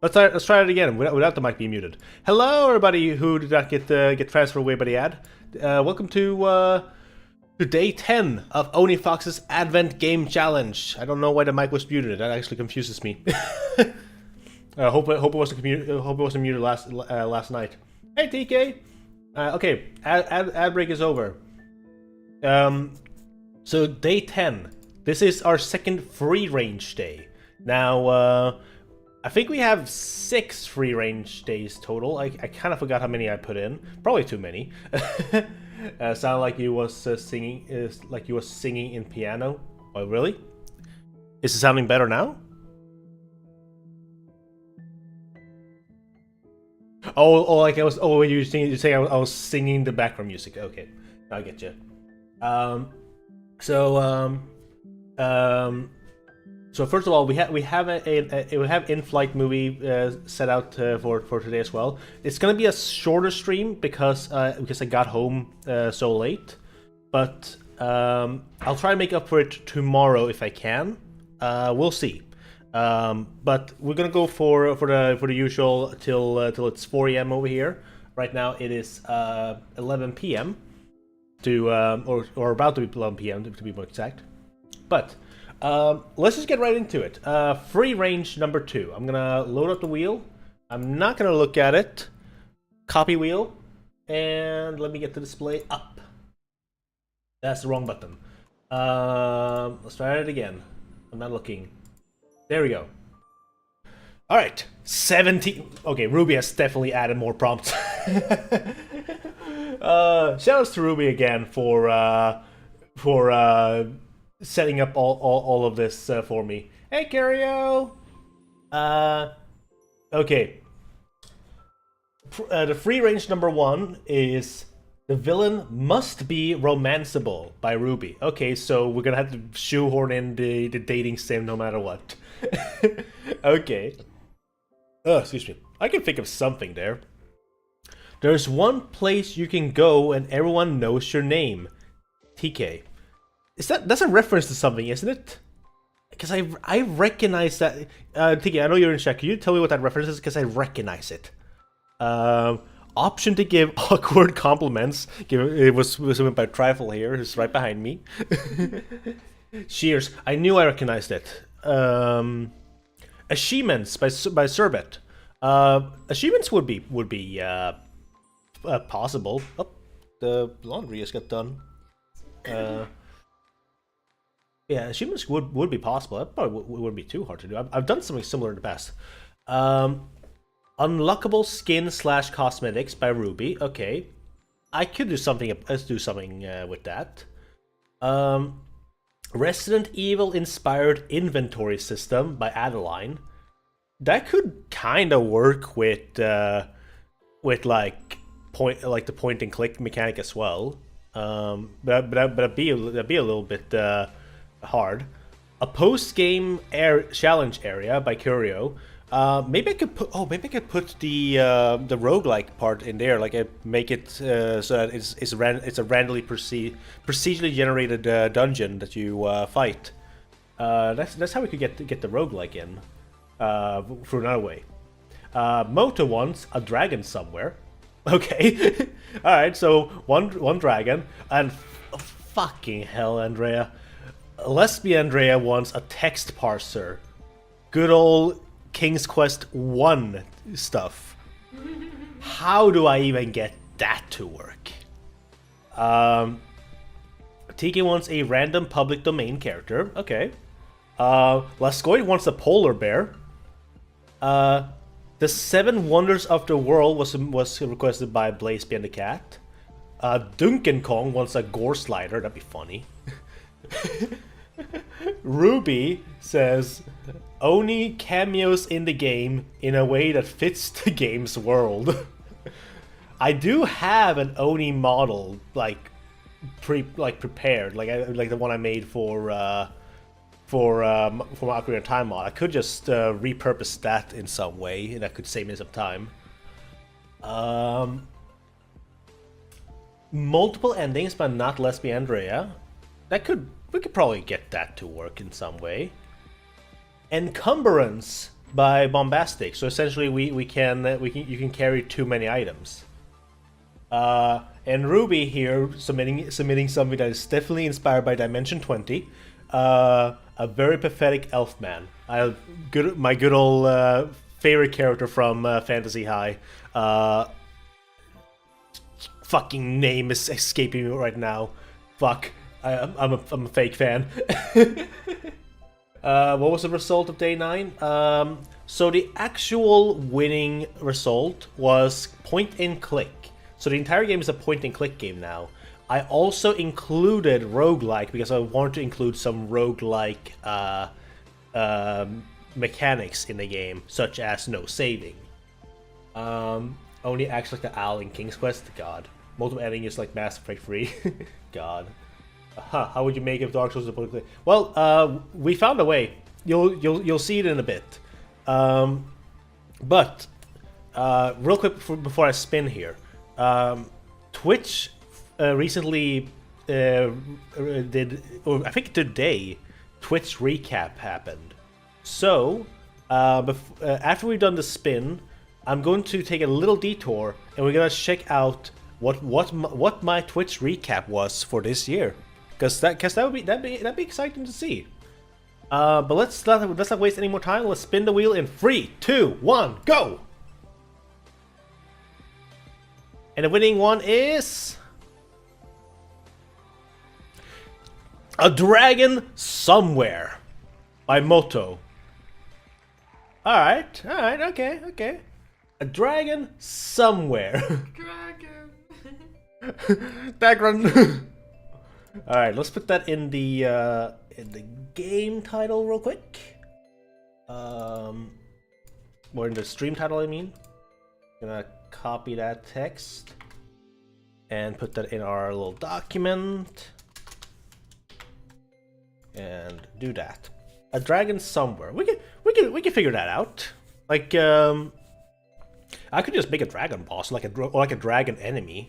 Let's try it again without the mic being muted. Hello, everybody who did not get transferred away by the ad. Welcome to day 10 of OniFox's Advent Game Challenge. I don't know why the mic was muted. That actually confuses me. Hope it wasn't muted last night. Hey TK. Okay, ad break is over. So day 10. This is our second free range day. Now, I think we have 6 free range days total. I kind of forgot how many I put in. Probably too many. Sounded like you was singing in piano. Oh, really? Is it sounding better now? Like I was. Oh, you saying I was singing the background music. Okay, I get you. So first of all, we have in-flight movie set out for today as well. It's gonna be a shorter stream because I got home so late, but I'll try and make up for it tomorrow if I can. We'll see. But we're gonna go for the usual till it's 4 AM over here. Right now it is 11 PM or about to be 11 PM to be more exact. But let's just get right into it. Free range number 2. I'm gonna load up the wheel. I'm not gonna look at it. Copy wheel, and let me get the display up. That's the wrong button. Let's try it again. I'm not looking. There we go. All right, 17. Okay, Ruby has definitely added more prompts. Shoutouts to Ruby again for setting up all of this for me. Hey, Cario! Okay. The free range number 1 is The Villain Must Be Romanceable by Ruby. Okay, so we're gonna have to shoehorn in the dating sim no matter what. Okay. Oh, excuse me. I can think of something there. There's one place you can go and everyone knows your name. TK. That's a reference to something, isn't it? Because I recognize that. TK, I know you're in chat. Can you tell me what that reference is? Because I recognize it. Option to give awkward compliments. It was something by Trifle here, who's right behind me. Cheers. I knew I recognized it. Achievements by Serbet. Achievements would be possible. Oh, the laundry has got done. Yeah, achievements would be possible. That probably wouldn't be too hard to do. I've done something similar in the past. Unlockable skin / cosmetics by Ruby. Okay, I could do something. Let's do something with that. Resident Evil inspired inventory system by Adeline. That could kind of work with like the point and click mechanic as well. But that'd be a little bit hard. A post-game challenge area by Curio. Maybe I could put the roguelike part in there, like make it so that it's a randomly procedurally generated dungeon that you fight. That's how we could get the roguelike in through another way. Moto wants a dragon somewhere. Okay, all right. So one dragon, and fucking hell, Andrea. Lesbian Andrea wants a text parser. Good old King's Quest 1 stuff. How do I even get that to work? TK wants a random public domain character. Okay. Lascoid wants a polar bear. The Seven Wonders of the World was requested by Blaze and the Cat. Duncan Kong wants a gore slider. That'd be funny. Ruby says Oni cameos in the game in a way that fits the game's world. I do have an Oni model prepared, like the one I made for my Ocarina of Time mod. I could just repurpose that in some way, and that could save me some time. Multiple endings, but not Lesbian Andrea. We could probably get that to work in some way. Encumbrance by Bombastic. So essentially, you can carry too many items. And Ruby here submitting something that is definitely inspired by Dimension 20. A very pathetic elfman. My good old favorite character from Fantasy High. Fucking name is escaping me right now. Fuck. I'm a fake fan. What was the result of day 9? So the actual winning result was point and click. So the entire game is a point and click game now. I also included roguelike because I wanted to include some roguelike mechanics in the game, such as no saving. Only acts like the owl in King's Quest. God. Multiple ending is like Mass Effect 3. God. How would you make it Dark Souls a point and click? Well, we found a way. You'll see it in a bit. But real quick before I spin here, Twitch recently did, or I think today, Twitch recap happened. So after we've done the spin, I'm going to take a little detour and we're gonna check out what my Twitch recap was for this year, because that'd be exciting to see. But let's not waste any more time. Let's spin the wheel in 3, 2, 1, go! And the winning one is A Dragon Somewhere by Moto. Alright, okay. A Dragon Somewhere. Dragon. Alright, let's put that in the game title real quick. Or in the stream title, I mean. Gonna copy that text and put that in our little document. And do that. A Dragon Somewhere. We can figure that out. Like I could just make a dragon boss, like a dragon enemy.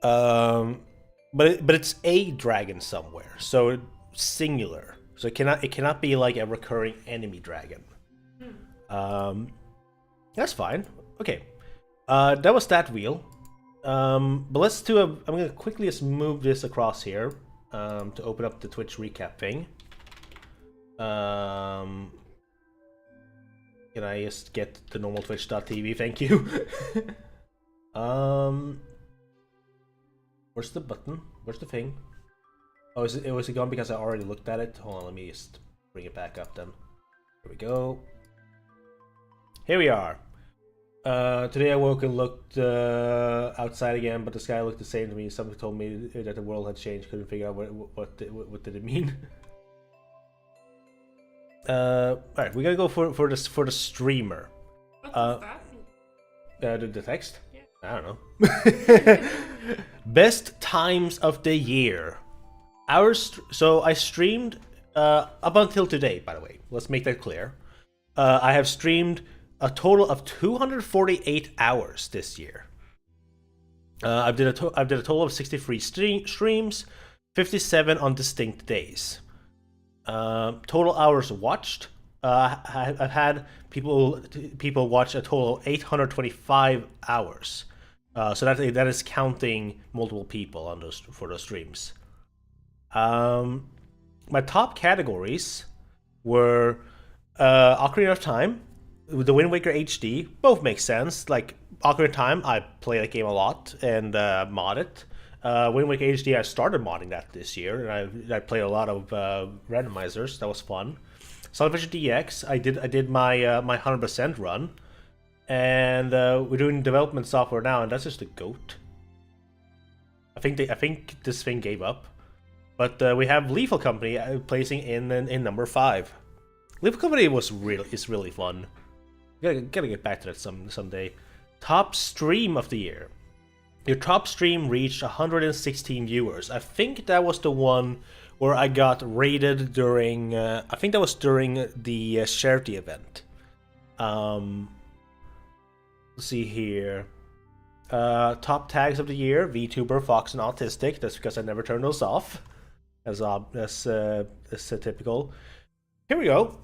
But it's a dragon somewhere, so singular. So it cannot be like a recurring enemy dragon. That's fine. Okay, that was that wheel. But let's do I'm gonna quickly just move this across here to open up the Twitch recap thing. Can I just get the normal Twitch.tv? Thank you. Where's the button? Where's the thing? Oh, was it gone because I already looked at it? Hold on, let me just bring it back up then. Here we go. Here we are. Today I woke and looked outside again, but the sky looked the same to me. Something told me that the world had changed. Couldn't figure out what did it mean. Alright, we gotta go for the streamer. What is that? The text? Yeah. I don't know. Best times of the year. So I streamed up until today, by the way. Let's make that clear. I have streamed a total of 248 hours this year. I did a total of 63 streams, 57 on distinct days. Total hours watched. I've had people watch a total of 825 hours. So that is counting multiple people on for those streams. My top categories were Ocarina of Time, the Wind Waker HD. Both make sense. Like Ocarina of Time, I play that game a lot and mod it. Wind Waker HD, I started modding that this year, and I played a lot of randomizers. That was fun. Sunfish DX, I did my my 100% run. and we're doing development software now, and that's just a goat. I think this thing gave up, but we have Lethal Company placing in number 5. Lethal Company is really fun. Gotta get back to that someday. Top stream of the year. Your top stream reached 116 viewers. I think that was the one where I got rated during. I think that was during the charity event. Let's see here. Top tags of the year: VTuber, Fox, and Autistic. That's because I never turn those off, as typical. Here we go.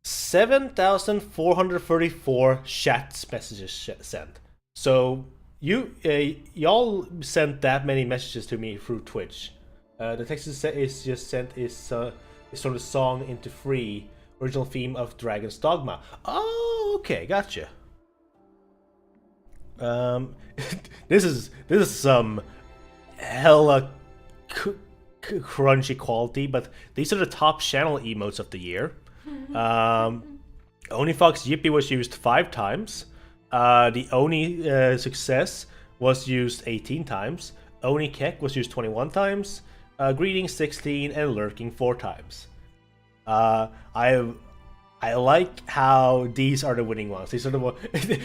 7,434 chat messages sent. So y'all sent that many messages to me through Twitch. The text is just sent is from the song Into Free, original theme of Dragon's Dogma. Oh, okay, gotcha. This is some hella crunchy quality, but these are the top channel emotes of the year. OniFox's Yippee was used 5 times. The Oni Success was used 18 times. Oni Kek was used 21 times. Greeting 16 and Lurking 4 times. I like how these are the winning ones. These are the ones.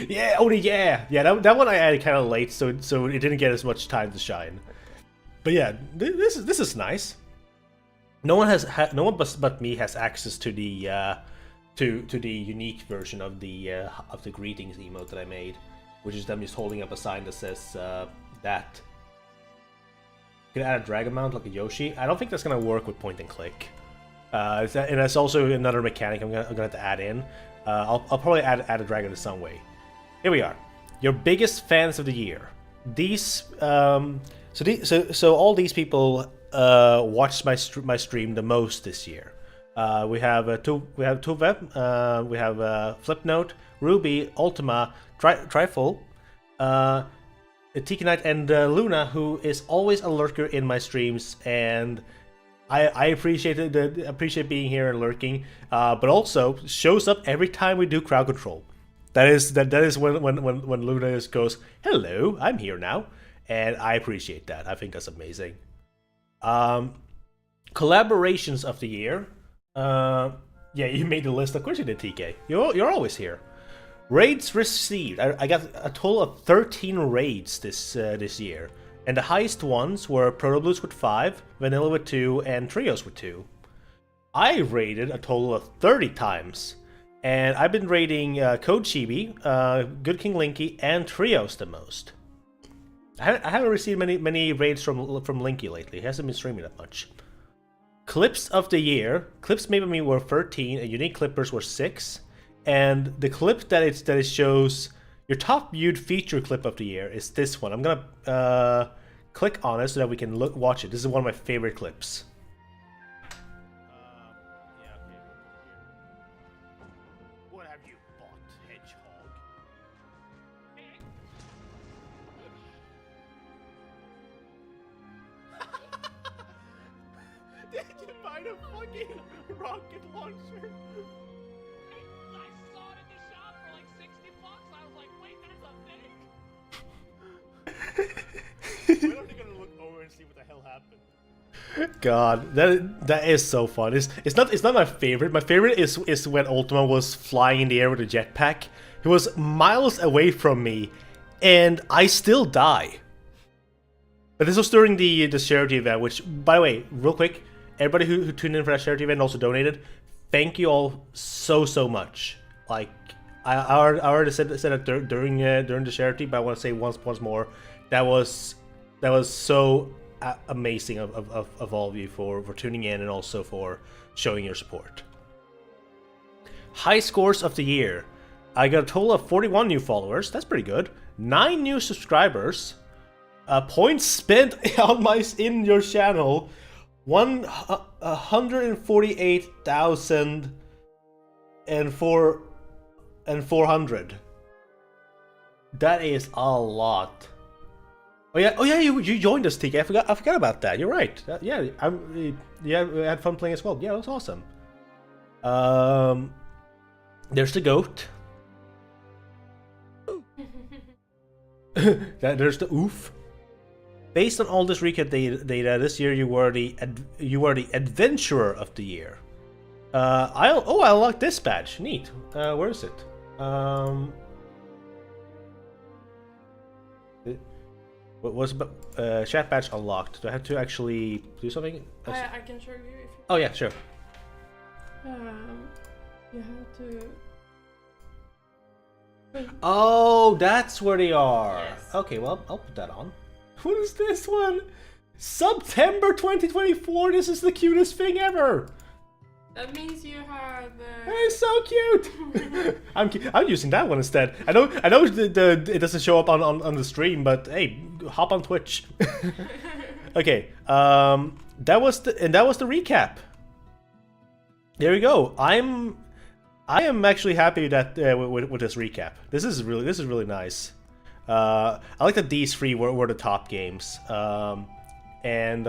Yeah, Oni, yeah, that one I added kind of late, so it didn't get as much time to shine. But yeah, this is nice. No one but me has access to the unique version of the greetings emote that I made, which is them just holding up a sign that says that. You can add a drag amount like a Yoshi. I don't think that's gonna work with point and click. And that's also another mechanic I'm gonna have to add in. I'll probably add a drag in some way. Here we are. Your biggest fans of the year. These so all these people watched my stream the most this year. We have Tuve, we have Flipnote, Ruby, Ultima, Trifle, Tiki Knight, and Luna, who is always a lurker in my streams, and I appreciate being here and lurking, but also shows up every time we do crowd control. That is when Luna goes, "Hello, I'm here now," and I appreciate that. I think that's amazing. Collaborations of the year. Yeah, you made the list. Of course you did, TK. You're always here. Raids received. I got a total of 13 raids this year, and the highest ones were Proto Blues with 5, Vanilla with 2, and Trios with 2. I raided a total of 30 times, and I've been raiding Code Chibi, Good King Linky, and Trios the most. I haven't received many raids from Linky lately. He hasn't been streaming that much. Clips of the year. Clips made by me were 13, and unique clippers were 6. And the clip that it shows your top viewed feature clip of the year is this one. I'm gonna click on it so that we can watch it. This is one of my favorite clips. Yeah, okay. What have you bought, hedgehog? Did you buy the fucking rocket launcher? I saw it at the shop for like $60. I was like, wait, that's a thing? When are they gonna look over and see what the hell happened? God, that is so fun. It's not my favorite. My favorite is when Ultima was flying in the air with a jetpack. He was miles away from me, and I still die. But this was during the charity event, which, by the way, real quick, everybody who tuned in for that charity event and also donated, thank you all so much. Like, I already said it during the charity, but I want to say once more, that was so amazing of all of you for tuning in and also for showing your support. High scores of the year. I got a total of 41 new followers. That's pretty good. 9 new subscribers. Points spent in your channel. 148,400. That is a lot. Oh yeah, you joined us, TK. I forgot about that. You're right. Yeah, we had fun playing as well. Yeah, that was awesome. There's the goat. There's the oof. Based on all this recap data, this year you were the adventurer of the year. I unlocked this badge. Neat. Where is it? What was chat badge unlocked? Do I have to actually do something? I can show you if you... Oh yeah, sure. You have to... Oh, that's where they are. Yes. Okay, well, I'll put that on. What is this one? September 2024. This is the cutest thing ever. That means you have... It's so cute. I'm using that one instead. I know it doesn't show up on the stream, but hey, hop on Twitch. Okay, that was the recap. There we go. I am actually happy that with this recap. This is really nice. I like that these three were the top games, and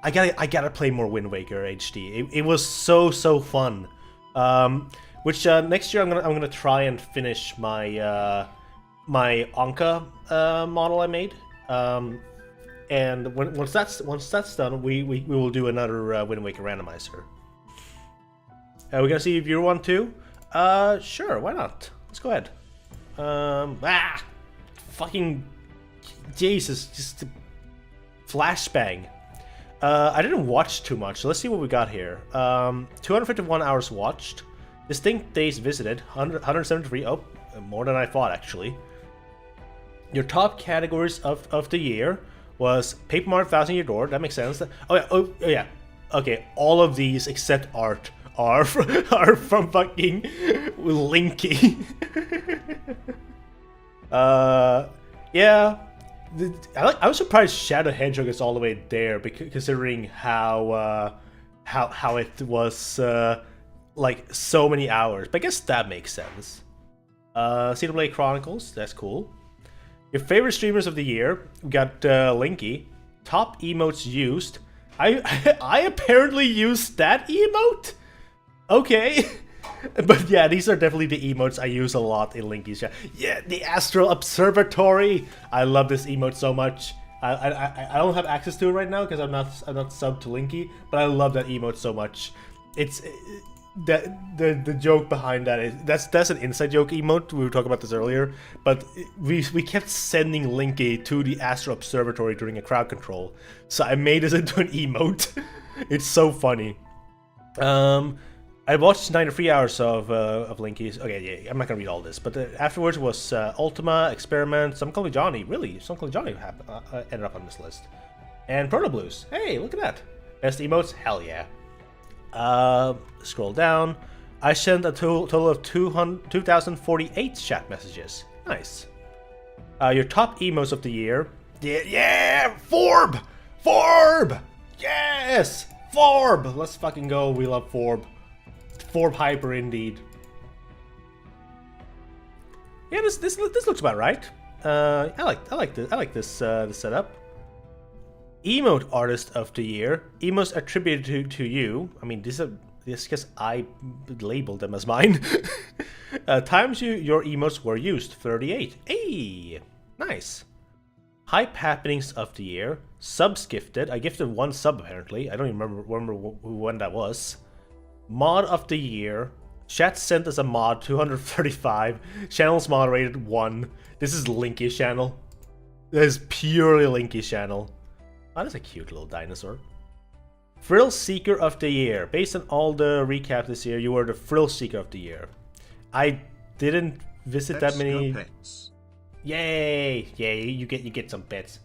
I gotta play more Wind Waker HD. It was so fun. Which next year I'm gonna try and finish my my Anka model I made. And once that's done, we will do another Wind Waker randomizer. We're gonna see if you want to. Sure, why not? Let's go ahead. Fucking Jesus, just flashbang. I didn't watch too much, so let's see what we got here. 251 hours watched. Distinct days visited, 173. Oh, more than I thought, actually. Your top categories of the year was Paper Mario 1000 Year Door. That makes sense. Oh yeah. Okay, all of these except art are from fucking Linky. Yeah. I was surprised Shadow Hedgehog is all the way there, considering how it was like so many hours. But I guess that makes sense. Xenoblade Chronicles, that's cool. Your favorite streamers of the year, we got Linky. Top emotes used. I apparently used that emote. Okay. But yeah, these are definitely the emotes I use a lot in Linky's chat. Yeah, the Astral Observatory. I love this emote so much. I don't have access to it right now because I'm not subbed to Linky, but I love that emote so much. It's the joke behind that is that's an inside joke emote. We were talking about this earlier, but we kept sending Linky to the Astral Observatory during a crowd control, so I made this into an emote. It's so funny. I watched 93 hours of Linky's. Okay, yeah, I'm not gonna read all this, but afterwards was Ultima, Experiment, Some Call Me Johnny. Really, Some Call Me Johnny ended up on this list. And Proto Blues. Hey, look at that. Best emotes? Hell yeah. Scroll down. I sent a total of 2,048 chat messages. Nice. Your top emotes of the year. Yeah, Forb! Yes! Forb! Let's fucking go. We love Forb. Forb hyper indeed. Yeah, this looks about right. I like this setup. Emote artist of the year. Emotes attributed to you. I mean, this because I labeled them as mine. Times your emotes were used, 38. Hey, nice. Hype happenings of the year. Subs gifted. I gifted one sub apparently. I don't even remember when that was. Mod of the year. Chat sent us a mod, 235. Channels moderated, 1. This is Linky's channel. This is purely Linky's channel. Oh, that's a cute little dinosaur. Thrill Seeker of the year. Based on all the recap this year, you were the Thrill Seeker of the year. I didn't visit that many. Pets. Yay! You get some pets.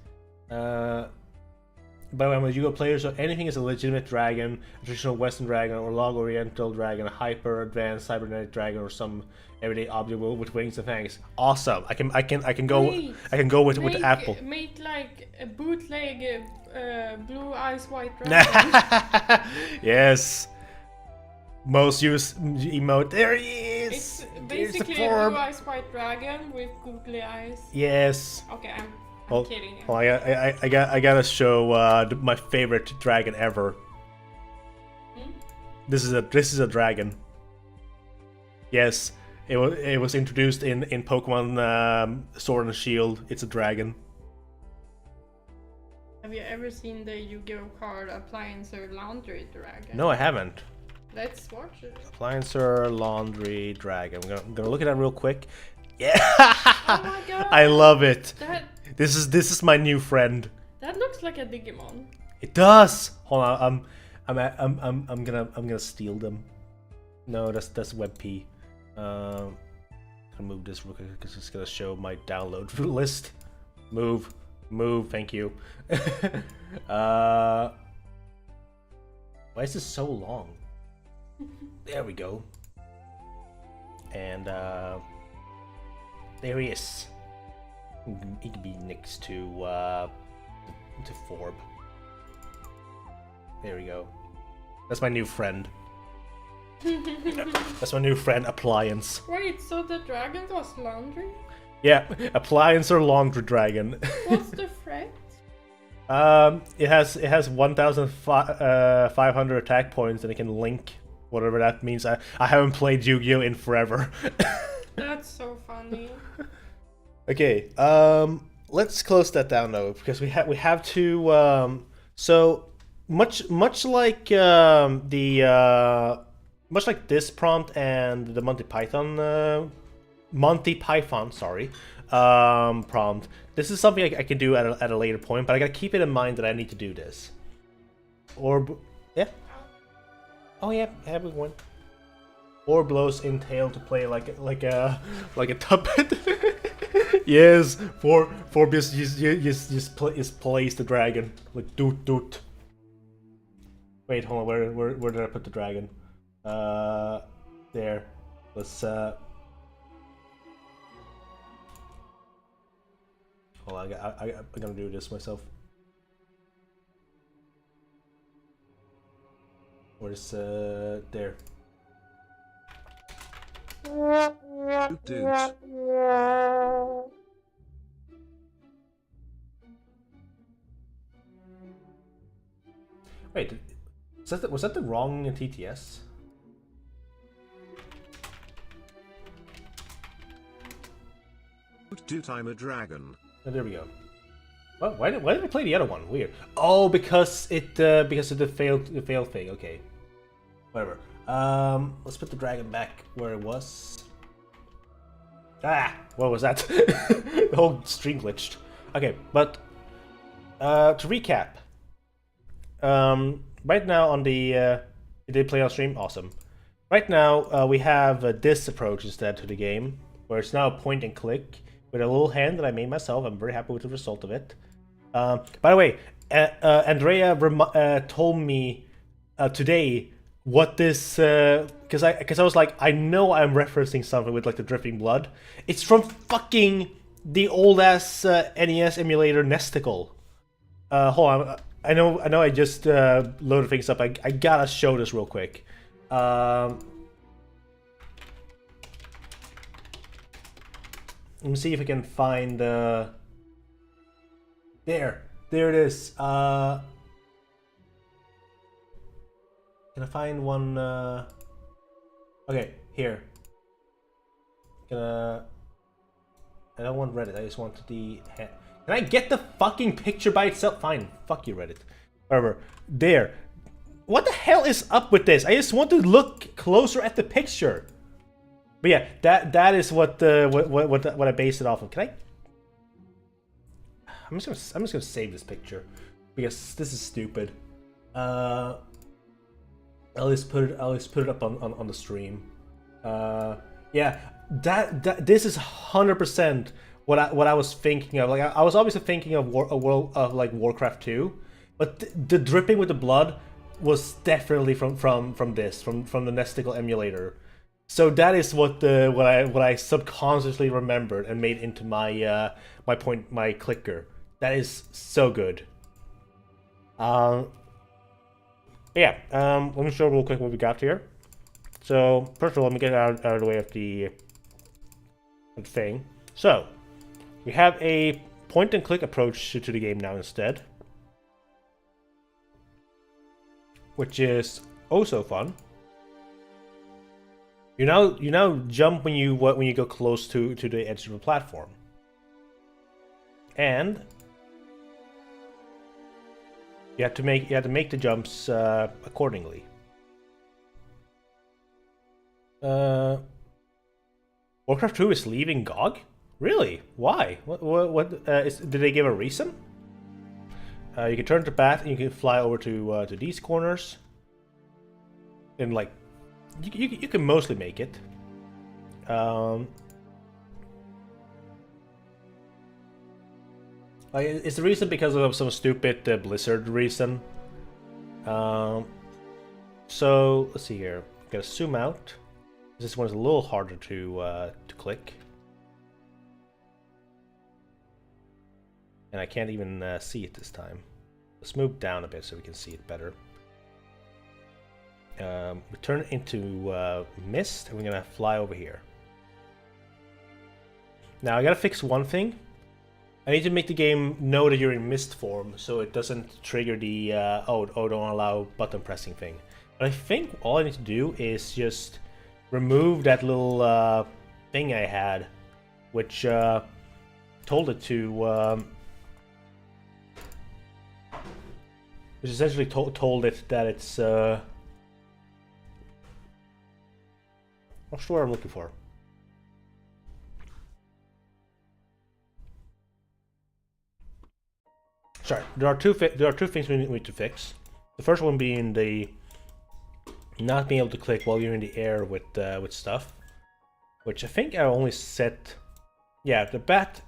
But when you go players, so anything is a legitimate dragon, a traditional Western dragon, or log Oriental dragon, a hyper advanced cybernetic dragon, or some everyday object with wings and fangs. Awesome! I can go with Apple. Make like a bootleg blue eyes white dragon. Yes. Most used emote. There he is. It's basically a blue eyes white dragon with googly eyes. Yes. Okay, I'm kidding. Well, I gotta show my favorite dragon ever. This is a dragon. Yes, it was introduced in Pokemon Sword and Shield. It's a dragon. Have you ever seen the Yu-Gi-Oh card Appliancer Laundry Dragon? No, I haven't. Let's watch it. Appliancer Laundry Dragon. I'm gonna look at that real quick. Yeah. Oh my god! I love it. That This is my new friend. that looks like a Digimon. It does. Hold on. I'm gonna steal them. No, that's WebP. Gonna move this real quick because it's gonna show my download list. Move. Thank you. Why is this so long? There we go. And there he is. He could be next to Forb. There we go. That's my new friend. That's my new friend, Appliance. Wait, so the dragon does laundry? Yeah, Appliance or Laundry Dragon. What's the threat? It has 1,500 attack points, and it can link whatever that means. I haven't played Yu-Gi-Oh in forever. That's so funny. Okay, let's close that down though, because we have to. So much like much like this prompt and the Monty Python, sorry, prompt. This is something I can do at a later point, but I gotta keep it in mind that I need to do this. Yeah. Oh yeah, have one. Or blows in tail to play like a tuppet. Yes, for just plays the dragon like doot. Wait, hold on. Where did I put the dragon? There. Let's hold on. I'm gonna do this myself. Where's there? Dudes. Wait, was that the wrong TTS? Dude, I'm a dragon. Oh, there we go. Well, why did I play the other one? Weird. Oh, because of the fail thing. Okay, whatever. Let's put the dragon back where it was. Ah, what was that? The whole stream glitched. Okay, but to recap, right now on the you did play on stream, awesome. Right now we have this approach instead to the game, where it's now a point and click with a little hand that I made myself. I'm very happy with the result of it. By the way, Andrea told me today what this because I was like, I know I'm referencing something with like the dripping blood. It's from fucking the old ass NES emulator Nesticle. Hold on, I know I just loaded things up. I gotta show this real quick. Let me see if I can find there it is. Can I find one? Okay, here. I don't want Reddit. I just want the. Can I get the fucking picture by itself? Fine. Fuck you, Reddit. Whatever. There. What the hell is up with this? I just want to look closer at the picture. But yeah, that is what I based it off of. Can I? I'm just gonna save this picture because this is stupid. I'll just put it up on the stream. Yeah, this is 100% what I was thinking of. Like I was obviously thinking of a world of like Warcraft 2, but the dripping with the blood was definitely from the Nesticle emulator. So that is what I subconsciously remembered and made into my my clicker. That is so good. Yeah, let me show real quick what we got here. So first of all, let me get out of the way of the thing. So we have a point and click approach to the game now instead, which is oh so fun. You now jump when you go close to the edge of the platform, and you have to make the jumps accordingly. Warcraft 2 is leaving GOG? Really? Why? Did they give a reason? You can turn to path and you can fly over to these corners. And like, you can mostly make it. Is the reason because of some stupid Blizzard reason? So let's see here. I'm gonna zoom out. This one's a little harder to click, and I can't even see it this time. Let's move down a bit so we can see it better. We turn it into mist, and we're gonna fly over here. Now I gotta fix one thing. I need to make the game know that you're in mist form, so it doesn't trigger the don't allow button pressing thing. But I think all I need to do is just remove that little thing I had, which told it to, which essentially told it that it's. Not sure what I'm looking for. Sorry, there are two things we need to fix. The first one being the not being able to click while you're in the air with stuff, which I think I only set. Yeah, the bat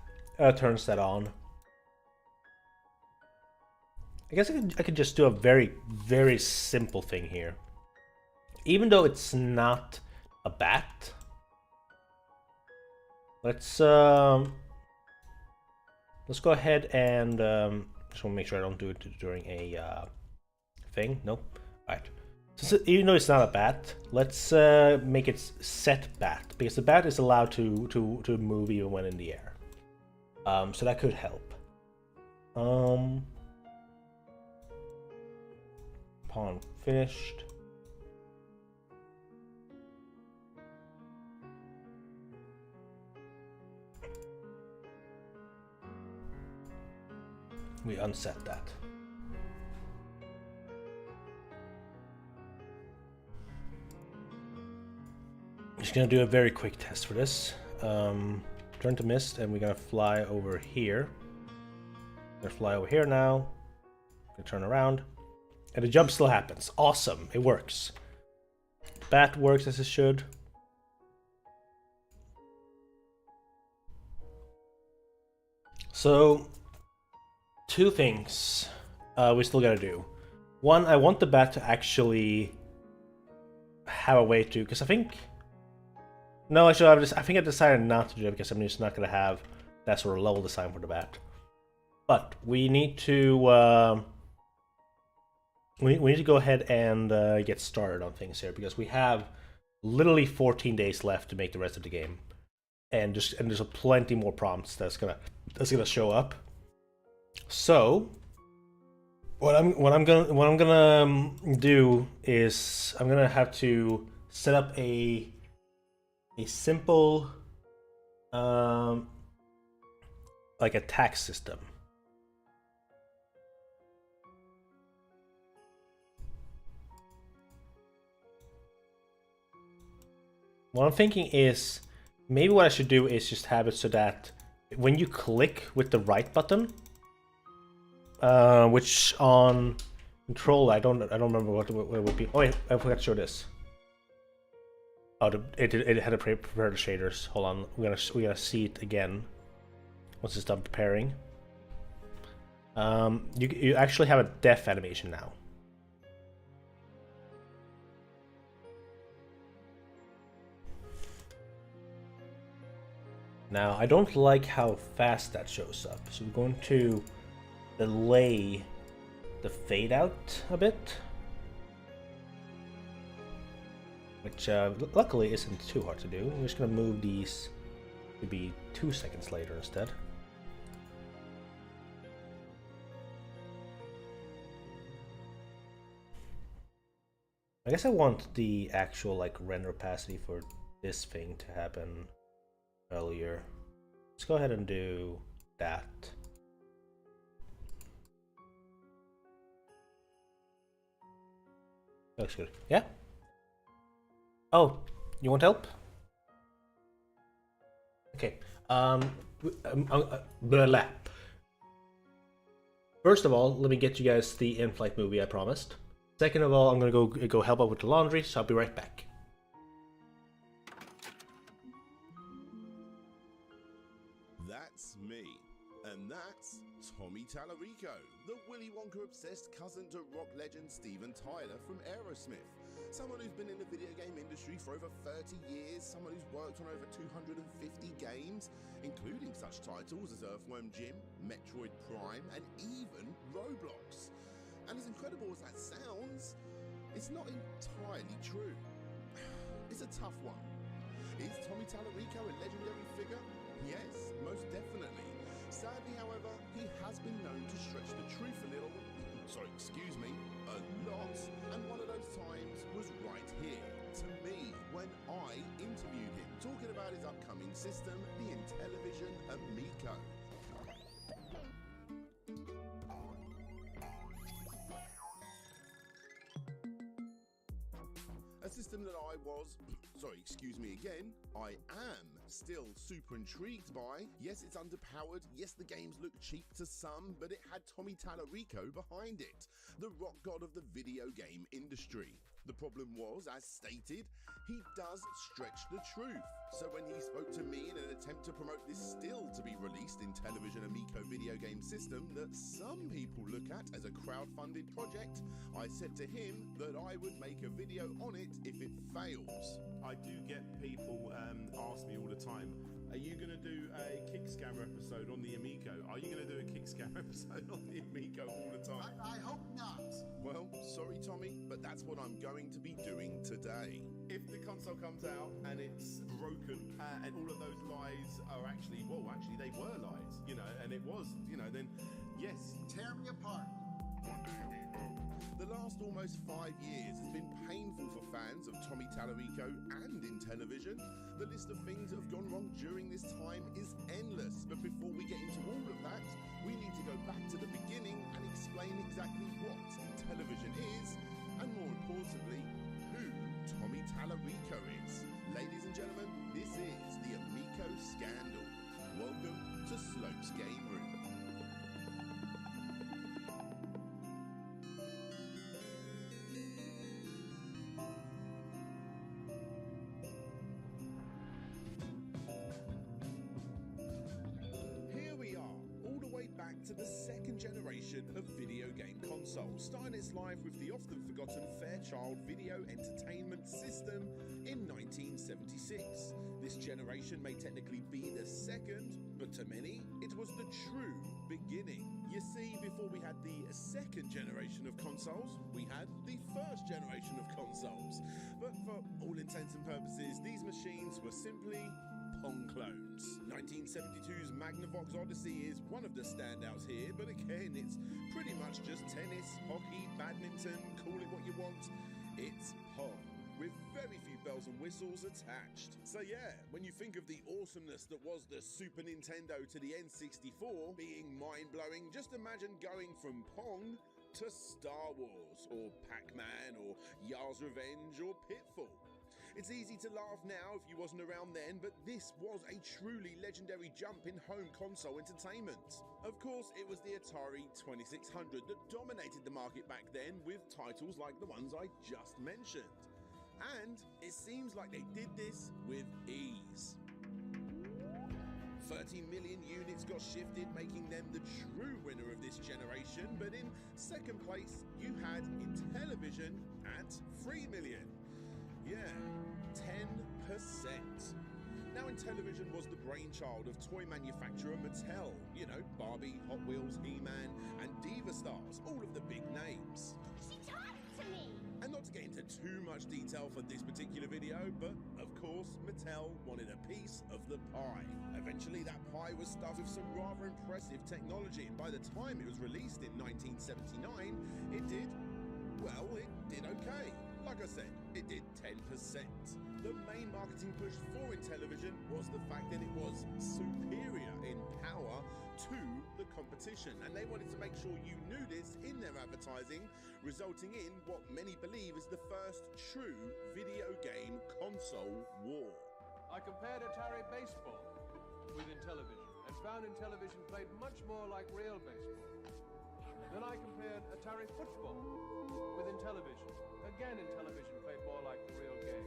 turns that on. I guess I could just do a very simple thing here, even though it's not a bat. Let's go ahead and just want to make sure I don't do it during a thing. Nope. All right. So even though it's not a bat, let's make it set bat, because the bat is allowed to move even when in the air. So that could help. Pawn finished. We unset that. I'm just gonna do a very quick test for this. Turn to mist, and we're gonna fly over here. We're gonna fly over here now. Gonna turn around, and the jump still happens. Awesome, it works. Bat works as it should. So, two things we still gotta do. One, I want the bat to actually have a way to, because I think. No, I think I decided not to do it because I'm just not gonna have that sort of level design for the bat. But we need to we need to go ahead and get started on things here, because we have literally 14 days left to make the rest of the game, and there's plenty more prompts that's gonna show up. So what I'm gonna do is I'm gonna have to set up a simple like a tax system. What I'm thinking is maybe what I should do is just have it so that when you click with the right button, which on control I don't remember what it would be. Oh wait, I forgot to show this. Oh, it had to prepare the shaders. Hold on, we're gonna see it again once it's done preparing. You actually have a death animation now. Now I don't like how fast that shows up, so we're going to delay the fade out a bit. Which luckily isn't too hard to do. We're just gonna move these to be 2 seconds later instead. I guess I want the actual like render opacity for this thing to happen earlier. Let's go ahead and do that. Looks good. Yeah? Oh, you want help? Okay. Blah. First of all, let me get you guys the in-flight movie I promised. Second of all, I'm gonna go help out with the laundry, so I'll be right back. That's me. And that's Tommy Tallarico, the Willy Wonka-obsessed cousin to rock legend Steven Tyler from Aerosmith. Someone who's been in the video game industry for over 30 years, someone who's worked on over 250 games, including such titles as Earthworm Jim, Metroid Prime, and even Roblox. And as incredible as that sounds, it's not entirely true. It's a tough one. Is Tommy Tallarico a legendary figure? Yes, most definitely. Sadly, however, he has been known to stretch the truth a little, excuse me, a lot, and one of those times was right here, to me, when I interviewed him, talking about his upcoming system, the ENVtuber Amico. A system that I was, excuse me again, I am still super intrigued by. Yes, it's underpowered. Yes, the games look cheap to some, but it had Tommy Tallarico behind it, the rock god of the video game industry. The problem was, as stated, he does stretch the truth. So when he spoke to me in an attempt to promote this still to be released ENVtuber Amico video game system that some people look at as a crowd-funded project, I said to him that I would make a video on it if it fails. I do get people ask me all the time, are you going to do a kick scammer episode on the Amico? Are you going to do a kick scammer episode on the Amico all the time? I hope not. Well, sorry Tommy, but that's what I'm going to be doing today. If the console comes out and it's broken and all of those lies are actually they were lies, and it was, then yes. Tear me apart. The last almost 5 years has been painful for fans of Tommy Tallarico and ENVtuber. The list of things that have gone wrong during this time is endless, but before we get into all of that, we need to go back to the beginning and explain exactly what ENVtuber is, and more importantly, who Tommy Tallarico is. Ladies and gentlemen, this is the Amico Scandal. Welcome to Slope's Game Room. Back to the second generation of video game consoles, starting its life with the often forgotten Fairchild Video Entertainment System in 1976. This generation may technically be the second, but to many, it was the true beginning. You see, before we had the second generation of consoles, we had the first generation of consoles. But for all intents and purposes, these machines were simply Pong clones. 1972's Magnavox Odyssey is one of the standouts here, but again, it's pretty much just tennis, hockey, badminton, call it what you want. It's Pong, with very few bells and whistles attached. So yeah, when you think of the awesomeness that was the Super Nintendo to the N64 being mind-blowing, just imagine going from Pong to Star Wars, or Pac-Man, or Yar's Revenge, or Pitfall. It's easy to laugh now if you wasn't around then, but this was a truly legendary jump in home console entertainment. Of course, it was the Atari 2600 that dominated the market back then, with titles like the ones I just mentioned. And it seems like they did this with ease. 30 million units got shifted, making them the true winner of this generation, but in second place, you had ENVtuber at 3 million. Yeah, 10%. Now, ENVtuber was the brainchild of toy manufacturer Mattel. You know, Barbie, Hot Wheels, He-Man, and Diva Stars, all of the big names. She talked to me! And not to get into too much detail for this particular video, but of course, Mattel wanted a piece of the pie. Eventually, that pie was stuffed with some rather impressive technology, and by the time it was released in 1979, it did okay. Like I said, it did 10%. The main marketing push for Intellivision was the fact that it was superior in power to the competition, and they wanted to make sure you knew this in their advertising, resulting in what many believe is the first true video game console war. I compared Atari baseball with Intellivision and found Intellivision played much more like real baseball. Then I compared Atari football with Intellivision. Again, Intellivision played more like the real game.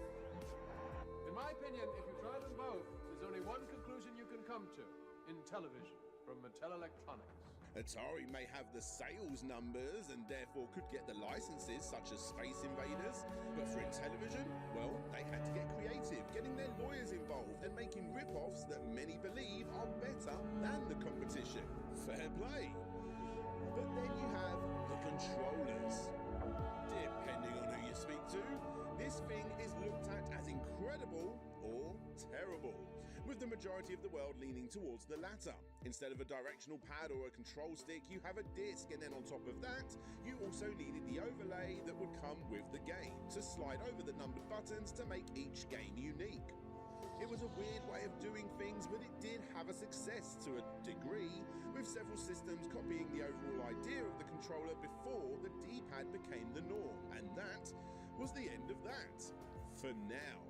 In my opinion, if you try them both, there's only one conclusion you can come to. Intellivision from Mattel Electronics. Atari may have the sales numbers and therefore could get the licenses such as Space Invaders, but for Intellivision, well, they had to get creative, getting their lawyers involved and making rip-offs that many believe are better than the competition. Fair play. But then you have the controllers. Depending on who you speak to, this thing is looked at as incredible or terrible, with the majority of the world leaning towards the latter. Instead of a directional pad or a control stick, you have a disc, and then on top of that, you also needed the overlay that would come with the game to slide over the numbered buttons to make each game unique. It was a weird way of doing things, but it did have a success to a degree, with several systems copying the overall idea of the controller before the D-pad became the norm, and that was the end of that, for now.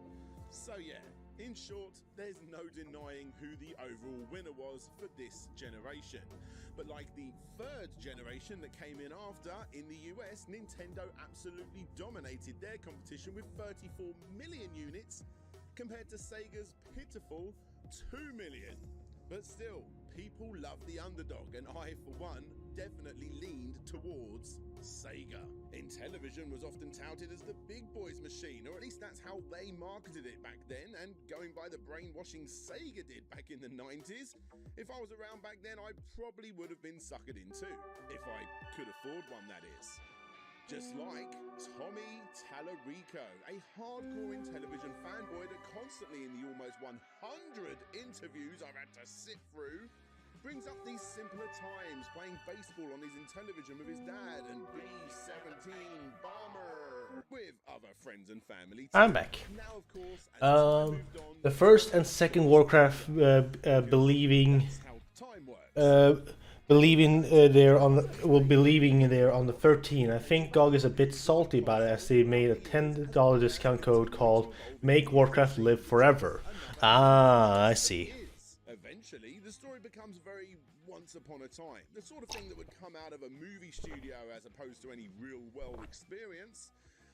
So yeah, in short, there's no denying who the overall winner was for this generation. But like the third generation that came in after, in the US, Nintendo absolutely dominated their competition with 34 million units compared to Sega's pitiful 2 million. But still, people love the underdog, and I, for one, definitely leaned towards Sega. Intellivision was often touted as the big boys machine, or at least that's how they marketed it back then, and going by the brainwashing Sega did back in the 90s, if I was around back then, I probably would have been suckered in too. If I could afford one, that is. Just like Tommy Tallarico, a hardcore Intellivision fanboy that constantly in the almost 100 interviews I've had to sit through, brings up these simpler times playing baseball on his Intellivision with his dad and B-17 Bomber with other friends and family too. I'm back. Now, of course, as time moved on, The first and second Warcraft believing time works. they're on the 13th. I think GOG is a bit salty about it, as they made a $10 discount code called "Make Warcraft Live Forever." Ah, I see. Eventually, the story becomes very once upon a time, the sort of thing that would come out of a movie studio as opposed to any real-world experience.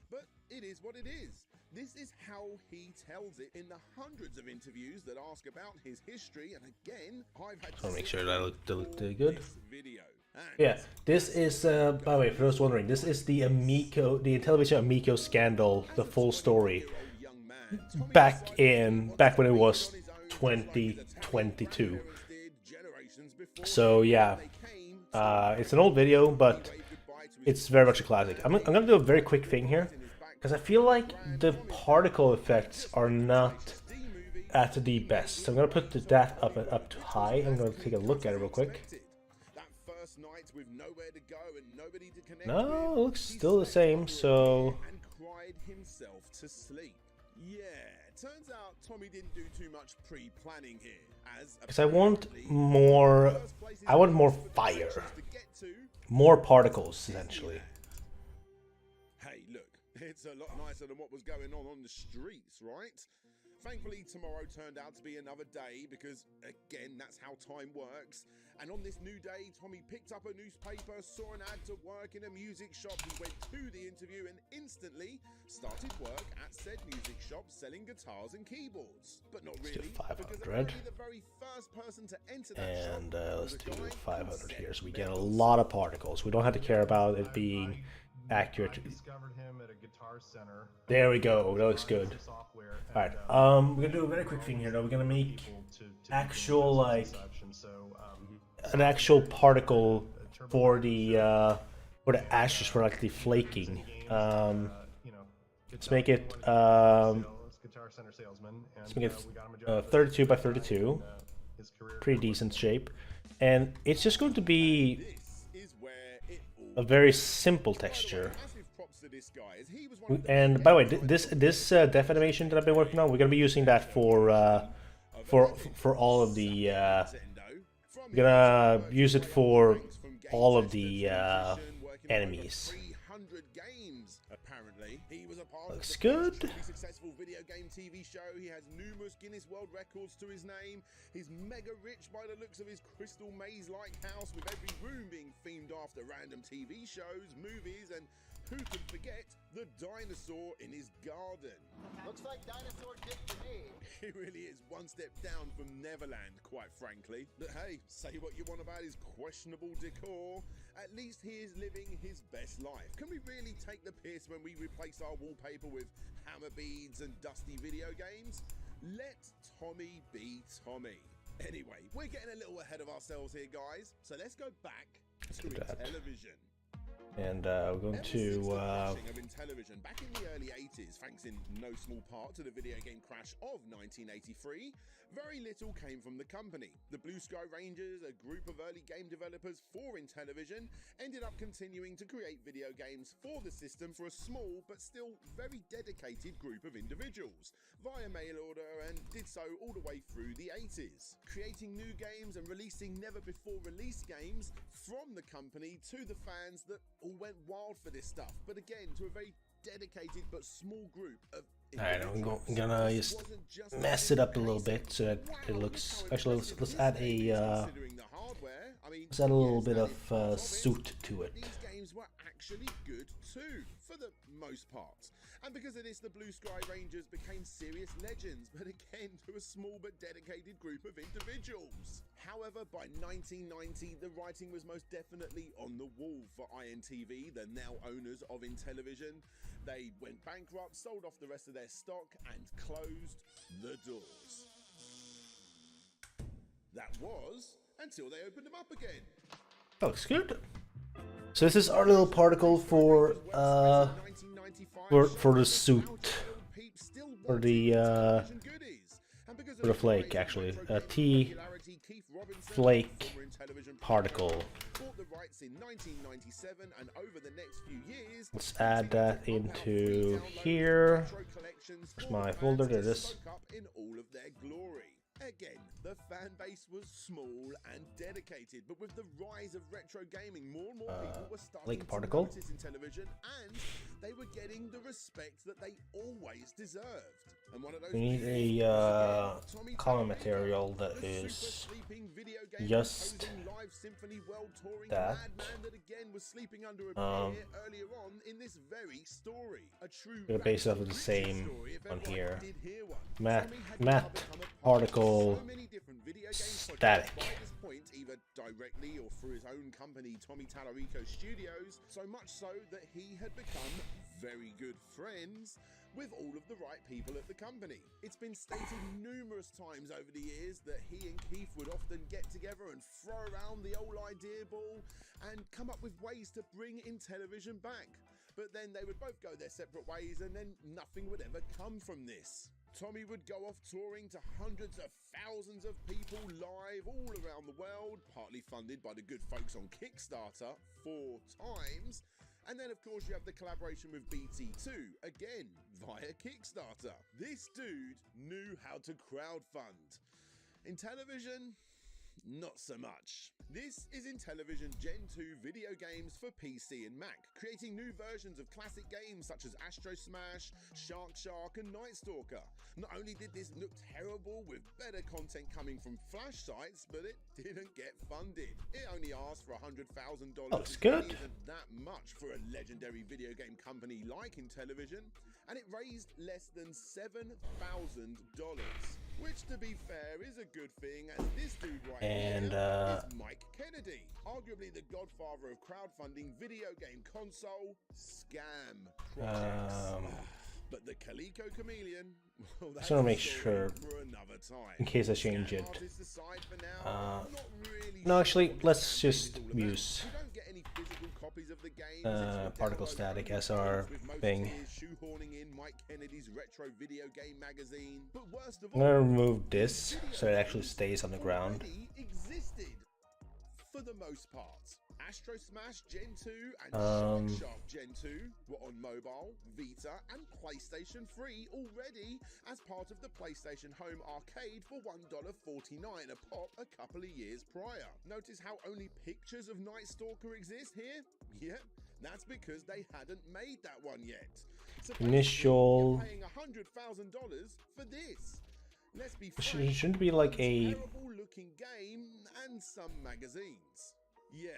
But it is what it is. This is how he tells it in the hundreds of interviews that ask about his history, and again, I've had to make sure that I look good. this video. And Yeah, this is, by the way, for those wondering, this is the Intellivision Amico scandal, the full story, young man, Tommy back decided when it to was on his own 2022. did generations before So yeah, they came to it's an old video, but wave goodbye to his it's very much a classic. I'm gonna do a very quick thing here, because I feel like the particle effects are not at the best. So I'm gonna put that up to high. I'm gonna take a look at it real quick. that first night with nowhere to go and nobody to connect No, with, it looks he still the slept same. for a So year and cried himself to sleep. Yeah, turns out Tommy didn't do too much pre-planning here, as because I want apparently more, first place I want more in fire, to get to. more particles essentially. Hey, look, it's a lot nicer than what was going on the streets, right? Thankfully, tomorrow turned out to be another day because, again, that's how time works. And on this new day, Tommy picked up a newspaper, saw an ad to work in a music shop. He went to the interview and instantly started work at said music shop selling guitars and keyboards. But not Let's do really, 500. because apparently the very first person to enter that shop And was let's a do guy 500 who here, so we said get a bells. lot of particles. We don't have to care about it being accurate. I discovered him at a Guitar Center. There we go. That looks good. Software, All right. We're gonna do a very quick thing here, though. We're gonna make actual like an actual particle for the ashes for like the flaking. Let's make it Guitar Center salesman. let's make it 32 by 32. Pretty decent shape, and it's just going to be This is where it all a very simple texture. massive props to this this guy, as he was one of the And by the way, this def animation that I've been working on, we're gonna be using that for all of the. We're gonna use it for all of the enemies. 300 games, apparently. He was a part Looks of the good. extremely successful video game TV show. He has numerous Guinness World Records to his name. He's mega rich by the looks of his crystal maze-like house, with every room being themed after random TV shows, movies, and who could forget the dinosaur in his garden? Looks like dinosaur dick to me. He really is one step down from Neverland, quite frankly. But hey, say what you want about his questionable decor, at least he is living his best life. Can we really take the piss when we replace our wallpaper with hammer beads and dusty video games? Let Tommy be Tommy. Anyway, we're getting a little ahead of ourselves here, guys. So let's go back to Intellivision. And we're going to of Intellivision back in the early 80s, thanks in no small part to the video game crash of 1983, very little came from the company. The Blue Sky Rangers, a group of early game developers for Intellivision, ended up continuing to create video games for the system for a small but still very dedicated group of individuals via mail order, and did so all the way through the 80s, creating new games and releasing never before released games from the company to the fans that all went wild for this stuff, but again to a very dedicated but small group of Alright, I'm gonna just mess it up a little bit so that it looks. Actually, let's add a little bit of suit to it. These games were actually good too, for the most part. And because of this, the Blue Sky Rangers became serious legends, but again to a small but dedicated group of individuals. However, by 1990, the writing was most definitely on the wall for INTV, the now owners of Intellivision. They went bankrupt, sold off the rest of their stock, and closed the doors. That was until they opened them up again. That looks good. So this is our little particle for the suit, for the flake, actually. T flake particle. Let's add that into here. Where's my folder? There it is. Again, the fan base was small and dedicated, but with the rise of retro gaming, more and more people were starting to notice Intellivision, and they were getting the respect that they always deserved. And one of those we need a common material that is just that. Gonna base off of the same on here. Matte particle static. Either directly or through his own company, Tommy Tallarico Studios, so much so that he had become very good friends with all of the right people at the company. It's been stated numerous times over the years that he and Keith would often get together and throw around the old idea ball and come up with ways to bring Intellivision back. But then they would both go their separate ways, and then nothing would ever come from this. Tommy would go off touring to hundreds of thousands of people live all around the world, partly funded by the good folks on Kickstarter 4 times. And then, of course, you have the collaboration with BT2, again, via Kickstarter. This dude knew how to crowdfund. Intellivision, not so much. This is Intellivision Gen 2 video games for PC and Mac, creating new versions of classic games such as Astro Smash, Shark and Night Stalker. Not only did this look terrible with better content coming from Flash sites, but it didn't get funded. It only asked for $100,000. Looks good. Isn't that much for a legendary video game company like Intellivision, and it raised less than $7,000. Which, to be fair, is a good thing, as this dude right here is Mike Kennedy, arguably the godfather of crowdfunding video game console scam projects. But the Calico Chameleon, well, that's just want to make sure, for another time. in case I change it. Artists aside for now, not really No, actually, let's just use we don't get any physical copies of the game. particle static as our thing. Shoehorning in Mike Kennedy's retro video game magazine. But worst of I'm gonna remove this so it actually stays on the ground. existed for the most part. Astro Smash Gen 2 and Um, Shark Shark Gen 2 were on mobile, Vita, and PlayStation 3 already as part of the PlayStation Home Arcade for $1.49 a pop a couple of years prior. Notice how only pictures of Night Stalker exist here? Yep, that's because they hadn't made that one yet. So Initial- you're paying $100,000 for this. Let's be It frank, shouldn't be like a- terrible looking game and some magazines. Yeah,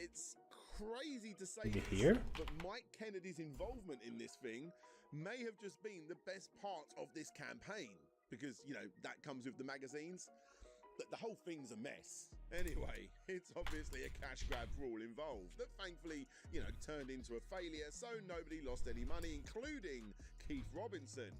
it's crazy to say Maybe this, here? but Mike Kennedy's involvement in this thing may have just been the best part of this campaign because, you know, that comes with the magazines. But the whole thing's a mess. Anyway, it's obviously a cash grab for all involved that thankfully, you know, turned into a failure, so nobody lost any money, including Keith Robinson,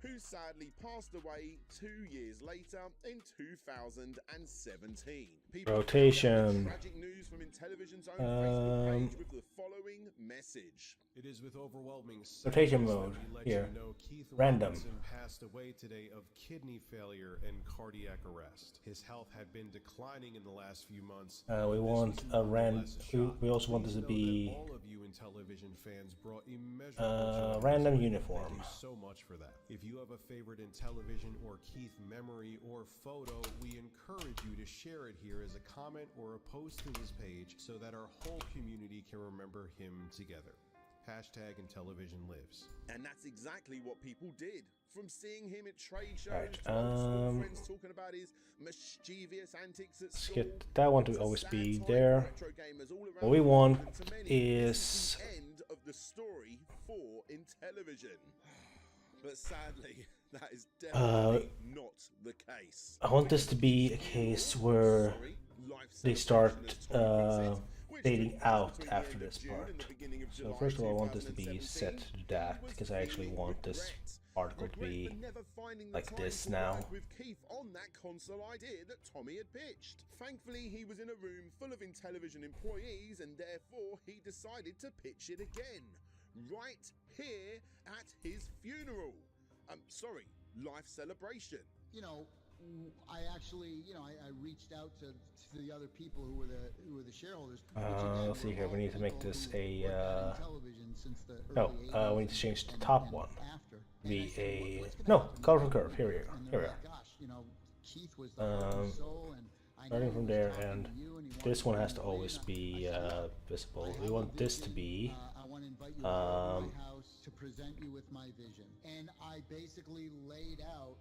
who sadly passed away 2 years later in 2017. People Rotation. tragic news from Intellivision's own Facebook page with the following message. It is with overwhelming Rotation sadness that mode. we let Here. you know Keith Random. Robinson passed away today of kidney failure and cardiac arrest. His health had been declining in the last few months. We want a we also want this to be all of you Intellivision fans brought immeasurable joy. random Thank uniform. you so much for that. If you have a favorite Intellivision or Keith memory or photo, we encourage you to share it here as a comment or a post to his page so that our whole community can remember him together. Hashtag Intellivision lives. And that's exactly what people did. From seeing him at trade shows Right, to old school friends talking about his mischievous antics at school. get that one to It's a always sad be time there. for retro gamers all around What we the world, want and to many, is this the end of the story for Intellivision. But sadly, that is definitely not the case. I want this to be a case where they start fading out after this part. So first of all, I want this to be set to that because I actually want this article to be like this now. With Keith on that console idea that Tommy had pitched. Thankfully, he was in a room full of Intellivision employees, and therefore he decided to pitch it again, right here at his funeral. Sorry, life celebration. You know, I actually, you know, I reached out to the other people who were the shareholders. Let's see here. We need to make this a. Television since the No, early we need to 80s change the and top then one. After. Be And I said, a "Well, what's gonna no happen?" colorful curve. Here we are. And Here they're we like, are. gosh, you know, Keith was the heart and soul, and I know Starting he from was there, talking and to you, and he this wanted one has to know you, always and be I said, "Look, visible. I We have a want this to vision. be. I want to invite you over to my house to present you with my vision. And I basically laid out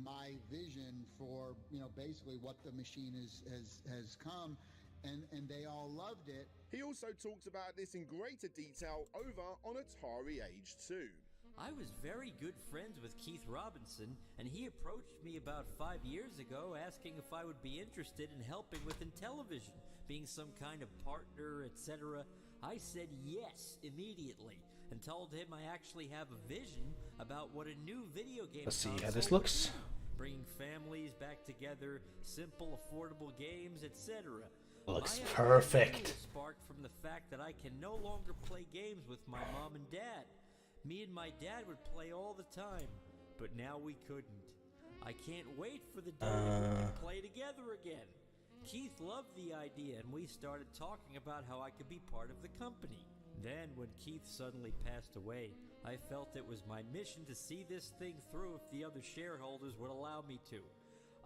my vision for, you know, basically what the machine has come, and they all loved it. He also talked about this in greater detail over on Atari Age 2. I was very good friends with Keith Robinson, and he approached me about 5 years ago asking if I would be interested in helping with Intellivision, being some kind of partner, etc. I said yes immediately, and told him I actually have a vision about what a new video game Let's see how console this would looks. be, bringing families back together, simple, affordable games, etc. Looks My idea perfect. was sparked from the fact that I can no longer play games with my mom and dad. Me and my dad would play all the time, but now we couldn't. I can't wait for the day that we can play together again. Keith loved the idea, and we started talking about how I could be part of the company. Then, when Keith suddenly passed away, I felt it was my mission to see this thing through if the other shareholders would allow me to.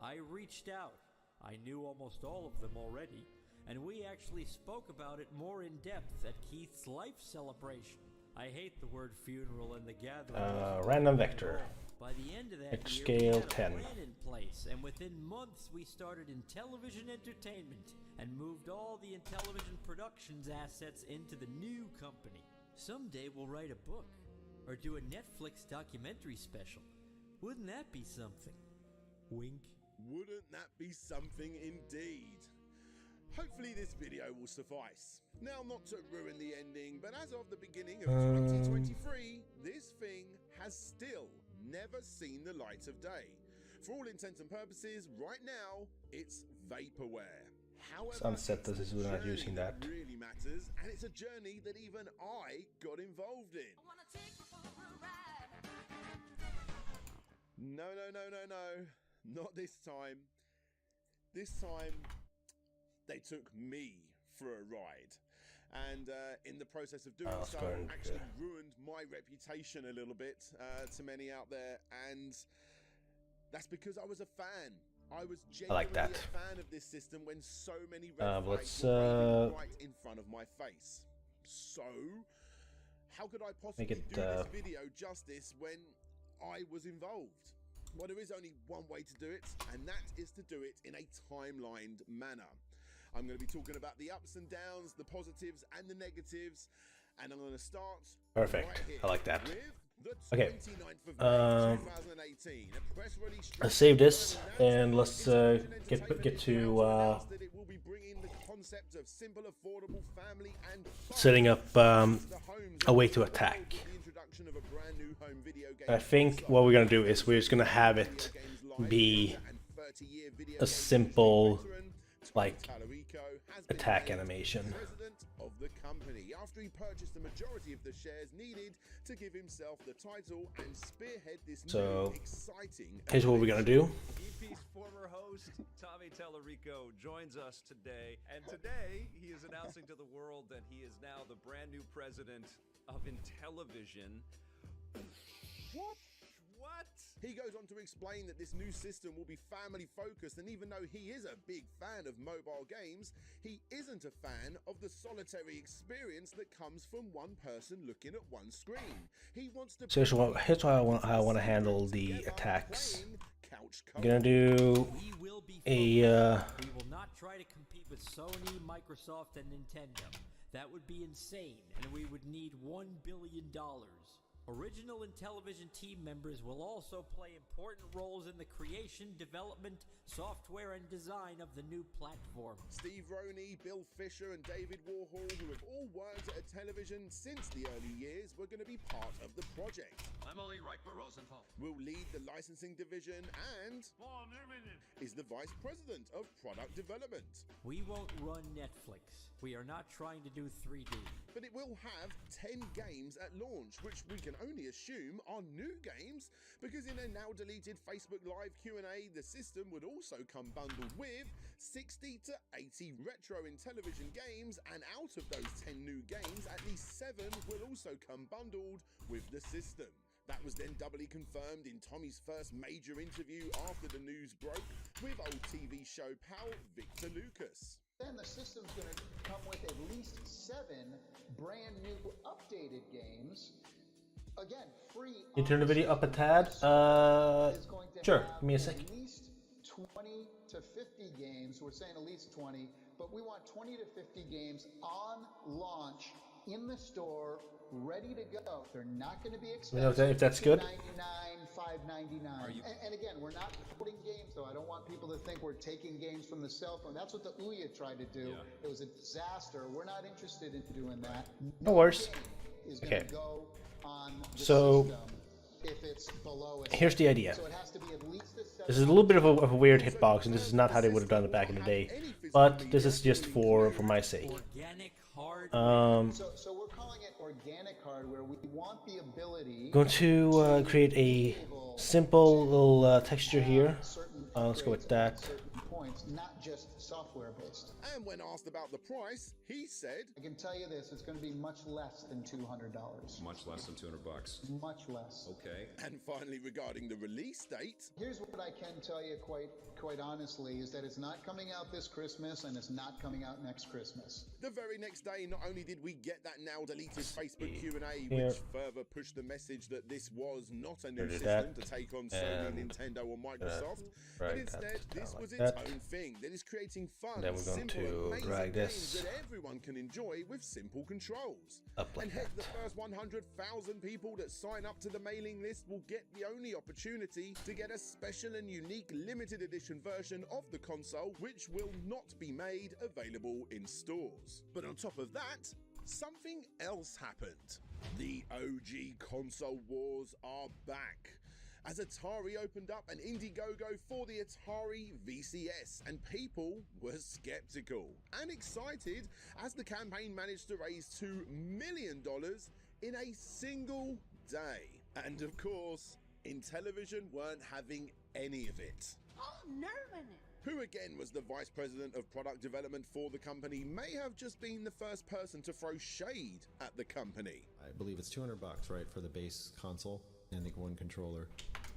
I reached out. I knew almost all of them already, and we actually spoke about it more in depth at Keith's life celebration. I hate the word funeral and the gathering. Random vector. By the end of that X year, scale we had 10. a plan in place, and within months we started Intellivision Entertainment and moved all the Intellivision Productions assets into the new company. Someday we'll write a book or do a Netflix documentary special. Wouldn't that be something? Wink. Wouldn't that be something indeed? Hopefully this video will suffice. Now, not to ruin the ending, but as of the beginning of 2023, this thing has still never seen the light of day. For all intents and purposes, right now, it's vaporware. However, Sunset, it's this is the we're not journey using that. really matters, and it's a journey that even I got involved in. No, not this time. This time, they took me for a ride. And in the process of doing let's so, go and, actually ruined my reputation a little bit to many out there. And that's because I was a fan. I was genuinely that. a fan of this system when so many red flags let's, were waving right in front of my face. So, how could I possibly Make it, do this video justice when I was involved? Well, there is only one way to do it, and that is to do it in a timelined manner. I'm going to be talking about the ups and downs, the positives and the negatives, and I'm going to start Perfect. right here I like that. with the Okay. 29th of May, 2018. A press release Let's save this and let's get to that it will be bringing the concept of simple, affordable family and fun setting up to homes a way to around the world attack. with the introduction of a brand new home video game I think console. what we're gonna do is we're just gonna have it be a simple like attack animation. President of the company after he purchased the majority of the shares needed to give himself the title and spearhead this So, new exciting here's what we're gonna do. EP's former host, Tommy Tallarico, joins us today. And today, he is announcing to the world that he is now the brand new president of Intellivision. What? What? He goes on to explain that this new system will be family focused, and even though he is a big fan of mobile games, he isn't a fan of the solitary experience that comes from one person looking at one screen. He wants to So here's how I want to handle the attacks. couch I'm gonna do We will be a focused. We will not try to compete with Sony, Microsoft, and Nintendo. That would be insane, and we would need $1 billion. Original Intellivision team members will also play important roles in the creation, development, software, and design of the new platform. Steve Roney, Bill Fisher, and David Warhol, who have all worked at Intellivision since the early years, were going to be part of the project. I'm only right for Rosenthal. Will lead the licensing division and is the vice president of product development. We won't run Netflix. We are not trying to do 3D. But it will have 10 games at launch, which we can only assume are new games, because in a now deleted Facebook Live Q&A, the system would also come bundled with 60 to 80 retro Intellivision games, and out of those 10 new games, at least 7 will also come bundled with the system. That was then doubly confirmed in Tommy's first major interview after the news broke with old TV show pal Victor Lucas. Then the system's going to come with at least 7 brand new updated games. Again, free. you turn the video up a tad. Is going to Sure. have Give me a sec. At least 20 to 50 games. We're saying at least 20, but we want 20 to 50 games on launch in the store, ready to go. They're not going to be expensive. If that's good. $2.99, $5.99. And again, we're not putting games, though. I don't want people to think we're taking games from the cell phone. That's what the Ouya tried to do. Yeah. It was a disaster. We're not interested in doing that. No worries. game is going Okay. to go on the So, system if it's below a here's the idea. So it has to be at least a This is a little bit of a weird hitbox, and this is not how they would have done it back in the day. But this is just for my sake. Organic hard. So we're calling it organic hardware. We want the ability Going to create a simple little texture here. Let's go with that. certain points, not just software based. And when asked about the price, he said, I can tell you this, it's going to be much less than $200. Much less than $200. Much less. Okay. and finally regarding the release date, Here's what I can tell you quite honestly is that it's not coming out this Christmas and it's not coming out next Christmas. the very next day, not only did we get that now deleted Facebook Q&A, Here. which further pushed the message that this was not a new Did system that. to take on Sony, And, Nintendo, or Microsoft, but drag instead that this down was like its that. own thing that is creating fun, Then we're going simple, to amazing drag games this that everyone can enjoy with simple controls. Up like and heck, that. the first 100,000 people that sign up to the mailing list will get the only opportunity to get a special and unique limited edition version of the console, which will not be made available in stores. But on top of that, something else happened. The OG console wars are back, as Atari opened up an Indiegogo for the Atari VCS, and people were skeptical and excited as the campaign managed to raise $2 million in a single day. And of course, Intellivision weren't having any of it. Oh, nerve in it. who again was the vice president of product development for the company, may have just been the first person to throw shade at the company. I believe it's $200, right, for the base console and the one controller,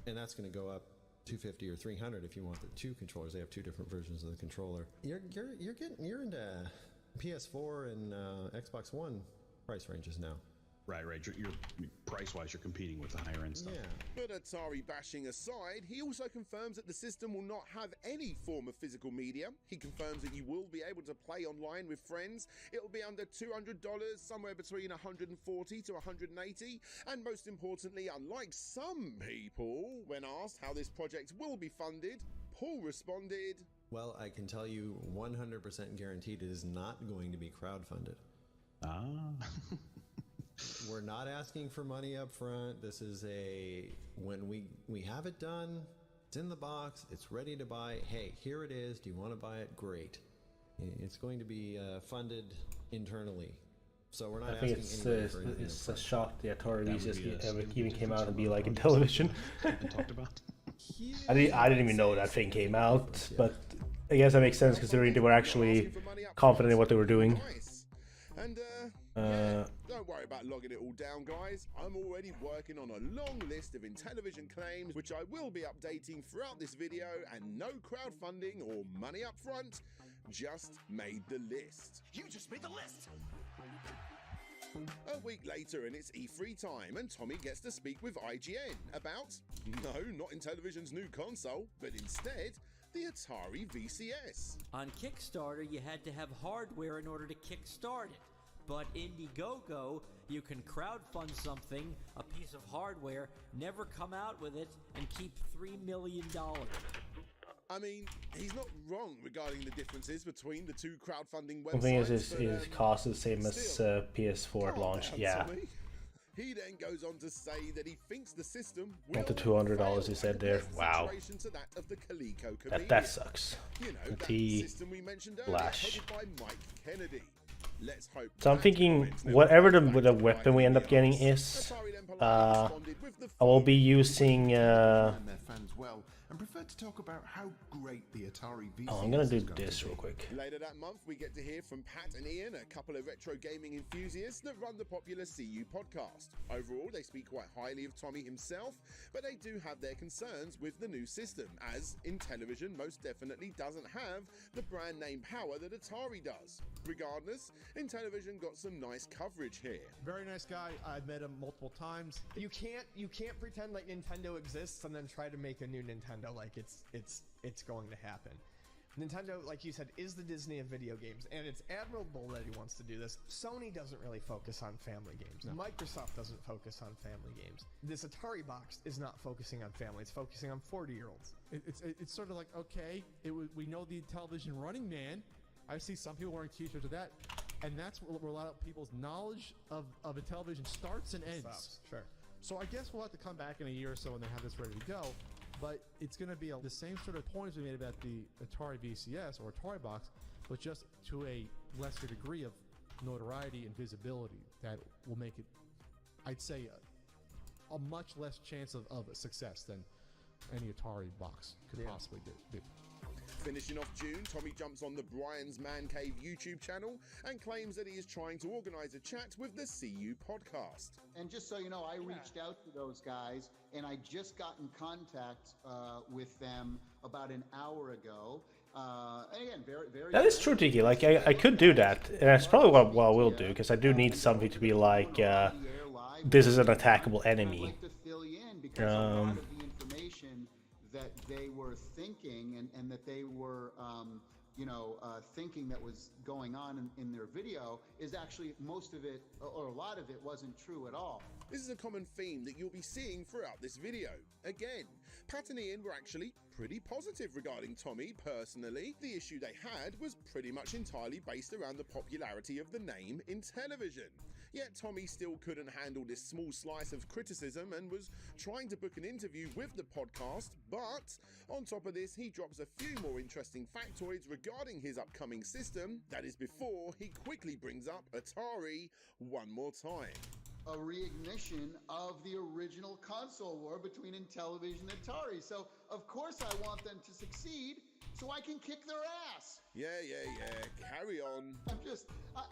and that's going to go up $250 or $300 if you want the two controllers. They have two different versions of the controller. You're into PS4 and Xbox One price ranges now. Right. You're price-wise, you're competing with the higher-end stuff. Yeah. But Atari bashing aside, he also confirms that the system will not have any form of physical media. He confirms that you will be able to play online with friends. It'll be under $200, somewhere between $140 to $180. And most importantly, unlike some people, when asked how this project will be funded, Paul responded, Well, I can tell you 100% guaranteed it is not going to be crowdfunded. We're not asking for money up front. This is when we have it done, it's in the box, it's ready to buy. Hey, here it is. Do you want to buy it? Great. It's going to be funded internally. So we're not I think asking it's a shock the Atari VCS even came out and be like in television. Talked about. I didn't even know that thing came out, but I guess that makes sense considering they were actually confident in what they were doing. And don't worry about logging it all down, guys. I'm already working on a long list of Intellivision claims, which I will be updating throughout this video, and no crowdfunding or money up front, just made the list. You just made the list! A week later and it's E3 time, and Tommy gets to speak with IGN about, no, not Intellivision's new console, but instead, the Atari VCS. On Kickstarter, you had to have hardware in order to kickstart it. But Indiegogo, you can crowdfund something, a piece of hardware, never come out with it, and keep $3 million. I mean, he's not wrong regarding the differences between the two crowdfunding websites. The thing is, his cost is the same as PS4 at launch. Yeah. Tommy. He then goes on to say that he thinks the system will Not the $200 he said there. Wow. to that of the Coleco That sucks. You know, The that T system we mentioned earlier, Flash. headed by Mike Kennedy. Let's hope So I'm thinking whatever the weapon we end up getting is, I will be using. Their fans well and prefer to talk about how great the Atari VCS I'm gonna do is going this to be. real quick. Later that month, we get to hear from Pat and Ian, a couple of retro gaming enthusiasts that run the popular CU podcast. Overall, they speak quite highly of Tommy himself, but they do have their concerns with the new system, as Intellivision most definitely doesn't have the brand name power that Atari does. Regardless, Intellivision got some nice coverage here. Very nice guy. I've met him multiple times. You can't pretend like Nintendo exists and then try to make a new Nintendo like it's going to happen. Nintendo, like you said, is the Disney of video games, and it's admirable that he wants to do this. Sony doesn't really focus on family games. No. Microsoft doesn't focus on family games. This Atari box is not focusing on family. It's focusing on 40-year-olds. It's sort of like, okay, we know the television Running Man. I see some people wearing t-shirts of that, and that's where a lot of people's knowledge of a television starts and ends. Sure. So I guess we'll have to come back in a year or so when they have this ready to go. But it's going to be the same sort of points we made about the Atari VCS or Atari box, but just to a lesser degree of notoriety and visibility that will make it, I'd say, a much less chance of success than any Atari box could possibly do. Finishing off June, Tommy jumps on the Brian's Man Cave YouTube channel and claims that he is trying to organize a chat with the CU podcast. And just so you know, I reached out to those guys, and I just got in contact with them about an hour ago. And again, very. That is true, Tiki. Like I could do that, and that's probably what I will do, because I do need something to be like, this is an attackable enemy. I'd like to fill you in because a lot of the information that they were thinking and that they were, thinking that was going on in their video is actually most of it, or a lot of it, wasn't true at all. This is a common theme that you'll be seeing throughout this video. Again, Pat and Ian were actually pretty positive regarding Tommy personally. The issue they had was pretty much entirely based around the popularity of the name Intellivision. Yet Tommy still couldn't handle this small slice of criticism and was trying to book an interview with the podcast, but on top of this, he drops a few more interesting factoids regarding his upcoming system. That is before he quickly brings up Atari one more time. A reignition of the original console war between Intellivision and Atari. So, of course, I want them to succeed, so I can kick their ass. Yeah. Carry on.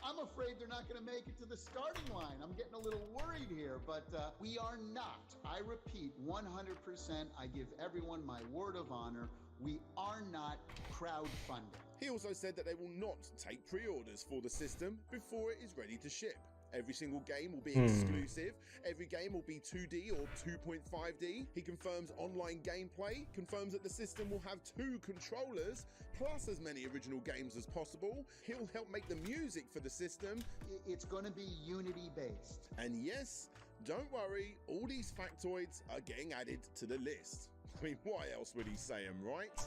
I'm afraid they're not going to make it to the starting line. I'm getting a little worried here, but we are not. I repeat, 100%. I give everyone my word of honor. We are not crowdfunding. He also said that they will not take pre-orders for the system before it is ready to ship. Every single game will be exclusive. Every game will be 2D or 2.5D. He confirms online gameplay, confirms that the system will have 2 controllers, plus as many original games as possible. He'll help make the music for the system. It's going to be Unity-based. And yes, don't worry, all these factoids are getting added to the list. I mean, why else would he say them, right?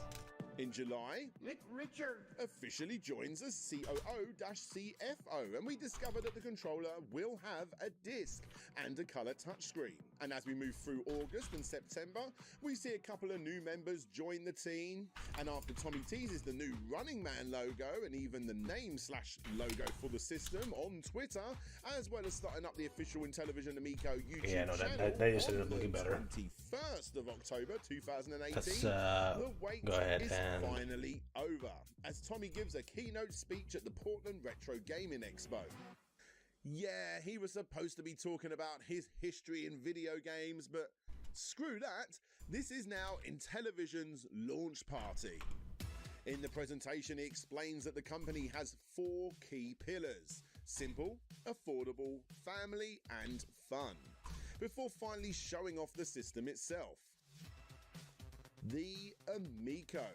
In July, Richard officially joins as COO-CFO, and we discover that the controller will have a disc and a color touchscreen. And as we move through August and September, we see a couple of new members join the team. And after Tommy teases the new Running Man logo and even the name/logo for the system on Twitter, as well as starting up the official Intellivision Amico YouTube channel that just ended up looking better. 21st of October 2018, Let's the wait go ahead is and finally over, as Tommy gives a keynote speech at the Portland Retro Gaming Expo. Yeah, he was supposed to be talking about his history in video games, but screw that. This is now Intellivision's launch party. In the presentation, he explains that the company has 4 key pillars: simple, affordable, family, and fun, before finally showing off the system itself. The Amico.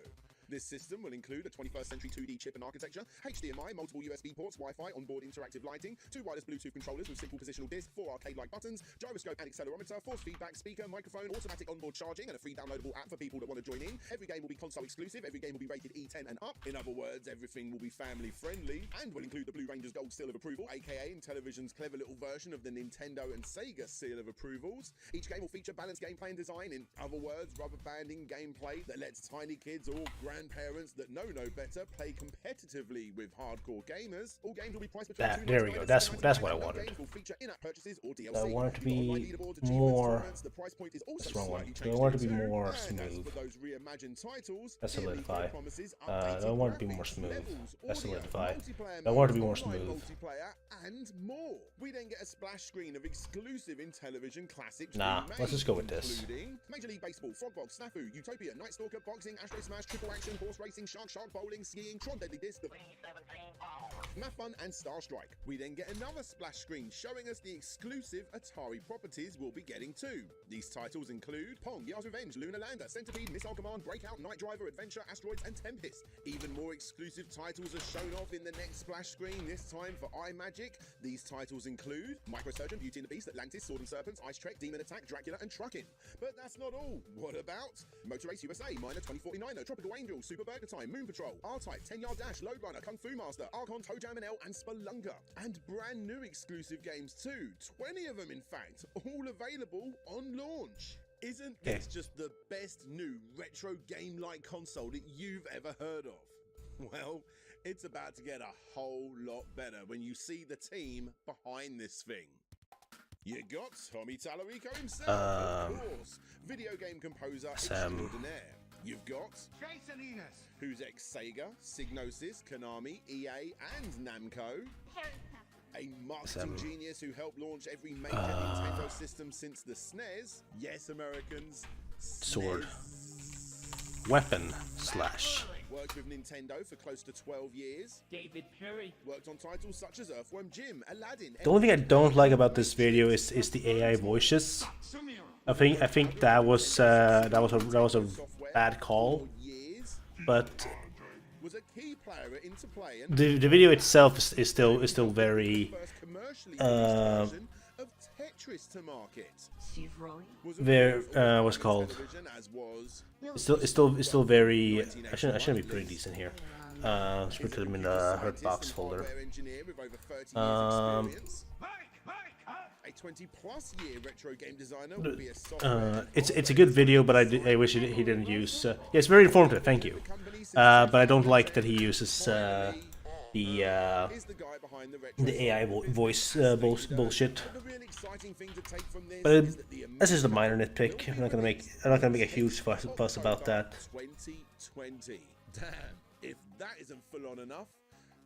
This system will include a 21st century 2D chip and architecture, HDMI, multiple USB ports, Wi-Fi, onboard interactive lighting, 2 wireless Bluetooth controllers with simple positional disc, 4 arcade-like buttons, gyroscope and accelerometer, force feedback, speaker, microphone, automatic onboard charging, and a free downloadable app for people that want to join in. Every game will be console exclusive, every game will be rated E10 and up. In other words, everything will be family friendly, and will include the Blue Ranger's Gold Seal of Approval, aka Intellivision's clever little version of the Nintendo and Sega Seal of Approvals. Each game will feature balanced gameplay and design, in other words, rubber banding gameplay that lets tiny kids or grandparents that know no better play competitively with hardcore gamers. All games will be priced between there we go. That's what I wanted. Games will feature in-app purchases or DLC. I want it to be more. That's the wrong one. I want it to be more smooth. Those reimagined titles, That's Solidify. I want it to be more smooth. That's Solidify. I want it to be more smooth. Multiplayer and more. We then get a splash screen of exclusive Intellivision classics. Nah, let's just go with this. Including Major League Baseball, Frogbox, Snafu, Utopia, Night Stalker, Boxing, Astro Smash, Triple Action, Horse Racing, Shark Bowling, Skiing, Tron Deadly Disc, Math Fun, and Star Strike. We then get another splash screen showing us the exclusive Atari properties we'll be getting too. These titles include Pong, Yar's Revenge, Lunar Lander, Centipede, Missile Command, Breakout, Night Driver, Adventure, Asteroids, and Tempest. Even more exclusive titles are shown off in the next splash screen, this time for iMagic. These titles include Microsurgeon, Beauty and the Beast, Atlantis, Sword and Serpents, Ice Trek, Demon Attack, Dracula, and Truckin'. But that's not all. What about Motor Race USA, Minor 2049er, Tropical Angel, Super Burger Time, Moon Patrol, R-Type, 10-Yard Dash, Load Runner, Kung Fu Master, Archon, Toe Jam and L, and Spelunker. And brand new exclusive games too, 20 of them in fact, all available on launch. Isn't this just the best new retro game-like console that you've ever heard of? Well, it's about to get a whole lot better when you see the team behind this thing. You got Tommy Tallarico himself, of course, video game composer extraordinaire. You've got Jason Enos, who's ex-Sega, Psygnosis, Konami, EA, and Namco. A marketing genius who helped launch every major Nintendo system since the SNES. Yes, Americans. Sword. Weapon slash. Worked with Nintendo for close to 12 years. David Perry. Worked on titles such as Earthworm Jim, Aladdin. The only thing I don't like about this video is the AI voices. I think that was a bad call, but the video itself is still very what's it called? It's still very. I shouldn't be putting these in here. Let's put them in the hurt box folder. It's a good video, but I wish he didn't use. Yeah, it's very informative. Thank you. But I don't like that he uses the AI voice bullshit. But that's just a minor nitpick. I'm not gonna make a huge fuss about that. 2020. Damn, if that isn't full on enough,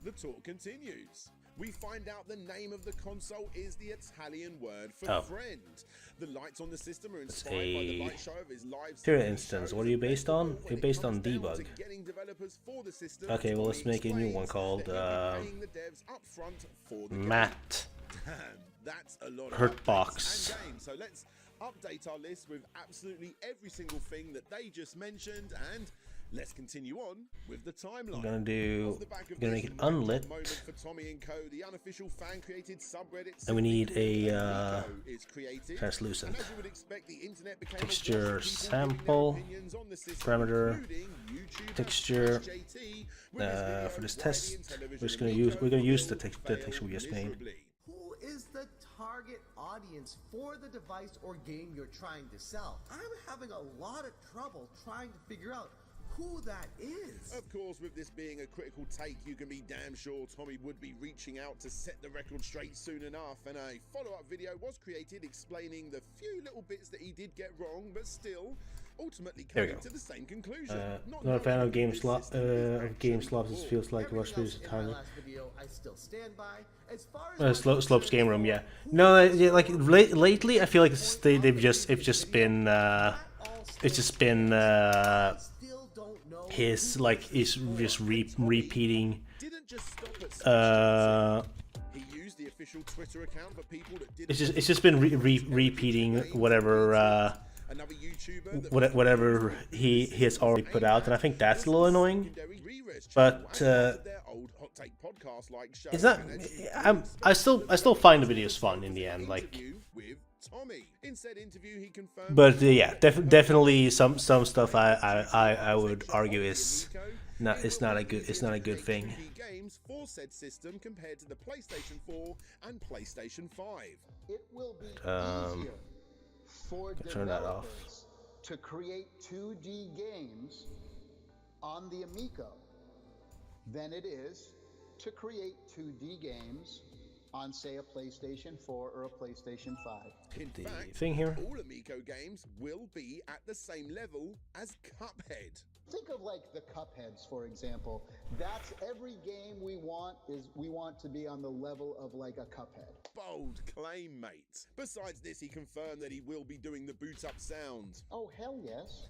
the talk continues. We find out the name of the console is the Italian word for friend. The lights on the system are inspired by the light show of his live Here instance, what are you based on? You're based on debug. Okay, well let's make a new one called Matt Hurtbox. So let's update our list with absolutely every single thing that they just mentioned, and let's continue on with the timeline. I'm gonna make it unlit, and we need a translucent texture sample parameter texture for this test. We're gonna use the texture we just made. Who is the target audience for the device or game you're trying to sell? I'm having a lot of trouble trying to figure out who that is. Of course, with this being a critical take, you can be damn sure Tommy would be reaching out to set the record straight soon enough, and a follow-up video was created explaining the few little bits that he did get wrong, but still ultimately coming to the same conclusion. Not a fan of game slots. It feels like a rush video time. I still stand by. As far as Slopes game room, yeah. No, like lately, I feel like it's just been his like he's just repeating. It's just been repeating whatever whatever he has already put out, and I think that's a little annoying. But it's not. I still find the videos fun in the end. Like. But yeah, definitely some stuff I would argue is not a good thing. Games for said system compared to the PlayStation 4 and PlayStation 5. It will be easier for turn that off. developers to create 2D games on the Amico than it is to create 2D games on, say, a PlayStation 4 or a PlayStation 5. In fact, thing here. all Amico games will be at the same level as Cuphead. Think of like the Cupheads, for example. That's every game we want to be on the level of like a Cuphead. Bold claim, mate. Besides this, he confirmed that he will be doing the boot up sound. Oh, hell yes.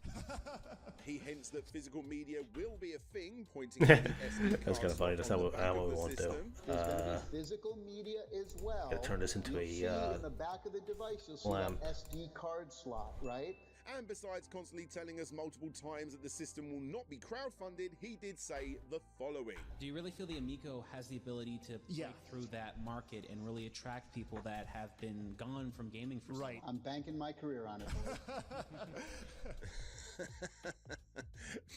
He hints that physical media will be a thing, pointing to the SD That's kind of funny. That's not what we want to do. There's going to be physical media as well. Gotta turn this into in the back of the device, you'll see an SD card slot, right? And besides constantly telling us multiple times that the system will not be crowdfunded, he did say the following. Do you really feel the Amico has the ability to break through that market and really attract people that have been gone from gaming for so long? I'm banking my career on it.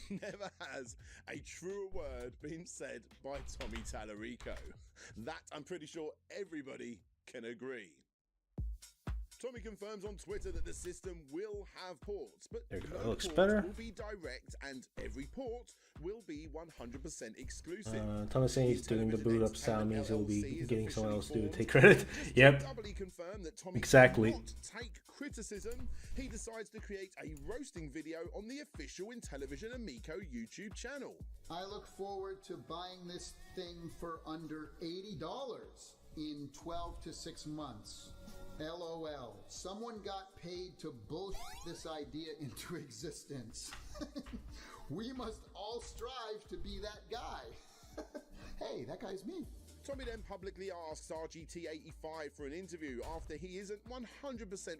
Never has a truer word been said by Tommy Tallarico. That I'm pretty sure everybody can agree. Tommy confirms on Twitter that the system will have ports, but no looks port better. will be direct, and every port will be 100% exclusive. Thomas saying he's doing the boot up sound means he'll be getting someone else to do take credit. Yep. Doubly confirmed that Tommy exactly. will not take criticism. He decides to create a roasting video on the official Intellivision Amico YouTube channel. I look forward to buying this thing for under $80 in 12 to 6 months. LOL. Someone got paid to bullshit this idea into existence. We must all strive to be that guy. Hey, that guy's me. Tommy then publicly asks RGT85 for an interview after he isn't 100%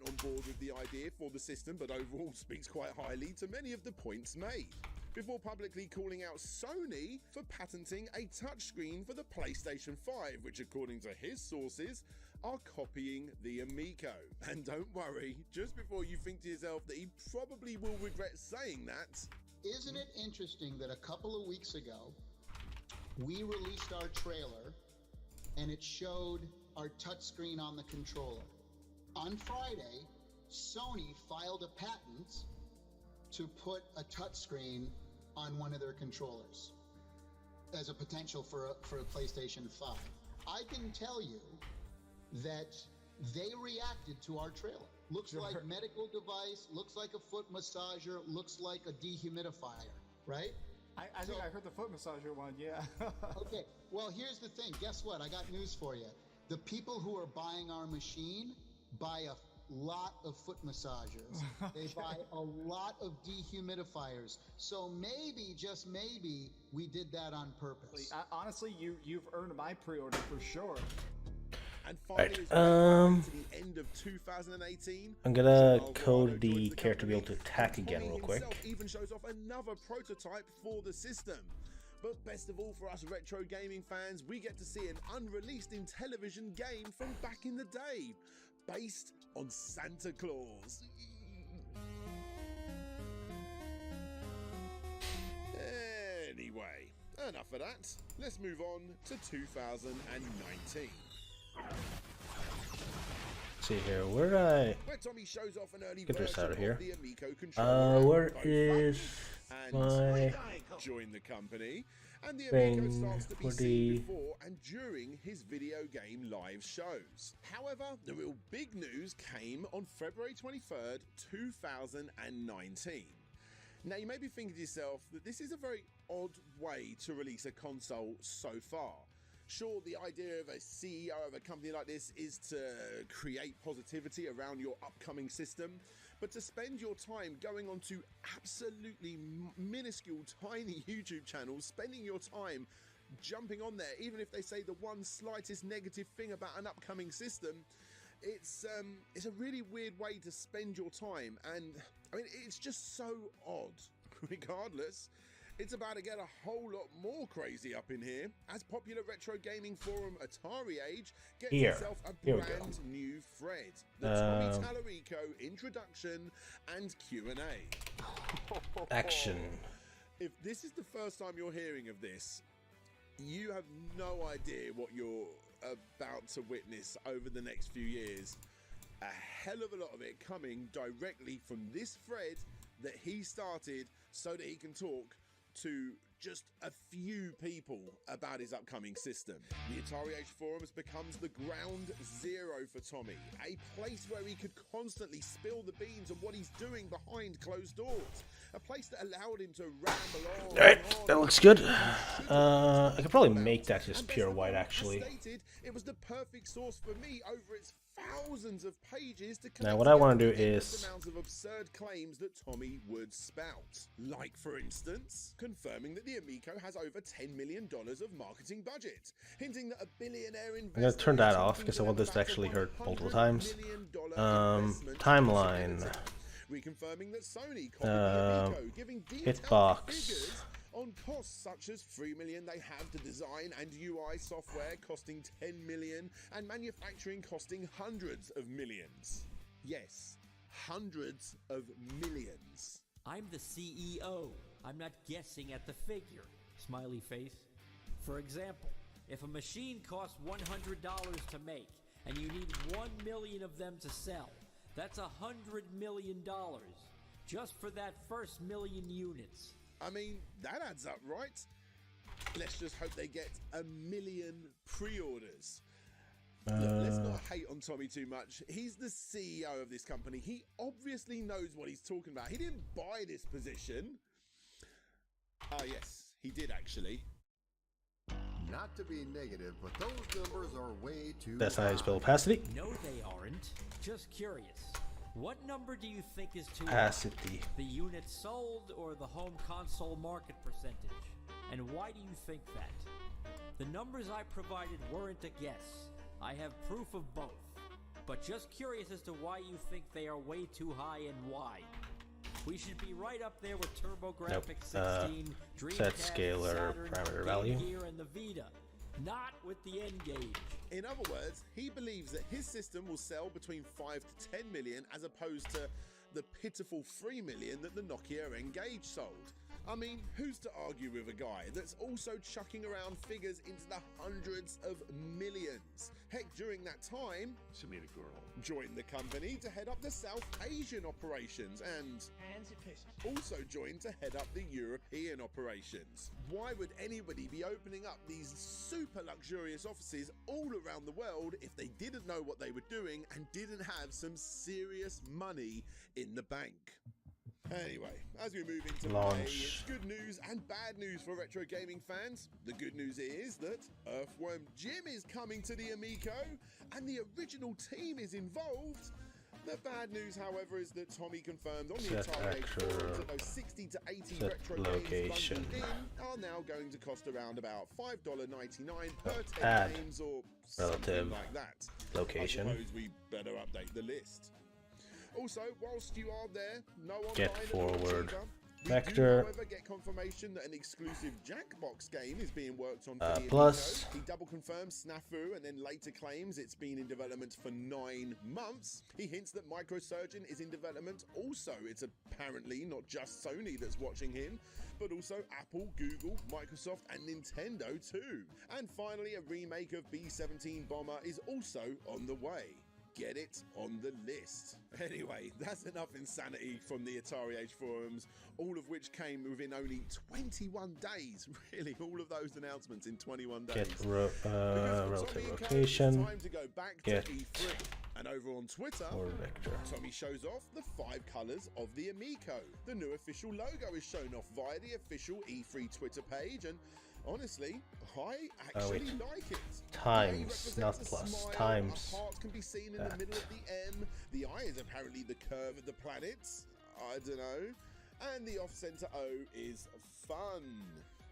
on board with the idea for the system, but overall speaks quite highly to many of the points made, before publicly calling out Sony for patenting a touchscreen for the PlayStation 5, which according to his sources are copying the Amico. And don't worry, just before you think to yourself that he probably will regret saying that. Isn't it interesting that a couple of weeks ago, we released our trailer and it showed our touchscreen on the controller. On Friday, Sony filed a patent to put a touchscreen on one of their controllers as a potential for a PlayStation 5. I can tell you that they reacted to our trailer. Looks like medical device, looks like a foot massager, looks like a dehumidifier, right? I think I heard the foot massager one, yeah. Okay, well, here's the thing. Guess what? I got news for you. The people who are buying our machine buy a lot of foot massagers. They buy a lot of dehumidifiers. So maybe, just maybe, we did that on purpose. Honestly, you've earned my pre-order for sure. And Right, finally, to the end of 2018, I'm gonna code the character to be able to attack again real quick. himself even shows off another prototype for the system. But best of all for us retro gaming fans, we get to see an unreleased Intellivision game from back in the day, based on Santa Claus. Anyway, enough of that. Let's move on to 2019. See here, where did I Where Tommy shows off an early get this out of version here? the Amico controller Where and both is buttons, my and join the company, and the thing Amico starts to be for seen the- before and during his video game live shows. However, the real big news came on February 23rd, 2019. Now, you may be thinking to yourself that this is a very odd way to release a console so far. Sure, the idea of a CEO of a company like this is to create positivity around your upcoming system, but to spend your time going onto absolutely minuscule, tiny YouTube channels, spending your time jumping on there, even if they say the one slightest negative thing about an upcoming system, it's a really weird way to spend your time, and I mean, it's just so odd. Regardless, it's about to get a whole lot more crazy up in here as popular retro gaming forum Atari Age gets itself a Here we go. brand new thread. The Tommy Tallarico introduction and Q&A. Action. If this is the first time you're hearing of this, you have no idea what you're about to witness over the next few years. A hell of a lot of it coming directly from this thread that he started so that he can talk to just a few people about his upcoming system. The Atari Age Forums becomes the ground zero for Tommy, a place where he could constantly spill the beans on what he's doing behind closed doors, a place that allowed him to ramble on. Alright, that looks good. I could probably make that just pure white, actually. Stated, it was the perfect source for me over its thousands of pages to Now, what I want to do is amounts of absurd claims that Tommy would spout. Like, for instance, confirming that the Amico has over $10 million of marketing budget, hinting that a billionaire investor I'm gonna turn that off because I want this to actually hurt multiple times. Timeline. Reconfirming that Sony copied the Amico, giving detailed Hitbox. figures on costs such as $3 million they have to design and UI software costing $10 million and manufacturing costing hundreds of millions. Yes, hundreds of millions. I'm the CEO. I'm not guessing at the figure. Smiley face. For example, if a machine costs $100 to make and you need 1 million of them to sell, that's $100 million just for that first million units. I mean, that adds up, right? Let's just hope they get 1 million pre-orders. Look, let's not hate on Tommy too much. He's the CEO of this company. He obviously knows what he's talking about. He didn't buy this position. Oh, yes, he did actually. Not to be negative, but those numbers are way too That's not how you high. spell opacity. No, they aren't. Just curious. What number do you think is too Opacity. high? The units sold or the home console market percentage? And why do you think that? The numbers I provided weren't a guess. I have proof of both. But just curious as to why you think they are way too high and why. We should be right up there with TurboGrafx 16, Set Dreamcast, scalar Saturn, parameter Game value. Gear, and the Vita. Not with the N-Gage. In other words, he believes that his system will sell between 5 to 10 million as opposed to the pitiful 3 million that the Nokia N-Gage sold. I mean, who's to argue with a guy that's also chucking around figures into the hundreds of millions? Heck, during that time, joined the company to head up the South Asian operations and also joined to head up the European operations. Why would anybody be opening up these super luxurious offices all around the world if they didn't know what they were doing and didn't have some serious money in the bank? Anyway, as we move into Launch. May, it's good news and bad news for retro gaming fans. The good news is that Earthworm Jim is coming to the Amico, and the original team is involved. The bad news, however, is that Tommy confirmed on the Set Atari Age actor, forums that those 60 to 80 set retro location. games bundled in are now going to cost around about $5.99 per 10 Add games or relative something like that. location. I suppose we better update the list. Also, whilst you are there, no online Get at forward launch either. We vector. do, however, get confirmation that an exclusive Jackbox game is being worked on for the plus. Amico. He double confirms Snafu and then later claims it's been in development for 9 months. He hints that Microsurgeon is in development. Also, it's apparently not just Sony that's watching him, but also Apple, Google, Microsoft, and Nintendo too. And finally, a remake of B-17 Bomber is also on the way. Get it on the list. Anyway, that's enough insanity from the Atari Age forums, all of which came within only 21 days. Really, all of those announcements in 21 days. Get relative location. Time to go back Get to E3. And over on Twitter, vector. Tommy shows off the 5 colours of the Amico. The new official logo is shown off via the official E3 Twitter page, and honestly, I actually like it. Times, not plus. Smile, Times. a heart can be seen in the middle of the M. The eye is apparently the curve of the planets. I don't know. And the off-center O is fun.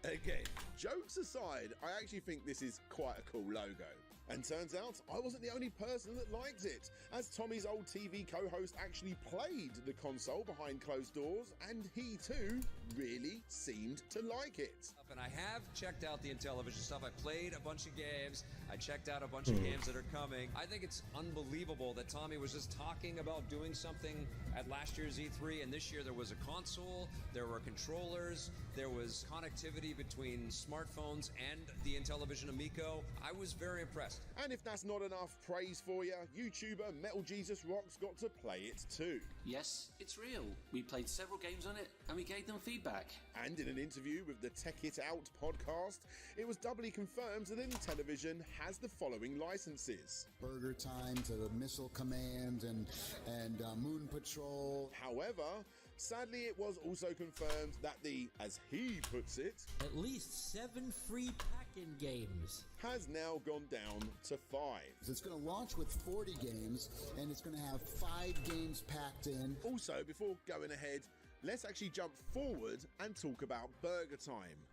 Again, jokes aside, I actually think this is quite a cool logo. And turns out I wasn't the only person that liked it, as Tommy's old TV co-host actually played the console behind closed doors, and he too really seemed to like it. And I have checked out the Intellivision stuff. I played a bunch of games. I checked out a bunch of games that are coming. I think it's unbelievable that Tommy was just talking about doing something at last year's E3, and this year there was a console, there were controllers, there was connectivity between smartphones and the Intellivision Amico. I was very impressed. And if that's not enough praise for you, YouTuber Metal Jesus Rocks got to play it too. Yes, it's real. We played several games on it and we gave them feedback. And in an interview with the Tech It Out podcast, it was doubly confirmed that Intellivision has the following licenses: Burger Time to the Missile Command and Moon Patrol. However, sadly, it was also confirmed that the, as he puts it, at least 7 free pack-in games has now gone down to 5. It's going to launch with 40 games, and it's going to have 5 games packed in. Also, before going ahead, let's actually jump forward and talk about Burger Time,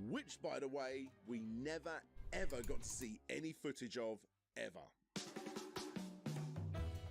which, by the way, we never ever got to see any footage of ever.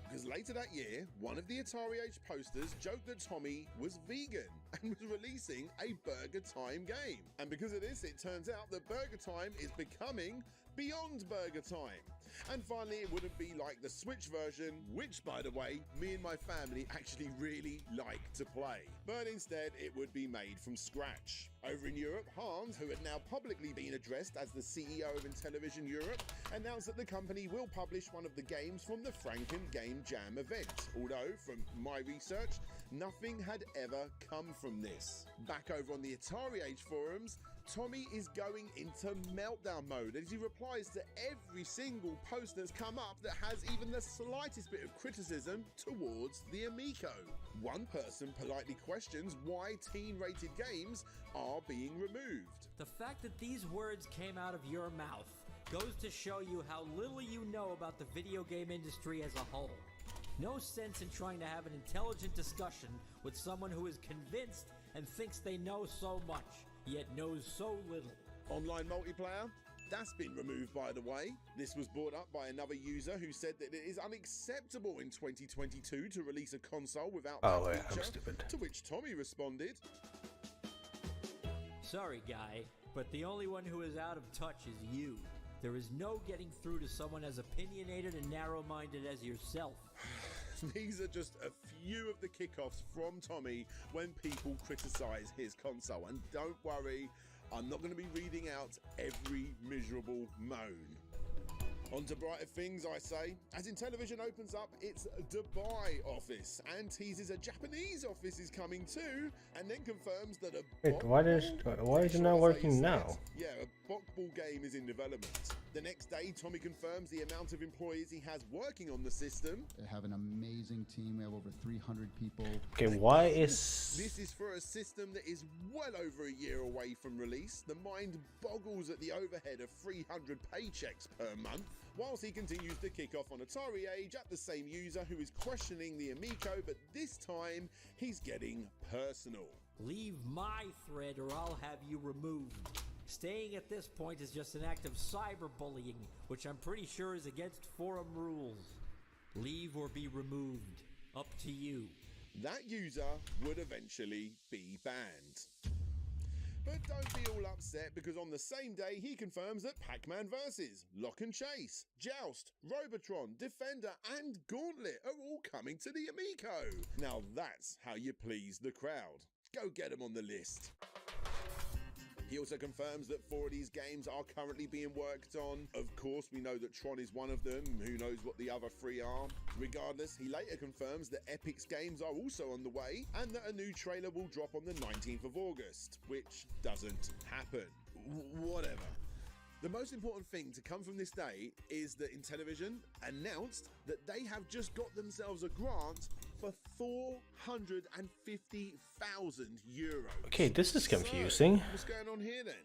Because later that year, one of the Atari Age posters joked that Tommy was vegan and was releasing a Burger Time game. And because of this, it turns out that Burger Time is becoming Beyond Burger Time. And finally, it wouldn't be like the Switch version, which, by the way, me and my family actually really like to play. But instead, it would be made from scratch. Over in Europe, Hans, who had now publicly been addressed as the CEO of Intellivision Europe, announced that the company will publish one of the games from the Franken Game Jam event. Although, from my research, nothing had ever come from this. Back over on the Atari Age forums, Tommy is going into meltdown mode as he replies to every single post that's come up that has even the slightest bit of criticism towards the Amico. One person politely questions why teen-rated games are being removed. The fact that these words came out of your mouth goes to show you how little you know about the video game industry as a whole. No sense in trying to have an intelligent discussion with someone who is convinced and thinks they know so much, yet knows so little. Online multiplayer? That's been removed, by the way. This was brought up by another user who said that it is unacceptable in 2022 to release a console without that feature, I'm stupid. to which Tommy responded, Sorry, guy, but the only one who is out of touch is you. There is no getting through to someone as opinionated and narrow-minded as yourself. These are just a few of the kickoffs from Tommy when people criticize his console. And don't worry, I'm not going to be reading out every miserable moan. On to brighter things, I say, as Intellivision opens up its Dubai office and teases a Japanese office is coming too, and then confirms that a Wait, why is it not working now? Yeah, a Bokball game is in development. The next day, Tommy confirms the amount of employees he has working on the system. They have an amazing team. We have over 300 people. Okay, why is... This is for a system that is well over a year away from release. The mind boggles at the overhead of 300 paychecks per month, whilst he continues to kick off on Atari Age at the same user who is questioning the Amico, but this time he's getting personal. Leave my thread or I'll have you removed. Staying at this point is just an act of cyberbullying, which I'm pretty sure is against forum rules. Leave or be removed. Up to you. That user would eventually be banned. But don't be all upset, because on the same day he confirms that Pac-Man Vs, Lock and Chase, Joust, Robotron, Defender and Gauntlet are all coming to the Amico. Now that's how you please the crowd. Go get them on the list. He also confirms that 4 of these games are currently being worked on. Of course, we know that Tron is one of them. Who knows what the other 3 are? Regardless, he later confirms that Epic's games are also on the way and that a new trailer will drop on the 19th of August, which doesn't happen. Whatever. The most important thing to come from this day is that Intellivision announced that they have just got themselves a grant for €450,000. Okay, this is confusing. So, what's going on here then?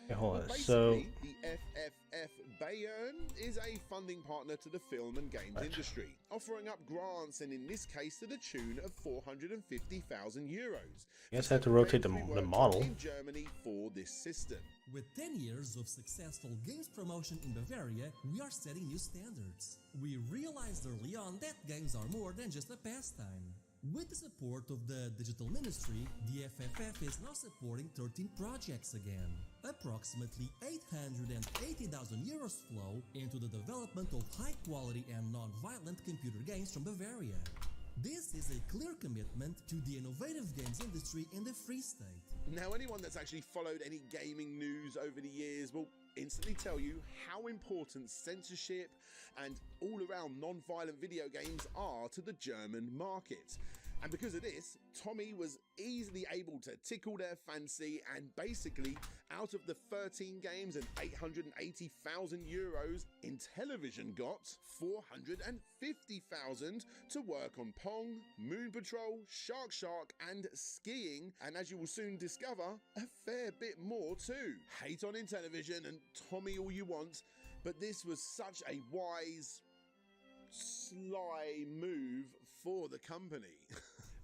Okay, hold on. Well, So the FFF Bayern is a funding partner to the film and games industry, offering up grants, and in this case to the tune of €450,000. I guess I have to rotate the model. In Germany for this system. With 10 years of successful games promotion in Bavaria, we are setting new standards. We realized early on that games are more than just a pastime. With the support of the Digital Ministry, the FFF is now supporting 13 projects again. Approximately €880,000 flow into the development of high-quality and non-violent computer games from Bavaria. This is a clear commitment to the innovative games industry in the Free State. Now, anyone that's actually followed any gaming news over the years will instantly tell you how important censorship and all-around non-violent video games are to the German market. And because of this, Tommy was easily able to tickle their fancy, and basically, out of the 13 games and €880,000, Intellivision got €450,000 to work on Pong, Moon Patrol, Shark, and skiing, and as you will soon discover, a fair bit more too. Hate on Intellivision and Tommy all you want, but this was such a wise, sly move for the company.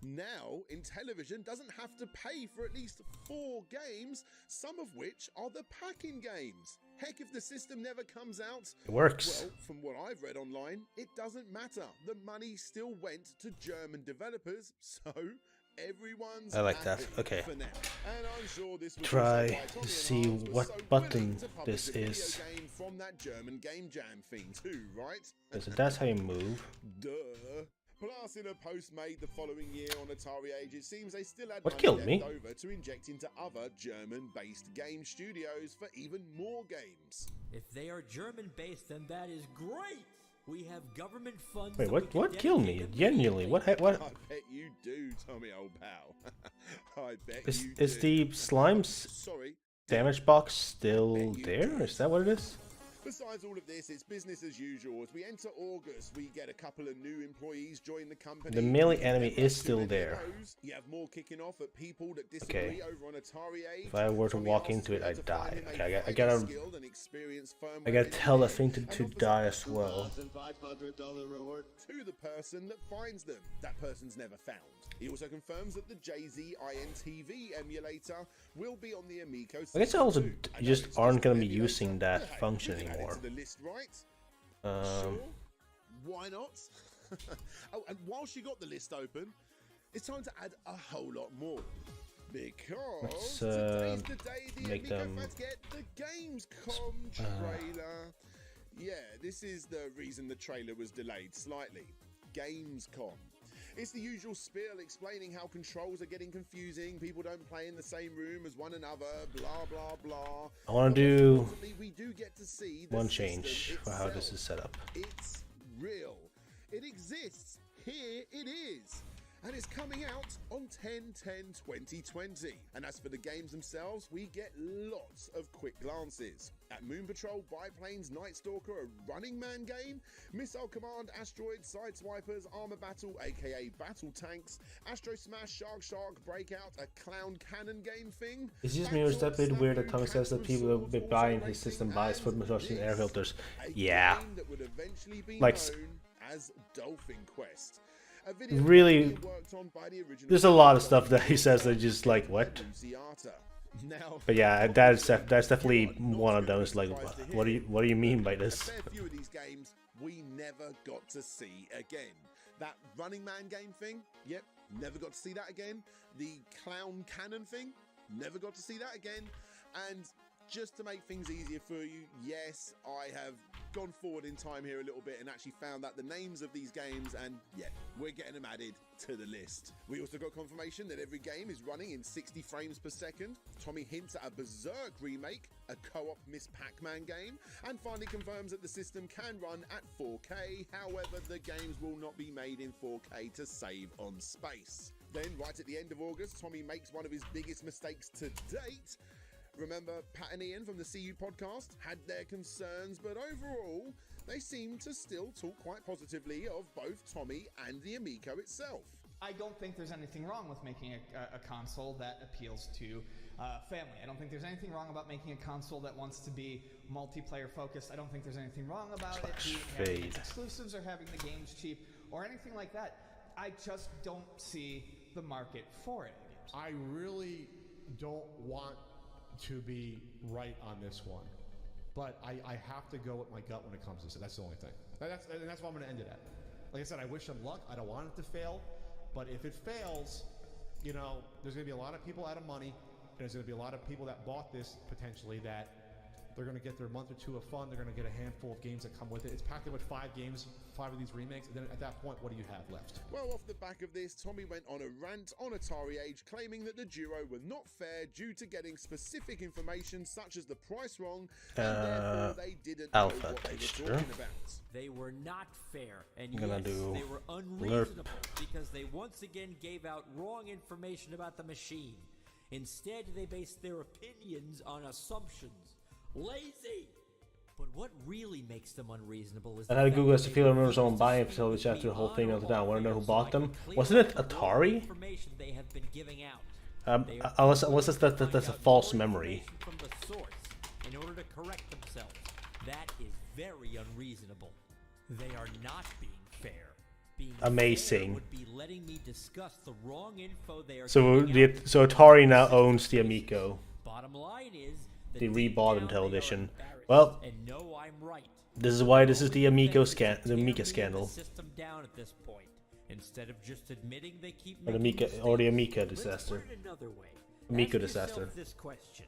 Now, Intellivision doesn't have to pay for at least 4 games, some of which are the pack-in games. Heck, if the system never comes out, it works. Well, from what I've read online, it doesn't matter. The money still went to German developers, so everyone's I like that. happy Okay. for now. And I'm sure this was Try also why to Tommy see and Hans were what so button willing to publish this a video is. game from that German game jam theme too, right? So that's how you move. Duh. Plus, in a post made the following year on Atari Age, it seems they still had What money killed left me? over to inject into other German-based game studios for even more games. If they are German-based, then that is great! We have government funds. Wait, that what? we can What killed me? dedicate to Genuinely, what? I bet you do, Tommy, old pal. I bet you Is do. the slime's Sorry. damage box still there? Is that what it is? Besides all of this, it's business as usual. As we enter August, we get a couple of new employees join the company. The melee enemy is still there. You have more kicking off at people that disagree over on Atari Age. If I were to walk into it, I'd die. Okay, I gotta tell the thing to die as well. $500 reward to the person that finds them. That person's never found. He also confirms that the Jay-Z INTV emulator will be on the Amico. I guess also you just aren't gonna be using that function anymore. To the list, right? Sure. Why not? Oh, and whilst you got the list open, it's time to add a whole lot more. Because today's the day the make Amico them fans get the Gamescom trailer. Yeah, this is the reason the trailer was delayed slightly. Gamescom. It's the usual spiel explaining how controls are getting confusing, people don't play in the same room as one another, blah blah blah. I want to do we do get to see the one change for how this is set up. It's real. It exists. Here it is. and it's coming out on 10/10/2020. And as for the games themselves, we get lots of quick glances. At Moon Patrol, Biplanes, Night Stalker, a Running Man game, Missile Command, Asteroids, Sideswipers, Armor Battle, aka Battle Tanks, Astro Smash, Shark, Breakout, a Clown Cannon game thing. It's just me, or is that a bit weird that Tommy says that people who be buying his system buys foot massage and air filters? Yeah. That would eventually be Like, known as Dolphin Quest. really, there's a lot of stuff that he says that just like, what? Now, But yeah, that's definitely one of those. Like, what do you mean by this? a fair few of these games we never got to see again. That Running Man game thing, yep, never got to see that again. The Clown Cannon thing, never got to see that again. And just to make things easier for you, yes, I have gone forward in time here a little bit and actually found out the names of these games, and yeah, we're getting them added to the list. We also got confirmation that every game is running in 60 frames per second. Tommy hints at a Berserk remake, a co-op Miss Pac-Man game, and finally confirms that the system can run at 4K. However, the games will not be made in 4K to save on space. Then, right at the end of August, Tommy makes one of his biggest mistakes to date. Remember, Pat and Ian from the CU podcast had their concerns, but overall, they seem to still talk quite positively of both Tommy and the Amico itself. I don't think there's anything wrong with making a console that appeals to family. I don't think there's anything wrong about making a console that wants to be multiplayer focused. I don't think there's anything wrong about having its exclusives or having the games cheap or anything like that. I just don't see the market for it. I really don't want to be right on this one, but I have to go with my gut when it comes to this. That's the only thing. That's what I'm going to end it at. Like I said, I wish them luck. I don't want it to fail, but if it fails, you know, there's going to be a lot of people out of money, and there's going to be a lot of people that bought this potentially that they're going to get their month or two of fun. They're going to get a handful of games that come with it. It's packed with 5 games, 5 of these remakes, and then at that point, what do you have left? Well, off the back of this, Tommy went on a rant on Atari Age claiming that the duo were not fair due to getting specific information such as the price wrong, and therefore they didn't know what they were talking about. They were not fair, and I'm gonna yes, do they were unreasonable because they once again gave out wrong information about the machine. Instead, they based their opinions on assumptions. Lazy! But what really makes them unreasonable is And I Google as to feel I remember someone buying it until after the whole thing melted down. Want to know who bought them? Wasn't it Atari? information they have been giving out. Unless that's a false memory. From the source in order to correct themselves. That is very unreasonable. They are not being fair. Being Amazing. fair would be letting me discuss the wrong info they are So giving out. so Atari now owns the Amico. Bottom line is They rebought Intellivision. Well, and no, I'm right. this is why this is the Amico the Amica scandal. System down at this point. Instead of just admitting they keep Or the making Amica or the Amica disaster. Let's put it another way. Amico Ask yourself disaster. this question.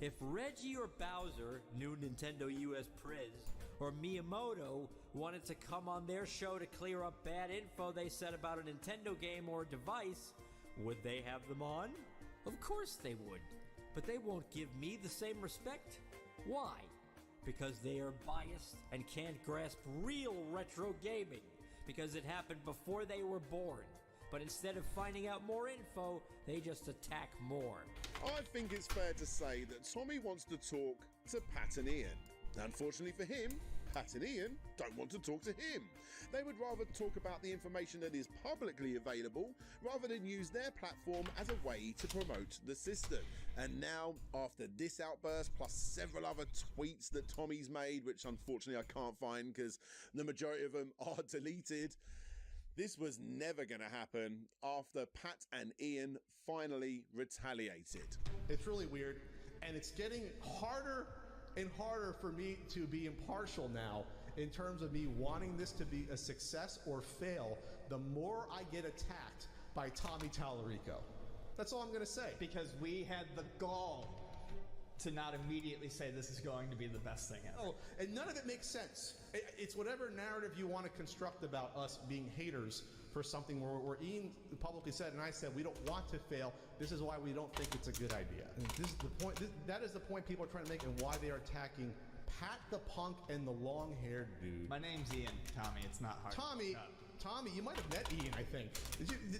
If Reggie or Bowser, new Nintendo US Prez, or Miyamoto wanted to come on their show to clear up bad info they said about a Nintendo game or device, would they have them on? Of course they would. But they won't give me the same respect. Why? Because they are biased and can't grasp real retro gaming. Because it happened before they were born. But instead of finding out more info, they just attack more. I think it's fair to say that Tommy wants to talk to Pat and Ian. Unfortunately for him, Pat and Ian don't want to talk to him. They would rather talk about the information that is publicly available rather than use their platform as a way to promote the system. And now, after this outburst plus several other tweets that Tommy's made, which unfortunately I can't find because the majority of them are deleted, this was never going to happen after Pat and Ian finally retaliated. It's really weird, and it's getting harder and harder for me to be impartial now in terms of me wanting this to be a success or fail the more I get attacked by Tommy Tallarico. That's all I'm going to say. Because we had the gall to not immediately say this is going to be the best thing ever. Oh, and none of it makes sense. It's whatever narrative you want to construct about us being haters for something where Ian publicly said, and I said, we don't want to fail. This is why we don't think it's a good idea. And this is the point. That is the point people are trying to make, and why they are attacking Pat the Punk and the long-haired dude. My name's Ian, Tommy. It's not hard. Tommy, Tommy, you might have met Ian, I think.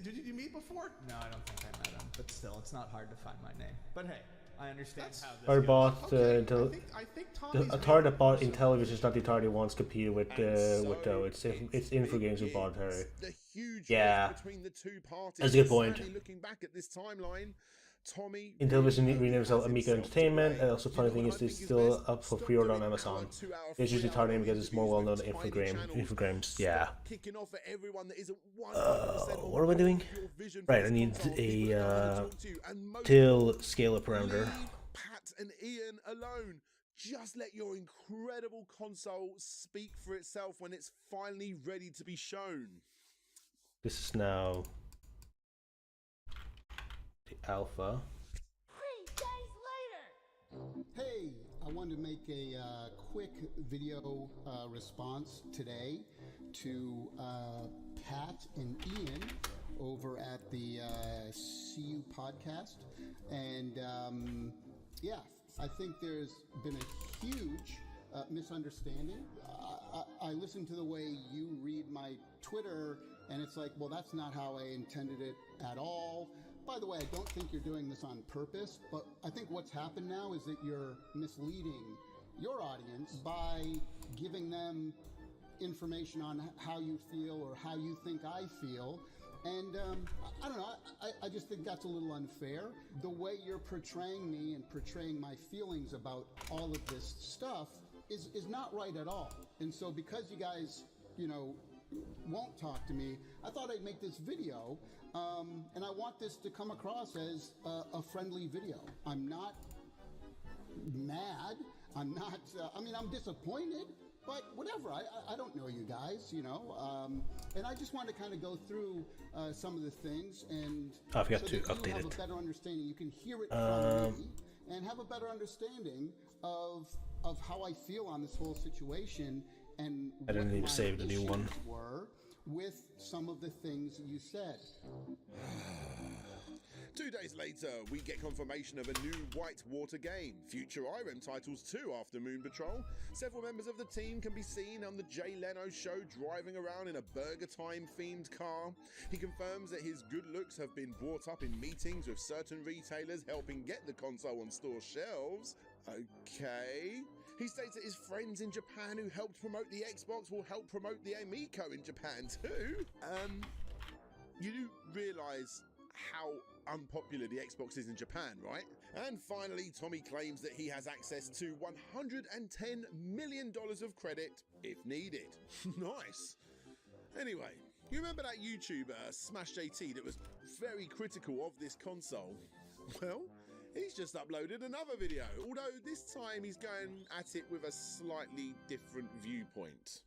Did you meet before? No, I don't think I met him. But still, it's not hard to find my name. But hey, I understand how this Atari goes. bought the Atari that bought Intellivision is not the Atari that wants to compete with Doe. It's Infogames who bought Atari. The huge Yeah, between the two parties. that's a good point. Sadly, looking back at this timeline, Tommy Intellivision renamed itself Amico Entertainment. And also, funny thing is, it's still up for pre-order on Amazon. It's just the Atari name because it's more well known than Infogrames. Yeah. kicking off at everyone that isn't 100% What am I doing? Right, I need a till scaler parameter. Pat and Ian alone. Just let your incredible console speak for itself when it's finally ready to be shown. This is now the alpha. 3 days later! Hey, I wanted to make a quick video response today to Pat and Ian over at the CU podcast. And yeah, I think there's been a huge misunderstanding. I listened to the way you read my Twitter, and it's like, well, that's not how I intended it at all. By the way, I don't think you're doing this on purpose, but I think what's happened now is that you're misleading your audience by giving them information on how you feel or how you think I feel. And I don't know, I just think that's a little unfair. The way you're portraying me and portraying my feelings about all of this stuff is not right at all. And so because you guys, won't talk to me, I thought I'd make this video. And I want this to come across as a friendly video. I'm not mad. I'm not, I'm disappointed. But whatever, I don't know you guys, and I just want to kind of go through some of the things and I forgot to you update have it. a better understanding. You can hear it from me and have a better understanding of how I feel on this whole situation and I didn't need to save the new one. Were with some of the things you said. 2 days later, we get confirmation of a new Whitewater game. Future Irem titles too after Moon Patrol. Several members of the team can be seen on the Jay Leno show driving around in a Burger Time themed car. He confirms that his good looks have been brought up in meetings with certain retailers helping get the console on store shelves. Okay. He states that his friends in Japan who helped promote the Xbox will help promote the Amico in Japan too. You do realise how unpopular the Xbox is in Japan, right? And finally, Tommy claims that he has access to $110 million of credit if needed. Nice. Anyway, you remember that YouTuber, Smash JT, that was very critical of this console? Well, he's just uploaded another video, although this time he's going at it with a slightly different viewpoint.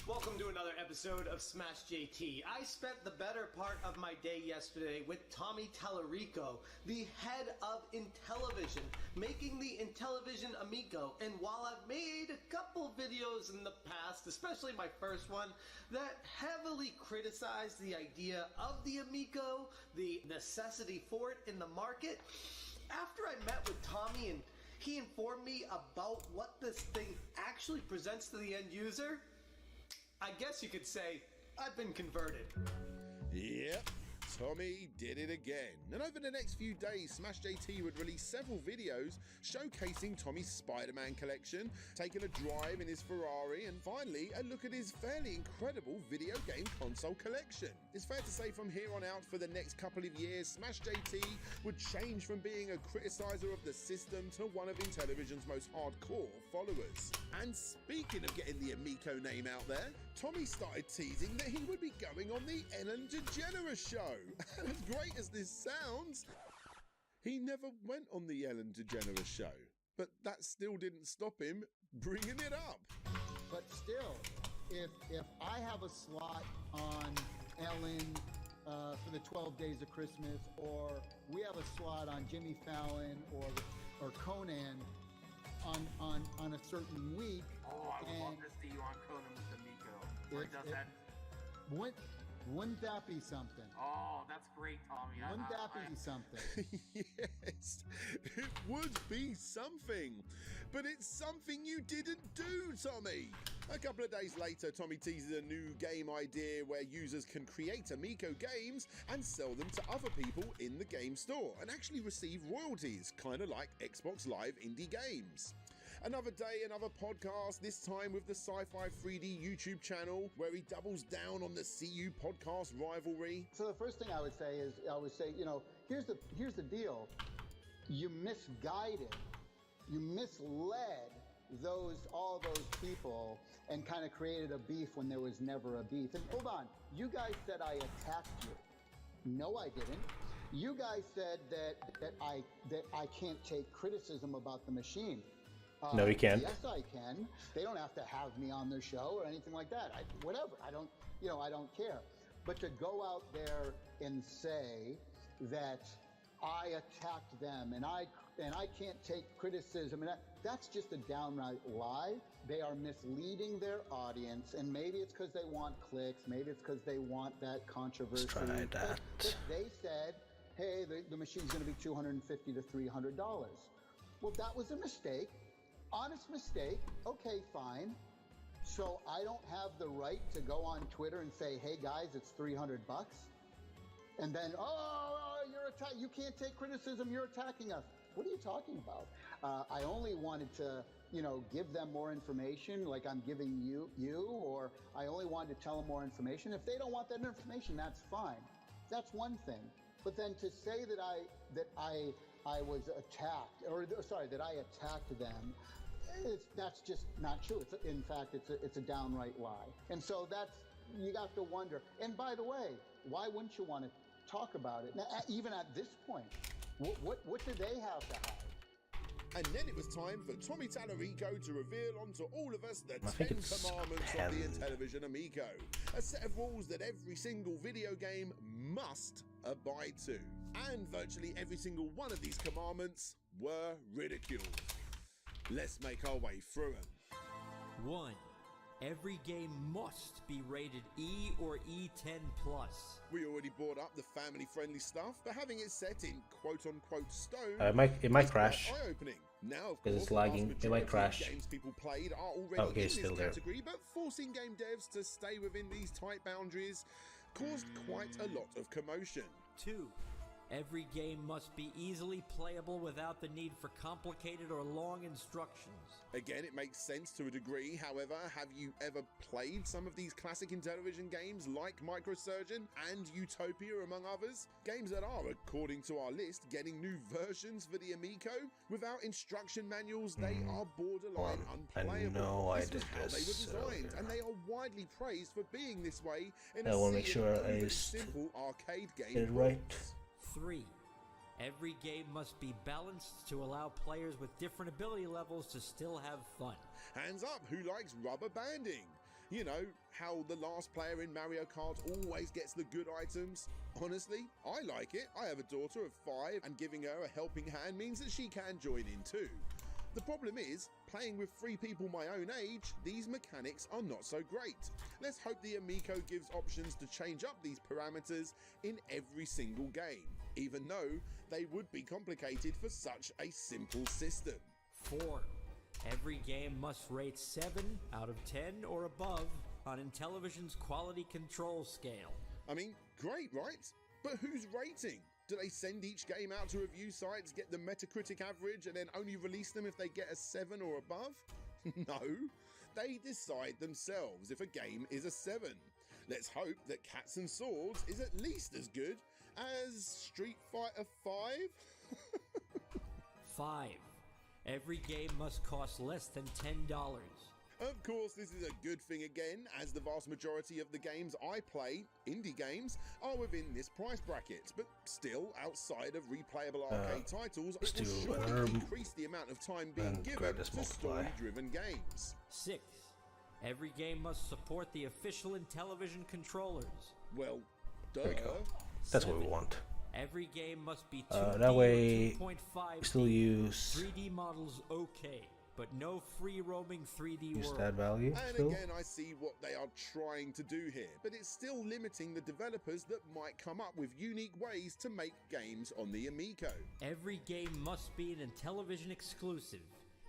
Welcome to another episode of Smash JT. I spent the better part of my day yesterday with Tommy Tallarico, the head of Intellivision, making the Intellivision Amico. And while I've made a couple videos in the past, especially my first one, that heavily criticized the idea of the Amico, the necessity for it in the market, after I met with Tommy and he informed me about what this thing actually presents to the end user, I guess you could say I've been converted. Yep, Tommy did it again. And over the next few days, Smash JT would release several videos showcasing Tommy's Spider-Man collection, taking a drive in his Ferrari, and finally a look at his fairly incredible video game console collection. It's fair to say from here on out, for the next couple of years, Smash JT would change from being a criticizer of the system to one of Intellivision's most hardcore followers. And speaking of getting the Amico name out there, Tommy started teasing that he would be going on the Ellen DeGeneres show. And as great as this sounds, he never went on the Ellen DeGeneres show. But that still didn't stop him bringing it up. But still, if I have a slot on Ellen for the 12 Days of Christmas, or we have a slot on Jimmy Fallon or Conan on a certain week. Oh, I would love to see you on Conan with Amico. Or does that? Wouldn't that be something? Oh, that's great, Tommy. Wouldn't that be something? Yes, it would be something. But it's something you didn't do, Tommy. A couple of days later, Tommy teases a new game idea where users can create Amico games and sell them to other people in the game store and actually receive royalties, kind of like Xbox Live indie games. Another day, another podcast, this time with the Sci-Fi 3D YouTube channel, where he doubles down on the CU podcast rivalry. So the first thing I would say is, you know, here's the deal. You misguided, you misled all those people and kind of created a beef when there was never a beef. And hold on, you guys said I attacked you. No, I didn't. You guys said that I can't take criticism about the machine. No, you can't. Yes, I can. They don't have to have me on their show or anything like that. Whatever. I don't care. But to go out there and say that I attacked them and I can't take criticism, and that's just a downright lie. They are misleading their audience, and maybe it's because they want clicks. Maybe it's because they want that controversy. Let's try that. But they said, hey, the machine's going to be $250 to $300. Well, that was a mistake. Honest mistake. Okay, fine. So I don't have the right to go on Twitter and say, hey guys, it's $300. And then, you can't take criticism, you're attacking us. What are you talking about? I only wanted to, give them more information like I'm giving you, or I only wanted to tell them more information. If they don't want that information, that's fine. That's one thing. But then to say that I was attacked, that I attacked them, that's just not true. In fact, it's a downright lie. And so you got to wonder. And by the way, why wouldn't you want to talk about it? Now, even at this point, what do they have to hide? And then it was time for Tommy Tallarico to reveal onto all of us the I think 10 it's commandments 10. of the Intellivision Amico. A set of rules that every single video game must abide to. And virtually every single one of these commandments were ridiculed. Let's make our way through them. 1. Every game must be rated E or E10+. We already brought up the family-friendly stuff, but having it set in quote-unquote stone, it might crash. eye-opening. Now, of Because course, it's lagging. It might crash. games people played are already Okay, in it's this still there. category, but forcing game devs to stay within these tight boundaries caused quite a lot of commotion. 2. Every game must be easily playable without the need for complicated or long instructions. Again, it makes sense to a degree. However, have you ever played some of these classic Intellivision games like Microsurgeon and Utopia, among others? Games that are, according to our list, getting new versions for the Amico. Without instruction manuals, they are borderline unplayable. I know This I was did how they were this designed, earlier. and they are widely praised for being this way in I a wanna make sea sure of I overly just simple arcade game get it right. rules. 3. Every game must be balanced to allow players with different ability levels to still have fun. Hands up, who likes rubber banding? You know, how the last player in Mario Kart always gets the good items. Honestly, I like it. I have a daughter of 5, and giving her a helping hand means that she can join in too. The problem is, playing with 3 people my own age, these mechanics are not so great. Let's hope the Amico gives options to change up these parameters in every single game, even though they would be complicated for such a simple system. 4. Every game must rate 7 out of 10 or above on Intellivision's quality control scale. I mean, great, right? But who's rating? Do they send each game out to review sites, get the Metacritic average, and then only release them if they get a 7 or above? No, they decide themselves if a game is a 7. Let's hope that Cats and Swords is at least as good as Street Fighter 5? 5. Every game must cost less than $10. Of course, this is a good thing again, as the vast majority of the games I play, indie games, are within this price bracket, but still, outside of replayable arcade titles, it will surely increase the amount of time being given to story-driven games. 6. Every game must support the official Intellivision controllers. Well, duh. There we go. That's what we want. Every game must be 2D That way, or 2.5D. we still use 3D models okay. but no free roaming 3D Use world. that value And still. again, I see what they are trying to do here, but it's still limiting the developers that might come up with unique ways to make games on the Amico. Every game must be an Intellivision exclusive.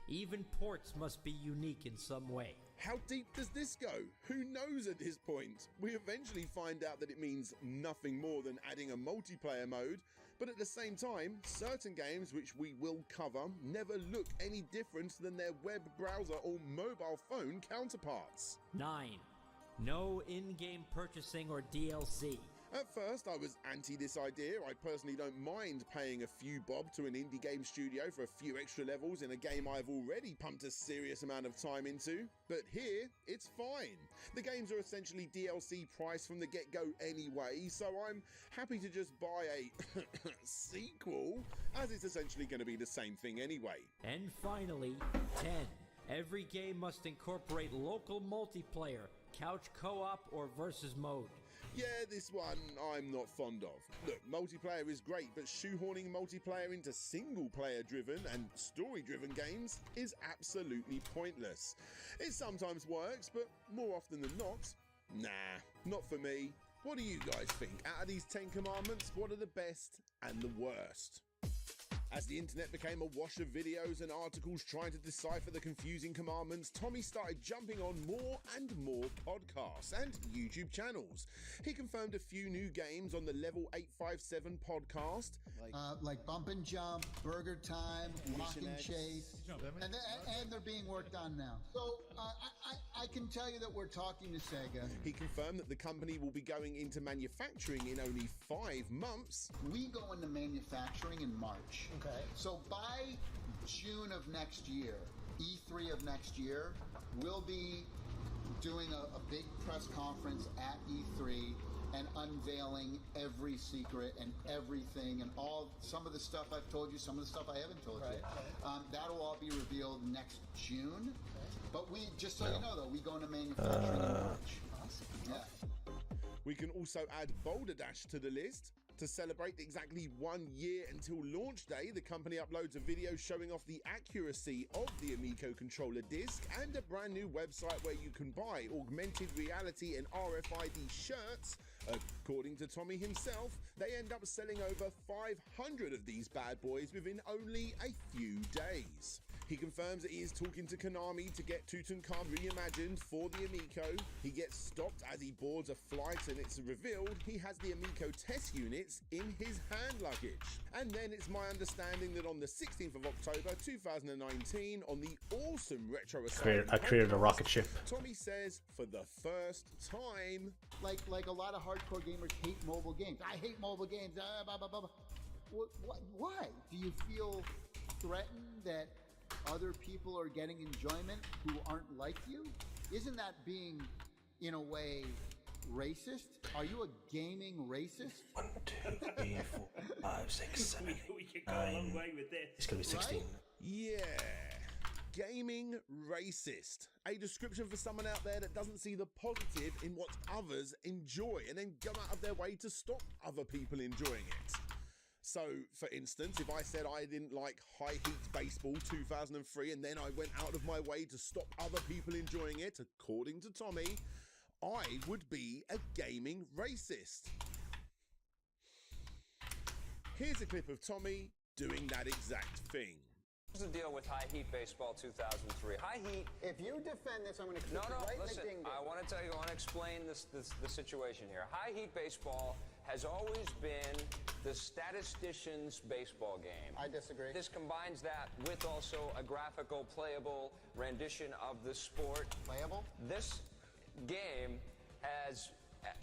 Even ports must be unique in some way. How deep does this go? Who knows at this point? We eventually find out that it means nothing more than adding a multiplayer mode, but at the same time, certain games which we will cover never look any different than their web browser or mobile phone counterparts. 9. No in-game purchasing or DLC. At first, I was anti this idea. I personally don't mind paying a few bob to an indie game studio for a few extra levels in a game I've already pumped a serious amount of time into. But here, it's fine. The games are essentially DLC priced from the get-go anyway, so I'm happy to just buy a sequel, as it's essentially going to be the same thing anyway. And finally, 10. Every game must incorporate local multiplayer, couch co-op, or versus mode. Yeah, this one I'm not fond of. Look, multiplayer is great, but shoehorning multiplayer into single-player driven and story-driven games is absolutely pointless. It sometimes works, but more often than not, nah, not for me. What do you guys think? Out of these 10 commandments, what are the best and the worst? As the internet became awash of videos and articles trying to decipher the confusing commandments, Tommy started jumping on more and more podcasts and YouTube channels. He confirmed a few new games on the Level 857 podcast. Like Bump and Jump, Burger Time, Lock and Chase, and they're being worked on now. So I can tell you that we're talking to Sega. He confirmed that the company will be going into manufacturing in only 5 months. We go into manufacturing in March. Okay. So by June of next year, E3 of next year, we'll be doing a big press conference at E3 and unveiling every secret and everything and some of the stuff I've told you, some of the stuff I haven't told you. That'll all be revealed next June. But we, just so you know though, we go into manufacturing in March. Yeah. We can also add Boulder Dash to the list. To celebrate exactly 1 year until launch day, the company uploads a video showing off the accuracy of the Amico controller disc and a brand new website where you can buy augmented reality and RFID shirts. According to Tommy himself, they end up selling over 500 of these bad boys within only a few days. He confirms that he is talking to Konami to get Tutankhamun reimagined for the Amico. He gets stopped as he boards a flight and it's revealed he has the Amico test units in his hand luggage. And then it's my understanding that on the 16th of October 2019, on the awesome Retro Asylum I created a rocket ship. Tommy says for the first time, like a lot of hardcore gamers hate mobile games. I hate mobile games. Blah, blah, blah, blah. Why? Do you feel threatened that other people are getting enjoyment who aren't like you? Isn't that being, in a way, racist? Are you a gaming racist? 1, 2, 3, 4, 5, 6, 7, We could go a long way with this. It's gonna be 16. Right? yeah, gaming racist. A description for someone out there that doesn't see the positive in what others enjoy and then go out of their way to stop other people enjoying it. So, for instance, if I said I didn't like High Heat Baseball 2003 and then I went out of my way to stop other people enjoying it, according to Tommy, I would be a gaming racist. Here's a clip of Tommy doing that exact thing. What's the deal with High Heat Baseball 2003? High Heat... If you defend this, I'm going to No, kick you right listen, in the ding-ding. I want to tell you, I want to explain the situation here. High Heat Baseball has always been the statistician's baseball game. I disagree. This combines that with also a graphical, playable rendition of the sport. Playable? This game has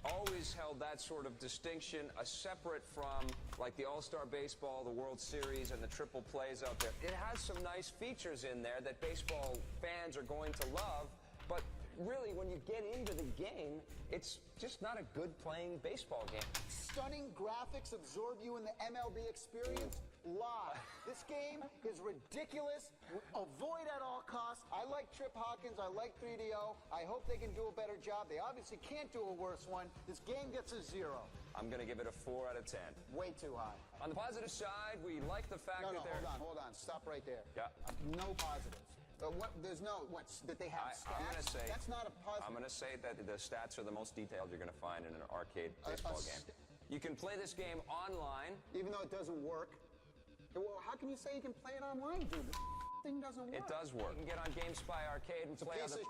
always held that sort of distinction, separate from like the All-Star Baseball, the World Series, and the triple plays out there. It has some nice features in there that baseball fans are going to love, but really when you get into the game, it's just not a good playing baseball game. Stunning graphics absorb you in the MLB experience? Lie. This game is ridiculous. Avoid at all costs. I like Trip Hawkins. I like 3DO. I hope they can do a better job. They obviously can't do a worse one. This game gets a 0. I'm going to give it a 4 out of 10. Way too high. On the positive side, we like the fact that they're... Hold on. Stop right there. Yeah. No positives. What? There's no what's that they have stats. I'm gonna say that's not a puzzle. I'm gonna say that the stats are the most detailed you're gonna find in an arcade baseball game. You can play this game online, even though it doesn't work. Well, how can you say you can play it online, dude? This thing doesn't work. It does work. You can get on GameSpy Arcade and play other.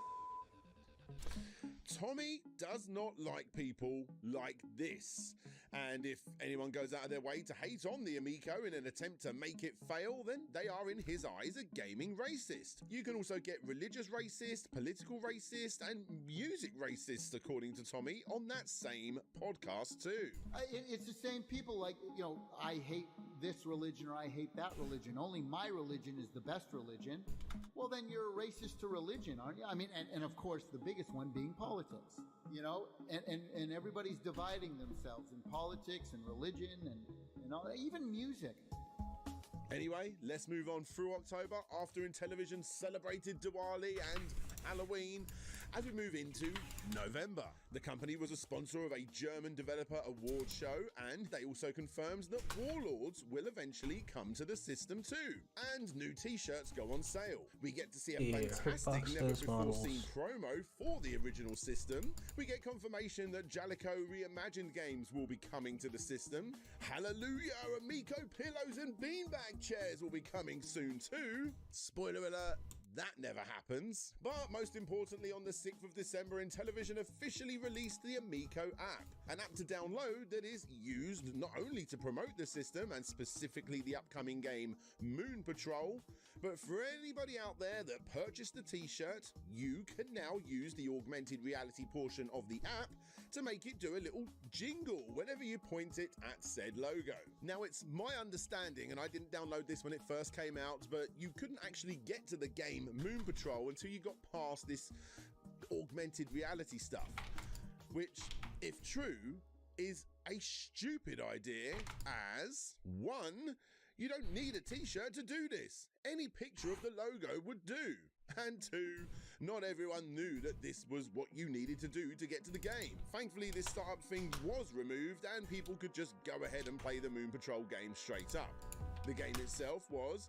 Tommy does not like people like this. And if anyone goes out of their way to hate on the Amico in an attempt to make it fail, then they are, in his eyes, a gaming racist. You can also get religious racist, political racist, and music racist, according to Tommy, on that same podcast too. It's the same people like, you know, I hate this religion or I hate that religion. Only my religion is the best religion. Well, then you're a racist to religion, aren't you? I mean, and of course, the biggest one being politics, you know, and everybody's dividing themselves in politics and religion and all, even music. Anyway, let's move on through October after Intellivision celebrated Diwali and Halloween as we move into November. The company was a sponsor of a German developer award show, and they also confirmed that Warlords will eventually come to the system too. And new t-shirts go on sale. We get to see a fantastic never-before-seen promo for the original system. We get confirmation that Jalico Reimagined games will be coming to the system. Hallelujah, Amico pillows and beanbag chairs will be coming soon too. Spoiler alert, that never happens. But most importantly, on the 6th of December, Intellivision officially released the Amico app, an app to download that is used not only to promote the system and specifically the upcoming game Moon Patrol, but for anybody out there that purchased the t-shirt, you can now use the augmented reality portion of the app to make it do a little jingle whenever you point it at said logo. Now, it's my understanding, and I didn't download this when it first came out, but you couldn't actually get to the game Moon Patrol until you got past this augmented reality stuff, which, if true, is a stupid idea, as one, you don't need a t-shirt to do this. Any picture of the logo would do. And two, not everyone knew that this was what you needed to do to get to the game. Thankfully, this startup thing was removed and people could just go ahead and play the Moon Patrol game straight up. The game itself was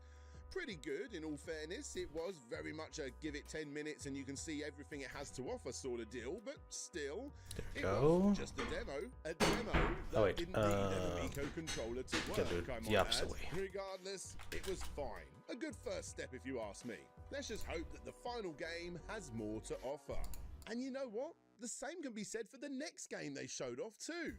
pretty good, in all fairness. It was very much a give it 10 minutes and you can see everything it has to offer sort of deal, but still, it was just a demo that didn't need an Amico controller to work, I might add. Regardless, it was fine. A good first step if you ask me. Let's just hope that the final game has more to offer. And you know what? The same can be said for the next game they showed off too.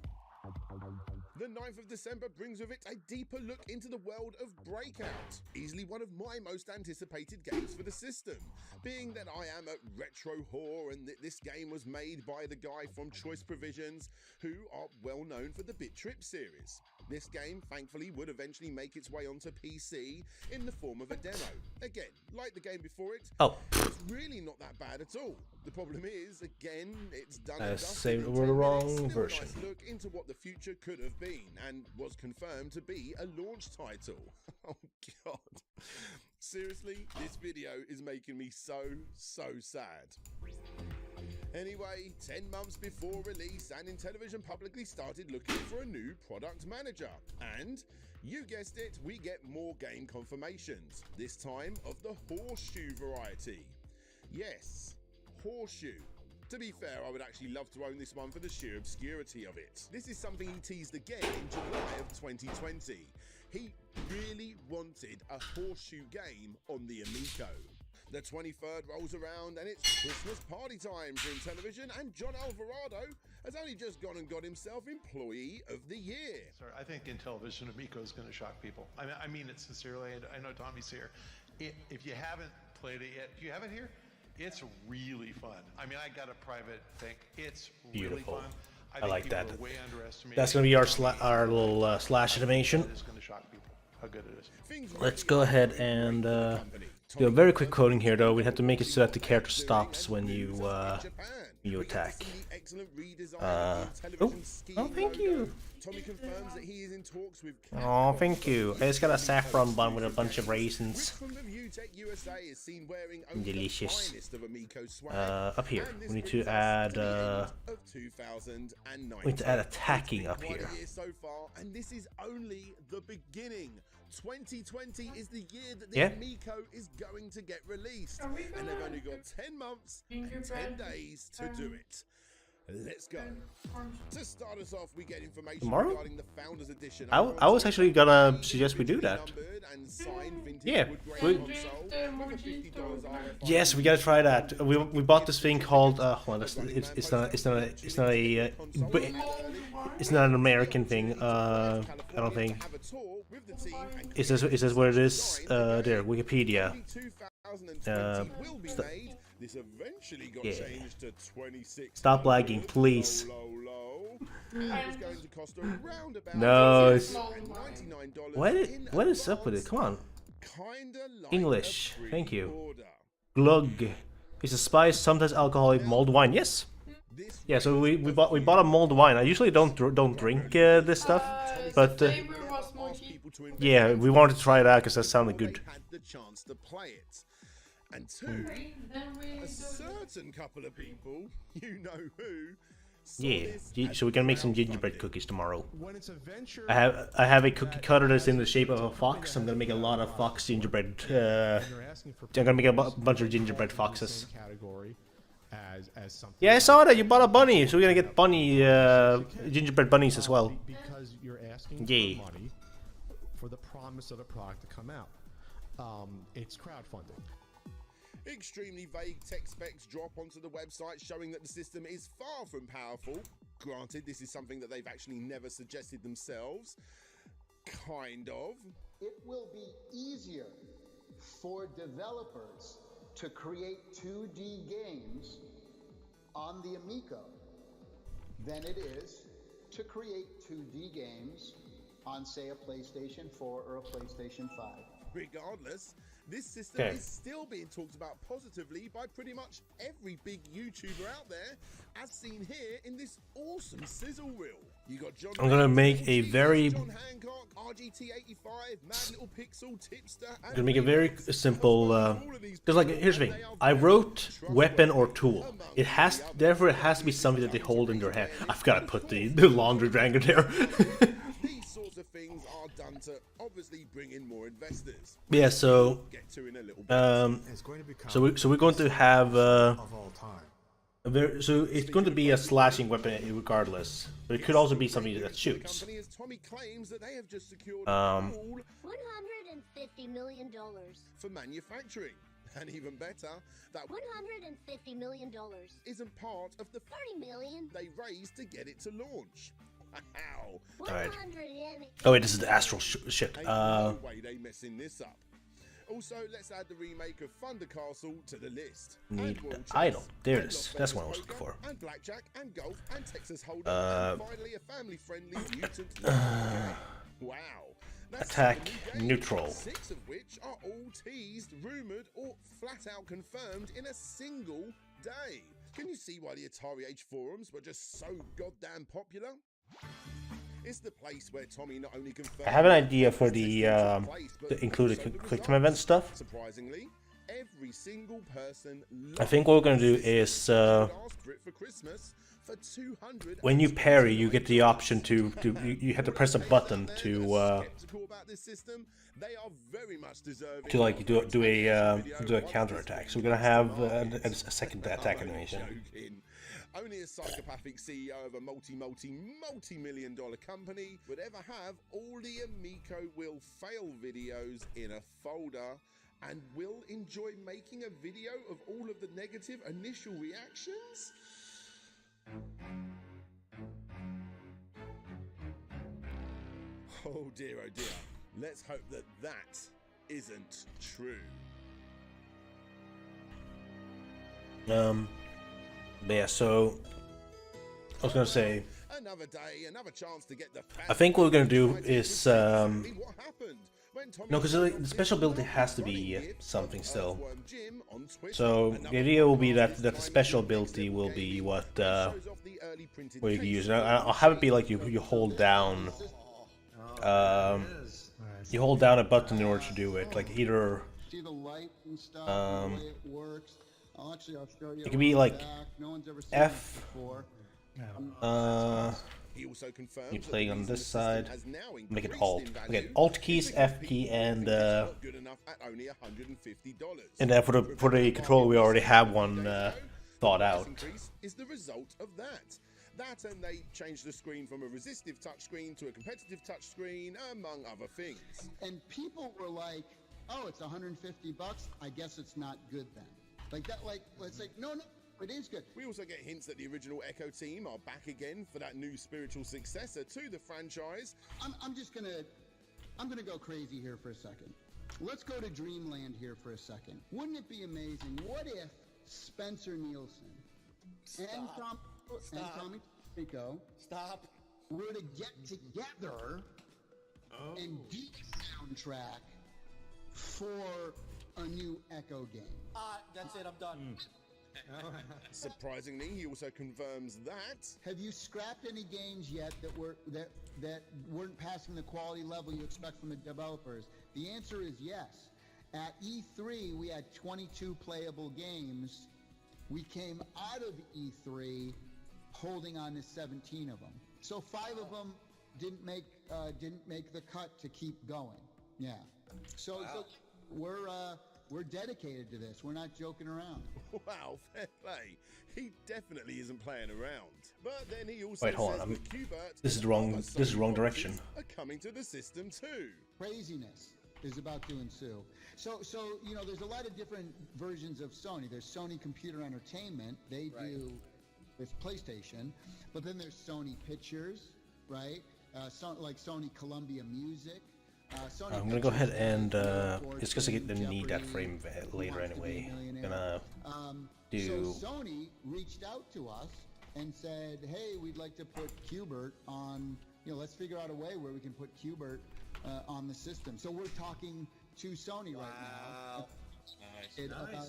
The 9th of December brings with it a deeper look into the world of Breakout, easily one of my most anticipated games for the system, being that I am a retro whore and that this game was made by the guy from Choice Provisions, who are well known for the Bit Trip series. This game, thankfully, would eventually make its way onto PC in the form of a demo. Again, like the game before it, it's really not that bad at all. The problem is, again, it's done and dusted saved in the 10 wrong minutes. version. Still a nice look into what the future could have been, and was confirmed to be a launch title. Oh god. Seriously, this video is making me so sad. Anyway, 10 months before release, and Intellivision publicly started looking for a new product manager. And, you guessed it, we get more game confirmations, this time of the horseshoe variety. Yes, horseshoe. To be fair, I would actually love to own this one for the sheer obscurity of it. This is something he teased again in July of 2020. He really wanted a horseshoe game on the Amico. The 23rd rolls around and it's Christmas party time for Intellivision, and John Alvarado has only just gone and got himself Employee of the Year. Sorry, I think Intellivision Amico is going to shock people. I mean it sincerely. I know Tommy's here. If you haven't played it yet, do you have it here? It's really fun. I mean, I got a private thing. It's really fun. I like that. Way underestimated. That's going to be our little slash animation. It's going to shock people how good it is. Let's go ahead and do a very quick coding here, though. We have to make it so that the character stops when you attack. Oh, thank you. Tommy confirms that he is in talks with. Oh, thank you. I just got a saffron bun with a bunch of raisins. From Review Tech USA is seen wearing only Delicious. the finest of Amico swag. Up here, And this we need to brings us add. to the end of 2019. We need to add attacking up Quite here. a year so far, and this is only the beginning. 2020 is the year that the Yeah. Amico is going to get released, and they've only got 10 months and 10 days to do it. Let's go. To start us off, we get information Tomorrow? regarding the Founders Edition. I was actually gonna suggest we do that. Yeah. Yes, we gotta try that. We bought this thing called. Well, it's not an American thing. I don't think. Is this what it is? There, Wikipedia. This eventually got Yeah. changed to 26. Stop lagging, please. It's going to cost around about No, it's... $99 What is up with it? Come on. Kinda like English. Thank you. Glug. It's a spice, sometimes alcoholic mulled wine. Yes. Yeah. So we bought a mulled wine. I usually don't drink this stuff, but yeah, we wanted to try it out because that sounded good. had the chance to play it. And two, a certain couple of people, you know who. Yeah. So we're gonna make some gingerbread cookies tomorrow. When it's a venture, I have a cookie cutter that's in the shape of a fox. I'm gonna make a lot of fox gingerbread. I'm gonna make a bunch of gingerbread foxes. category as something. Yeah, I saw that you bought a bunny, so we're gonna get bunny gingerbread bunnies as well. Because you're asking Yeah. for money for the promise of a product to come out. It's crowdfunding. Extremely vague tech specs drop onto the website showing that the system is far from powerful. Granted, this is something that they've actually never suggested themselves. Kind of. It will be easier for developers to create 2D games on the Amico than it is to create 2D games on, say, a PlayStation 4 or a PlayStation 5. Regardless, this system is still being talked about positively by pretty much every big YouTuber out there, as seen here in this awesome sizzle reel. You got John. I'm gonna make a very. John Hancock, RGT85, Mad Little Pixel, Tipster. I'm gonna make a very simple. Because like, here's the thing. I wrote weapon or tool. Therefore it has to be something that they hold in their hand. I've got to put the laundry dragon there. These sorts of things are done to obviously bring in more investors. Yeah. So. So we're going to have. So it's going to be a slashing weapon regardless, but it could also be something that shoots. Tommy claims that they have just secured $150 million for manufacturing. And even better, that $150 million isn't part of the $30 million they raised to get it to launch. Wow. Alright. Oh wait, this is the astral shit. No way they messing this up. Also, let's add the remake of Thunder Castle to the list. Need the idol. There it is. That's what I was looking for. And blackjack and golf and Texas Hold'em. And finally, a family-friendly mutant. Wow. Attack neutral. 6 of which are all teased, rumored, or flat out confirmed in a single day. Can you see why the Atari Age forums were just so goddamn popular? It's the place where Tommy not only confirmed. I have an idea for the included quick time event stuff. Surprisingly, every single person. I think what we're gonna do is when you parry, you get the option to you have to press a button to like do a counter attack. So we're gonna have a second attack animation. Only a psychopathic CEO of a multi-million-dollar company would ever have all the Amico will fail videos in a folder and will enjoy making a video of all of the negative initial reactions? Oh dear, oh dear. Let's hope that that isn't true. But yeah, so I was gonna say. Another day, another chance to get the I think what we're gonna do is what happened. No, because the special ability has to be something still. So the idea will be that the special ability will be what you can use. And I'll have it be like you hold down. You hold down a button in order to do it, like either. See the light and stuff, the way it works. I'll show you. It could be like No one's ever seen F. this before. You're playing on this side. Make it Alt. Okay, Alt keys, F key, and then for the controller we already have one thought out. Is the result of that. That and they changed the screen from a resistive touchscreen to a competitive touchscreen, among other things. And people were like, "Oh, it's 150 bucks. I guess it's not good then." Like that. Like it's like no. It is good. We also get hints that the original Echo team are back again for that new spiritual successor to the franchise. I'm gonna go crazy here for a second. Let's go to Dreamland here for a second. Wouldn't it be amazing? What if Spencer Nielsen and Tommy Rico were to get together and do the soundtrack for a new Echo game? That's it. I'm done. Surprisingly, he also confirms that. Have you scrapped any games yet that weren't passing the quality level you expect from the developers? The answer is yes. At E3, we had 22 playable games. We came out of E3 holding on to 17 of them. So 5 of them didn't make the cut to keep going. Yeah. So we're dedicated to this. We're not joking around. Wow, fair play. He definitely isn't playing around. But then he also Wait, hold on. says that Qbert This is wrong. This is wrong direction. are coming to the system too. Craziness is about to ensue. So you know, there's a lot of different versions of Sony. There's Sony Computer Entertainment. They do with PlayStation, but then there's Sony Pictures, right? Like Sony Columbia Music. I'm gonna go ahead and it's because I didn't need that frame later anyway. Gonna do. So Sony reached out to us and said, "Hey, we'd like to put Qbert on. You know, let's figure out a way where we can put Qbert on the system." So we're talking to Sony right now about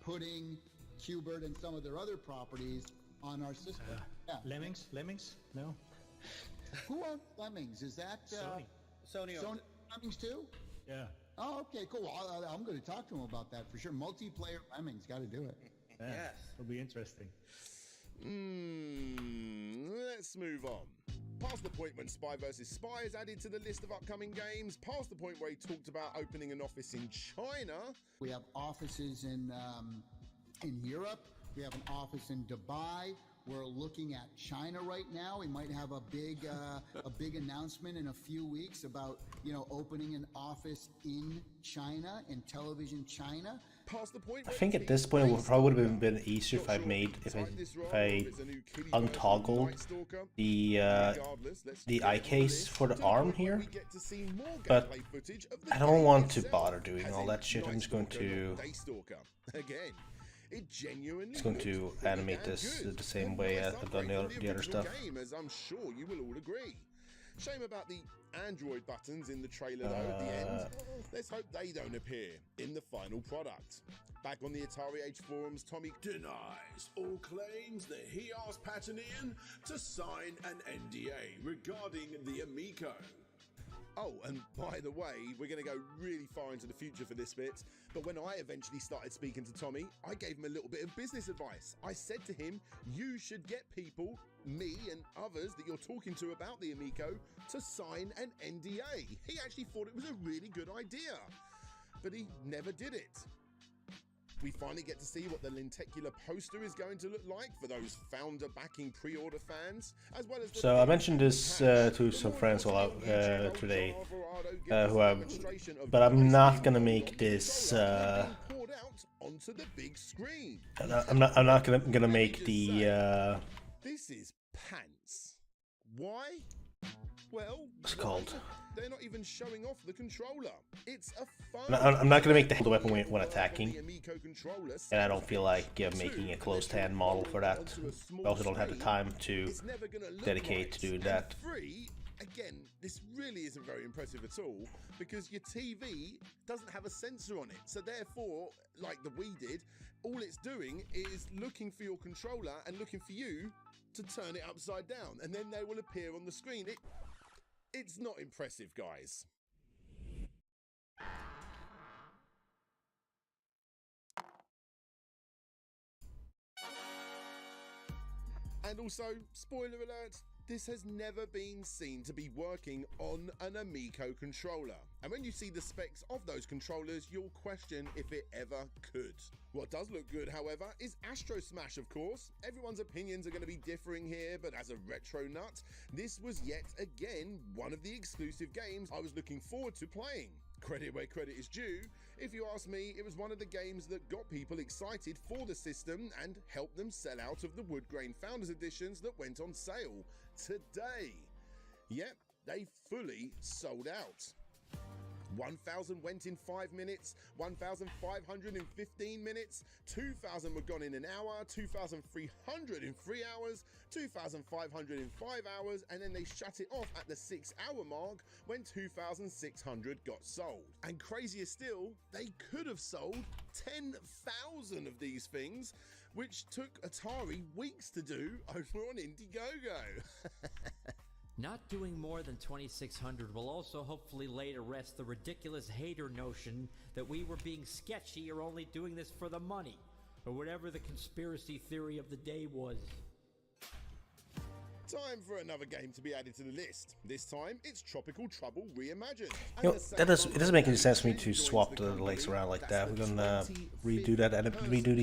putting Qbert and some of their other properties on our system. Lemmings? No. Who owns Lemmings? Is that Sony Lemmings too? Yeah. Oh, okay, cool. I'm going to talk to him about that for sure. Multiplayer Lemmings, got to do it. Yeah. Yes. It'll be interesting. Let's move on. Past the point when Spy vs. Spy is added to the list of upcoming games. Past the point where he talked about opening an office in China. We have offices in Europe. We have an office in Dubai. We're looking at China right now. We might have a big announcement in a few weeks about, you know, opening an office in China, in television China. Past the point I think at this point it probably would have been easier if I untoggled the eye case for the arm here, but I don't want to bother doing all that shit. I'm just going to animate this the same way as I've done the other stuff. As I'm sure you will all agree. Shame about the Android buttons in the trailer though at the end. Let's hope they don't appear in the final product. Back on the Atari Age forums, Tommy denies all claims that he asked Patanian to sign an NDA regarding the Amico. Oh, and by the way, we're going to go really far into the future for this bit, but when I eventually started speaking to Tommy, I gave him a little bit of business advice. I said to him, you should get people, me and others that you're talking to about the Amico, to sign an NDA. He actually thought it was a really good idea, but he never did it. We finally get to see what the lenticular poster is going to look like for those founder backing pre-order fans, as well as so I mentioned this to some friends today, but I'm not gonna make this. Onto the big screen. I'm not gonna make the. This is pants. Why? Well, what's it called? They're not even showing off the controller. It's a fun. I'm not gonna make the weapon when attacking, and I don't feel like making a closed hand model for that. I also don't have the time to dedicate to doing that. Again, this really isn't very impressive at all because your TV doesn't have a sensor on it. So therefore, like the Wii did, all it's doing is looking for your controller and looking for you to turn it upside down, and then they will appear on the screen. It's not impressive, guys. And also, spoiler alert, this has never been seen to be working on an Amico controller. And when you see the specs of those controllers, you'll question if it ever could. What does look good, however, is Astro Smash, of course. Everyone's opinions are going to be differing here, but as a retro nut, this was yet again one of the exclusive games I was looking forward to playing. Credit where credit is due. If you ask me, it was one of the games that got people excited for the system and helped them sell out of the wood grain Founders Editions that went on sale today. Yep, they fully sold out. 1,000 went in 5 minutes, 1,500 in 15 minutes, 2,000 were gone in an hour, 2,300 in 3 hours, 2,500 in 5 hours, and then they shut it off at the 6-hour mark when 2,600 got sold. And crazier still, they could have sold 10,000 of these things, which took Atari weeks to do over on Indiegogo. Not doing more than 2,600 will also hopefully lay to rest the ridiculous hater notion that we were being sketchy or only doing this for the money, or whatever the conspiracy theory of the day was. Time for another game to be added to the list. This time, it's Tropical Trouble Reimagined. You know, it doesn't make any sense for me to swap the legs around like that. We're gonna redo that and redo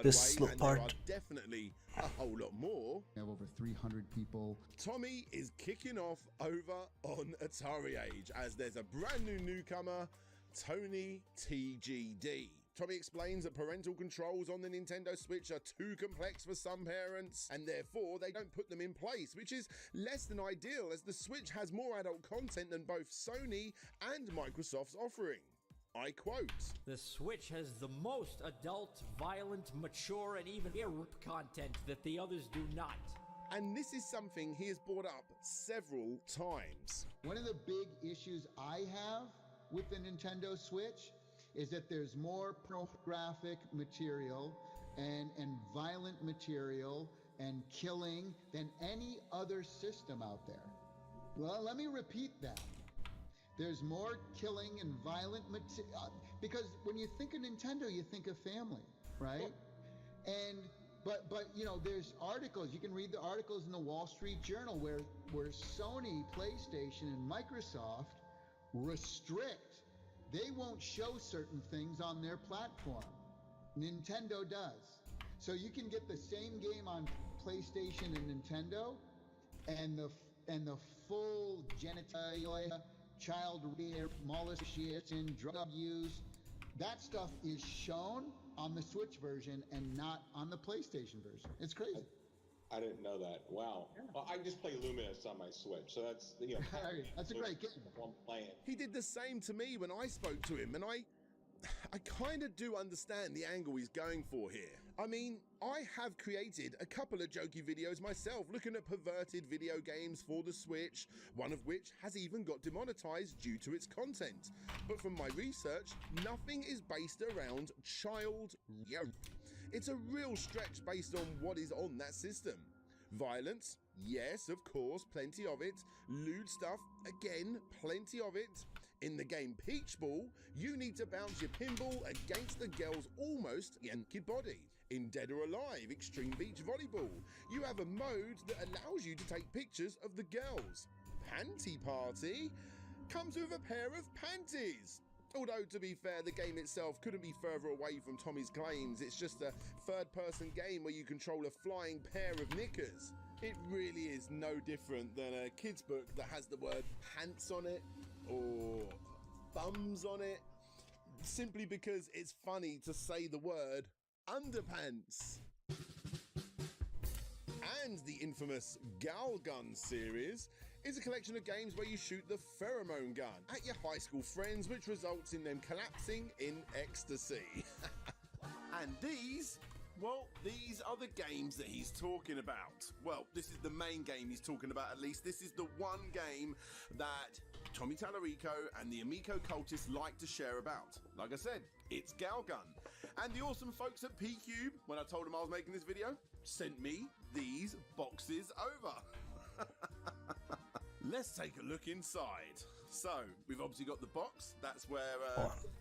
this little part. Definitely a whole lot more. We have over 300 people. Tommy is kicking off over on Atari Age as there's a brand new newcomer, Tony TGD. Tommy explains that parental controls on the Nintendo Switch are too complex for some parents, and therefore they don't put them in place, which is less than ideal as the Switch has more adult content than both Sony and Microsoft's offering. I quote, "The Switch has the most adult, violent, mature, and even erotic content that the others do not." And this is something he has brought up several times. One of the big issues I have with the Nintendo Switch is that there's more pornographic material and violent material and killing than any other system out there. Well, let me repeat that. There's more killing and violent material because when you think of Nintendo, you think of family, right? But you know, there's articles. You can read the articles in the Wall Street Journal where Sony, PlayStation, and Microsoft restrict. They won't show certain things on their platform. Nintendo does. So you can get the same game on PlayStation and Nintendo, and the full genitalia, child rear, molestation, drug use, that stuff is shown on the Switch version and not on the PlayStation version. It's crazy. I didn't know that. Wow. Well, I just play Luminous on my Switch, so that's, you know, that's a great game. I'm playing. He did the same to me when I spoke to him, and I kind of do understand the angle he's going for here. I mean, I have created a couple of jokey videos myself looking at perverted video games for the Switch, one of which has even got demonetized due to its content. But from my research, nothing is based around child rape. It's a real stretch based on what is on that system. Violence, yes, of course, plenty of it. Lewd stuff, again, plenty of it. In the game Peach Ball, you need to bounce your pinball against the girl's almost naked body. In Dead or Alive Extreme Beach Volleyball, you have a mode that allows you to take pictures of the girls. Panty Party comes with a pair of panties. Although, to be fair, the game itself couldn't be further away from Tommy's claims. It's just a third-person game where you control a flying pair of knickers. It really is no different than a kid's book that has the word pants on it or thumbs on it, simply because it's funny to say the word underpants. And the infamous Gal Gun series is a collection of games where you shoot the pheromone gun at your high school friends, which results in them collapsing in ecstasy. And these Well, these are the games that he's talking about. Well, this is the main game he's talking about, at least. This is the one game that Tommy Tallarico and the Amico cultists like to share about. Like I said, it's Galgun. And the awesome folks at P-Cube, when I told them I was making this video, sent me these boxes over. Let's take a look inside. So, we've obviously got the box. That's where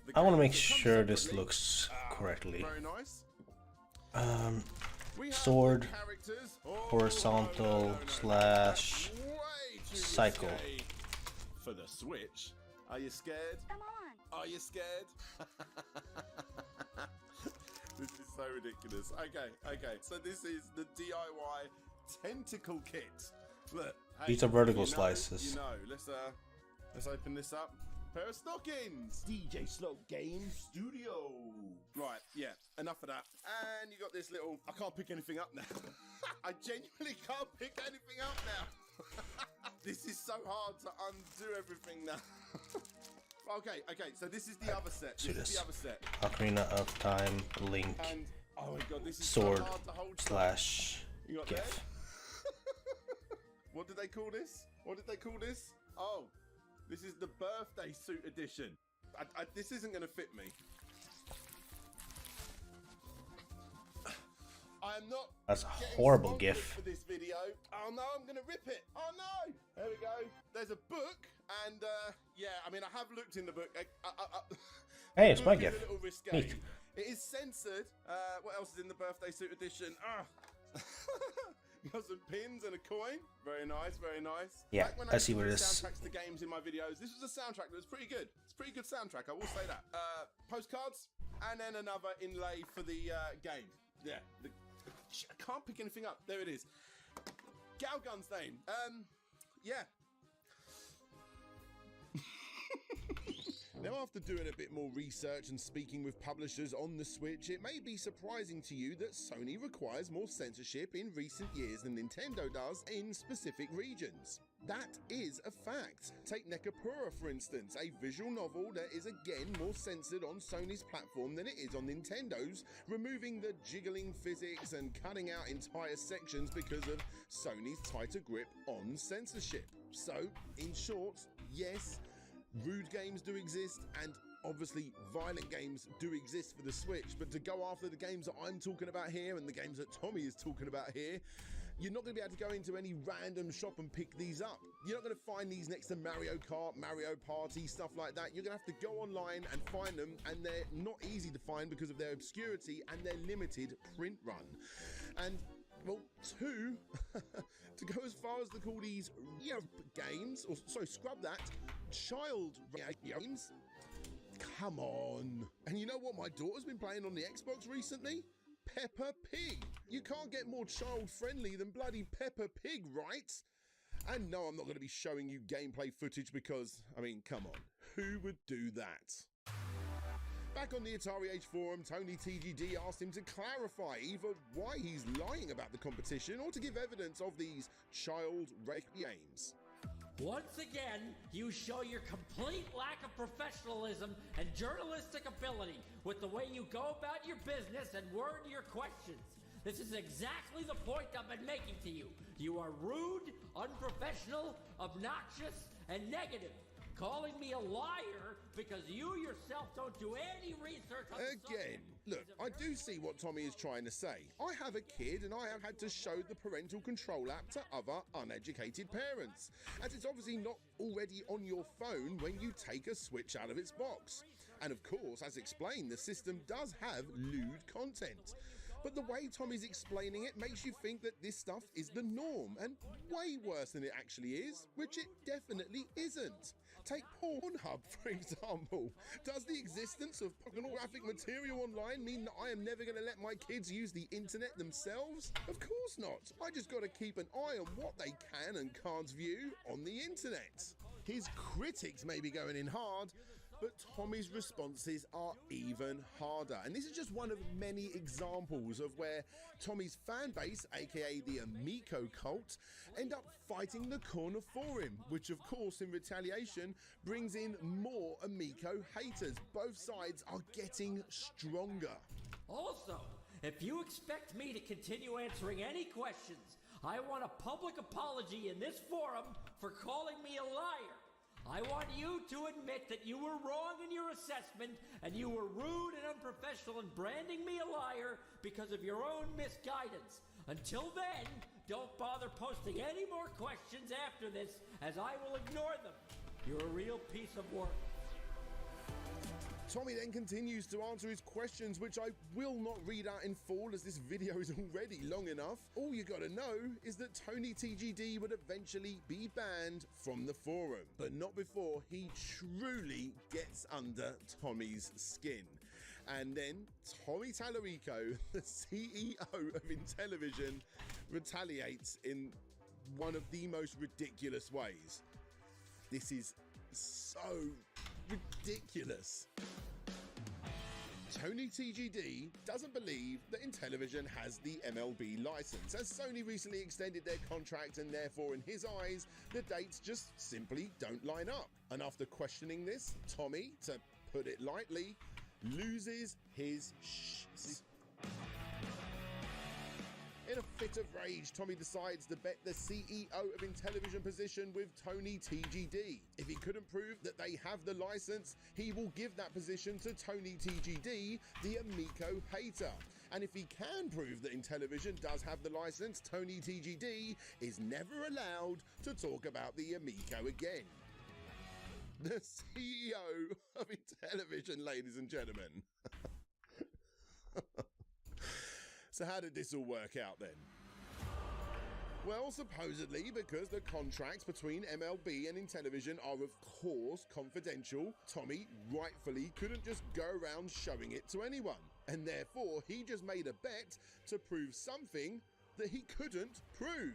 the I want to make games come sure this separately. looks correctly. Very nice. Sword, horizontal slash cycle. For the Switch. Are you scared? Come on. Are you scared? This is so ridiculous. Okay. So this is the DIY tentacle kit. Look. Hey, These are vertical slices. You know. Let's open this up. Pair of stockings. DJ Slope Game Studio. Right, yeah, enough of that. And you got this little, I can't pick anything up now. I genuinely can't pick anything up now. This is so hard to undo everything now. Okay, so this is the other set. This is the other set. Ocarina of Time, Link, And, oh my god, this is sword so hard to hold slash You got GIF. that? What did they call this? Oh, this is the birthday suit edition. This isn't going to fit me. I am not. That's a getting horrible sponsored GIF. for this video. Oh no, I'm going to rip it. Oh no. There we go. There's a book, and yeah, I mean, I have looked in the book. Hey, it's my Book is GIF. a little risque. Neat. It is censored. What else is in the birthday suit edition? You got some pins and a coin. Very nice, very nice. Yeah, Back when I see what it used is. Soundtracks to games in my videos. This was a soundtrack that was pretty good. It's a pretty good soundtrack, I will say that. Postcards, and then another inlay for the game. Yeah, I can't pick anything up. There it is. Galgun's name. Yeah. Now, after doing a bit more research and speaking with publishers on the Switch, it may be surprising to you that Sony requires more censorship in recent years than Nintendo does in specific regions. That is a fact. Take Nekapura, for instance, a visual novel that is again more censored on Sony's platform than it is on Nintendo's, removing the jiggling physics and cutting out entire sections because of Sony's tighter grip on censorship. So, in short, yes, rude games do exist, and obviously violent games do exist for the Switch, but to go after the games that I'm talking about here and the games that Tommy is talking about here, you're not going to be able to go into any random shop and pick these up. You're not going to find these next to Mario Kart, Mario Party, stuff like that. You're going to have to go online and find them, and they're not easy to find because of their obscurity and their limited print run. And well, two, to go as far as to call these games, or sorry, scrub that, child games. Come on. And you know what my daughter's been playing on the Xbox recently? Peppa Pig. You can't get more child-friendly than bloody Peppa Pig, right? And no, I'm not going to be showing you gameplay footage because, I mean, come on. Who would do that? Back on the Atari Age forum, Tony TGD asked him to clarify either why he's lying about the competition or to give evidence of these child-wrecked games. Once again, you show your complete lack of professionalism and journalistic ability with the way you go about your business and word your questions. This is exactly the point I've been making to you. You are rude, unprofessional, obnoxious, and negative. Calling me a liar because you yourself don't do any research on the Again, look, I do see what Tommy is trying to say. I have a kid and I have had to show the parental control app to other uneducated parents, as it's obviously not already on your phone when you take a Switch out of its box. And of course, as explained, the system does have lewd content. But the way Tommy's explaining it makes you think that this stuff is the norm, and way worse than it actually is, which it definitely isn't. Take Pornhub, for example. Does the existence of pornographic material online mean that I am never going to let my kids use the internet themselves? Of course not. I just got to keep an eye on what they can and can't view on the internet. His critics may be going in hard, but Tommy's responses are even harder. And this is just one of many examples of where Tommy's fan base, aka the Amico cult, end up fighting the corner for him, which of course in retaliation brings in more Amico haters. Both sides are getting stronger. Also, If you expect me to continue answering any questions, I want a public apology in this forum for calling me a liar. I want you to admit that you were wrong in your assessment and you were rude and unprofessional in branding me a liar because of your own misguidance. Until then, don't bother posting any more questions after this, as I will ignore them. You're a real piece of work. Tommy then continues to answer his questions, which I will not read out in full as this video is already long enough. All you gotta know is that Tony TGD would eventually be banned from the forum, but not before he truly gets under Tommy's skin. And then Tommy Tallarico, the CEO of Intellivision, retaliates in one of the most ridiculous ways. This is so ridiculous. Tony TGD doesn't believe that Intellivision has the MLB license, as Sony recently extended their contract and therefore in his eyes the dates just simply don't line up. And after questioning this, Tommy, to put it lightly, loses his shit. In a fit of rage, Tommy decides to bet the CEO of Intellivision position with Tony TGD. If he couldn't prove that they have the license, he will give that position to Tony TGD, the Amico hater. And if he can prove that Intellivision does have the license, Tony TGD is never allowed to talk about the Amico again. The CEO of Intellivision, ladies and gentlemen. So how did this all work out then? Well, supposedly because the contracts between MLB and Intellivision are of course confidential, Tommy rightfully couldn't just go around showing it to anyone. And therefore he just made a bet to prove something that he couldn't prove.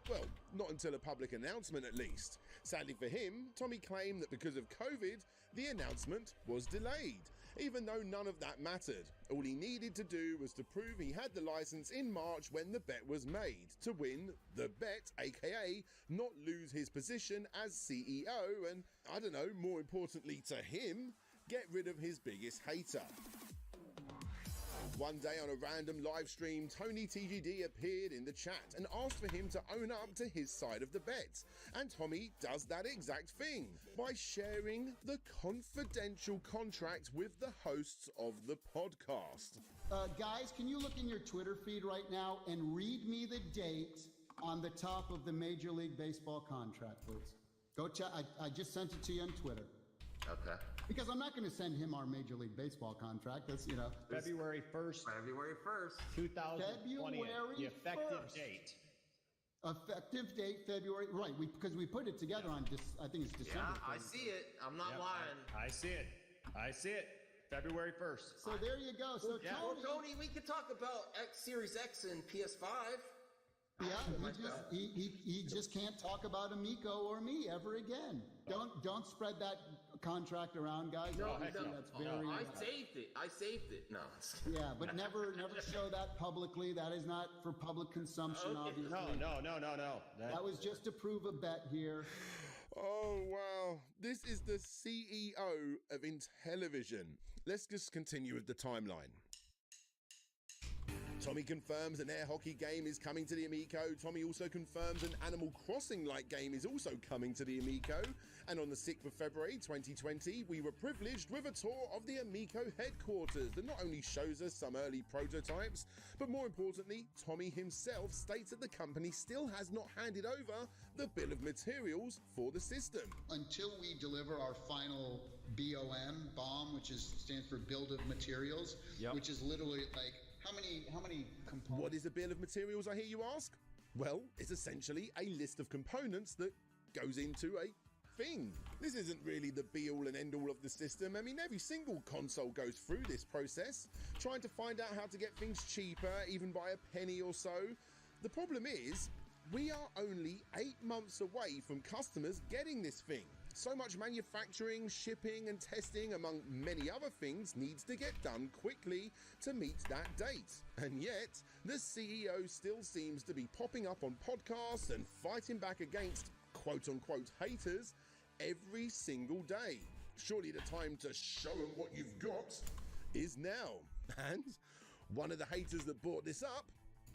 Well, not until a public announcement at least. Sadly for him, Tommy claimed that because of COVID, the announcement was delayed, even though none of that mattered. All he needed to do was to prove he had the license in March when the bet was made, to win the bet, aka not lose his position as CEO and, I don't know, more importantly to him, get rid of his biggest hater. One day on a random live stream, Tony TGD appeared in the chat and asked for him to own up to his side of the bet. And Tommy does that exact thing by sharing the confidential contract with the hosts of the podcast. Guys, can you look in your Twitter feed right now and read me the date on the top of the Major League Baseball contract, please? Go check. I just sent it to you on Twitter. Okay. Because I'm not going to send him our Major League Baseball contract. That's, you know. February 1st. February 1st. 2020. The effective 1st. date. Effective date, February. Right. Because we put it together on, I think it's December. Yeah, I see it. I'm not lying. I see it. I see it. February 1st. So there you go. So yeah. Tony, we could talk about Series X and PS5. Yeah, he just can't talk about Amico or me ever again. Don't spread that contract around, guys. No, that's very. I saved it. I saved it. No. Yeah, but never show that publicly. That is not for public consumption, obviously. No. That was just to prove a bet here. Oh, wow. This is the CEO of Intellivision. Let's just continue with the timeline. Tommy confirms an air hockey game is coming to the Amico. Tommy also confirms an Animal Crossing-like game is also coming to the Amico. And on the 6th of February 2020, we were privileged with a tour of the Amico headquarters that not only shows us some early prototypes, but more importantly, Tommy himself states that the company still has not handed over the bill of materials for the system. Until we deliver our final BOM, which stands for Build of Materials, which is literally like, how many components? What is a bill of materials, I hear you ask? Well, it's essentially a list of components that goes into a thing. This isn't really the be-all and end-all of the system. I mean, every single console goes through this process, trying to find out how to get things cheaper, even by a penny or so. The problem is, we are only 8 months away from customers getting this thing. So much manufacturing, shipping and testing, among many other things, needs to get done quickly to meet that date. And yet, the CEO still seems to be popping up on podcasts and fighting back against quote-unquote haters every single day. Surely the time to show them what you've got is now. And One of the haters that brought this up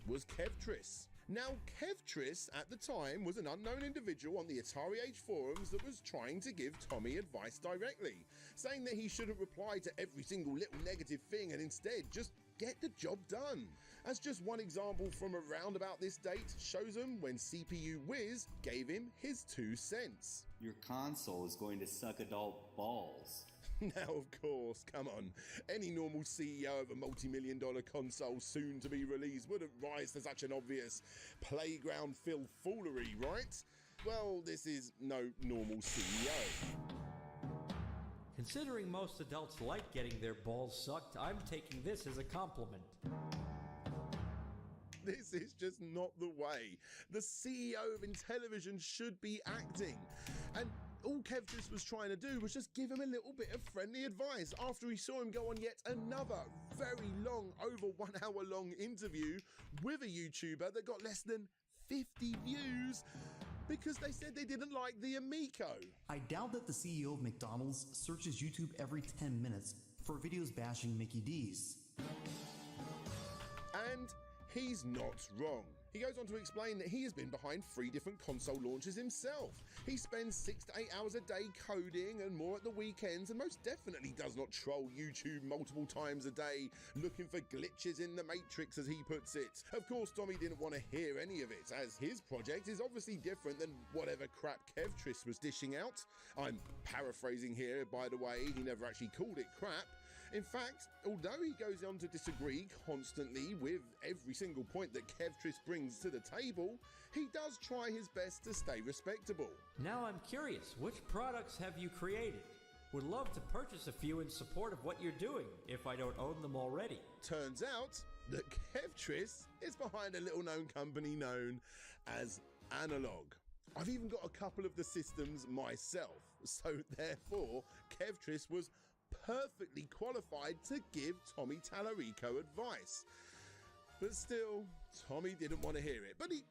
was Kevtris. Now, Kevtris at the time was an unknown individual on the Atari Age forums that was trying to give Tommy advice directly, saying that he shouldn't reply to every single little negative thing and instead just get the job done. As just one example from around about this date shows him when CPU Wiz gave him his 2 cents. Your console is going to suck adult balls. Now, of course, come on. Any normal CEO of a multi-million-dollar console soon to be released wouldn't rise to such an obvious playground fill foolery, right? Well, this is no normal CEO. Considering most adults like getting their balls sucked, I'm taking this as a compliment. This is just not the way the CEO of Intellivision should be acting. And all Kevtris was trying to do was just give him a little bit of friendly advice after he saw him go on yet another very long, over 1 hour long interview with a YouTuber that got less than 50 views because they said they didn't like the Amico. I doubt that the CEO of McDonald's searches YouTube every 10 minutes for videos bashing Mickey D's. And he's not wrong. He goes on to explain that he has been behind 3 different console launches himself. He spends 6 to 8 hours a day coding and more at the weekends, and most definitely does not troll YouTube multiple times a day looking for glitches in the matrix, as he puts it. Of course, Tommy didn't want to hear any of it, as his project is obviously different than whatever crap Kevtris was dishing out. I'm paraphrasing here, by the way, he never actually called it crap. In fact, although he goes on to disagree constantly with every single point that Kevtris brings to the table, he does try his best to stay respectable. Now I'm curious, which products have you created? Would love to purchase a few in support of what you're doing, if I don't own them already. Turns out that Kevtris is behind a little known company known as Analog. I've even got a couple of the systems myself, so therefore Kevtris was perfectly qualified to give Tommy Tallarico advice. But still, Tommy didn't want to hear it, but he,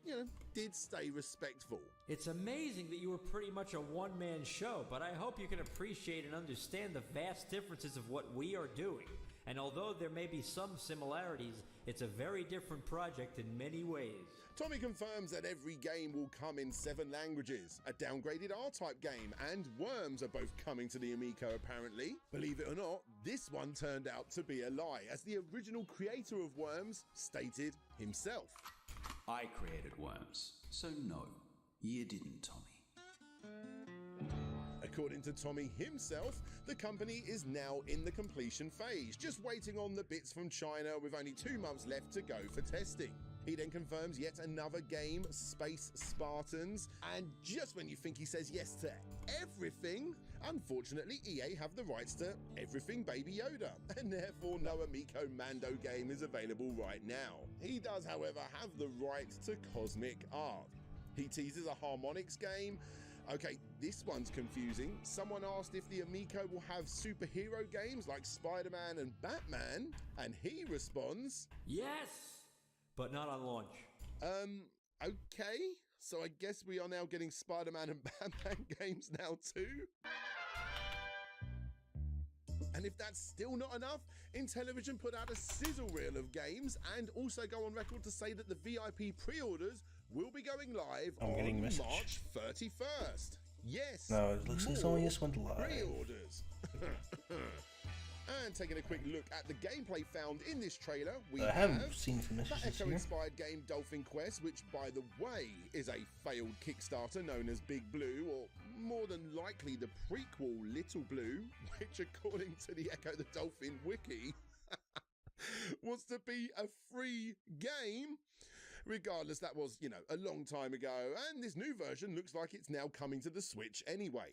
did stay respectful. It's amazing that you were pretty much a one-man show, but I hope you can appreciate and understand the vast differences of what we are doing. And although there may be some similarities, it's a very different project in many ways. Tommy confirms that every game will come in 7 languages. A downgraded R-Type game and Worms are both coming to the Amico apparently. Believe it or not, this one turned out to be a lie, as the original creator of Worms stated himself. I created Worms, so no, you didn't, Tommy. According to Tommy himself, the company is now in the completion phase, just waiting on the bits from China with only 2 months left to go for testing. He then confirms yet another game, Space Spartans, and just when you think he says yes to everything, unfortunately EA have the rights to everything Baby Yoda, and therefore no Amico Mando game is available right now. He does, however, have the right to Cosmic Art. He teases a Harmonix game. Okay, this one's confusing. Someone asked if the Amico will have superhero games like Spider-Man and Batman, and he responds, yes, but not on launch. Okay, so I guess we are now getting Spider-Man and Batman games now too? And if that's still not enough, Intellivision put out a sizzle reel of games and also go on record to say that the VIP pre-orders will be going live on March 31st. Yes, no, it looks like it's only just went live. Pre-orders. And taking a quick look at the gameplay found in this trailer, we haven't seen some messages that here. Echo-inspired game Dolphin Quest, which by the way is a failed Kickstarter known as Big Blue, or more than likely the prequel Little Blue, which according to the Echo the Dolphin wiki was to be a free game. Regardless, that was, a long time ago, and this new version looks like it's now coming to the Switch anyway.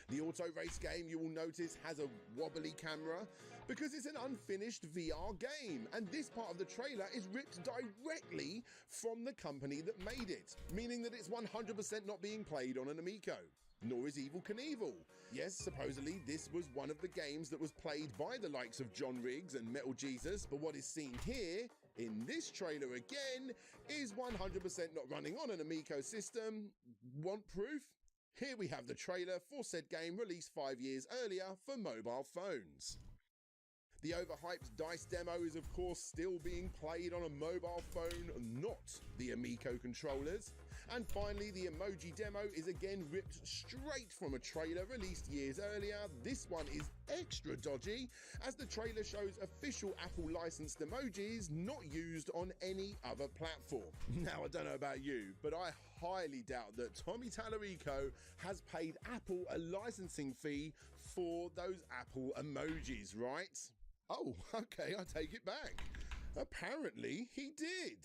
The auto race game, you will notice, has a wobbly camera because it's an unfinished VR game, and this part of the trailer is ripped directly from the company that made it, meaning that it's 100% not being played on an Amico. Nor is Evil Knievel. Yes, supposedly this was one of the games that was played by the likes of John Riggs and Metal Jesus, but what is seen here in this trailer again is 100% not running on an Amico system. Want proof? Here we have the trailer for said game released 5 years earlier for mobile phones. The overhyped DICE demo is of course still being played on a mobile phone, not the Amico controllers. And finally, the emoji demo is again ripped straight from a trailer released years earlier. This one is extra dodgy, as the trailer shows official Apple licensed emojis not used on any other platform. Now, I don't know about you, but I highly doubt that Tommy Tallarico has paid Apple a licensing fee for those Apple emojis, right? Oh, okay, I take it back. Apparently, he did.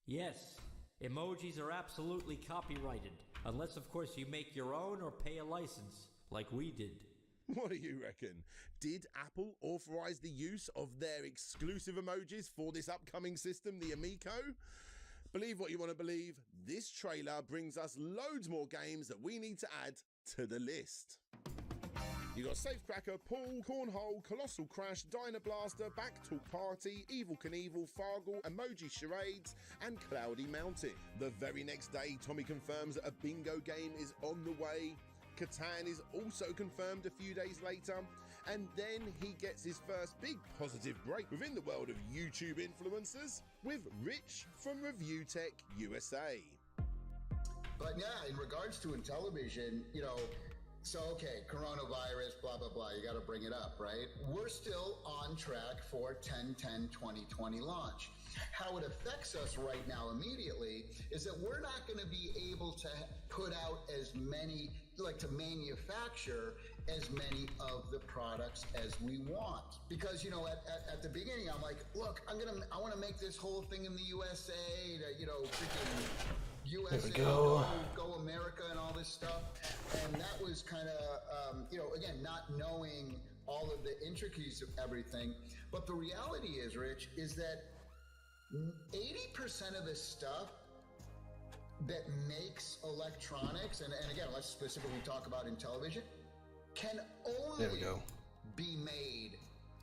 Yes, emojis are absolutely copyrighted, unless of course you make your own or pay a license, like we did. What do you reckon? Did Apple authorize the use of their exclusive emojis for this upcoming system, the Amico? Believe what you want to believe, this trailer brings us loads more games that we need to add to the list. You got Safecracker, Pool, Cornhole, Colossal Crash, Dino Blaster, Backtalk Party, Evil Knievel, Fargle, Emoji Charades, and Cloudy Mountain. The very next day, Tommy confirms that a bingo game is on the way. Catan is also confirmed a few days later. And then he gets his first big positive break within the world of YouTube influencers with Rich from Review Tech USA. But yeah, in regards to Intellivision, you know, so, okay, coronavirus, blah, blah, blah, you got to bring it up, right? We're still on track for 10/10/2020 launch. How it affects us right now immediately is that we're not going to be able to put out as many, like to manufacture as many of the products as we want. Because, you know, at the beginning, I'm like, look, I want to make this whole thing in the USA, to, you know, freaking USA, go America and all this stuff. And that was kind of, you know, again, not knowing all of the intricacies of everything. But the reality is, Rich, is that 80% of the stuff that makes electronics, and again, let's specifically talk about Intellivision, can only be made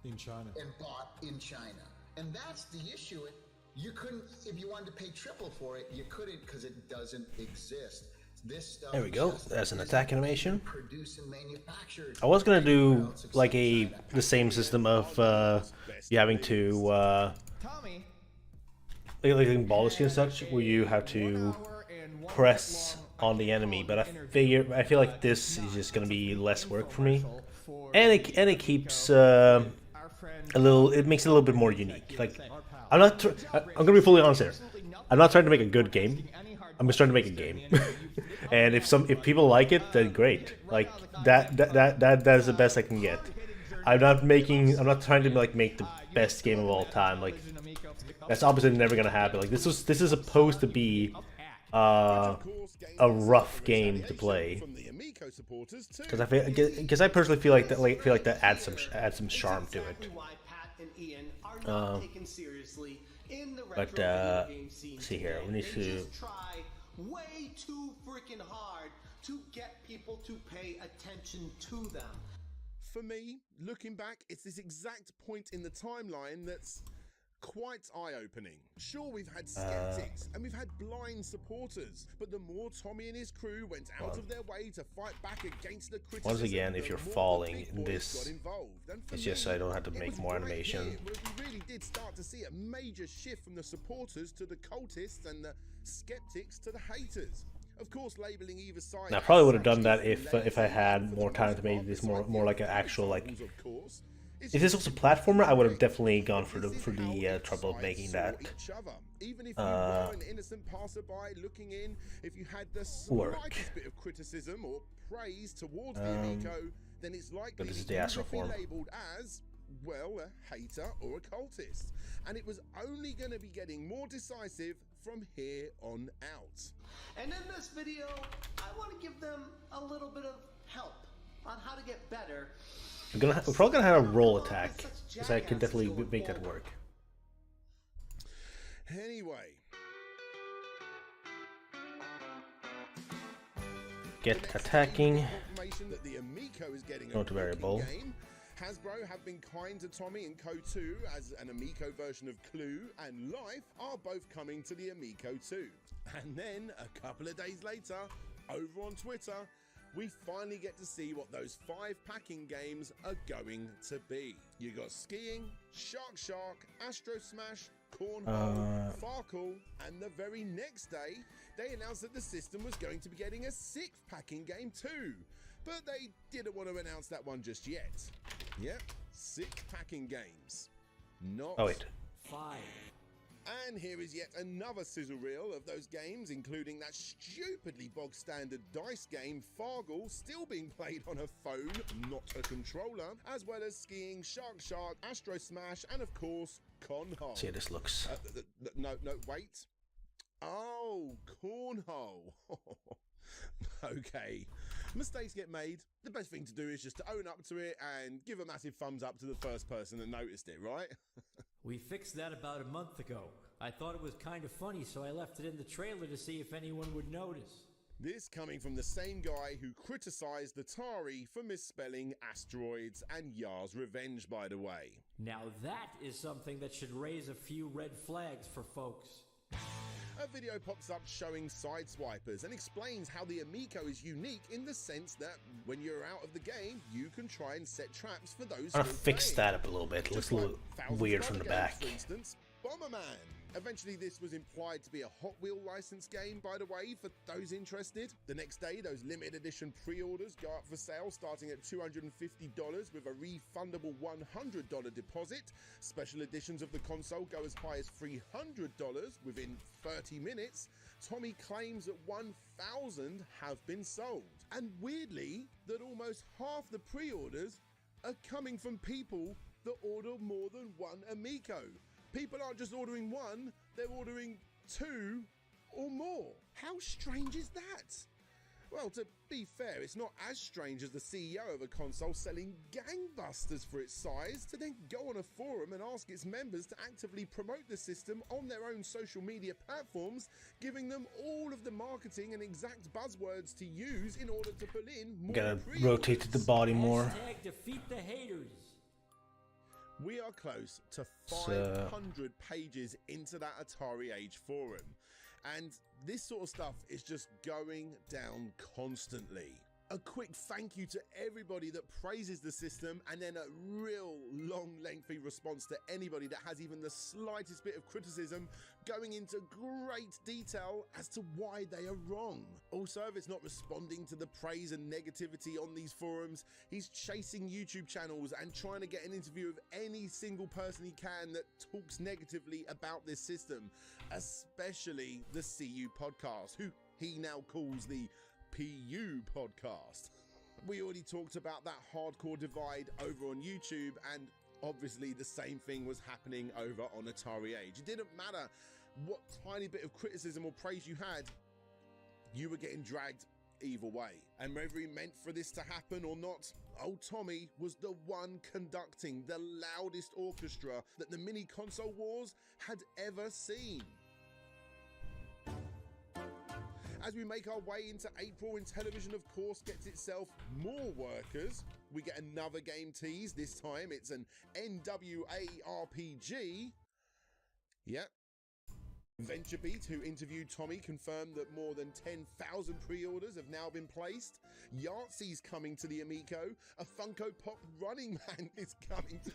in China and bought in China. And that's the issue. You couldn't, if you wanted to pay triple for it, you couldn't because it doesn't exist. This stuff there we go. That's an attack animation. Produced and manufactured. I was gonna do like the same system of you having to like Baldur's and such, where you have to press on the enemy, but I feel like this is just gonna be less work for me, and it keeps a little. It makes it a little bit more unique. Like I'm gonna be fully honest here. I'm not trying to make a good game. I'm just trying to make a game, and if people like it, then great. Like that is the best I can get. I'm not trying to like make the best game of all time. Like that's obviously never gonna happen. Like this is supposed to be a rough game to play, because I personally feel like that adds some charm to it. But see here, we need to try way too freaking hard to get people to pay attention to them. For me, looking back, it's this exact point in the timeline that's quite eye-opening. Sure, we've had skeptics and we've had blind supporters, but the more Tommy and his crew went out of their way to fight back against the criticism, once again, if you're falling in this, it's just so I don't have to make more animation. We really did start to see a major shift from the supporters to the cultists and the skeptics to the haters. Of course, labeling either side. Now, I probably would have done that if I had more time to make this more like an actual like. If this was a platformer, I would have definitely gone for the trouble of making that even if you were an innocent passerby looking in, if you had the slightest bit of criticism or praise towards the Amico, then it's likely this is the Astro you would form. be labeled as, well, a hater or a cultist. And it was only going to be getting more decisive from here on out. And in this video, I want to give them a little bit of help on how to get better. We're probably gonna have a roll attack, because I can definitely make that work. Anyway, get attacking. Confirmation that the Amico is getting Not a variable. Game. Hasbro have been kind to Tommy and Co 2 as an Amico version of Clue and Life are both coming to the Amico 2. And then a couple of days later, over on Twitter, we finally get to see what those 5 packing games are going to be. You got skiing, Shark, Astro Smash, Cornhole, Farkle, and the very next day, they announced that the system was going to be getting a 6th packing game too. But they didn't want to announce that one just yet. Yep, 6 packing games. Not 5. And here is yet another sizzle reel of those games, including that stupidly bog standard dice game Fargle, still being played on a phone, not a controller, as well as skiing, Shark, Astro Smash, and of course, Cornhole. See how this looks. No, wait. Oh, Cornhole. Okay. Mistakes get made. The best thing to do is just to own up to it and give a massive thumbs up to the first person that noticed it, right? We fixed that about a month ago. I thought it was kind of funny, so I left it in the trailer to see if anyone would notice. This coming from the same guy who criticised Atari for misspelling asteroids and Yar's Revenge, by the way. Now that is something that should raise a few red flags for folks. A video pops up showing Sideswipers and explains how the Amico is unique in the sense that when you're out of the game, you can try and set traps for those I'm gonna fix that up a little bit. It looks a little weird from the back. For instance, Bomberman. Eventually, this was implied to be a Hot Wheel license game, by the way, for those interested. The next day, those limited edition pre-orders go up for sale, starting at $250 with a refundable $100 deposit. Special editions of the console go as high as $300 within 30 minutes. Tommy claims that 1,000 have been sold. And weirdly, that almost half the pre-orders are coming from people that order more than one Amico. People aren't just ordering one, they're ordering 2 or more. How strange is that? Well, to be fair, it's not as strange as the CEO of a console selling gangbusters for its size to then go on a forum and ask its members to actively promote the system on their own social media platforms, giving them all of the marketing and exact buzzwords to use in order to pull in more Gotta pre-orders. rotate the body more. Hashtag defeat the haters. We are close to 500 pages into that Atari Age forum, and this sort of stuff is just going down constantly. A quick thank you to everybody that praises the system, and then a real long, lengthy response to anybody that has even the slightest bit of criticism, going into great detail as to why they are wrong. Also, if it's not responding to the praise and negativity on these forums, he's chasing YouTube channels and trying to get an interview of any single person he can that talks negatively about this system, especially the CU podcast, who he now calls the PU podcast. We already talked about that hardcore divide over on YouTube, and obviously the same thing was happening over on Atari Age. It didn't matter what tiny bit of criticism or praise you had, you were getting dragged either way. And whether he meant for this to happen or not, old Tommy was the one conducting the loudest orchestra that the mini console wars had ever seen. As we make our way into April, and television, of course, gets itself more workers, we get another game tease. This time it's an NWA RPG. Yep. VentureBeat, who interviewed Tommy, confirmed that more than 10,000 pre-orders have now been placed. Yahtzee's coming to the Amico. A Funko Pop Running Man is coming to...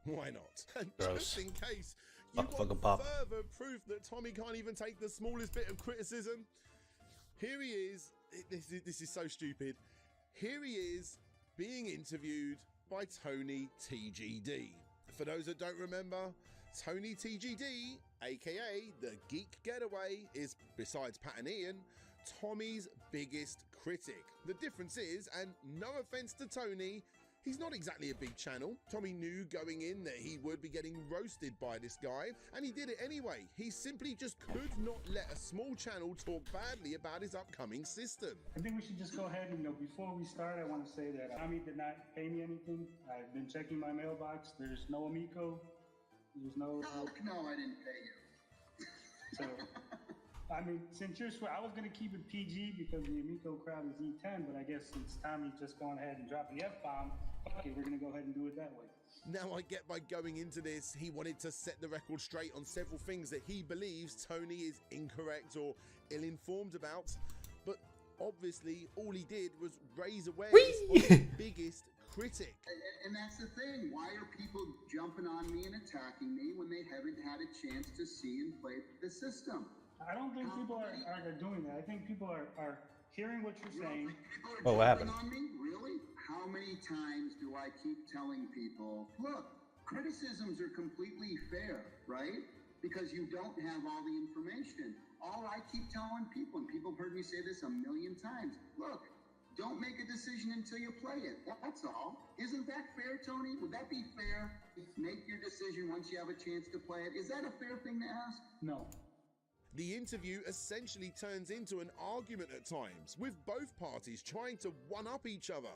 Why not? And just in case you want further proof that Tommy can't even take the smallest bit of criticism, here he is. This is so stupid. Here he is being interviewed by Tony TGD. For those that don't remember, Tony TGD, aka the Geek Getaway, is, besides Pat and Ian, Tommy's biggest critic. The difference is, and no offense to Tony, he's not exactly a big channel. Tommy knew going in that he would be getting roasted by this guy, and he did it anyway. He simply just could not let a small channel talk badly about his upcoming system. I think we should just go ahead and, before we start, I want to say that Tommy did not pay me anything. I've been checking my mailbox. There's no Amico. There's no... No, I didn't pay you. So, I mean, since you're I was going to keep it PG because the Amico crowd is E10, but I guess since Tommy's just going ahead and dropping the F-bomb, okay, we're going to go ahead and do it that way. Now, I get by going into this, he wanted to set the record straight on several things that he believes Tony is incorrect or ill-informed about, but Obviously, all he did was raise awareness of his biggest critic. And that's the thing. Why are people jumping on me and attacking me when they haven't had a chance to see and play the system? I don't think people are doing that. I think people are hearing what you're saying. Oh, what happened? On me? Really? How many times do I keep telling people, look, criticisms are completely fair, right? Because you don't have all the information. All I keep telling people, and people have heard me say this a million times, look, don't make a decision until you play it. That's all. Isn't that fair, Tony? Would that be fair? Make your decision once you have a chance to play it. Is that a fair thing to ask? No. The interview essentially turns into an argument at times, with both parties trying to one-up each other.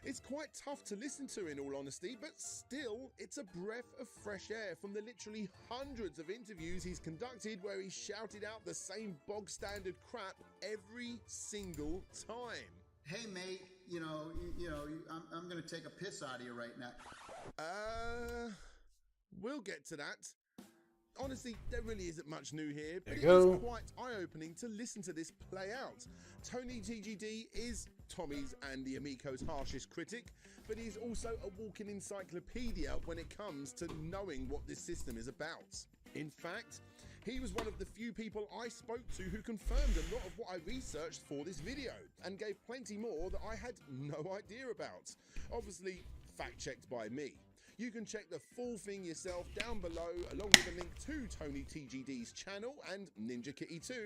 It's quite tough to listen to, in all honesty, but still, it's a breath of fresh air from the literally hundreds of interviews he's conducted where he shouted out the same bog-standard crap every single time. Hey, mate, I'm going to take a piss out of you right now. We'll get to that. Honestly, there really isn't much new here, but it go. is quite eye-opening to listen to this play out. Tony TGD is Tommy's and the Amico's harshest critic, but he's also a walking encyclopedia when it comes to knowing what this system is about. In fact, he was one of the few people I spoke to who confirmed a lot of what I researched for this video, and gave plenty more that I had no idea about. Obviously, fact-checked by me. You can check the full thing yourself down below, along with a link to Tony TGD's channel and Ninja Kitty 2,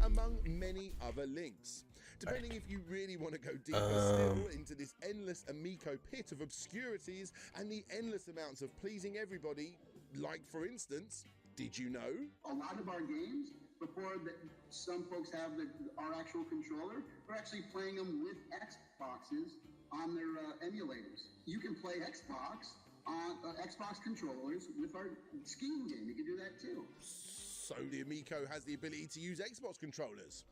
among many other links. Depending if you really want to go deeper still into this endless Amico pit of obscurities and the endless amounts of pleasing everybody, like for instance, did you know? A lot of our games, before some folks have our actual controller, we're actually playing them with Xboxes on their emulators. You can play Xbox on Xbox controllers with our skiing game. You can do that too. So the Amico has the ability to use Xbox controllers.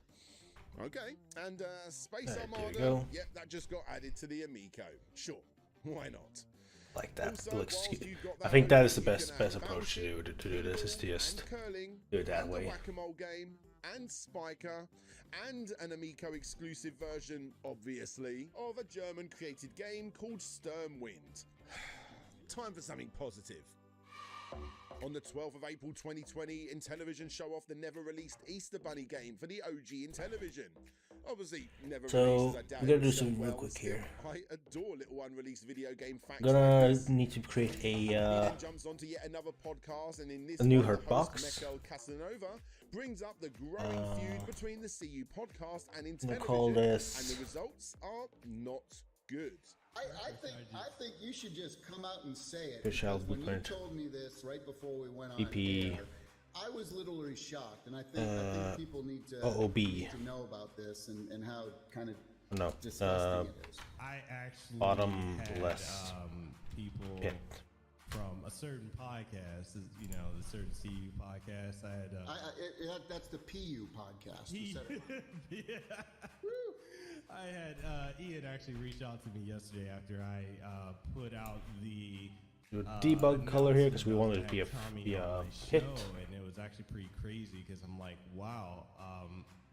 Okay, and Space Armada, yep, that just got added to the Amico. Sure, why not? Like that. Also, Looks. got I think that is the best approach to do this. Is to just do it that way. Whack-a-mole game and Spiker and an Amico exclusive version, obviously, of a German created game called Sturmwind. Time for something positive. On the 12th of April 2020, Intellivision show off the never-released Easter Bunny game for the OG Intellivision. Obviously, never released, I doubt we're gonna do it something well, real quick still, here. I adore little unreleased video game facts. Gonna like this. need to create He a then jumps onto yet another podcast, and in this new one, the hurt host, box. Mikael Casanova, brings up the growing feud between the CU podcast and gonna call Intellivision, this- and the results are not good. I think you should just come out and say it. Fish Because out when you blueprint. told me this right before we went on EP. air, I was literally shocked, and I think people need to know about this and how kind of No. disgusting it is. I actually Bottomless had, people pit. from a certain podcast, the certain CU podcast. I had that's the PU podcast. You said it. yeah. I had Ian actually reached out to me yesterday after I put out the Do a debug color here because we wanted it to be a pit. And it was actually pretty crazy because I'm like, wow,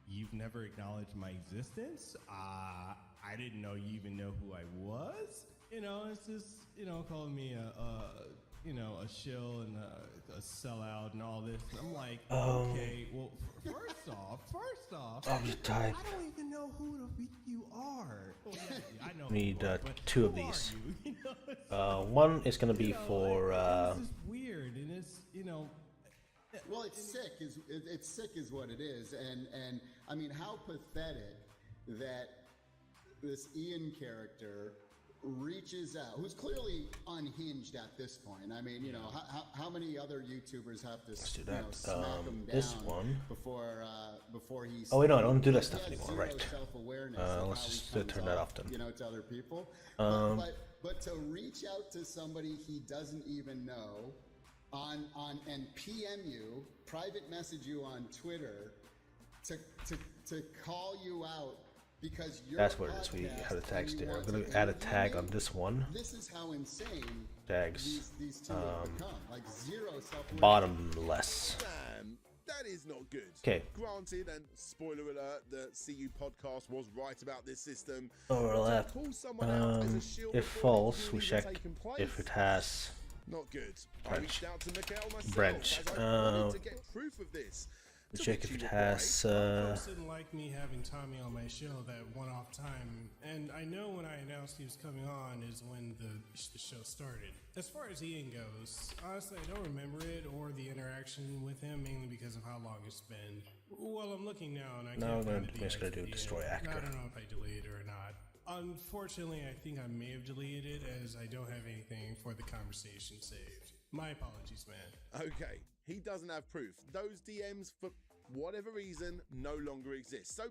you've never acknowledged my existence. I didn't know you even know who I was. It's just calling me a shill and a sellout and all this. And I'm like, okay, well, first off, I'll just type. I don't even know who the freak you are. Well, yeah, I know. Need who you are, but two of who are these. you? One is gonna be for. It's just weird, and it's Well, it's sick. It's sick is what it is, and I mean, how pathetic that this Ian character reaches out, who's clearly unhinged at this point. I mean, how many other YouTubers have to smack him down this one before he's. Oh wait, no, I don't do that stuff anymore, zero right? Self-awareness Let's just turn that off then. To other people. But to reach out to somebody he doesn't even know and PM you, private message you on Twitter to call you out because you're That's what it is. We had a tag there. I'm gonna add a tag on this one. This is how insane tags. These two have become. Like zero self-awareness. Bottomless. Damn, That is not good. Okay. Granted, and spoiler alert, the CU podcast was right about this system. Overlap. Call someone out as a shield If before false, it's we even check taken place. if it has Not good. I branch. reached out to Mikhail myself Branch. as I wanted to get proof of this. We To check which if it he has. Folks didn't like me having Tommy on my show that one-off time, and I know when I announced he was coming on is when the show started. As far as Ian goes, honestly, I don't remember it or the interaction with him, mainly because of how long it's been. Well, I'm looking now, and I can't find I'm just gonna do destroy actor. I don't know if I deleted it or not. Unfortunately, I think I may have deleted it as I don't have anything for the conversation saved. My apologies, man. Okay, he doesn't have proof. Those DMs, for whatever reason, no longer exist. So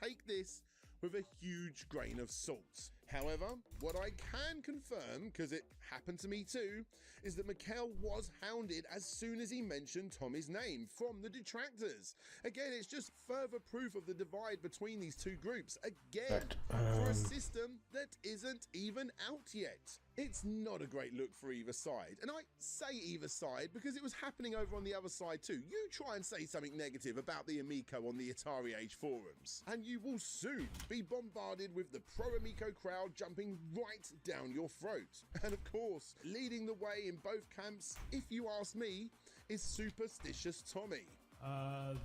take this with a huge grain of salt. However, what I can confirm, because it happened to me too, is that Mikhail was hounded as soon as he mentioned Tommy's name from the detractors. Again, it's just further proof of the divide between these two groups. Again, for a system that isn't even out yet. It's not a great look for either side. And I say either side because it was happening over on the other side too. You try and say something negative about the Amico on the Atari Age forums, and you will soon be bombarded with the pro-Amico crowd jumping right down your throat. And of course, leading the way in both camps, if you ask me, is Superstitious Tommy.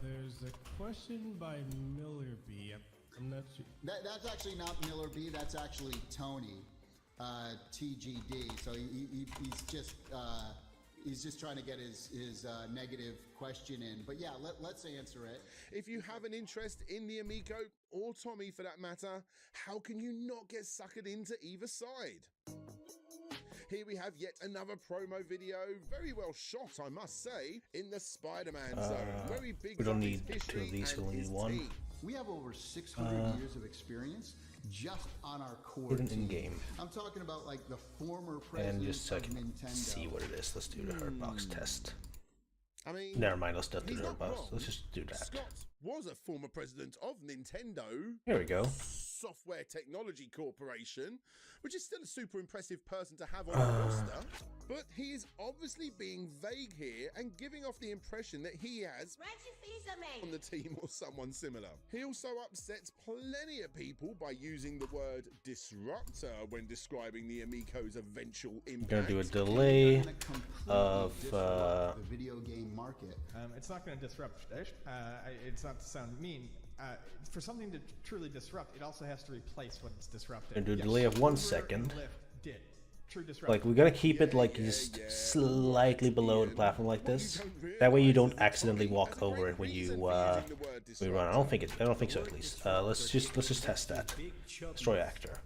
There's a question by Miller B. I'm not sure. That's actually not Miller B. That's actually Tony. TGD. So he's just trying to get his negative question in. But yeah, let's answer it. If you have an interest in the Amico, or Tommy for that matter, how can you not get suckered into either side? Here we have yet another promo video, very well shot, I must say, in the Spider-Man zone. Very big. We don't need two of these, we only need one. Team. We have over 600 years of experience just on our core Even team. in game. I'm talking about like the former president And just so I of can Nintendo. see what it is. Let's do the hurt box test. I mean, Never mind, let's not do he's the not hurt box. wrong. Let's just do that. Scott was a former president of Nintendo. Here we go. Software Technology Corporation, which is still a super impressive person to have on the roster. But he is obviously being vague here and giving off the impression that he has on the team or someone similar. He also upsets plenty of people by using the word disruptor when describing the Amico's eventual impact. I'm gonna do a delay of the video game market. It's not going to disrupt. It's not to sound mean. For something to truly disrupt, it also has to replace what it's disrupted. I'm gonna do a delay of 1 second. Did. True disruption. Like, we gotta keep it like just slightly below the platform like this. That way you don't accidentally walk over it when you run. I don't think so at least. Let's just test that. Destroy actor.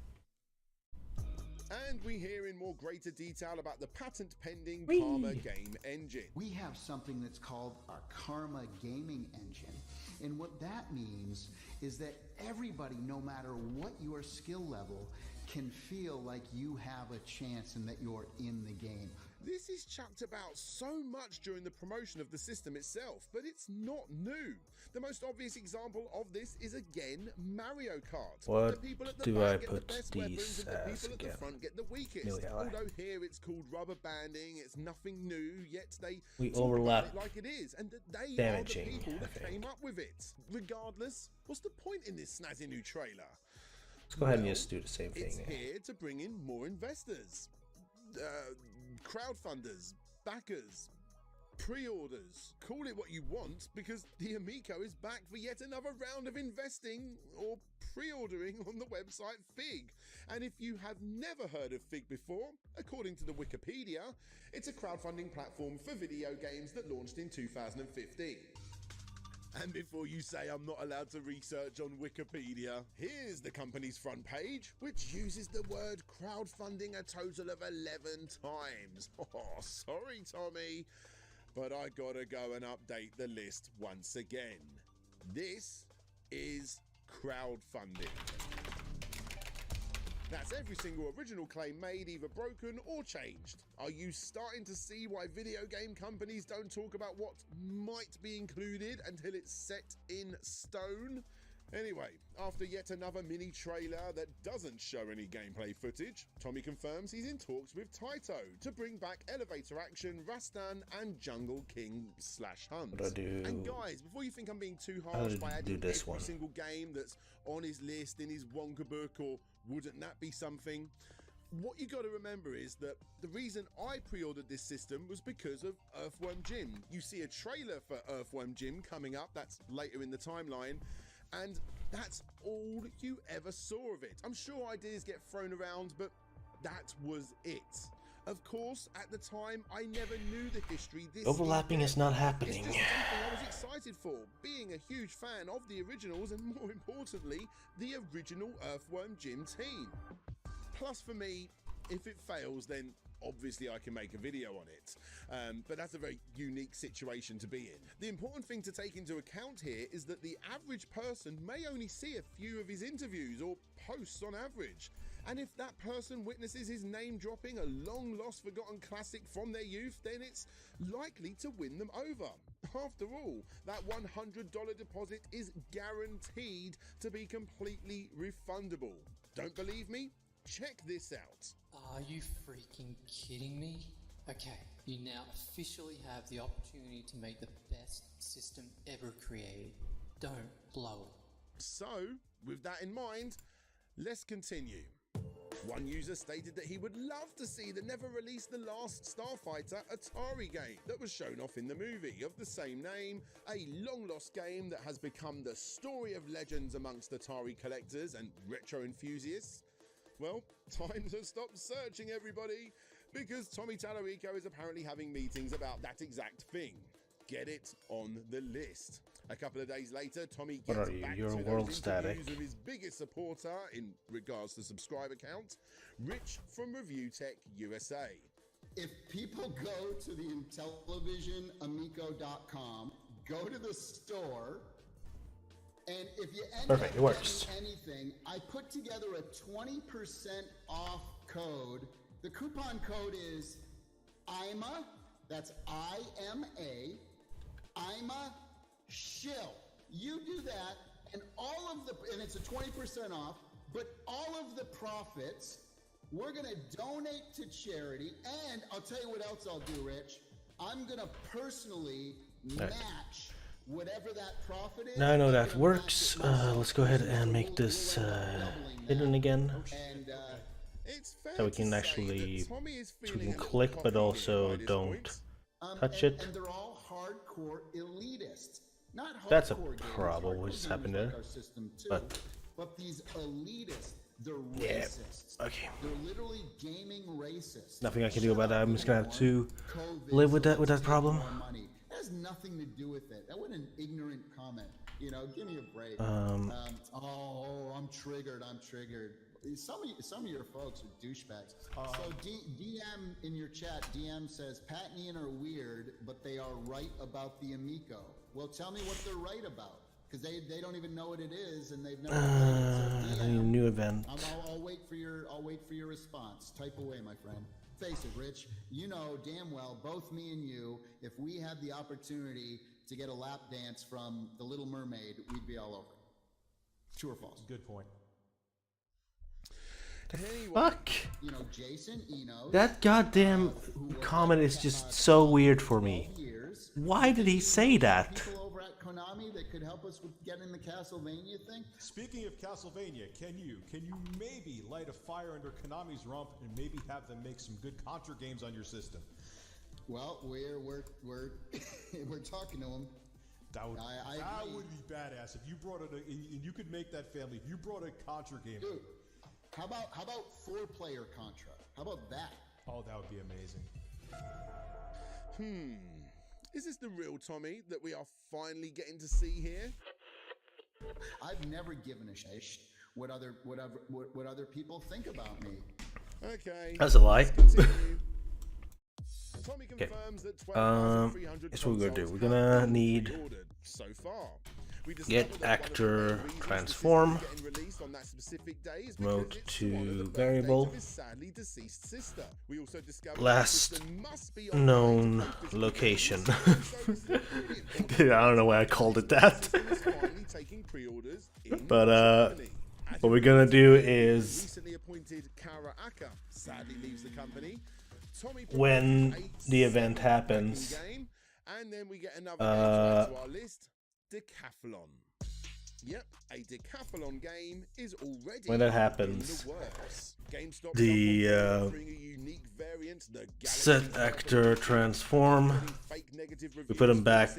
And we hear in more greater detail about the patent pending Whee! Karma game engine. We have something that's called our Karma gaming engine. And what that means is that everybody, no matter what your skill level, can feel like you have a chance and that you're in the game. This is chucked about so much during the promotion of the system itself, but it's not new. The most obvious example of this is again Mario Kart. What the people at the do back I get put the best these weapons and the as people at the again? front get the weakest. Nearly ally. Although here it's called rubber banding, it's nothing new, yet they We talk about overlap it like it is, and that they damaging, are the people I that think. came up with it. Regardless, what's the point in this snazzy new trailer? Let's go ahead and just do the same It's thing. here to bring in more investors, crowdfunders, backers, pre-orders. Call it what you want, because the Amico is back for yet another round of investing or pre-ordering on the website Fig. And if you have never heard of Fig before, according to the Wikipedia, it's a crowdfunding platform for video games that launched in 2015. And before you say I'm not allowed to research on Wikipedia, here's the company's front page, which uses the word crowdfunding a total of 11 times. Oh, sorry, Tommy, but I gotta go and update the list once again. This is crowdfunding. That's every single original claim made either broken or changed. Are you starting to see why video game companies don't talk about what might be included until it's set in stone? Anyway, after yet another mini trailer that doesn't show any gameplay footage, Tommy confirms he's in talks with Taito to bring back elevator action, Rastan, and Jungle King / Hunt. What do I do? And guys, before you think I'm being too How harsh did by you adding do this every one? single game that's on his list in his Wonka book, or wouldn't that be something? What you got to remember is that the reason I pre-ordered this system was because of Earthworm Jim. You see a trailer for Earthworm Jim coming up, that's later in the timeline, and that's all you ever saw of it. I'm sure ideas get thrown around, but that was it. Of course, at the time, I never knew the history this Overlapping is not happening. It's just something I was excited for, being a huge fan of the originals and, more importantly, the original Earthworm Jim team. Plus, for me, if it fails, then obviously I can make a video on it. But that's a very unique situation to be in. The important thing to take into account here is that the average person may only see a few of his interviews or posts on average. And if that person witnesses his name dropping a long-lost forgotten classic from their youth, then it's likely to win them over. After all, that $100 deposit is guaranteed to be completely refundable. Don't believe me? Check this out. Are you freaking kidding me? Okay, you now officially have the opportunity to make the best system ever created. Don't blow it. So, with that in mind, let's continue. One user stated that he would love to see the never-released The Last Starfighter Atari game that was shown off in the movie of the same name, a long-lost game that has become the story of legends amongst Atari collectors and retro enthusiasts. Well, time to stop searching, everybody, because Tommy Tallarico is apparently having meetings about that exact thing. Get it on the list. A couple of days later, Tommy What gets are you? back You're to world those static. interviews of his biggest supporter in regards to subscriber count, Rich from Review Tech USA. If people go to the IntellivisionAmico.com, go to the store, and if you end Perfect, up it works. getting anything, I put together a 20% off code. The coupon code is IMA, that's I-M-A, IMA Shill. You do that, and and it's a 20% off, but all of the profits, we're gonna donate to charity, and I'll tell you what else I'll do, Rich. I'm gonna personally match whatever that profit is. Now I know that works. Let's go ahead and make this hidden again. So we can actually, so we can click but also don't touch it. And they're all hardcore elitists. Not hardcore That's a gamers, problem. What hardcore just gamers happened like there? our system too. But these elitists, they're yeah, racists. okay. They're literally gaming racists. Nothing I can do about that. I'm just gonna have to live with that problem. Money. That has nothing to do with it. That was an ignorant comment. You know, give me a break. Oh, I'm triggered. Some of your folks are douchebags. So DM in your chat, DM says, Pat and Ian are weird, but they are right about the Amico. Well, tell me what they're right about, because they don't even know what it is, and they've never played it. So I need a new event. I'll wait for your response. Type away, my friend. Face it, Rich. You know damn well, both me and you, if we had the opportunity to get a lap dance from The Little Mermaid, we'd be all over it. True or false? Good point. Fuck! You know, Jason, That goddamn comment is just so weird for me. Why did he say that? People over at Konami that could help us with getting the Castlevania thing. Speaking of Castlevania, can you maybe light a fire under Konami's rump and maybe have them make some good Contra games on your system? Well, we're talking to them. That would be badass if you brought it. And you could make that family. If you brought a Contra game, dude. How about 4-player Contra? How about that? Oh, that would be amazing. Is this the real Tommy that we are finally getting to see here? I've never given a shit what other people think about me. Okay. That's a lie. Tommy Okay. confirms that 12,300 That's what we're gonna do. consoles We're gonna have been need pre-ordered so far. Get actor transform. Remote to variable. Last known location. I don't know why I called it that. But what we're gonna do is when the event happens, Decathlon. Yep, a decathlon game is already when that happens, the set actor transform. We put him back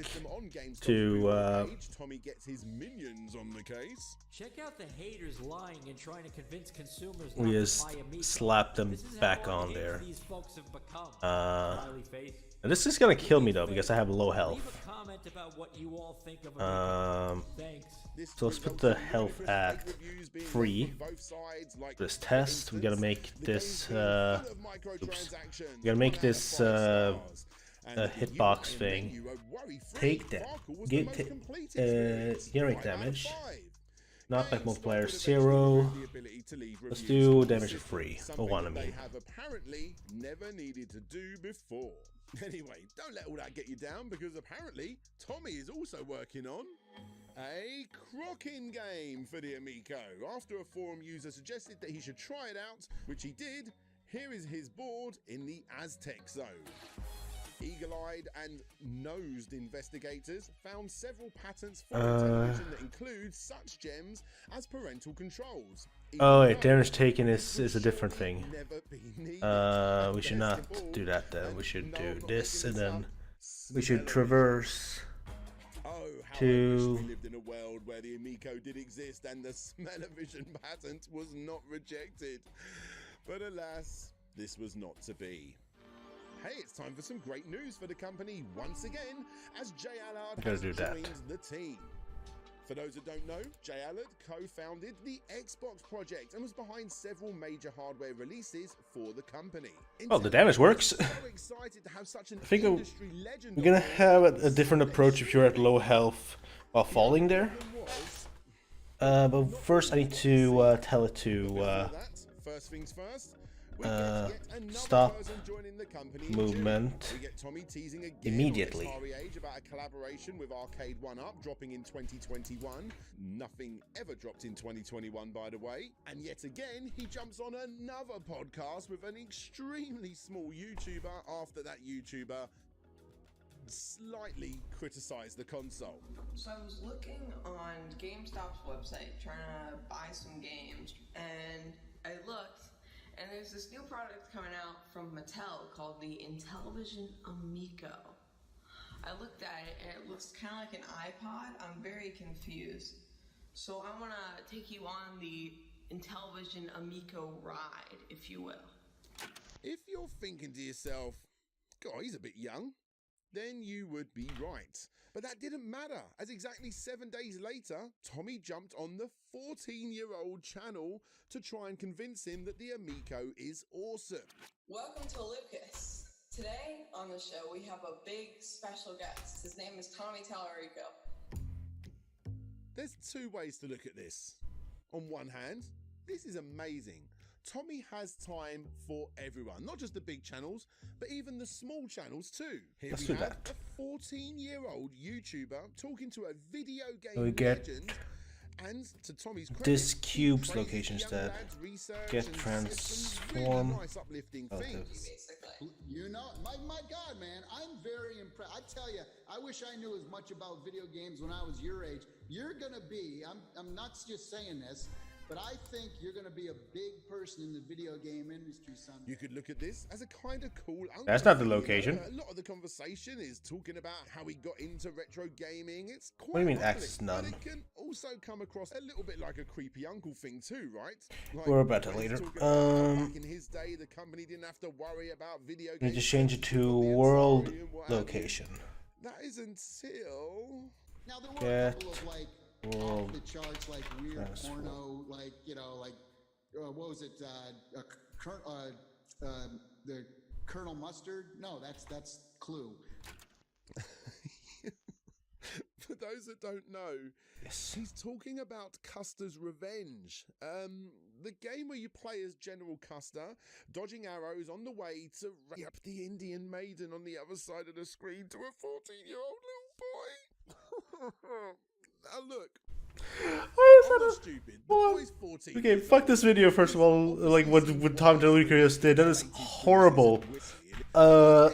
to. Tommy gets his minions on the case. Check out the haters lying and trying to convince consumers. We just slap them back on there. And this is gonna kill me though because I have low health. So let's put the health at 3. This test, we gotta make this. Oops. We gotta make this hitbox thing. Take that. Generate damage. Knockback multiplier 0. Let's do damage of 3. Or 1, I mean. Apparently never needed to do before. Anyway, don't let all that get you down because apparently Tommy is also working on a crocking game for the Amico. After a forum user suggested that he should try it out, which he did, here is his board in the Aztec zone. Eagle-eyed and nosed investigators found several patents for television that include such gems as parental controls. Oh wait, damage taken is a different thing. We should not do that then. We should do this and then we should traverse to... We lived in a world where the Amico did exist and the smell-o-vision patent was not rejected. But alas, this was not to be. Hey, it's time for some great news for the company once again, as Jay Allard has joined the team. For those that don't know, Jay Allard co-founded the Xbox project and was behind several major hardware releases for the company. Well, the damage works. I think we're gonna have a different approach if you're at low health while falling there. But first I need to tell it to first things first. Stop movement immediately. About a collaboration with Arcade 1UP dropping in 2021. Nothing ever dropped in 2021, by the way. And yet again, he jumps on another podcast with an extremely small YouTuber after that YouTuber slightly criticized the console. So I was looking on GameStop's website trying to buy some games, and I looked. And there's this new product coming out from Mattel called the ENVtuber Amico. I looked at it and it looks kind of like an iPod. I'm very confused. So I want to take you on the ENVtuber Amico ride, if you will. If you're thinking to yourself, God, he's a bit young, then you would be right. But that didn't matter, as exactly 7 days later, Tommy jumped on the 14-year-old channel to try and convince him that the Amico is awesome. Welcome to Lucas. Today on the show we have a big special guest. His name is Tommy Tallarico. There's two ways to look at this. On one hand, this is amazing. Tommy has time for everyone, not just the big channels, but even the small channels too. Here we have a 14-year-old YouTuber talking to a video game legend, and to Tommy's credit, this cube's location instead. Get transform. You know, my God, man, I'm very impressed. I tell you, I wish I knew as much about video games when I was your age. You're gonna be, I'm not just saying this, but I think you're going to be a big person in the video game industry someday. You could look at this as a kind of cool... That's not the location. A lot of the conversation is talking about how he got into retro gaming. It's quite... What do you mean access none? But it can also come across a little bit like a creepy uncle thing too, right? Like, we're about that later. Back in his day, the company didn't have to worry about video games. Need to change it to world location. That is until... Now, there were a couple of, like, world off the charts, like weird porno, like, you know, like what was it? The Colonel Mustard? No, that's Clue. But those that don't know, he's talking about Custer's Revenge. The game where you play as General Custer, dodging arrows on the way to rape up the Indian maiden on the other side of the screen to a 14-year-old little boy. Now look. Stupid. The boy's 14. Okay, fuck this video first of all. Like what Tom Delucas did. That is horrible. I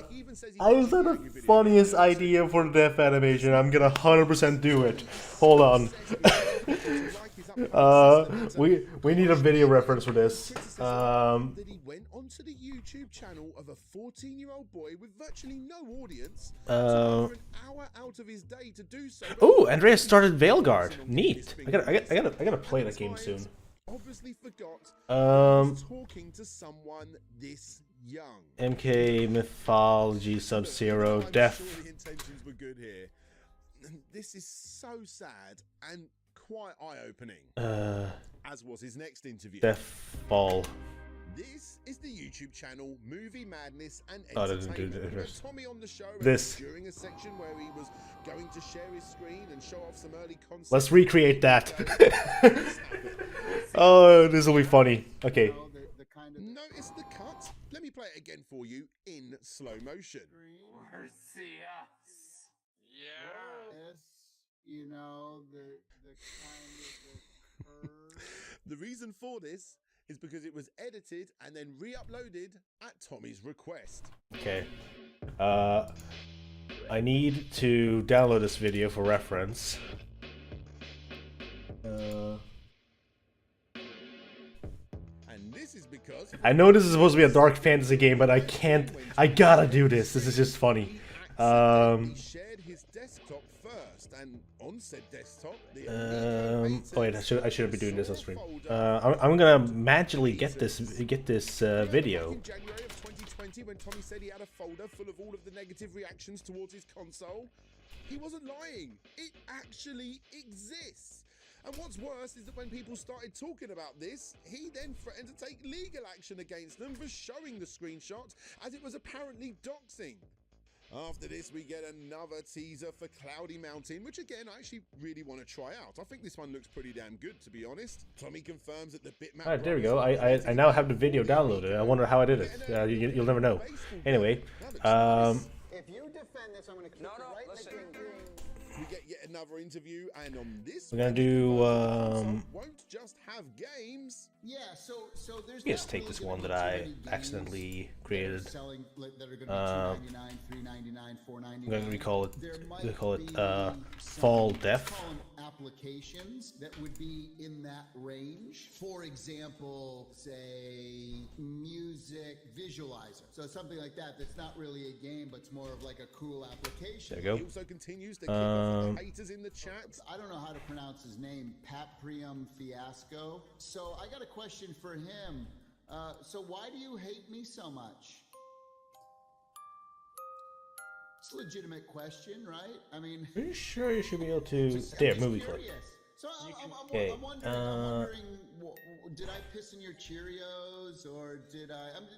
just had the funniest idea for the death animation. I'm gonna 100% do it. Hold on. We need a video reference for this. That he went onto the YouTube channel of a 14-year-old boy with virtually no audience. Over an hour out of his day to do so. Oh, Andreas started Veilguard. Neat. I gotta play that game soon. Obviously forgot talking to someone this young. MK Mythology Sub-Zero Death. The intentions were good here. This is so sad and quite eye-opening. As was his next interview. Death Ball. This is the YouTube channel Movie Madness and Entertainment. With Tommy on the show during a section where he was going to share his screen and show off some early concepts. Let's recreate that. Oh, this will be funny. Okay. Notice the cut? Let me play it again for you in slow motion. Mercy us. Yeah. You know, the kind of the curve. The reason for this is because it was edited and then re-uploaded at Tommy's request. Okay. I need to download this video for reference. And this is because I know this is supposed to be a dark fantasy game, but I can't. I gotta do this. This is just funny. He shared his desktop first, and on said desktop, wait, I shouldn't be doing this on stream. I'm gonna magically get this video. In January of 2020, when Tommy said he had a folder full of all of the negative reactions towards his console, he wasn't lying. It actually exists. And what's worse is that when people started talking about this, he then threatened to take legal action against them for showing the screenshot, as it was apparently doxing. After this, we get another teaser for Cloudy Mountain, which again, I actually really want to try out. I think this one looks pretty damn good, to be honest. Tommy confirms that the bitmap... Alright, there we go. I now have the video downloaded. I wonder how I did it. You'll never know. Anyway, If you defend this, I'm going to keep listen. We get yet another interview, and on this we're gonna do won't just have games. Yeah, so there's just take this one that I accidentally created. I'm gonna recall it. We call it Fall Death. Applications that would be in that range. For example, say music visualizer. So something like that. That's not really a game, but it's more of like a cool application. There you go. He also continues to keep up with the haters in the chat. I don't know how to pronounce his name. Paprium Fiasco. So I got a question for him. So why do you hate me so much? It's a legitimate question, right? I mean, are you sure you should be able to? There, movie clip. So Okay. I'm wondering, did I piss in your Cheerios, or did I? I'm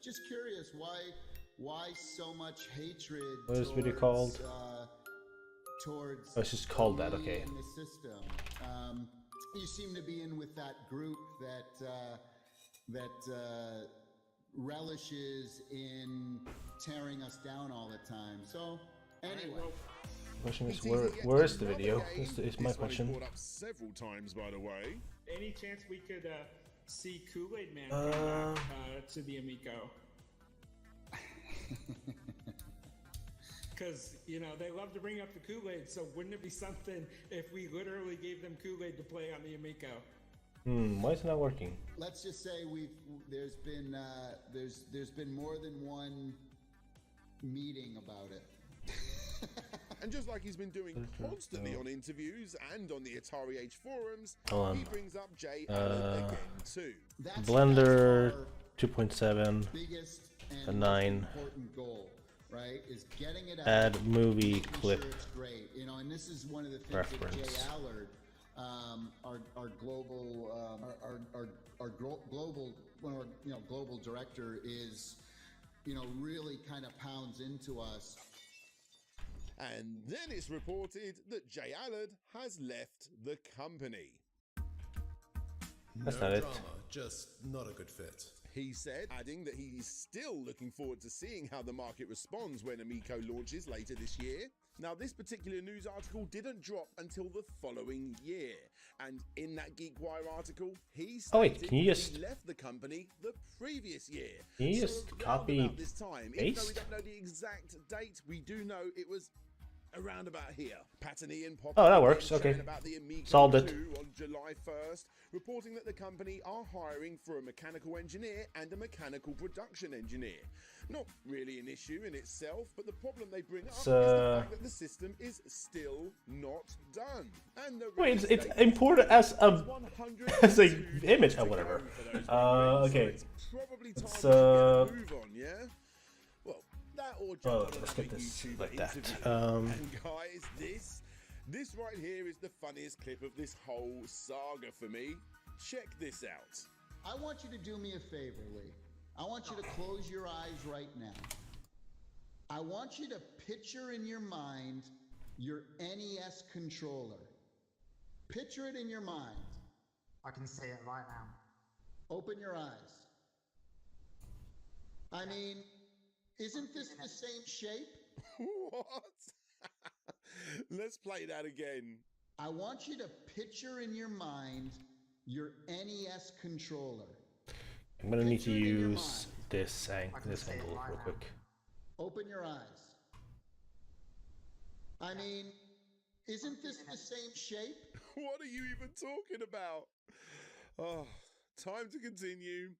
just curious why so much hatred. What is this video called? Towards. Oh, it's just called that. Okay. In the system. You seem to be in with that group that relishes in tearing us down all the time. So anyway. Question is, where is the video? Is my question. Brought up several times, by the way. Any chance we could see Kool-Aid Man come back to the Amico? Because, they love to bring up the Kool-Aid, so wouldn't it be something if we literally gave them Kool-Aid to play on the Amico? Why is it not working? Let's just say there's been more than one meeting about it. And just like he's been doing constantly on interviews and on the Atari Age forums, he brings up Jay Allen again too. Blender 2.7 and 9. Important goal, right? Is getting it out. Add movie clip. Sure it's great, and this is one of the things reference. that Jay Allard, our global one of our global director is, really kind of pounds into us. And then it's reported that Jay Allard has left the company. That's no not it. drama, just not a good fit. He said, adding that he is still looking forward to seeing how the market responds when Amico launches later this year. Now, this particular news article didn't drop until the following year. And in that GeekWire article, he stated can you just... he left the company the previous year. Can you So just around copy, about this time, even though we paste? don't know the exact date, we do know it was around about here. Pat and Ian popped Oh, that up works. again, Okay. chatting about the Amico Solved it. 2 on July 1st, reporting that the company are hiring for a mechanical engineer and a mechanical production engineer. Not really an issue in itself, but the problem they bring up is the fact that the system is still not done. And the Wait, it's release imported as a 100 as a image or whatever. Okay. probably time It's we should get a move on, yeah? Well, that or jump Oh, on let's another get this YouTuber like that. interview. And guys, this right here is the funniest clip of this whole saga for me. Check this out. I want you to do me a favor, Lee. I want you to close your eyes right now. I want you to picture in your mind your NES controller. Picture it in your mind. I can see it right now. Open your eyes. I mean, isn't this the same shape? What? Let's play that again. I want you to picture in your mind your NES controller. I'm gonna need to use this angle real quick. Open your eyes. I mean, isn't this the same shape? What are you even talking about? Oh, time to continue.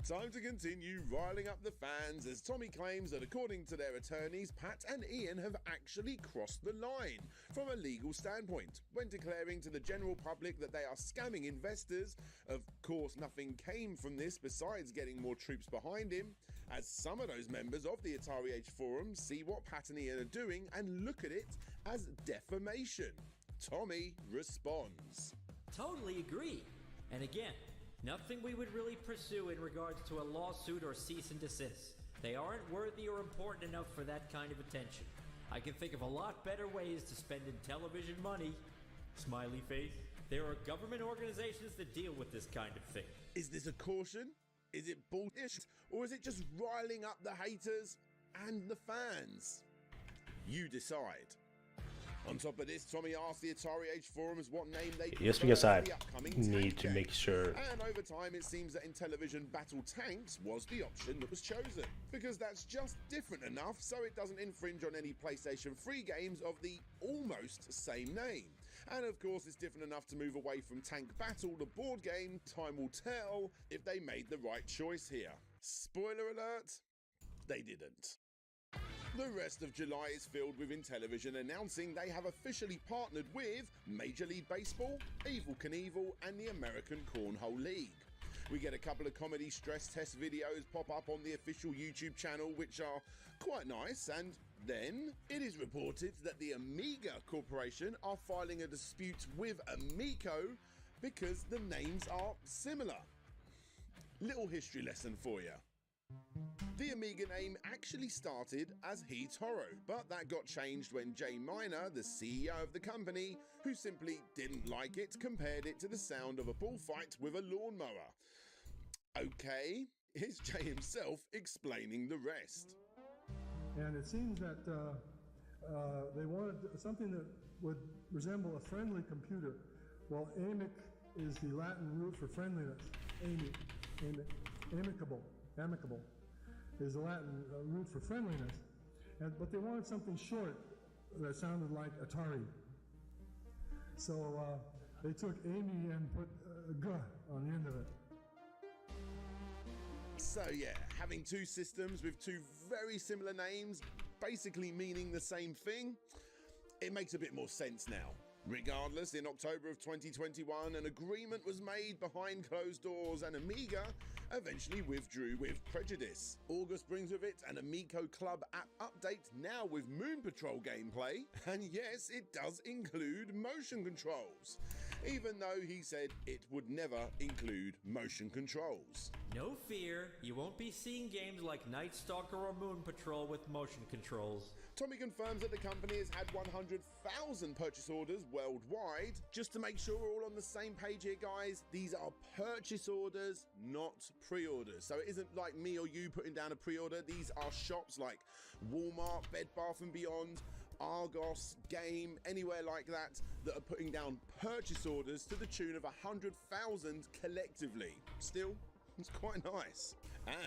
Time to continue riling up the fans as Tommy claims that according to their attorneys, Pat and Ian have actually crossed the line from a legal standpoint when declaring to the general public that they are scamming investors. Of course, nothing came from this besides getting more troops behind him, as some of those members of the Atari Age forum see what Pat and Ian are doing and look at it as defamation. Tommy responds. Totally agree. And again, nothing we would really pursue in regards to a lawsuit or cease and desist. They aren't worthy or important enough for that kind of attention. I can think of a lot better ways to spend in television money. Smiley face. There are government organizations that deal with this kind of thing. Is this a caution? Is it bullshit? Or is it just riling up the haters and the fans? You decide. On top of this, Tommy asked the Atari Age forums what name they Yes, prefer because for I the upcoming need tank to game. make sure. And over time, it seems that Intellivision Battle Tanks was the option that was chosen, because that's just different enough so it doesn't infringe on any PlayStation 3 games of the almost same name. And of course, it's different enough to move away from Tank Battle, the board game. Time will tell if they made the right choice here. Spoiler alert, they didn't. The rest of July is filled with Intellivision announcing they have officially partnered with Major League Baseball, Evel Knievel, and the American Cornhole League. We get a couple of comedy stress test videos pop up on the official YouTube channel, which are quite nice, and then it is reported that the Amiga Corporation are filing a dispute with Amico because the names are similar. Little history lesson for you. The Amiga name actually started as eToro, but that got changed when Jay Miner, the CEO of the company, who simply didn't like it, compared it to the sound of a bullfight with a lawnmower. Okay, here's Jay himself explaining the rest. And it seems that they wanted something that would resemble a friendly computer. Well, amic is the Latin root for friendliness. Amicable is the Latin root for friendliness. But they wanted something short that sounded like Atari. So they took Amy and put G on the end of it. So yeah, having two systems with two very similar names, basically meaning the same thing, it makes a bit more sense now. Regardless, in October of 2021, an agreement was made behind closed doors, and Amiga eventually withdrew with prejudice. August brings with it an Amico Club app update, now with Moon Patrol gameplay, and yes, it does include motion controls, even though he said it would never include motion controls. No fear, you won't be seeing games like Night Stalker or Moon Patrol with motion controls. Tommy confirms that the company has had 100,000 purchase orders worldwide. Just to make sure we're all on the same page here, guys, these are purchase orders, not pre-orders. So it isn't like me or you putting down a pre-order. These are shops like Walmart, Bed Bath & Beyond, Argos, Game, anywhere like that are putting down purchase orders to the tune of 100,000 collectively. Still, it's quite nice.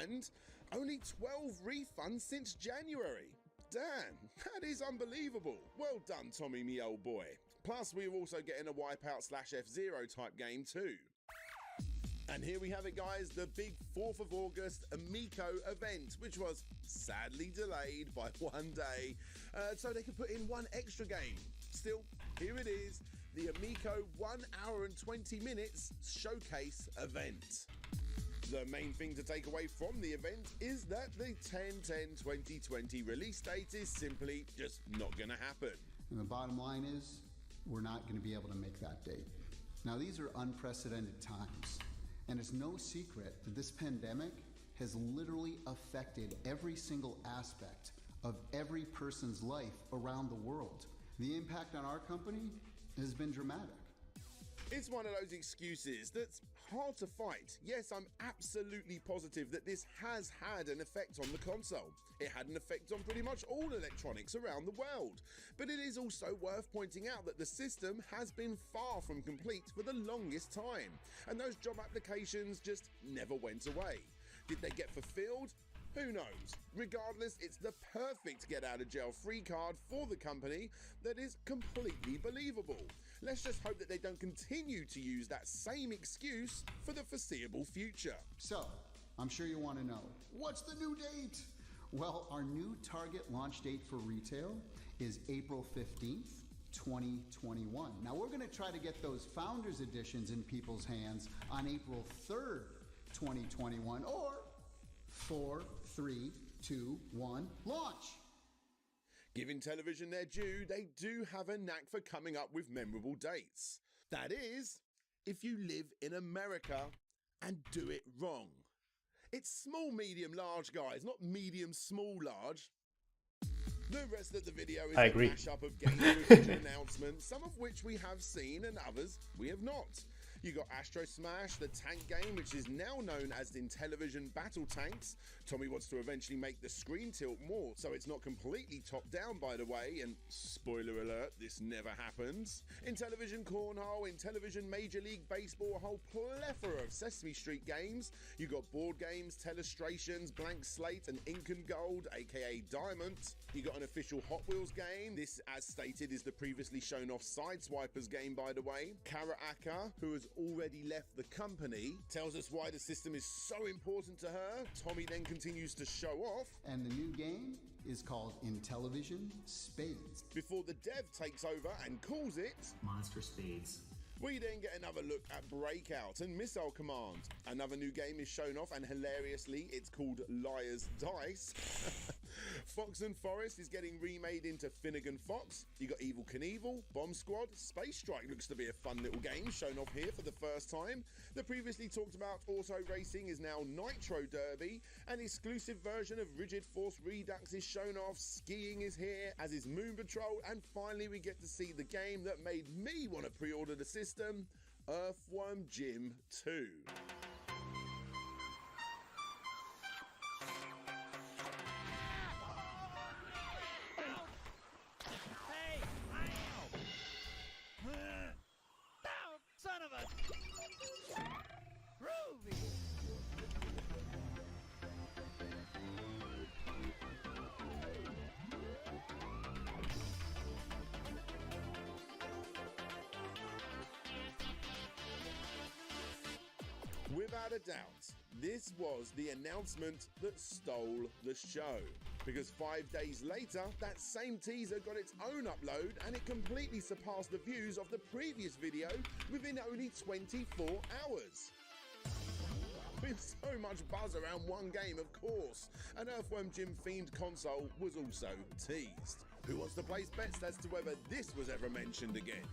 And only 12 refunds since January. Damn, that is unbelievable. Well done, Tommy, me old boy. Plus, we're also getting a Wipeout / F-Zero type game too. And here we have it, guys, the big 4th of August Amico event, which was sadly delayed by one day, so they could put in one extra game. Still, here it is, the Amico 1 hour and 20 minutes showcase event. The main thing to take away from the event is that the 10/10/2020 release date is simply just not going to happen. And the bottom line is, we're not going to be able to make that date. Now, these are unprecedented times, and it's no secret that this pandemic has literally affected every single aspect of every person's life around the world. The impact on our company has been dramatic. It's one of those excuses that's hard to fight. Yes, I'm absolutely positive that this has had an effect on the console. It had an effect on pretty much all electronics around the world. But it is also worth pointing out that the system has been far from complete for the longest time, and those job applications just never went away. Did they get fulfilled? Who knows? Regardless, it's the perfect get-out-of-jail-free card for the company that is completely believable. Let's just hope that they don't continue to use that same excuse for the foreseeable future. So, I'm sure you want to know, what's the new date? Well, our new target launch date for retail is April 15th, 2021. Now, we're going to try to get those Founders Editions in people's hands on April 3rd, 2021, or 4, 3, 2, 1, launch! Giving television their due, they do have a knack for coming up with memorable dates. That is, if you live in America and do it wrong. It's small, medium, large, guys, not medium, small, large. The rest of the video is a mashup of games with announcements, some of which we have seen and others we have not. You got Astro Smash, the tank game, which is now known as Intellivision Battle Tanks. Tommy wants to eventually make the screen tilt more, so it's not completely top-down, by the way, and spoiler alert, this never happens. Intellivision Cornhole, Intellivision Major League Baseball, a whole plethora of Sesame Street games. You got board games, Telestrations, Blank Slate, and Ink and Gold, aka Diamond. You got an official Hot Wheels game. This, as stated, is the previously shown off Sideswipers game, by the way. Karaaka, who has already left the company, tells us why the system is so important to her. Tommy then continues to show off. And the new game is called Intellivision Spades. Before the dev takes over and calls it Monster Spades. We then get another look at Breakout and Missile Command. Another new game is shown off, and hilariously, it's called Liar's Dice. Fox and Forest is getting remade into Finnegan Fox. You got Evil Knievel, Bomb Squad, Space Strike looks to be a fun little game shown off here for the first time. The previously talked about auto racing is now Nitro Derby. An exclusive version of Rigid Force Redux is shown off. Skiing is here, as is Moon Patrol, and finally we get to see the game that made me want to pre-order the system, Earthworm Jim 2. Son of a Groovy! Without a doubt, this was the announcement that stole the show. Because 5 days later, that same teaser got its own upload and it completely surpassed the views of the previous video within only 24 hours. With so much buzz around one game, of course, an Earthworm Jim themed console was also teased. Who wants to place bets as to whether this was ever mentioned again?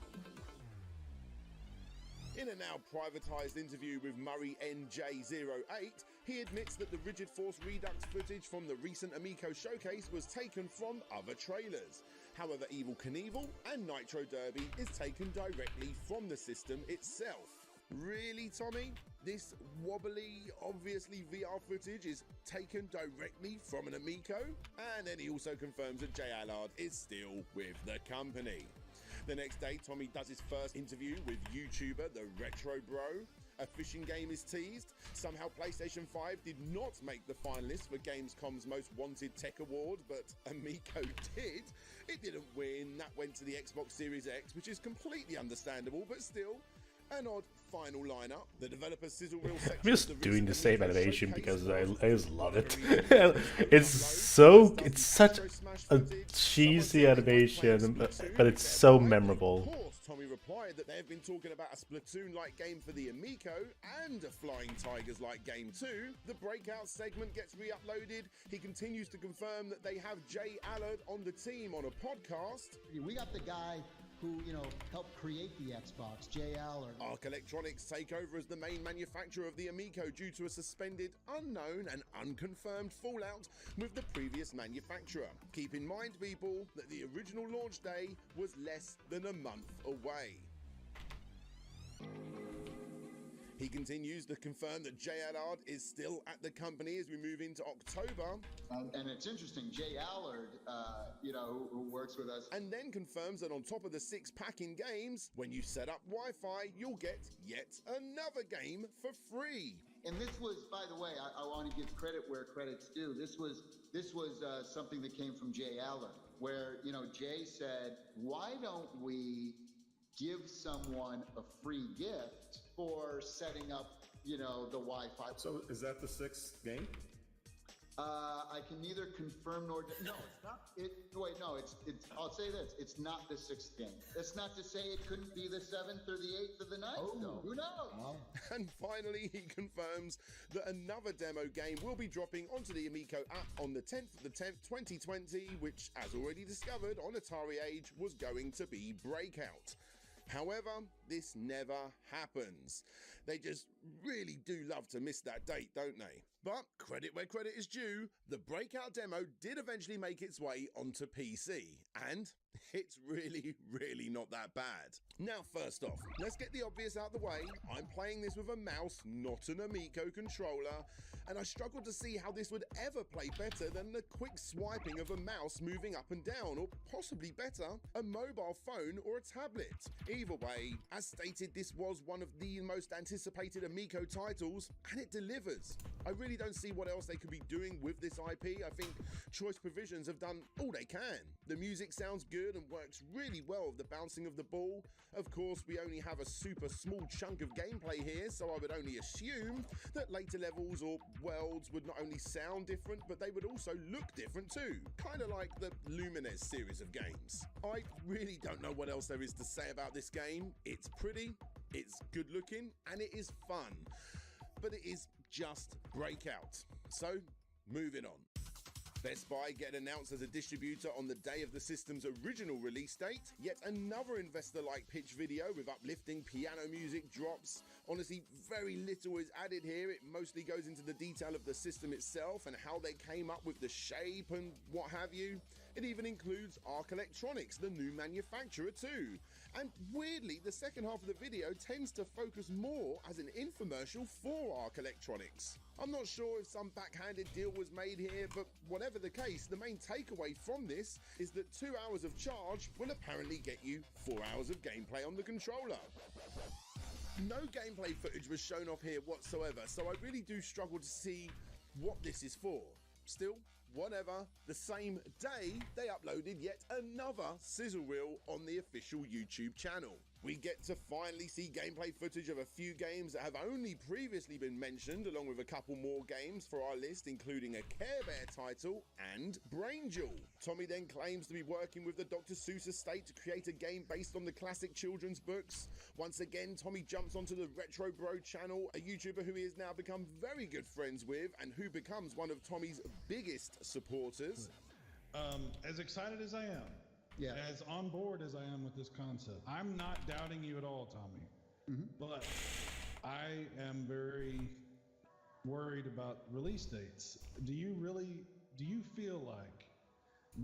In a now privatised interview with Murray NJ08, He admits that the Rigid Force Redux footage from the recent Amico showcase was taken from other trailers. However, Evel Knievel and Nitro Derby is taken directly from the system itself. Really, Tommy? This wobbly, obviously VR footage is taken directly from an Amico? And then he also confirms that Jay Allard is still with the company. The next day, Tommy does his first interview with YouTuber The Retro Bro. A fishing game is teased. Somehow PlayStation 5 did not make the finalists for Gamescom's Most Wanted Tech Award, but Amico did. It didn't win. That went to the Xbox Series X, which is completely understandable, but still an odd final lineup. The developer sizzle reel section. I'm just doing the same animation because I just love it. It's such a cheesy animation, but it's so memorable. Tommy replied that they have been talking about a Splatoon-like game for the Amico and a Flying Tigers-like game too. The breakout segment gets re-uploaded. He continues to confirm that they have Jay Allard on the team on a podcast. We got the guy who, helped create the Xbox, Jay Allard. Arc Electronics take over as the main manufacturer of the Amico due to a suspended, unknown and unconfirmed fallout with the previous manufacturer. Keep in mind, people, that the original launch day was less than a month away. He continues to confirm that Jay Allard is still at the company as we move into October. And it's interesting, Jay Allard, who works with us. And then confirms that on top of the 6-pack in games, when you set up Wi-Fi, you'll get yet another game for free. And this was, by the way, I want to give credit where credit's due. This was something that came from Jay Allard, where, Jay said, why don't we give someone a free gift for setting up, the Wi-Fi. So is that the 6th game? I can neither confirm nor no, it's not. I'll say this: it's not the 6th game. That's not to say it couldn't be the 7th or the 8th or the 9th. Though. Who knows? Oh. And finally, he confirms that another demo game will be dropping onto the Amico app on the 10th of the 10th, 2020, which, as already discovered on Atari Age, was going to be Breakout. However, this never happens. They just really do love to miss that date, don't they? But credit where credit is due, the Breakout demo did eventually make its way onto PC, and it's really, really not that bad. Now, first off, let's get the obvious out the way. I'm playing this with a mouse, not an Amico controller, and I struggled to see how this would ever play better than the quick swiping of a mouse moving up and down, or possibly better, a mobile phone or a tablet. Either way, as stated, this was one of the most anticipated Amico titles, and it delivers. I really don't see what else they could be doing with this IP. I think Choice Provisions have done all they can. The music sounds good and works really well with the bouncing of the ball. Of course, we only have a super small chunk of gameplay here, so I would only assume that later levels or worlds would not only sound different, but they would also look different too. Kind of like the Lumines series of games. I really don't know what else there is to say about this game. It's pretty, it's good looking, and it is fun. But it is just Breakout. So, moving on. Best Buy get announced as a distributor on the day of the system's original release date. Yet another investor-like pitch video with uplifting piano music drops. Honestly, very little is added here. It mostly goes into the detail of the system itself and how they came up with the shape and what have you. It even includes Arc Electronics, the new manufacturer too. And weirdly, the second half of the video tends to focus more as an infomercial for Arc Electronics. I'm not sure if some backhanded deal was made here, but whatever the case, the main takeaway from this is that 2 hours of charge will apparently get you 4 hours of gameplay on the controller. No gameplay footage was shown off here whatsoever, so I really do struggle to see what this is for. Still, whatever, the same day they uploaded yet another sizzle reel on the official YouTube channel. We get to finally see gameplay footage of a few games that have only previously been mentioned, along with a couple more games for our list, including a Care Bear title and Brain Jewel. Tommy then claims to be working with the Dr. Seuss estate to create a game based on the classic children's books. Once again, Tommy jumps onto the Retro Bro channel, a YouTuber who he has now become very good friends with and who becomes one of Tommy's biggest supporters. As excited as I am, as on board as I am with this concept, I'm not doubting you at all, Tommy. But I am very worried about release dates. Do you feel like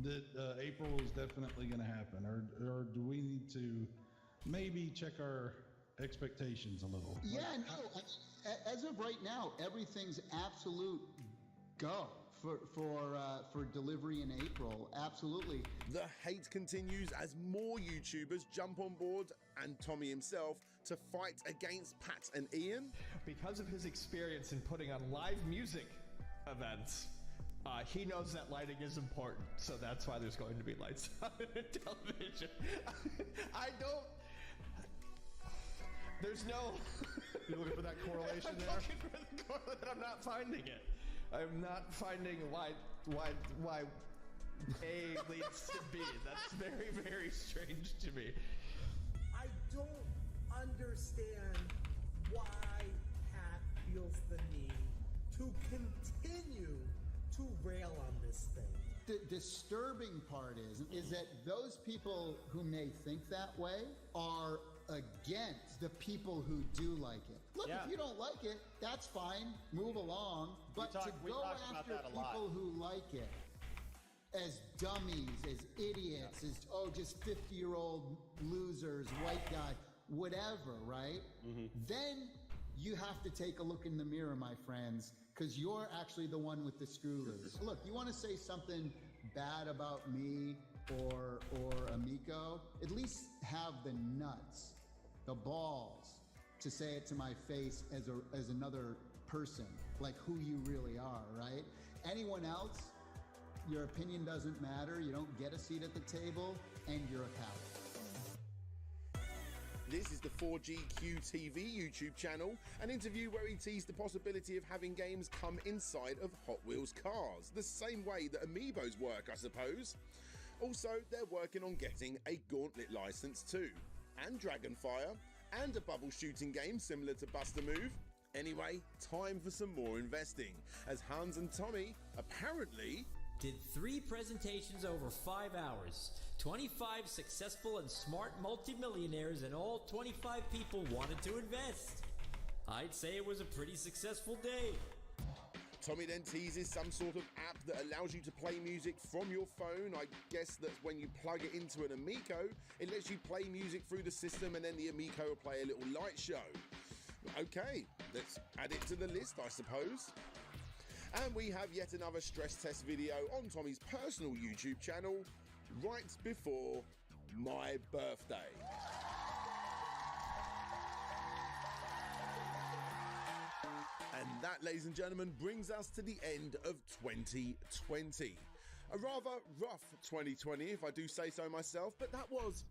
that April is definitely going to happen, or do we need to maybe check our expectations a little? Yeah, no. As of right now, everything's absolute go for delivery in April. Absolutely. The hate continues as more YouTubers jump on board, and Tommy himself, to fight against Pat and Ian. Because of his experience in putting on live music events, he knows that lighting is important, so that's why there's going to be lights on in television. There's no... You're looking for that correlation there? I'm looking for the correlation. I'm not finding it. I'm not finding why A leads to B. That's very, very strange to me. I don't understand why Pat feels the need to continue to rail on this thing. The disturbing part is that those people who may think that way are against the people who do like it. Look, if you don't like it, that's fine. Move along. But to go after people who like it as dummies, as idiots, as just 50-year-old losers, white guy, whatever, right? Then you have to take a look in the mirror, my friends, because you're actually the one with the screw loose. Look, you want to say something bad about me or Amico, at least have the nuts, the balls to say it to my face as another person, like who you really are, right? Anyone else, your opinion doesn't matter, you don't get a seat at the table, and you're a coward. This is the 4GQTV YouTube channel, an interview where he teased the possibility of having games come inside of Hot Wheels cars, the same way that Amiibos work, I suppose. Also, they're working on getting a Gauntlet license too, and Dragonfire, and a bubble shooting game similar to Bust a Move. Anyway, time for some more investing, as Hans and Tommy apparently did 3 presentations over 5 hours. 25 successful and smart multimillionaires, and all 25 people wanted to invest. I'd say it was a pretty successful day. Tommy then teases some sort of app that allows you to play music from your phone. I guess that's when you plug it into an Amico, it lets you play music through the system, and then the Amico will play a little light show. Okay, let's add it to the list, I suppose. And we have yet another stress test video on Tommy's personal YouTube channel, right before my birthday. And that, ladies and gentlemen, brings us to the end of 2020. A rather rough 2020, if I do say so myself, but that was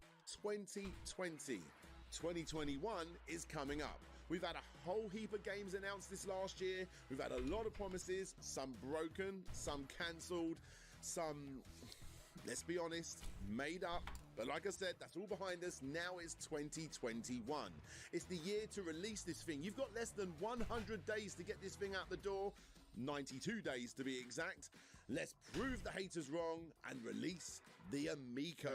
2020. 2021 is coming up. We've had a whole heap of games announced this last year. We've had a lot of promises, some broken, some cancelled, some, let's be honest, made up. But like I said, that's all behind us. Now it's 2021. It's the year to release this thing. You've got less than 100 days to get this thing out the door. 92 days to be exact. Let's prove the haters wrong and release the Amico.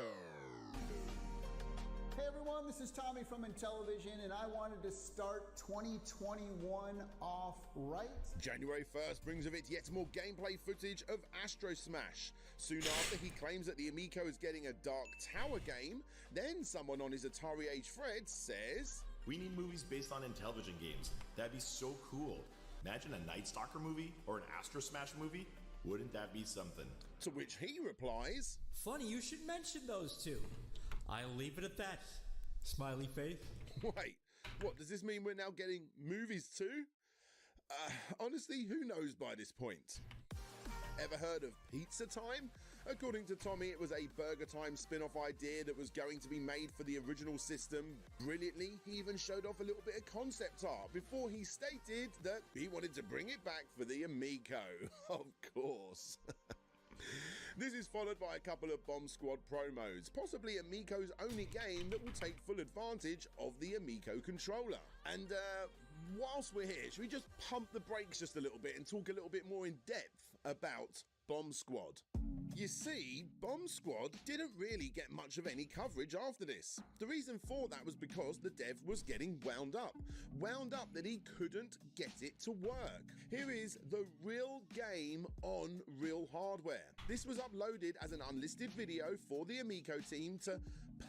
Hey everyone, this is Tommy from ENVtuber, and I wanted to start 2021 off right. January 1st brings with it yet more gameplay footage of Astro Smash. Soon after, he claims that the Amico is getting a Dark Tower game. Then someone on his Atari Age thread says, "We need movies based on Intellivision games. That'd be so cool. Imagine a Night Stalker movie or an Astro Smash movie. Wouldn't that be something?" To which he replies, "Funny you should mention those two. I'll leave it at that. Smiley face." Wait, what, does this mean we're now getting movies too? Honestly, who knows by this point? Ever heard of Pizza Time? According to Tommy, it was a Burger Time spin-off idea that was going to be made for the original system. Brilliantly, he even showed off a little bit of concept art before he stated that he wanted to bring it back for the Amico. Of course. This is followed by a couple of Bomb Squad promos, possibly Amico's only game that will take full advantage of the Amico controller. And whilst we're here, should we just pump the brakes just a little bit and talk a little bit more in depth about Bomb Squad? You see, Bomb Squad didn't really get much of any coverage after this. The reason for that was because the dev was getting wound up that he couldn't get it to work. Here is the real game on real hardware. This was uploaded as an unlisted video for the Amico team to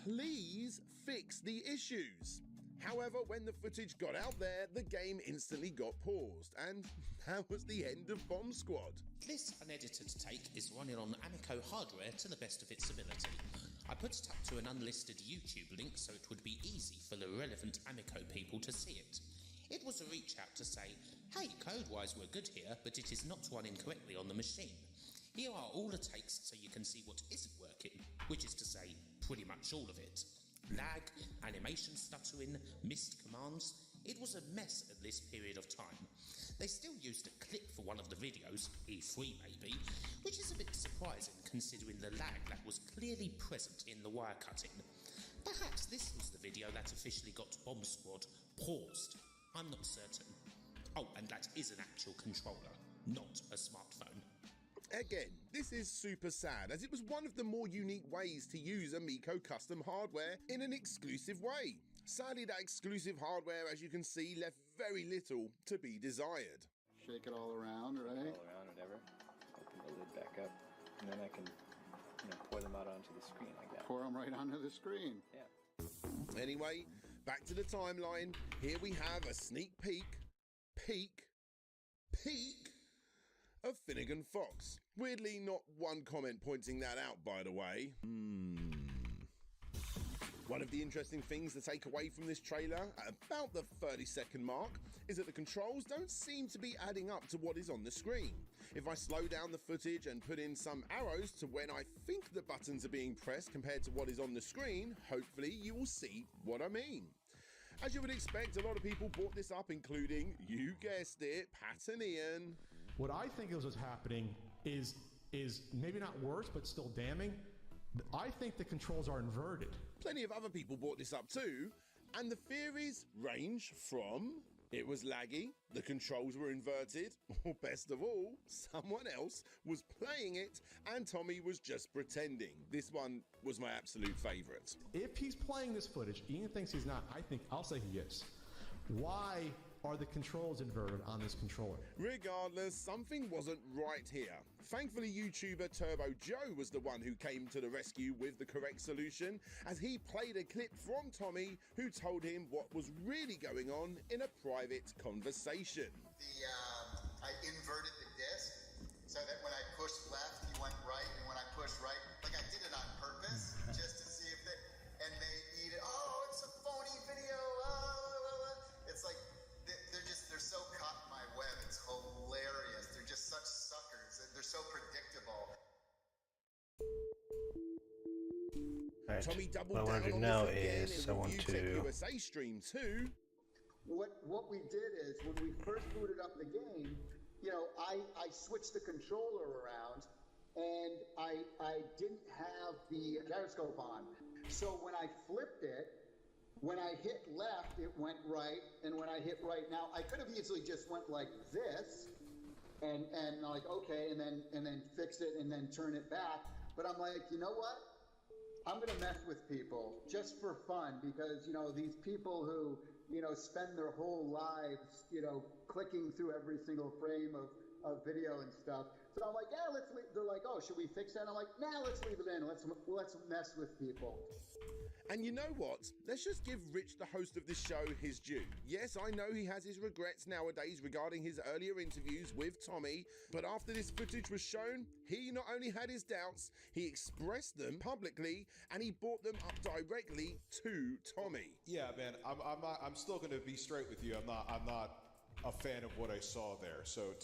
please fix the issues. However, when the footage got out there, the game instantly got paused, and that was the end of Bomb Squad. This unedited take is running on Amico hardware to the best of its ability. I put it up to an unlisted YouTube link so it would be easy for the relevant Amico people to see it. It was a reach out to say, hey, code-wise we're good here, but it is not running correctly on the machine. Here are all the takes so you can see what isn't working, which is to say, pretty much all of it. Lag, animation stuttering, missed commands. It was a mess at this period of time. They still used a clip for one of the videos, E3 maybe, which is a bit surprising considering the lag that was clearly present in the wire cutting. Perhaps this was the video that officially got Bomb Squad paused. I'm not certain. Oh, and that is an actual controller, not a smartphone. Again, this is super sad, as it was one of the more unique ways to use Amico custom hardware in an exclusive way. Sadly, that exclusive hardware, as you can see, left very little to be desired. Shake it all around, right? All around, whatever. Open the lid back up, and then I can, pour them out onto the screen like that. Pour them right onto the screen. Yeah. Anyway, back to the timeline. Here we have a sneak peek of Finnegan Fox. Weirdly, not one comment pointing that out, by the way. One of the interesting things to take away from this trailer, at about the 30-second mark, is that the controls don't seem to be adding up to what is on the screen. If I slow down the footage and put in some arrows to when I think the buttons are being pressed compared to what is on the screen, hopefully you will see what I mean. As you would expect, a lot of people brought this up, including, you guessed it, Pat and Ian. What I think is what's happening is maybe not worse, but still damning. I think the controls are inverted. Plenty of other people brought this up too, and the theories range from it was laggy, the controls were inverted, or best of all, someone else was playing it and Tommy was just pretending. This one was my absolute favourite. If he's playing this footage, Ian thinks he's not. I think I'll say he is. Why are the controls inverted on this controller? Regardless, something wasn't right here. Thankfully, YouTuber Turbo Joe was the one who came to the rescue with the correct solution, as he played a clip from Tommy who told him what was really going on in a private conversation. I inverted the disc so that when I pushed left, he went right, and when I pushed right, like I did it on purpose, just to see if they, and they eat it. Oh, it's a phony video. It's like, they're so caught in my web, it's hilarious. They're just such suckers. They're so predictable. Right. Tommy doubled what I want to do down now on this is again I in want Review Tech to USA stream 2. What we did is, when we first booted up the game, I switched the controller around, and I didn't have the gyroscope on. So when I flipped it, when I hit left, it went right, and when I hit right now, I could have easily just went like this, and like, okay, and then fix it and then turn it back. But I'm like, you know what? I'm gonna mess with people just for fun, because these people who spend their whole lives clicking through every single frame of video and stuff. So I'm like, yeah, let's leave. They're like, oh, should we fix that? I'm like, nah, let's leave it in. Let's mess with people. And you know what? Let's just give Rich, the host of this show, his due. Yes, I know he has his regrets nowadays regarding his earlier interviews with Tommy, but after this footage was shown, he not only had his doubts, he expressed them publicly, and he brought them up directly to Tommy. Yeah, man, I'm still going to be straight with you. I'm not a fan of what I saw there. So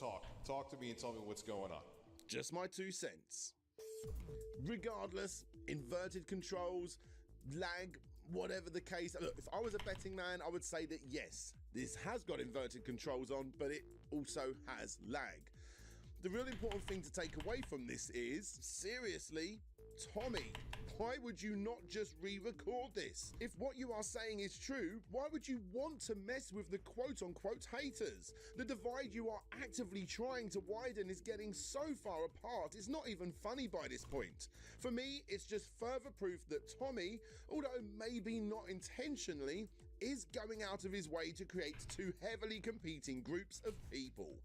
talk to me and tell me what's going on. Just my 2 cents. Regardless, inverted controls, lag, whatever the case. Look, if I was a betting man, I would say that yes, this has got inverted controls on, but it also has lag. The real important thing to take away from this is, seriously, Tommy, why would you not just re-record this? If what you are saying is true, why would you want to mess with the quote-unquote haters? The divide you are actively trying to widen is getting so far apart, it's not even funny by this point. For me, it's just further proof that Tommy, although maybe not intentionally, is going out of his way to create two heavily competing groups of people.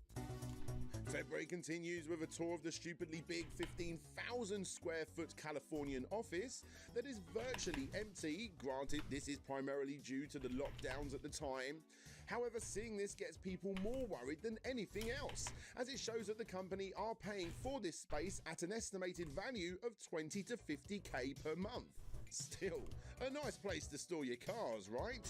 February continues with a tour of the stupidly big 15,000 square foot Californian office that is virtually empty. Granted, this is primarily due to the lockdowns at the time. However, seeing this gets people more worried than anything else, as it shows that the company are paying for this space at an estimated value of 20 to 50k per month. Still, a nice place to store your cars, right?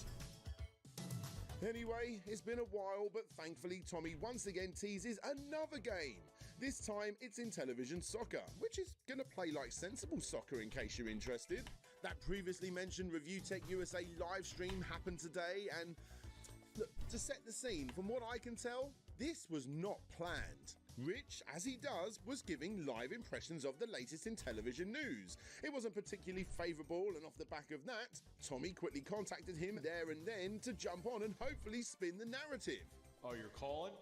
Anyway, it's been a while, but thankfully Tommy once again teases another game. This time it's Intellivision Soccer, which is gonna play like sensible soccer in case you're interested. That previously mentioned Review Tech USA live stream happened today, and look, to set the scene, from what I can tell, this was not planned. Rich, as he does, was giving live impressions of the latest Intellivision news. It wasn't particularly favourable, and off the back of that, Tommy quickly contacted him there and then to jump on and hopefully spin the narrative. Oh, you're calling?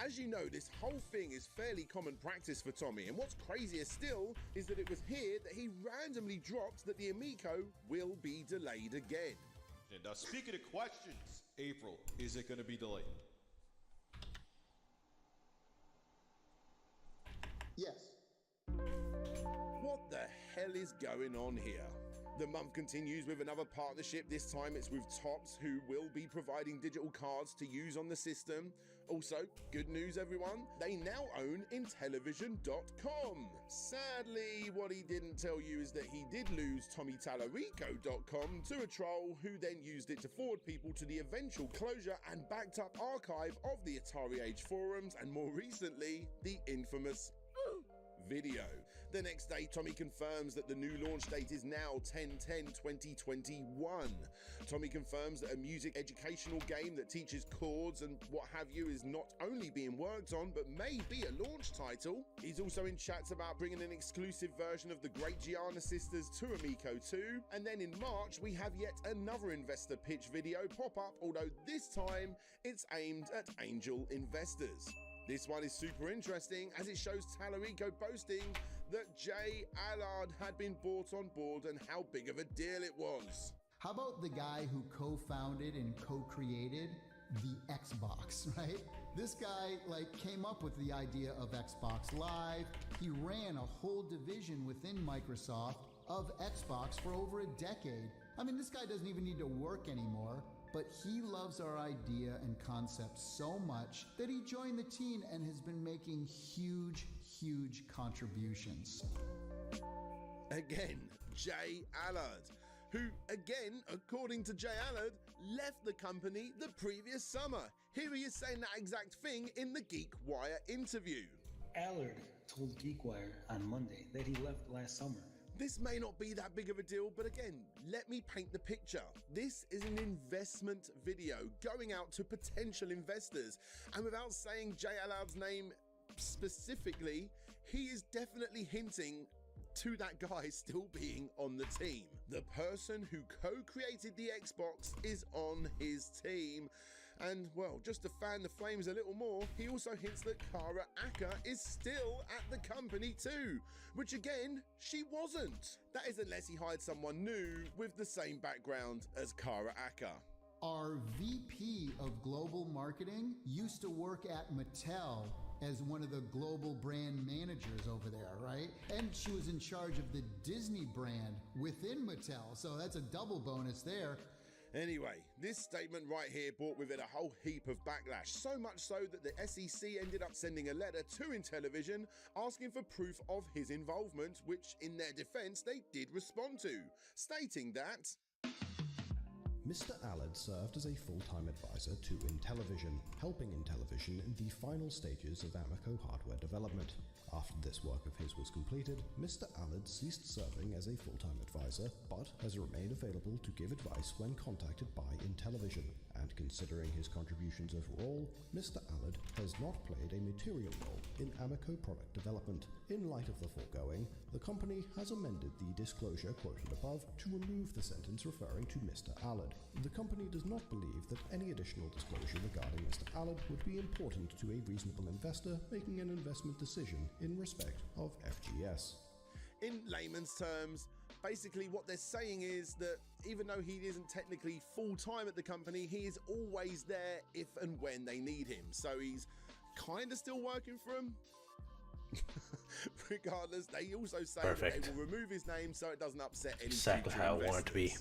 As you know, this whole thing is fairly common practice for Tommy, and what's crazier still is that it was here that he randomly dropped that the Amico will be delayed again. Now, speaking of questions, April, is it going to be delayed? Yes. What the hell is going on here? The month continues with another partnership. This time it's with Topps, who will be providing digital cards to use on the system. Also, good news everyone, they now own Intellivision.com. Sadly, what he didn't tell you is that he did lose TommyTallarico.com to a troll who then used it to forward people to the eventual closure and backed up archive of the Atari Age forums, and more recently, the infamous video. The next day, Tommy confirms that the new launch date is now 10/10/2021. Tommy confirms that a music educational game that teaches chords and what have you is not only being worked on, but may be a launch title. He's also in chats about bringing an exclusive version of the Great Gianna Sisters to Amico 2. And then in March, we have yet another investor pitch video pop up, although this time it's aimed at angel investors. This one is super interesting as it shows Tallarico boasting that Jay Allard had been brought on board and how big of a deal it was. How about the guy who co-founded and co-created the Xbox, right? This guy came up with the idea of Xbox Live. He ran a whole division within Microsoft of Xbox for over a decade. I mean, this guy doesn't even need to work anymore, but he loves our idea and concept so much that he joined the team and has been making huge contributions. Again, Jay Allard, who, again, according to Jay Allard, left the company the previous summer. Here he is saying that exact thing in the GeekWire interview. Allard told GeekWire on Monday that he left last summer. This may not be that big of a deal, but again, let me paint the picture. This is an investment video going out to potential investors, and without saying Jay Allard's name specifically, he is definitely hinting to that guy still being on the team. The person who co-created the Xbox is on his team. And, well, just to fan the flames a little more, he also hints that Kara Aka is still at the company too, which again, she wasn't. That is unless he hired someone new with the same background as Kara Aka. Our VP of Global Marketing used to work at Mattel as one of the global brand managers over there, right? And she was in charge of the Disney brand within Mattel, so that's a double bonus there. Anyway, this statement right here brought with it a whole heap of backlash, so much so that the SEC ended up sending a letter to Intellivision asking for proof of his involvement, which in their defense they did respond to, stating that Mr. Allard served as a full-time advisor to Intellivision, helping Intellivision in the final stages of Amico hardware development. After this work of his was completed, Mr. Allard ceased serving as a full-time advisor, but has remained available to give advice when contacted by Intellivision, and considering his contributions overall, Mr. Allard has not played a material role in Amico product development. In light of the foregoing, the company has amended the disclosure quoted above to remove the sentence referring to Mr. Allard. The company does not believe that any additional disclosure regarding Mr. Allard would be important to a reasonable investor making an investment decision in respect of FGS. In layman's terms, basically what they're saying is that even though he isn't technically full-time at the company, he is always there if and when they need him. So he's kind of still working for them. Regardless, they also say that they will remove his name so it doesn't upset any exactly how I want it to be.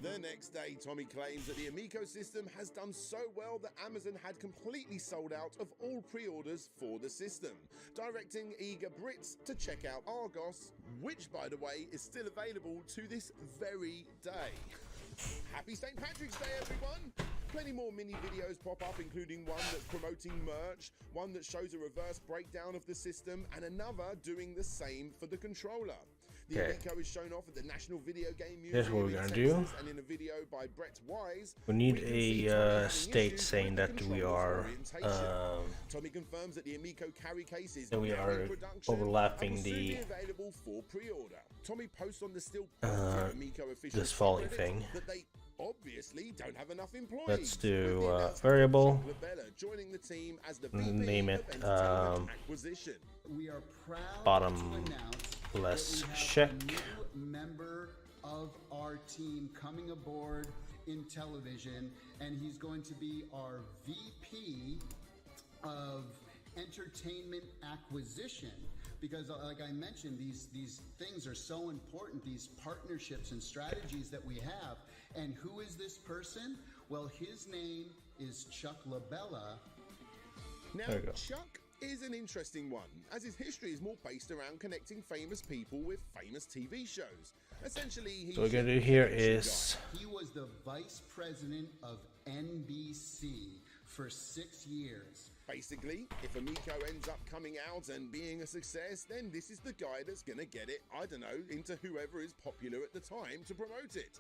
The next day, Tommy claims that the Amico system has done so well that Amazon had completely sold out of all pre-orders for the system, directing eager Brits to check out Argos, which, by the way, is still available to this very day. Happy St. Patrick's Day, everyone! Plenty more mini videos pop up, including one that's promoting merch, one that shows a reverse breakdown of the system, and another doing the same for the controller. The Amico is shown off at the National Video Game Museum. Here's what we're gonna do. And in a video by Brett Wise, we need a state saying that we are Tommy confirms that the Amico carry case is overlapping the available for pre-order. Tommy posts on the still this falling thing. That they obviously don't have enough employees. Let's do variable. Joining the team as the Name it acquisition. We are proud bottom to announce less that we have check. a new member of our team coming aboard in television, and he's going to be our VP of entertainment acquisition. Because like I mentioned, these things are so important, these partnerships and strategies that we have. And who is this person? Well, his name is Chuck LaBella. Now, Chuck is an interesting one, as his history is more based around connecting famous people with famous TV shows. Essentially, he so what we're gonna do here is he was the vice president of NBC for 6 years. Basically, if Amico ends up coming out and being a success, then this is the guy that's gonna get it, I don't know, into whoever is popular at the time to promote it.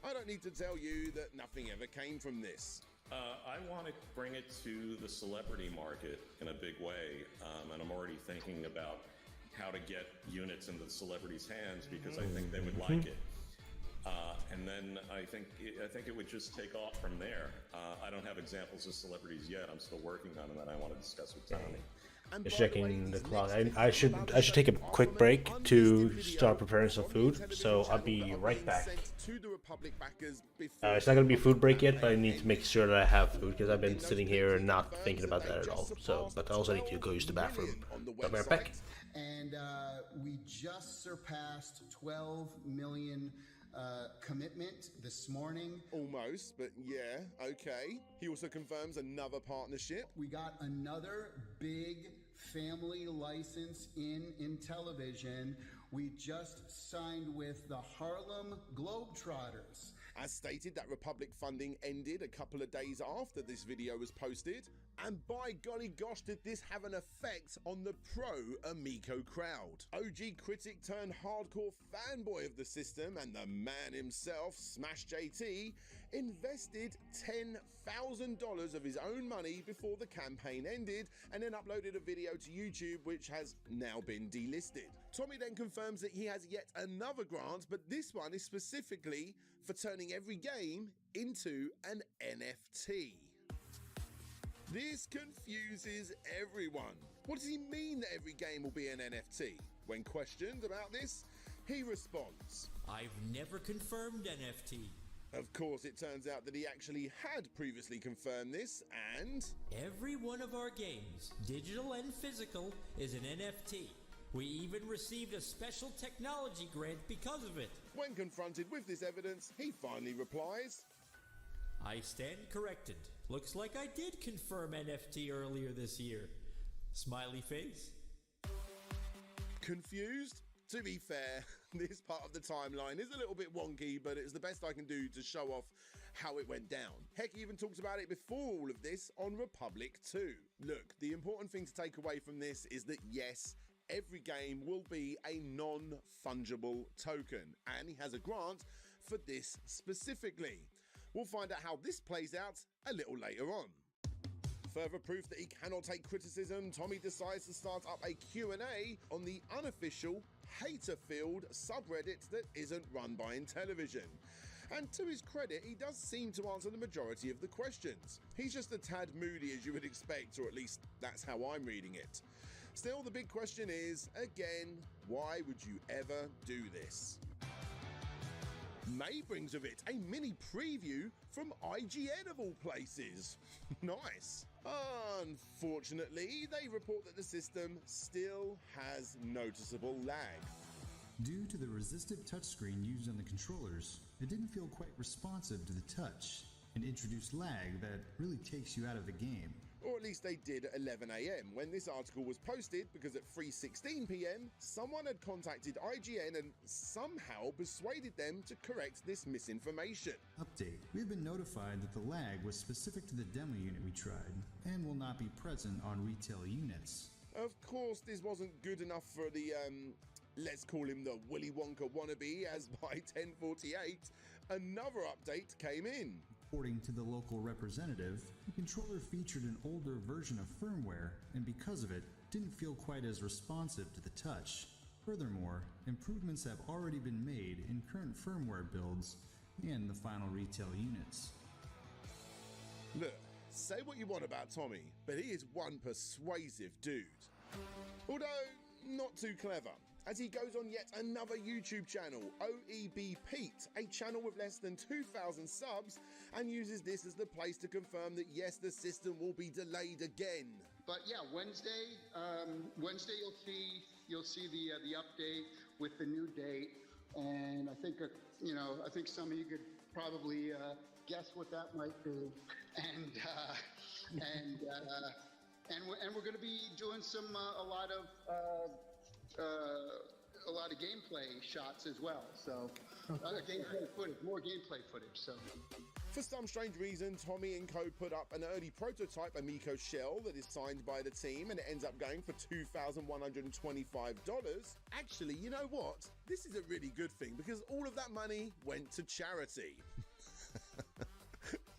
I don't need to tell you that nothing ever came from this. I want to bring it to the celebrity market in a big way, and I'm already thinking about how to get units into the celebrities' hands because I think they would like it. And then I think it would just take off from there. I don't have examples of celebrities yet. I'm still working on them, and I want to discuss with Tommy. Just checking the clock. I should take a quick break to start preparing some food. So I'll be right back. It's not gonna be a food break yet, but I need to make sure that I have food because I've been sitting here and not thinking about that at all. So, but I also need to go use the bathroom. I'll be right back. And we just surpassed 12 million commitment this morning. Almost, but yeah, okay. He also confirms another partnership. We got another big family license in television. We just signed with the Harlem Globetrotters. As stated, that Republic funding ended a couple of days after this video was posted. And by golly gosh, did this have an effect on the pro-Amico crowd. OG critic turned hardcore fanboy of the system and the man himself, Smash JT, invested $10,000 of his own money before the campaign ended and then uploaded a video to YouTube which has now been delisted. Tommy then confirms that he has yet another grant, but this one is specifically for turning every game into an NFT. This confuses everyone. What does he mean that every game will be an NFT? When questioned about this, he responds, I've never confirmed NFT. Of course, it turns out that he actually had previously confirmed this, and every one of our games, digital and physical, is an NFT. We even received a special technology grant because of it. When confronted with this evidence, he finally replies, I stand corrected. Looks like I did confirm NFT earlier this year. Smiley face. Confused? To be fair, this part of the timeline is a little bit wonky, but it's the best I can do to show off how it went down. Heck, he even talks about it before all of this on Republic 2. Look, the important thing to take away from this is that yes, every game will be a non-fungible token, and he has a grant for this specifically. We'll find out how this plays out a little later on. Further proof that he cannot take criticism, Tommy decides to start up a Q&A on the unofficial hater-filled subreddit that isn't run by Intellivision. And to his credit, he does seem to answer the majority of the questions. He's just a tad moody, as you would expect, or at least that's how I'm reading it. Still, the big question is, again, why would you ever do this? May brings with it a mini preview from IGN of all places. Nice. Unfortunately, they report that the system still has noticeable lag. Due to the resistive touchscreen used on the controllers, it didn't feel quite responsive to the touch and introduced lag that really takes you out of the game. Or at least they did at 11 AM when this article was posted, because at 3:16 PM, someone had contacted IGN and somehow persuaded them to correct this misinformation. Update. We've been notified that the lag was specific to the demo unit we tried and will not be present on retail units. Of course, this wasn't good enough for the, let's call him the Willy Wonka wannabe, as by 10:48, another update came in. According to the local representative, the controller featured an older version of firmware and because of it, didn't feel quite as responsive to the touch. Furthermore, improvements have already been made in current firmware builds and the final retail units. Look, say what you want about Tommy, but he is one persuasive dude. Although, not too clever, as he goes on yet another YouTube channel, OEB Pete, a channel with less than 2,000 subs, and uses this as the place to confirm that yes, the system will be delayed again. But yeah, Wednesday you'll see the update with the new date, and I think I think some of you could probably guess what that might be, and we're going to be doing some a lot of gameplay shots as well. So gameplay footage, more gameplay footage. So. For some strange reason, Tommy and co put up an early prototype Amico shell that is signed by the team, and it ends up going for $2,125. Actually, you know what? This is a really good thing because all of that money went to charity.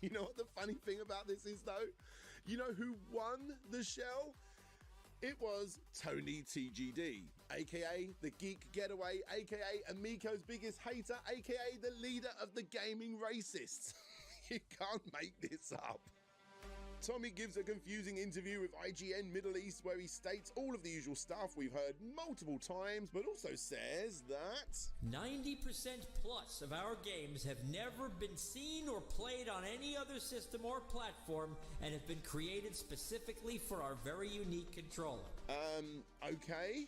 You know what the funny thing about this is, though? You know who won the shell? It was Tony TGD, aka the Geek Getaway, aka Amico's biggest hater, aka the leader of the gaming racists. You can't make this up. Tommy gives a confusing interview with IGN Middle East where he states all of the usual stuff we've heard multiple times, but also says that 90% plus of our games have never been seen or played on any other system or platform and have been created specifically for our very unique controller. Okay.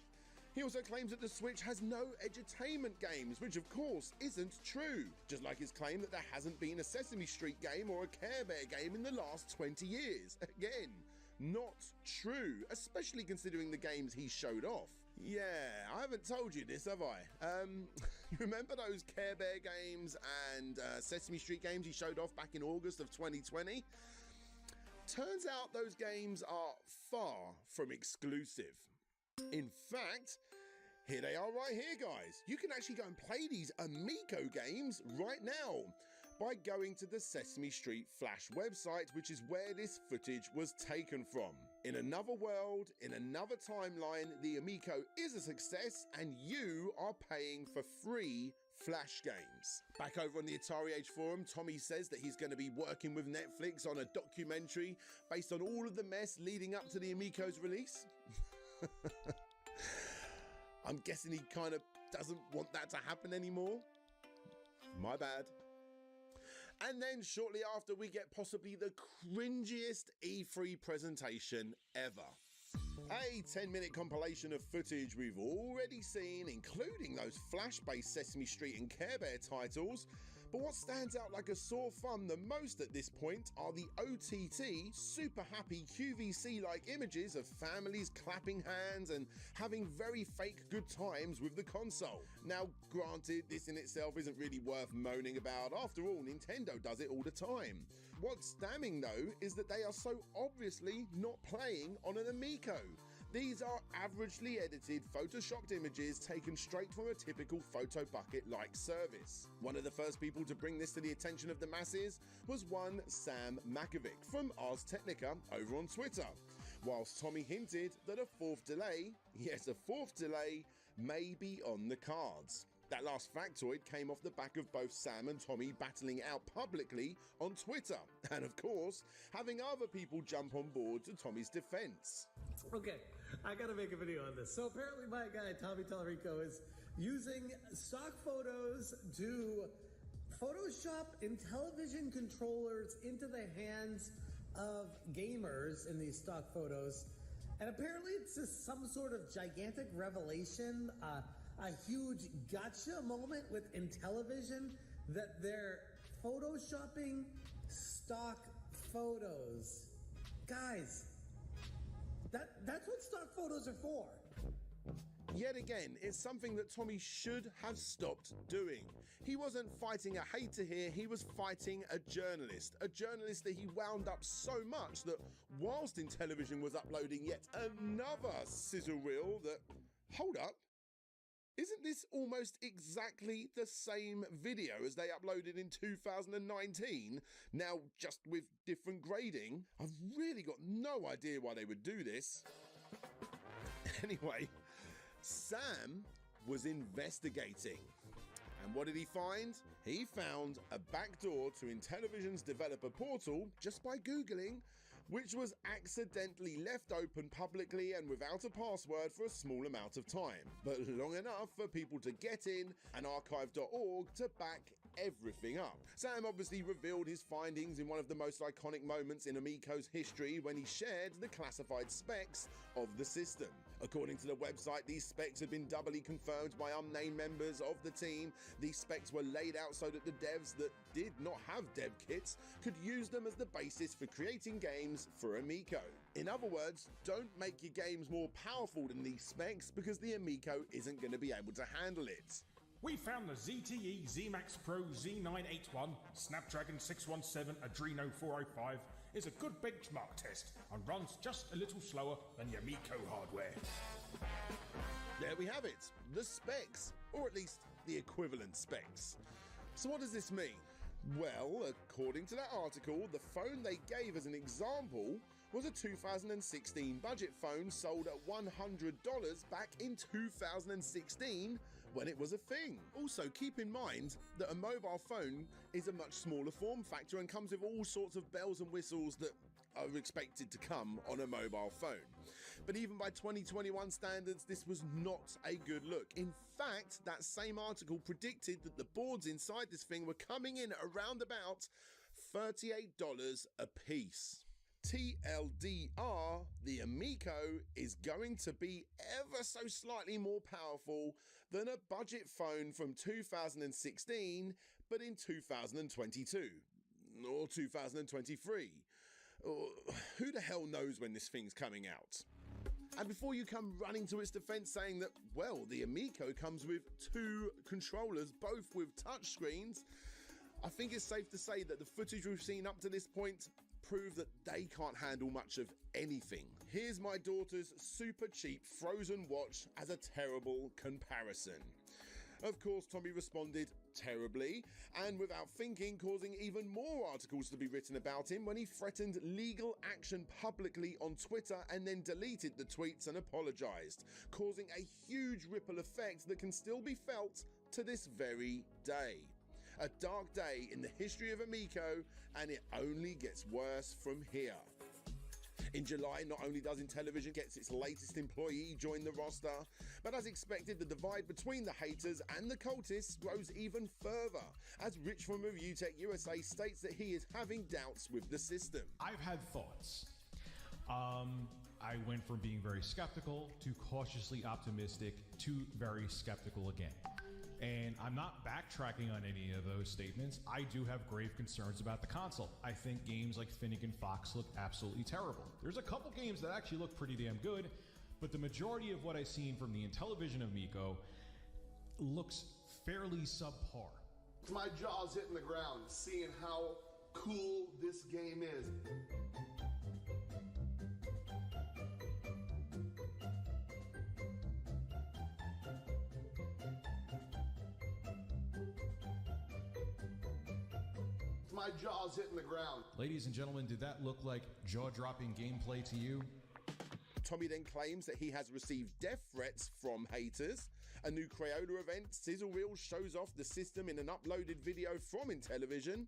He also claims that the Switch has no edutainment games, which of course isn't true. Just like his claim that there hasn't been a Sesame Street game or a Care Bear game in the last 20 years. Again, not true, especially considering the games he showed off. Yeah, I haven't told you this, have I? You remember those Care Bear games and Sesame Street games he showed off back in August of 2020? Turns out those games are far from exclusive. In fact, here they are right here, guys. You can actually go and play these Amico games right now by going to the Sesame Street Flash website, which is where this footage was taken from. In another world, in another timeline, the Amico is a success and you are paying for free Flash games. Back over on the Atari Age forum, Tommy says that he's going to be working with Netflix on a documentary based on all of the mess leading up to the Amico's release. I'm guessing he kind of doesn't want that to happen anymore. My bad. And then shortly after, we get possibly the cringiest E3 presentation ever. A 10-minute compilation of footage we've already seen, including those Flash-based Sesame Street and Care Bear titles. But what stands out like a sore thumb the most at this point are the OTT, super happy QVC-like images of families clapping hands and having very fake good times with the console. Now, granted, this in itself isn't really worth moaning about. After all, Nintendo does it all the time. What's damning, though, is that they are so obviously not playing on an Amico. These are averagely edited, photoshopped images taken straight from a typical photo bucket-like service. One of the first people to bring this to the attention of the masses was one Sam Makovic from Ars Technica over on Twitter, whilst Tommy hinted that a fourth delay, yes, a fourth delay, may be on the cards. That last factoid came off the back of both Sam and Tommy battling out publicly on Twitter, and of course, having other people jump on board to Tommy's defense. Okay, I gotta make a video on this. So apparently my guy, Tommy Tallarico, is using stock photos to Photoshop Intellivision controllers into the hands of gamers in these stock photos. And apparently it's just some sort of gigantic revelation, a huge gotcha moment with Intellivision that they're photoshopping stock photos. Guys, that's what stock photos are for. Yet again, it's something that Tommy should have stopped doing. He wasn't fighting a hater here, he was fighting a journalist that he wound up so much that whilst Intellivision was uploading yet another sizzle reel that, hold up, isn't this almost exactly the same video as they uploaded in 2019, now just with different grading? I've really got no idea why they would do this. Anyway, Sam was investigating. And what did he find? He found a backdoor to Intellivision's developer portal just by Googling, which was accidentally left open publicly and without a password for a small amount of time, but long enough for people to get in and archive.org to back everything up. Sam obviously revealed his findings in one of the most iconic moments in Amico's history when he shared the classified specs of the system. According to the website, these specs had been doubly confirmed by unnamed members of the team. These specs were laid out so that the devs that did not have dev kits could use them as the basis for creating games for Amico. In other words, don't make your games more powerful than these specs because the Amico isn't going to be able to handle it. We found the ZTE ZMAX Pro Z981 Snapdragon 617 Adreno 405 is a good benchmark test and runs just a little slower than the Amico hardware. There we have it, the specs, or at least the equivalent specs. So what does this mean? Well, according to that article, the phone they gave as an example was a 2016 budget phone sold at $100 back in 2016 when it was a thing. Also, keep in mind that a mobile phone is a much smaller form factor and comes with all sorts of bells and whistles that are expected to come on a mobile phone. But even by 2021 standards, this was not a good look. In fact, that same article predicted that the boards inside this thing were coming in at around about $38 a piece. TLDR, the Amico is going to be ever so slightly more powerful than a budget phone from 2016, but in 2022 or 2023. Who the hell knows when this thing's coming out? And before you come running to its defense saying that, well, the Amico comes with 2 controllers, both with touchscreens, I think it's safe to say that the footage we've seen up to this point prove that they can't handle much of anything. Here's my daughter's super cheap Frozen watch as a terrible comparison. Of course, Tommy responded terribly, and without thinking, causing even more articles to be written about him when he threatened legal action publicly on Twitter and then deleted the tweets and apologised, causing a huge ripple effect that can still be felt to this very day. A dark day in the history of Amico, and it only gets worse from here. In July, not only does Intellivision get its latest employee join the roster, but as expected, the divide between the haters and the cultists grows even further, as Rich from Review Tech USA states that he is having doubts with the system. I've had thoughts. I went from being very skeptical to cautiously optimistic to very skeptical again. And I'm not backtracking on any of those statements. I do have grave concerns about the console. I think games like Finnegan Fox look absolutely terrible. There's a couple games that actually look pretty damn good, but the majority of what I've seen from the Intellivision Amico looks fairly subpar. My jaw's hitting the ground seeing how cool this game is. my jaw's hitting the ground. Ladies and gentlemen, did that look like jaw-dropping gameplay to you? Tommy then claims that he has received death threats from haters. A new Crayola event, Sizzle Reel, shows off the system in an uploaded video from Intellivision.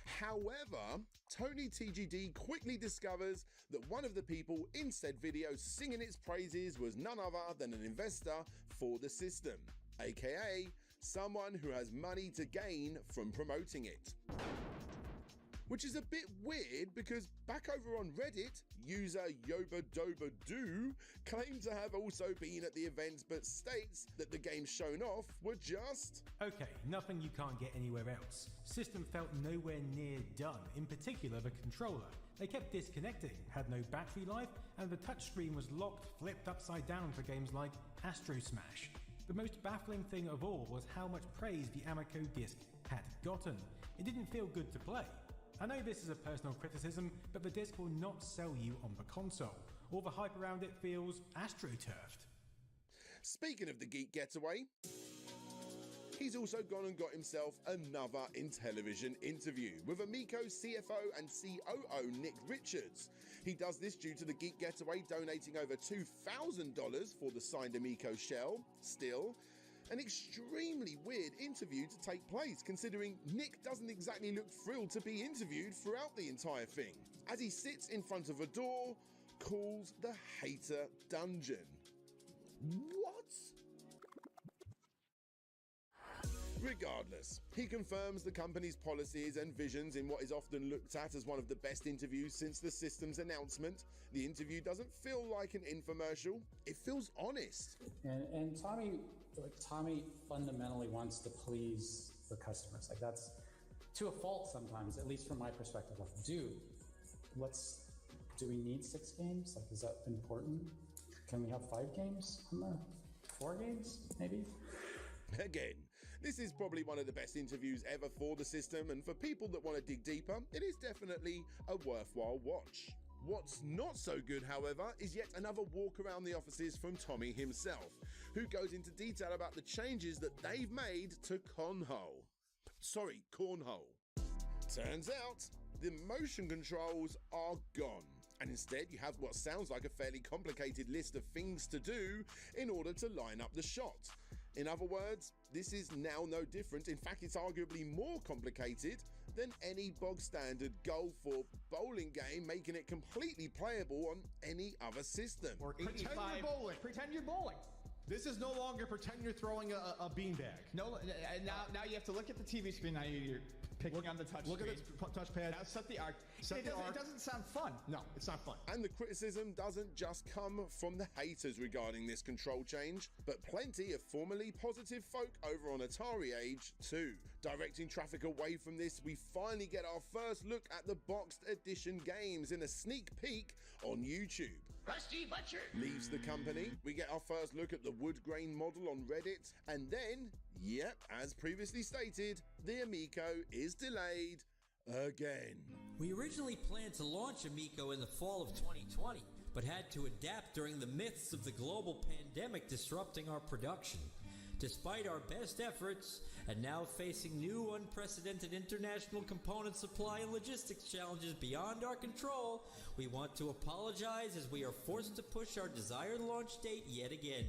However, Tony TGD quickly discovers that one of the people in said video singing its praises was none other than an investor for the system, aka someone who has money to gain from promoting it. Which is a bit weird because back over on Reddit, user YobaDobaDoo claimed to have also been at the event but states that the games shown off were just... Okay, nothing you can't get anywhere else. System felt nowhere near done, in particular the controller. They kept disconnecting, had no battery life, and the touchscreen was locked, flipped upside down for games like Astro Smash. The most baffling thing of all was how much praise the Amico disc had gotten. It didn't feel good to play. I know this is a personal criticism, but the disc will not sell you on the console. All the hype around it feels astroturfed. Speaking of the Geek Getaway, he's also gone and got himself another Intellivision interview with Amico CFO and COO Nick Richards. He does this due to the Geek Getaway donating over $2,000 for the signed Amico shell. Still, an extremely weird interview to take place, considering Nick doesn't exactly look thrilled to be interviewed throughout the entire thing, as he sits in front of a door called the Hater Dungeon. What? Regardless, he confirms the company's policies and visions in what is often looked at as one of the best interviews since the system's announcement. The interview doesn't feel like an infomercial, it feels honest. And Tommy fundamentally wants to please the customers. Like, that's to a fault sometimes, at least from my perspective. Like, dude, do we need 6 games? Like, is that important? Can we have 5 games on there? 4 games, maybe? Again, this is probably one of the best interviews ever for the system, and for people that want to dig deeper, it is definitely a worthwhile watch. What's not so good, however, is yet another walk around the offices from Tommy himself, who goes into detail about the changes that they've made to Cornhole. Turns out, the motion controls are gone, and instead you have what sounds like a fairly complicated list of things to do in order to line up the shot. In other words, this is now no different. In fact, it's arguably more complicated than any bog standard golf or bowling game, making it completely playable on any other system. Or pretend you're bowling. Pretend you're bowling. This is no longer pretend you're throwing a beanbag. No, now you have to look at the TV screen. Now you're picking on the touch Look screen. at the touchpad. Now set the arc. It doesn't sound fun. No, it's not fun. And the criticism doesn't just come from the haters regarding this control change, but plenty of formerly positive folk over on Atari Age too. Directing traffic away from this, we finally get our first look at the boxed edition games in a sneak peek on YouTube. Rusty Butcher Leaves the company, we get our first look at the wood grain model on Reddit, and then, yep, as previously stated, the Amico is delayed again. We originally planned to launch Amico in the fall of 2020, but had to adapt during the midst of the global pandemic disrupting our production. Despite our best efforts, and now facing new unprecedented international component supply and logistics challenges beyond our control, we want to apologize as we are forced to push our desired launch date yet again.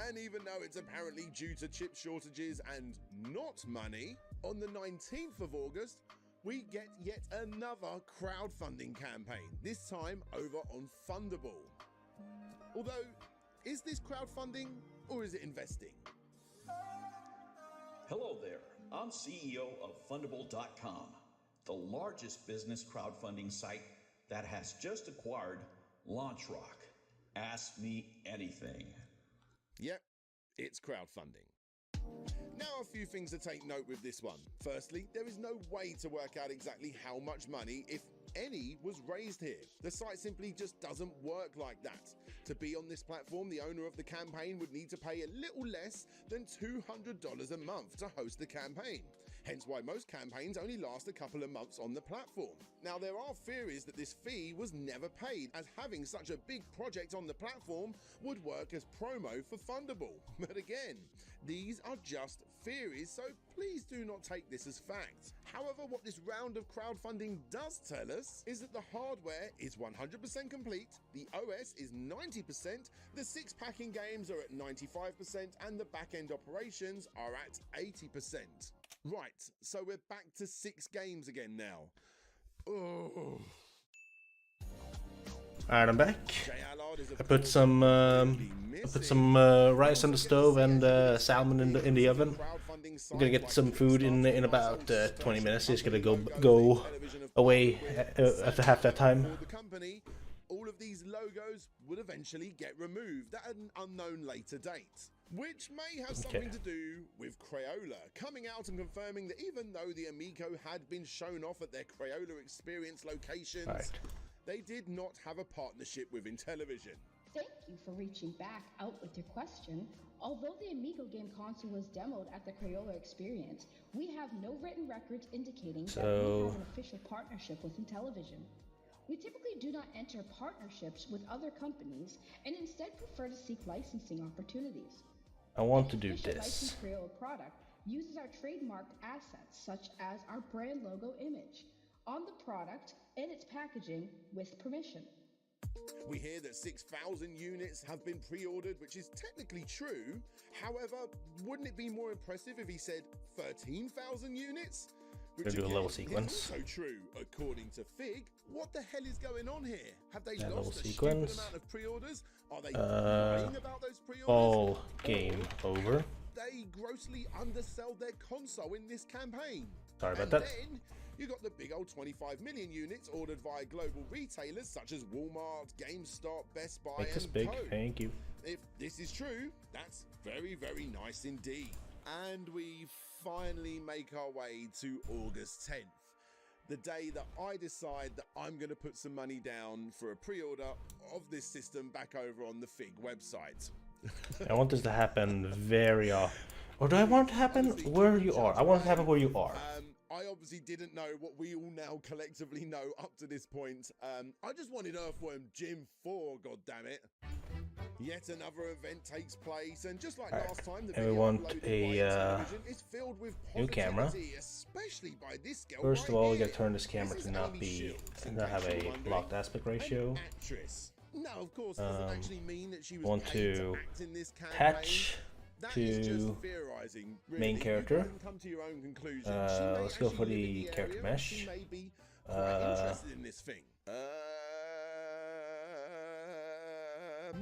And even though it's apparently due to chip shortages and not money, on the 19th of August, we get yet another crowdfunding campaign, this time over on Fundable. Although, is this crowdfunding or is it investing? Hello there, I'm CEO of Fundable.com, the largest business crowdfunding site that has just acquired LaunchRock. Ask me anything. Yep, it's crowdfunding. Now a few things to take note with this one. Firstly, there is no way to work out exactly how much money, if any, was raised here. The site simply just doesn't work like that. To be on this platform, the owner of the campaign would need to pay a little less than $200 a month to host the campaign. hence why most campaigns only last a couple of months on the platform. Now, there are theories that this fee was never paid, as having such a big project on the platform would work as promo for Thunderball. But again, these are just theories, so please do not take this as fact. However, what this round of crowdfunding does tell us is that the hardware is 100% complete, the OS is 90%, the 6-packing games are at 95%, and the back-end operations are at 80%. Right, so we're back to 6 games again now. Oh. Alright, I'm back. I put some rice on the stove and salmon in the oven. I'm gonna get some food in about 20 minutes. It's gonna go away after half that time. All of these logos would eventually get removed at an unknown later date, which may have something to do with Crayola coming out and confirming that even though the Amico had been shown off at their Crayola Experience locations, they did not have a partnership with Intellivision. Thank you for reaching back out with your question. Although the Amico game console was demoed at the Crayola Experience, we have no written records indicating that we have an official partnership with Intellivision. We typically do not enter partnerships with other companies and instead prefer to seek licensing opportunities. I want to do Official this. licensed Crayola product uses our trademarked assets such as our brand logo image on the product and its packaging with permission. We hear that 6,000 units have been pre-ordered, which is technically true. However, wouldn't it be more impressive if he said 13,000 units? We're gonna do a level sequence. Is also true, according to Fig. What the hell is going on here? Have they level lost a sequence. stupid amount of pre-orders? Are they lying about those pre-orders? All game over. They grossly undersell their console in this campaign. Sorry about and that. Then you got the big old 25 million units ordered via global retailers such as Walmart, GameStop, Best Buy, Make this and big. Co. Thank you. If this is true, that's very, very nice indeed. And we finally make our way to August 10th, the day that I decide that I'm going to put some money down for a pre-order of this system back over on the Fig website. I want this to happen very often. Or do I want it to happen where you are? I want it to happen where you are. I obviously didn't know what we all now collectively know up to this point. I just wanted Earthworm Jim 4, goddammit. Yet another event takes place, and just like last time, the and we video want uploaded a by television is filled with new camera. positivity, especially by this girl First right of all, we here. gotta turn this camera This to is not Amy be Shields, in not have case a you're wondering, locked aspect ratio. an actress. Now, of course, doesn't actually mean that she was Want paid to act in this campaign. patch That is just to theorizing, really. main You character. can come to your own conclusion. She may Let's go for actually live in the character area, and she mesh. may be quite interested in this thing.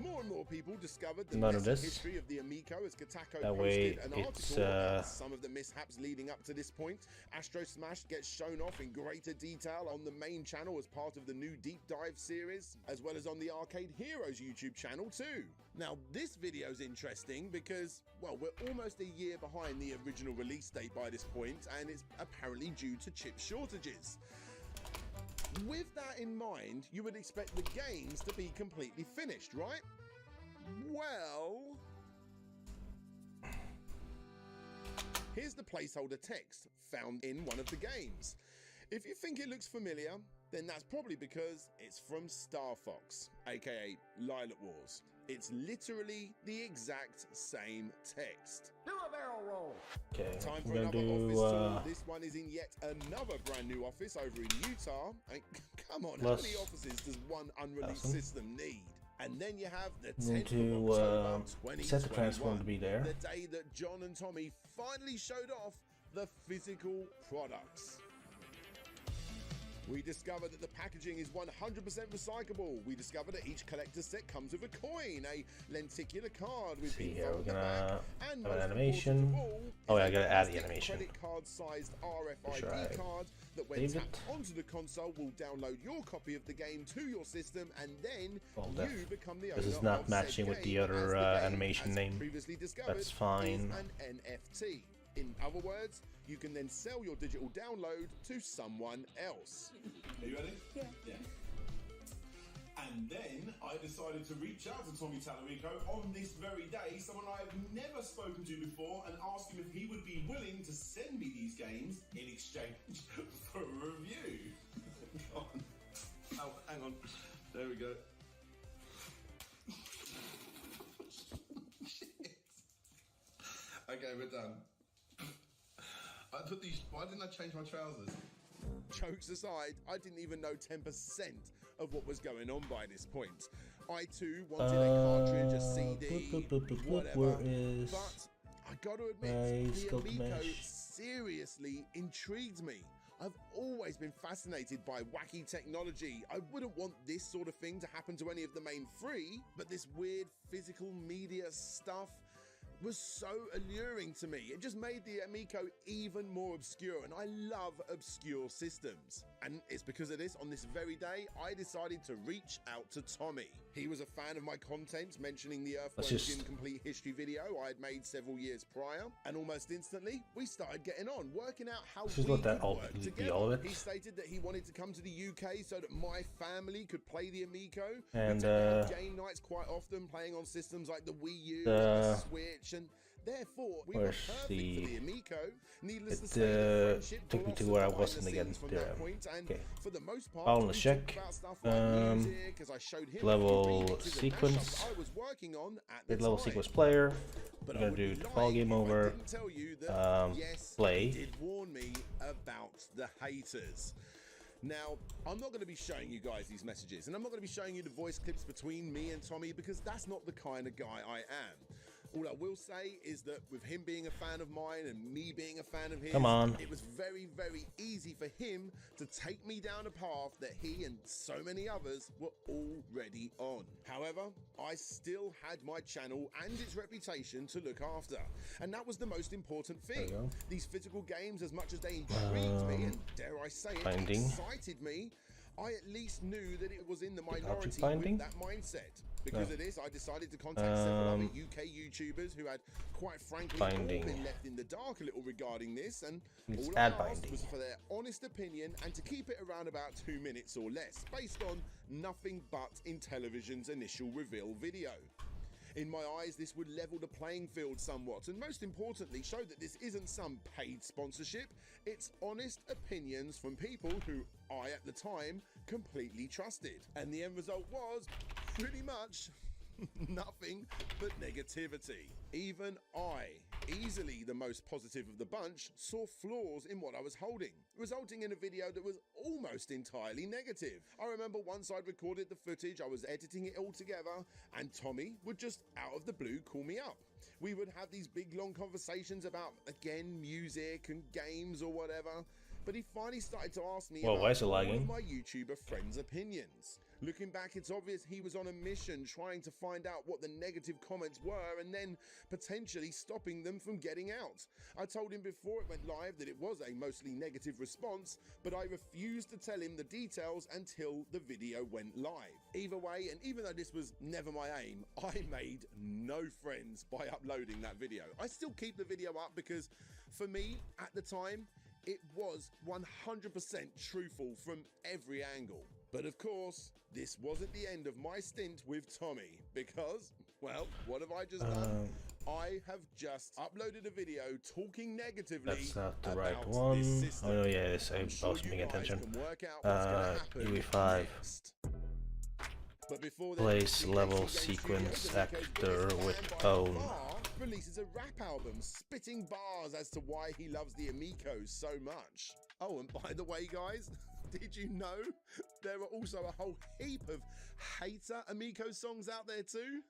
More and more people discovered the None of messy this. history of the Amico as Kotaku That way posted an it's, article about some of the mishaps leading up to this point. Astro Smash gets shown off in greater detail on the main channel as part of the new Deep Dive series, as well as on the Arcade Heroes YouTube channel too. Now, this video's interesting because, well, we're almost a year behind the original release date by this point, and it's apparently due to chip shortages. With that in mind, you would expect the games to be completely finished, right? Well, here's the placeholder text found in one of the games. If you think it looks familiar, then that's probably because it's from Star Fox, aka Lilac Wars. It's literally the exact same text. Do a barrel roll. Okay, Time I'm for gonna another office do tour. This one is in yet another brand new office over in Utah. Come on, how many offices does one unreleased system need? And then you have the 10th of October, set the transform to be there. the day that John and Tommy finally showed off the physical products. We discovered that the packaging is 100% recyclable. We discovered that each collector's set comes with a coin, a lenticular card with See info here, on we're the gonna back, and have an most animation. important of all, Oh yeah, I is a gotta add the plastic animation. credit card-sized RFID Sure, I card that when saved tapped it. onto the console will download your copy of the game to your system, and then Well, you become the owner this is not of said matching with the game, as other the game, animation as name. previously discovered, That's fine. is an NFT. In other words, you can then sell your digital download to someone else. Are you ready? Yeah. Yeah. And then I decided to reach out to Tommy Tallarico on this very day, someone I have never spoken to before, and ask him if he would be willing to send me these games in exchange for a review. Go on. Oh, hang on. There we go. Shit. Okay, we're done. I put these. Why didn't I change my trousers? Jokes aside, I didn't even know 10% of what was going on by this point. I too wanted a cartridge, a CD, whatever. But I got to admit, the Amico seriously intrigued me. I've always been fascinated by wacky technology. I wouldn't want this sort of thing to happen to any of the main three, but this weird physical media stuff was so alluring to me. It just made the Amico even more obscure, and I love obscure systems. And it's because of this, on this very day, I decided to reach out to Tommy. He was a fan of my content, mentioning the Earthworm's Incomplete History video I had made several years prior, and almost instantly, we started getting on, working out how we could work together. He stated that he wanted to come to the UK so that my family could play the Amico. And game nights quite often, playing on systems like the Wii U, the Switch, and therefore we were perfect for the Amico. Needless to say, the friendship took me to where I wasn't again. There. Okay. For the most part, I'll check. Level sequence. Get level sequence player. We're gonna do default game over. Play. Did warn me about the haters. Now, I'm not going to be showing you guys these messages, and I'm not going to be showing you the voice clips between me and Tommy, because that's not the kind of guy I am. All I will say is that with him being a fan of mine and me being a fan of his, it was very, very easy for him to take me down a path that he and so many others were already on. However, I still had my channel and its reputation to look after, and that was the most important thing. These physical games, as much as they intrigued me and, dare I say it, excited me, I at least knew that it was in the minority with that mindset. Because of this, I decided to contact several other UK YouTubers who had, quite frankly, all been left in the dark a little regarding this, and all I asked was for their honest opinion and to keep it around about 2 minutes or less, based on nothing but Intellivision's initial reveal video. In my eyes, this would level the playing field somewhat, and most importantly, show that this isn't some paid sponsorship, it's honest opinions from people who I, at the time, completely trusted. And the end result was, pretty much, nothing but negativity. Even I, easily the most positive of the bunch, saw flaws in what I was holding, resulting in a video that was almost entirely negative. I remember once I'd recorded the footage, I was editing it all together, and Tommy would just out of the blue call me up. We would have these big long conversations about, again, music and games or whatever, but he finally started to ask me about one of my YouTuber friends' opinions. Looking back, it's obvious he was on a mission trying to find out what the negative comments were and then potentially stopping them from getting out. I told him before it went live that it was a mostly negative response, but I refused to tell him the details until the video went live. Either way, and even though this was never my aim, I made no friends by uploading that video. I still keep the video up because, for me, at the time, it was 100% truthful from every angle. But of course, this wasn't the end of my stint with Tommy, because, well, what have I just done? I have just uploaded a video talking negatively. That's not the right one. Oh no, yeah, this I was paying attention. UE5. Place level sequence actor with own. Releases a rap album spitting bars as to why he loves the Amicos so much. Oh, and by the way, guys, did you know there are also a whole heap of hater Amico songs out there too?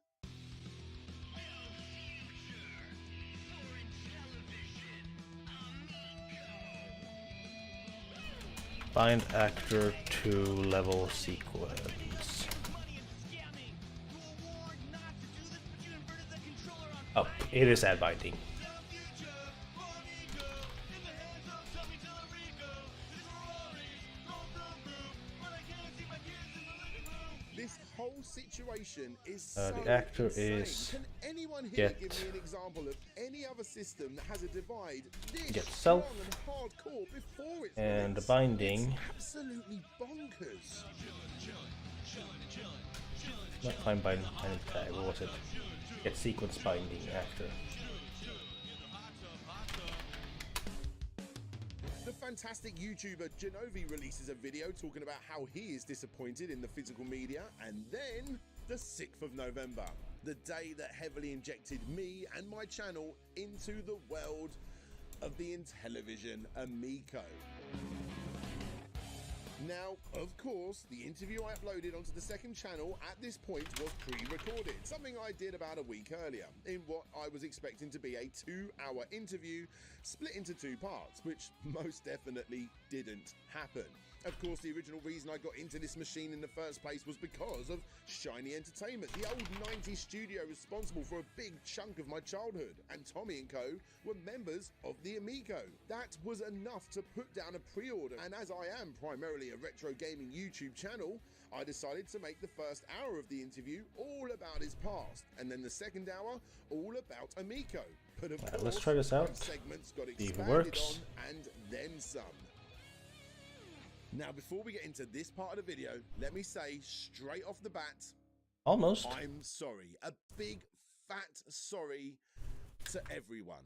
Find actor to level sequence. Oh, it is ad binding. This whole situation is so the actor insane. is Can anyone here get give me an example of any other system that has a divide this get self strong and hardcore before it's and the released? binding. It's absolutely bonkers. Not time binding, what was it? Get sequence binding after. The fantastic YouTuber Genovi releases a video talking about how he is disappointed in the physical media, and then the 6th of November, the day that heavily injected me and my channel into the world of the Intellivision Amico. Now, of course, the interview I uploaded onto the second channel at this point was pre-recorded, something I did about a week earlier, in what I was expecting to be a 2-hour interview split into 2 parts, which most definitely didn't happen. Of course, the original reason I got into this machine in the first place was because of Shiny Entertainment, the old 90s studio responsible for a big chunk of my childhood, and Tommy and Co were members of the Amico. That was enough to put down a pre-order, and as I am primarily a retro gaming YouTube channel, I decided to make the first hour of the interview all about his past, and then the second hour all about Amico. But of course, let's try this out. those segments got See if it expanded works. on and then some. Now, before we get into this part of the video, let me say straight off the bat, Almost. I'm sorry. A big, fat sorry to everyone.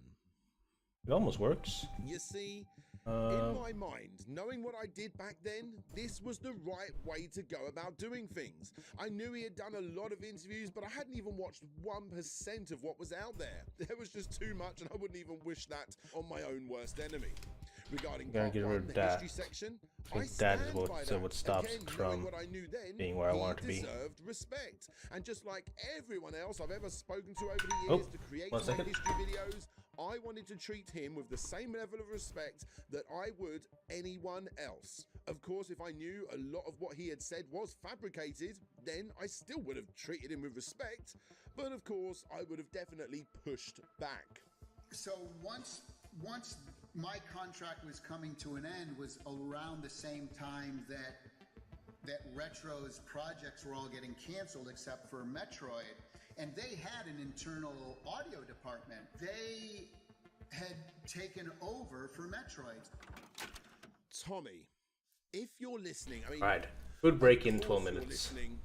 It almost works. You see, in my mind, knowing what I did back then, this was the right way to go about doing things. I knew he had done a lot of interviews, but I hadn't even watched 1% of what was out there. There was just too much, and I wouldn't even wish that on my own worst enemy. Regarding part get 1, rid of the that. history section, I think that is what stops Again, it knowing from what I knew then, being where I he want it to be. deserved respect. And just like everyone else I've ever spoken to over the years to create my history videos, I wanted to treat him with the same level of respect that I would anyone else. Of course, if I knew a lot of what he had said was fabricated, then I still would have treated him with respect. But of course, I would have definitely pushed back. So once my contract was coming to an end was around the same time that Retro's projects were all getting canceled except for Metroid, and they had an internal audio department. They had taken over for Metroid. Tommy, if you're listening, I mean, Right. Good break in of 12 course you're minutes. listening.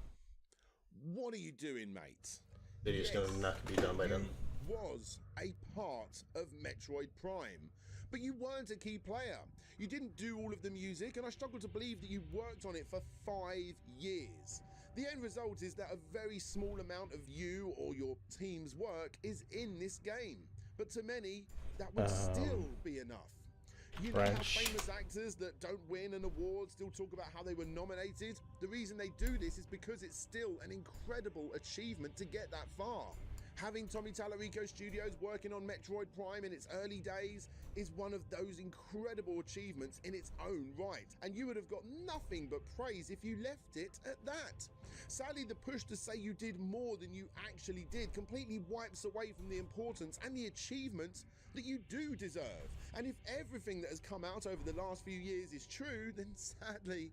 What are you doing, mate? Video's gonna not be done by then. Was a part of Metroid Prime, but you weren't a key player. You didn't do all of the music, and I struggle to believe that you worked on it for 5 years. The end result is that a very small amount of you or your team's work is in this game, but to many, that would still be enough. You know how famous actors that don't win an award still talk about how they were nominated? The reason they do this is because it's still an incredible achievement to get that far. Having Tommy Tallarico Studios working on Metroid Prime in its early days is one of those incredible achievements in its own right, and you would have got nothing but praise if you left it at that. Sadly, the push to say you did more than you actually did completely wipes away from the importance and the achievements that you do deserve. And if everything that has come out over the last few years is true, then sadly,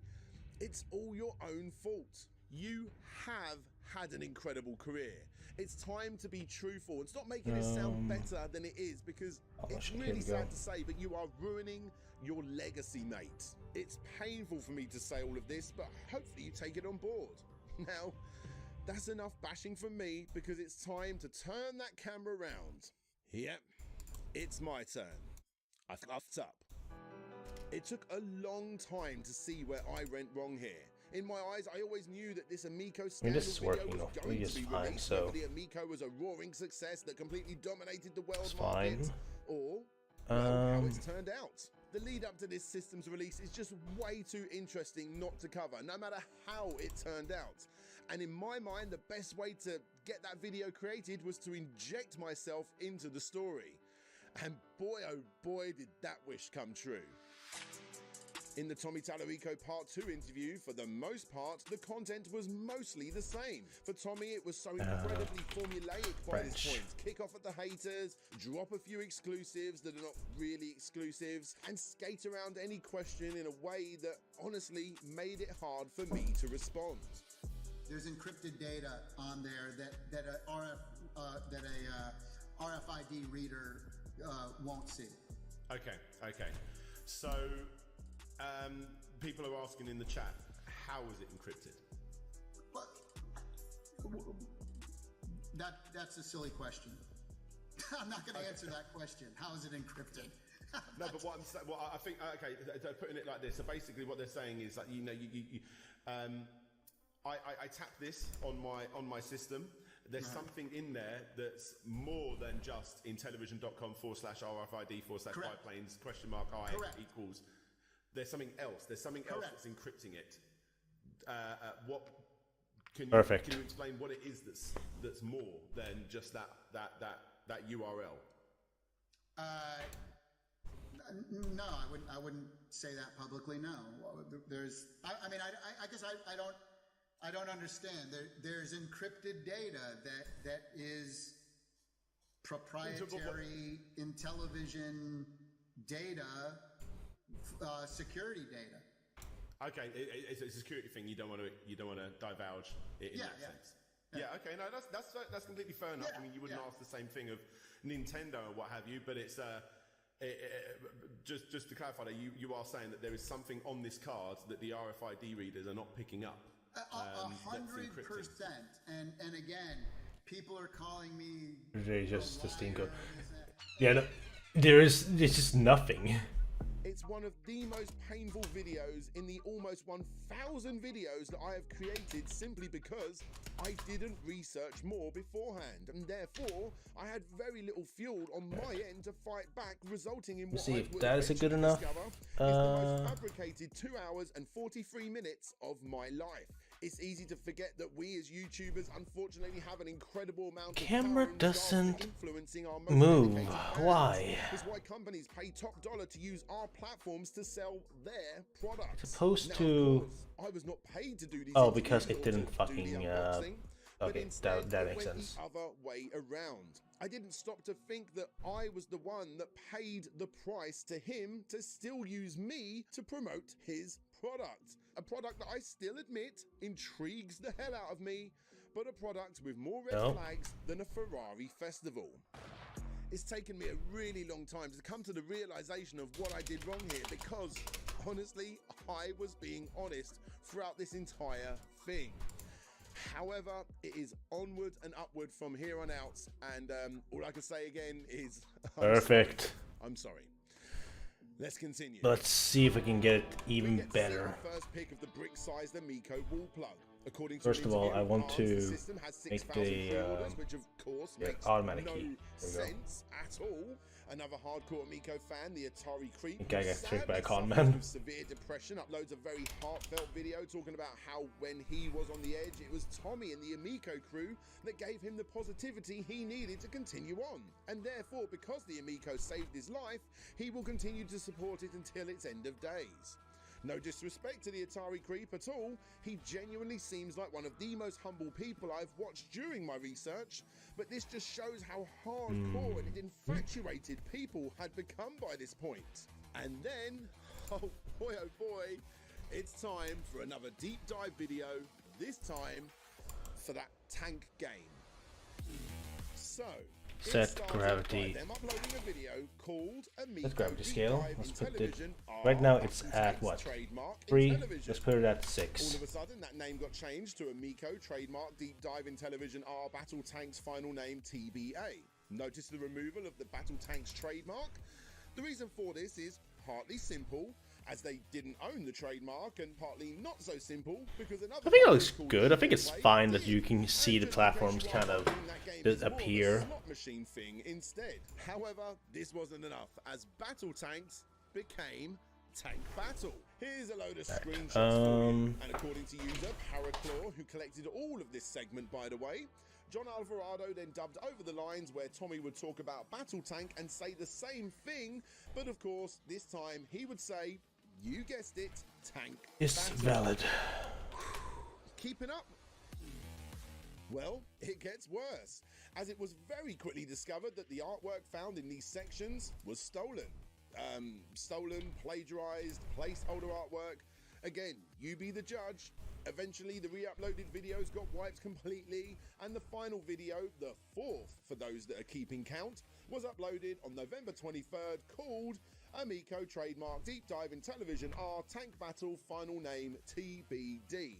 it's all your own fault. You have had an incredible career. It's time to be truthful and stop making it sound better than it is, because it's really sad to say, but you are ruining your legacy, mate. It's painful for me to say all of this, but hopefully you take it on board. Now, that's enough bashing from me, because it's time to turn that camera around. Yep, it's my turn. I fucked up. It took a long time to see where I went wrong here. In my eyes, I always knew that this Amico scandal this is video working, was though. going It to is be fine, released, so- whether the Amico was a roaring success that completely dominated the world It's market, fine. or well, how it's turned out. The lead up to this system's release is just way too interesting not to cover, no matter how it turned out. And in my mind, the best way to get that video created was to inject myself into the story. And boy, oh boy, did that wish come true. In the Tommy Tallarico Part 2 interview, for the most part, the content was mostly the same. For Tommy, it was so incredibly formulaic by this point. Kick off at the haters, drop a few exclusives that are not really exclusives, and skate around any question in a way that honestly made it hard for me to respond. There's encrypted data on there that a RFID reader won't see. Okay. So, people are asking in the chat, how was it encrypted? That's a silly question. I'm not going to answer that question. How is it encrypted? No, but what I'm saying, I think, okay, putting it like this. So basically, what they're saying is that I tap this on my system. There's something in there that's more than just Intellivision.com/RFID/biplanes ?I equals. There's something else. There's something else that's encrypting it. What? Can you explain what it is that's more than just that URL? No, I wouldn't say that publicly. No, there's. I mean, I guess I don't understand. There's encrypted data that is proprietary Intellivision data, security data. Okay, it's a security thing. You don't want to divulge it in that sense. Yeah. Okay. No, that's completely fair enough. I mean, you wouldn't ask the same thing of Nintendo or what have you, but it's just to clarify that you are saying that there is something on this card that the RFID readers are not picking up. 100%. And again, people are calling me. Just the Steam code. Yeah, no, there's just nothing. It's one of the most painful videos in the almost 1,000 videos that I have created simply because I didn't research more beforehand, and therefore I had very little fuel on my end to fight back, resulting in what see I if would that is a good enough. Discover is the most fabricated 2 hours and 43 minutes of my life. It's easy to forget that we as YouTubers unfortunately have an incredible amount of Camera power doesn't influencing our most move. dedicated fans. Why? It's why companies pay top dollar to use our platforms to sell their products. Supposed now, to. Of course, I was not paid to do these. Oh, because it interviews or didn't to do fucking. the unboxing, but Okay, instead that it makes went sense. the other way around. I didn't stop to think that I was the one that paid the price to him to still use me to promote his product. A product that I still admit intrigues the hell out of me, but a product with more red flags than a Ferrari festival. It's taken me a really long time to come to the realization of what I did wrong here, because honestly, I was being honest throughout this entire thing. However, it is onward and upward from here on out, and all I can say again is Perfect. I'm sorry. Let's continue. Let's see if we can get it even better. First pick of the brick-sized Amico wall plug. According to First of all, I want to make the automatic key. There we go. At all. Another hardcore Amico fan, the Atari Creep, I think I got tricked by a con suffers man. with severe depression, uploads a very heartfelt video talking about how when he was on the edge, it was Tommy and the Amico crew that gave him the positivity he needed to continue on. And therefore, because the Amico saved his life, he will continue to support it until its end of days. No disrespect to the Atari Creep at all, he genuinely seems like one of the most humble people I've watched during my research, but this just shows how hardcore and infatuated people had become by this point. And then, oh boy, it's time for another deep dive video, this time for that tank game. So, set gravity. Set gravity scale. Let's put it. Right now it's at what? 3. Let's put it at 6. All of a sudden, that name got changed to Amico trademark Deep Dive Intellivision R Battle Tanks final name TBA. Notice the removal of the Battle Tanks trademark. The reason for this is partly simple, as they didn't own the trademark, and partly not so simple because another. I think it looks good. I think it's fine that you can see the platforms kind of just appear. Slot machine thing instead. However, this wasn't enough, as Battle Tanks became Tank Battle. Here's a load of screenshots for you, and according to user Paraclaw, who collected all of this segment, by the way, John Alvarado then dubbed over the lines where Tommy would talk about Battle Tank and say the same thing, but of course, this time he would say, you guessed it, Tank It's Battle. valid. Keeping up? Well, it gets worse, as it was very quickly discovered that the artwork found in these sections was stolen. Stolen, plagiarized, placeholder artwork. Again, you be the judge. Eventually, the re-uploaded videos got wiped completely, and the final video, the 4th for those that are keeping count, was uploaded on November 23rd, called Amico Trademark Deep Dive Intellivision R Tank Battle Final Name TBD.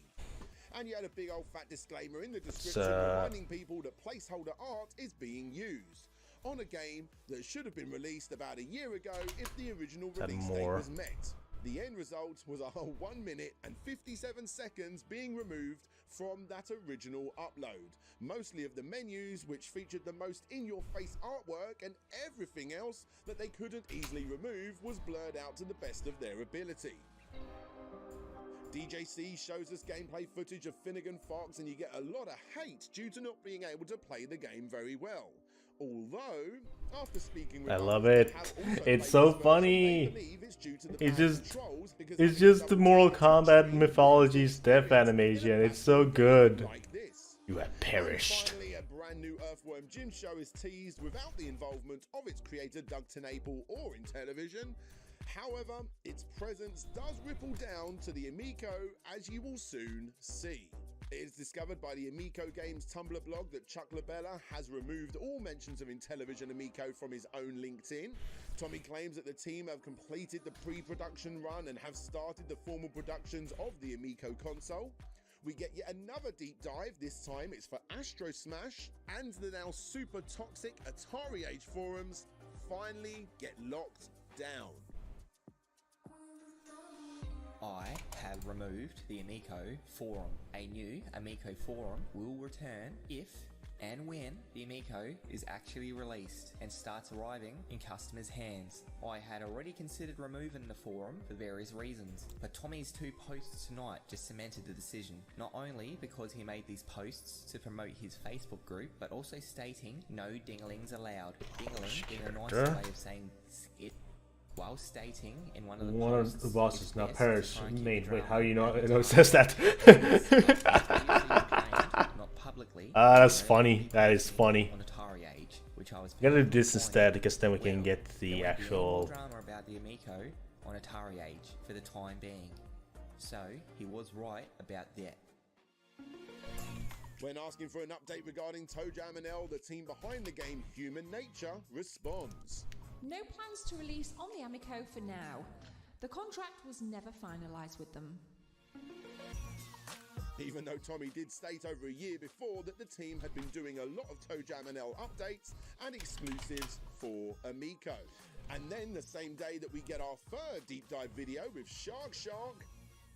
And you had a big old fat disclaimer in the description reminding people that placeholder art is being used on a game that should have been released about a year ago if the original release date was met. The end result was a whole 1 minute and 57 seconds being removed from that original upload. Mostly of the menus, which featured the most in-your-face artwork, and everything else that they couldn't easily remove was blurred out to the best of their ability. DJC shows us gameplay footage of Finnegan Fox, and you get a lot of hate due to not being able to play the game very well. Although, after speaking with I love it. It's so funny. It's just the Mortal Kombat Mythology's death animation. It's so good. You have perished. Finally, a brand new Earthworm Jim show is teased without the involvement of its creator Doug Tenable or Intellivision. However, its presence does ripple down to the Amico, as you will soon see. It is discovered by the Amico Games Tumblr blog that Chuck Labella has removed all mentions of Intellivision Amico from his own LinkedIn. Tommy claims that the team have completed the pre-production run and have started the formal productions of the Amico console. We get yet another deep dive, this time it's for Astro Smash, and the now super toxic Atari Age forums finally get locked down. I have removed the Amico forum. A new Amico forum will return if and when the Amico is actually released and starts arriving in customers' hands. I had already considered removing the forum for various reasons, but Tommy's 2 posts tonight just cemented the decision. Not only because he made these posts to promote his Facebook group, but also stating no dinglings allowed. Dingling being a nice way of saying skit. While stating in one of the bosses now perished. Wait, how do you know it says that? Not publicly. That's funny. That is funny. On Atari Age, which I was I'm gonna do this instead because then we can get the actual drama about the Amico on Atari Age for the time being. So he was right about that. When asking for an update regarding ToeJam and L, the team behind the game Human Nature responds. No plans to release on the Amico for now. The contract was never finalised with them. Even though Tommy did state over a year before that the team had been doing a lot of ToeJam and L updates and exclusives for Amico. And then the same day that we get our third deep dive video with Shark,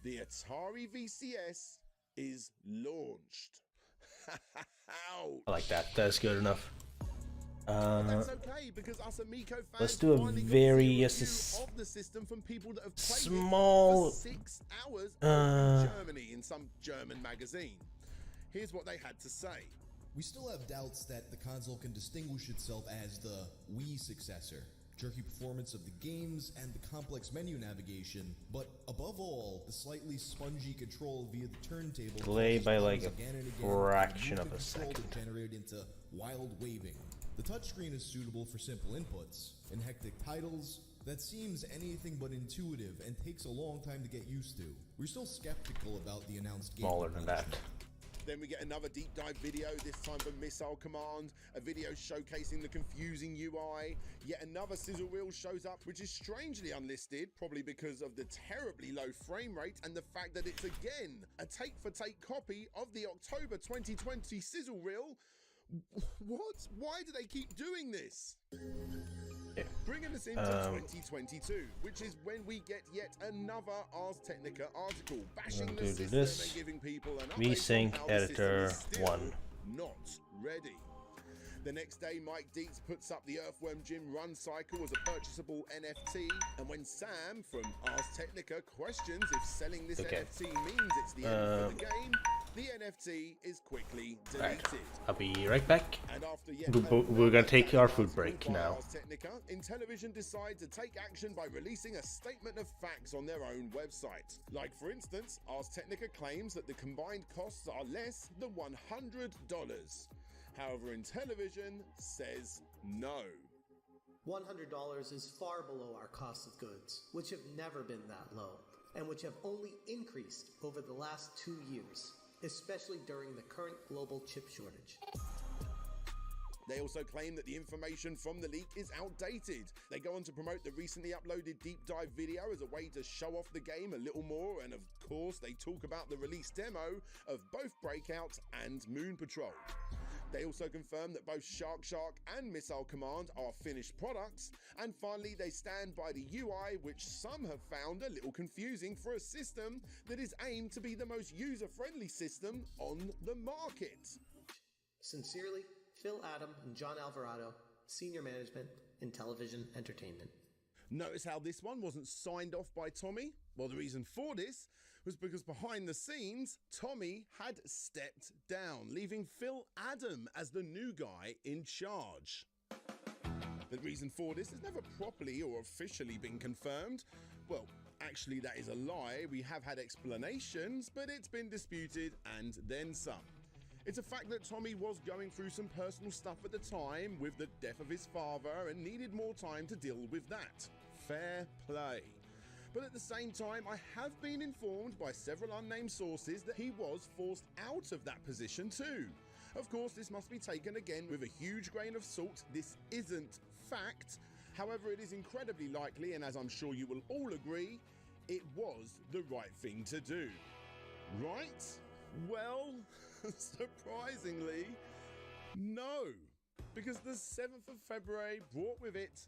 the Atari VCS is launched. I like that. That's good enough. That's okay, because us Amico fans let's do a very of the system from people that have played small it for 6 hours in Germany in some German magazine. Here's what they had to say. We still have doubts that the console can distinguish itself as the Wii successor. Jerky performance of the games and the complex menu navigation, but above all, the slightly spongy control via the turntable. Delay by like a fraction of a second. Generated into wild waving. The touchscreen is suitable for simple inputs. In hectic titles, that seems anything but intuitive and takes a long time to get used to. We're still skeptical about the announced game. Smaller than that. Then we get another deep dive video, this time for Missile Command, a video showcasing the confusing UI. Yet another sizzle reel shows up, which is strangely unlisted, probably because of the terribly low frame rate and the fact that it's again a take-for-take copy of the October 2020 sizzle reel. What? Why do they keep doing this? Yeah. Bringing us into 2022, which is when we get yet another Ars Technica article bashing the system and giving people an update on how the system is still not ready. The next day, Mike Dietz puts up the Earthworm Jim run cycle as a purchasable NFT, and when Sam from Ars Technica questions if selling this NFT means it's the end of the game, the NFT is quickly deleted. Right. I'll be right back. And after We're gonna take our food break now. Ars Technica, Intellivision decide to take action by releasing a statement of facts on their own website. Like, for instance, Ars Technica claims that the combined costs are less than $100. However, Intellivision says no. $100 is far below our cost of goods, which have never been that low, and which have only increased over the last 2 years, especially during the current global chip shortage. They also claim that the information from the leak is outdated. They go on to promote the recently uploaded deep dive video as a way to show off the game a little more, and of course they talk about the release demo of both Breakout and Moon Patrol. They also confirm that both Shark and Missile Command are finished products, and finally they stand by the UI, which some have found a little confusing for a system that is aimed to be the most user-friendly system on the market. Sincerely, Phil Adam and John Alvarado, Senior Management in Television Entertainment. Notice how this one wasn't signed off by Tommy? Well, the reason for this was because behind the scenes, Tommy had stepped down, leaving Phil Adam as the new guy in charge. The reason for this has never properly or officially been confirmed. Well, actually that is a lie. We have had explanations, but it's been disputed and then some. It's a fact that Tommy was going through some personal stuff at the time with the death of his father and needed more time to deal with that. Fair play. But at the same time, I have been informed by several unnamed sources that he was forced out of that position too. Of course, this must be taken again with a huge grain of salt. This isn't fact. However, it is incredibly likely, and as I'm sure you will all agree, it was the right thing to do. Right? Well, surprisingly, no. Because the 7th of February brought with it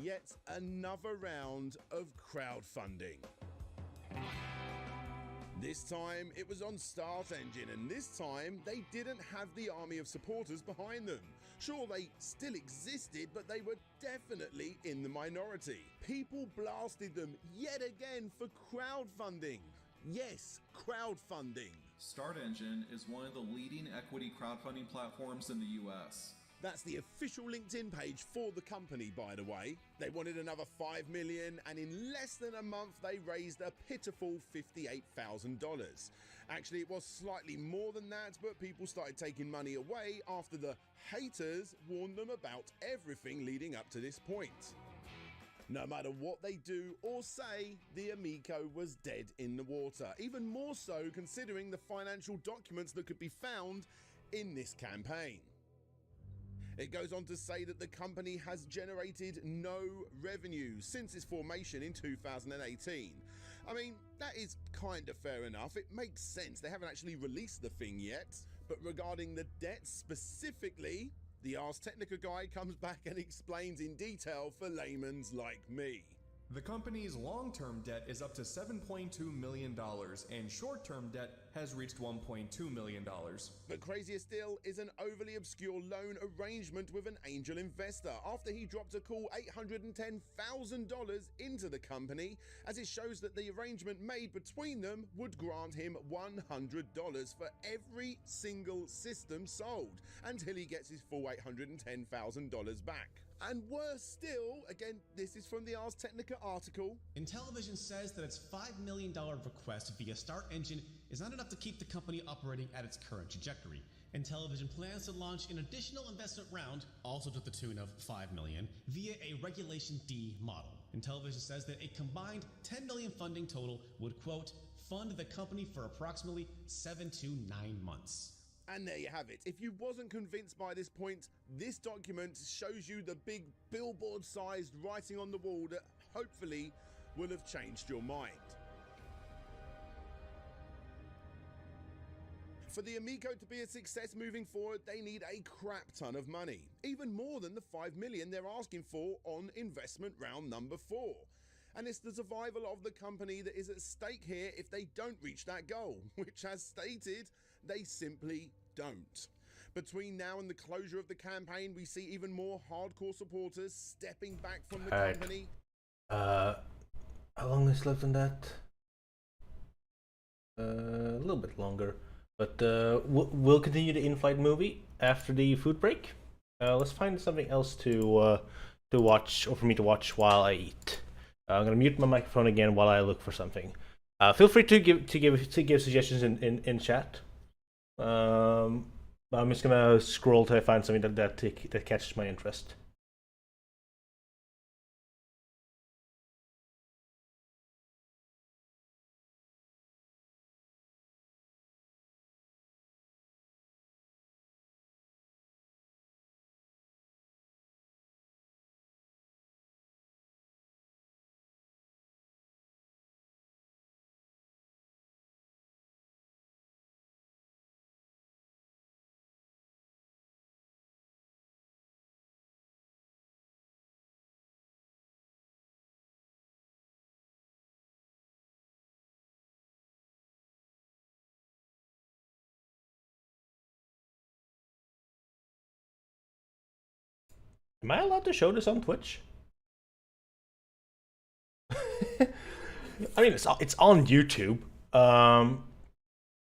yet another round of crowdfunding. This time it was on Start Engine, and this time they didn't have the army of supporters behind them. Sure, they still existed, but they were definitely in the minority. People blasted them yet again for crowdfunding. Yes, crowdfunding. Start Engine is one of the leading equity crowdfunding platforms in the US. That's the official LinkedIn page for the company, by the way. They wanted another $5 million, and in less than a month, they raised a pitiful $58,000. Actually, it was slightly more than that, but people started taking money away after the haters warned them about everything leading up to this point. No matter what they do or say, the Amico was dead in the water. Even more so considering the financial documents that could be found in this campaign. It goes on to say that the company has generated no revenue since its formation in 2018. I mean, that is kind of fair enough. It makes sense. They haven't actually released the thing yet. But regarding the debts specifically, the Ars Technica guy comes back and explains in detail for layman's like me. The company's long-term debt is up to $7.2 million, and short-term debt has reached $1.2 million. But crazier still is an overly obscure loan arrangement with an angel investor after he dropped a cool $810,000 into the company, as it shows that the arrangement made between them would grant him $100 for every single system sold until he gets his full $810,000 back. And worse still, again, this is from the Ars Technica article. Intellivision says that its $5 million request via Start Engine is not enough to keep the company operating at its current trajectory. Intellivision plans to launch an additional investment round, also to the tune of $5 million, via a Regulation D model. Intellivision says that a combined $10 million funding total would, quote, fund the company for approximately 7 to 9 months. And there you have it. If you wasn't convinced by this point, this document shows you the big billboard-sized writing on the wall that hopefully will have changed your mind. For the Amico to be a success moving forward, they need a crap ton of money. Even more than the $5 million they're asking for on investment round number 4. And it's the survival of the company that is at stake here if they don't reach that goal, which, as stated, they simply don't. Between now and the closure of the campaign, we see even more hardcore supporters stepping back from the company. How long is left on that? A little bit longer. But we'll continue the in-flight movie after the food break. Let's find something else to watch, or for me to watch while I eat. I'm gonna mute my microphone again while I look for something. Feel free to give suggestions in chat. I'm just gonna scroll till I find something that catches my interest. Am I allowed to show this on Twitch? I mean, it's on YouTube.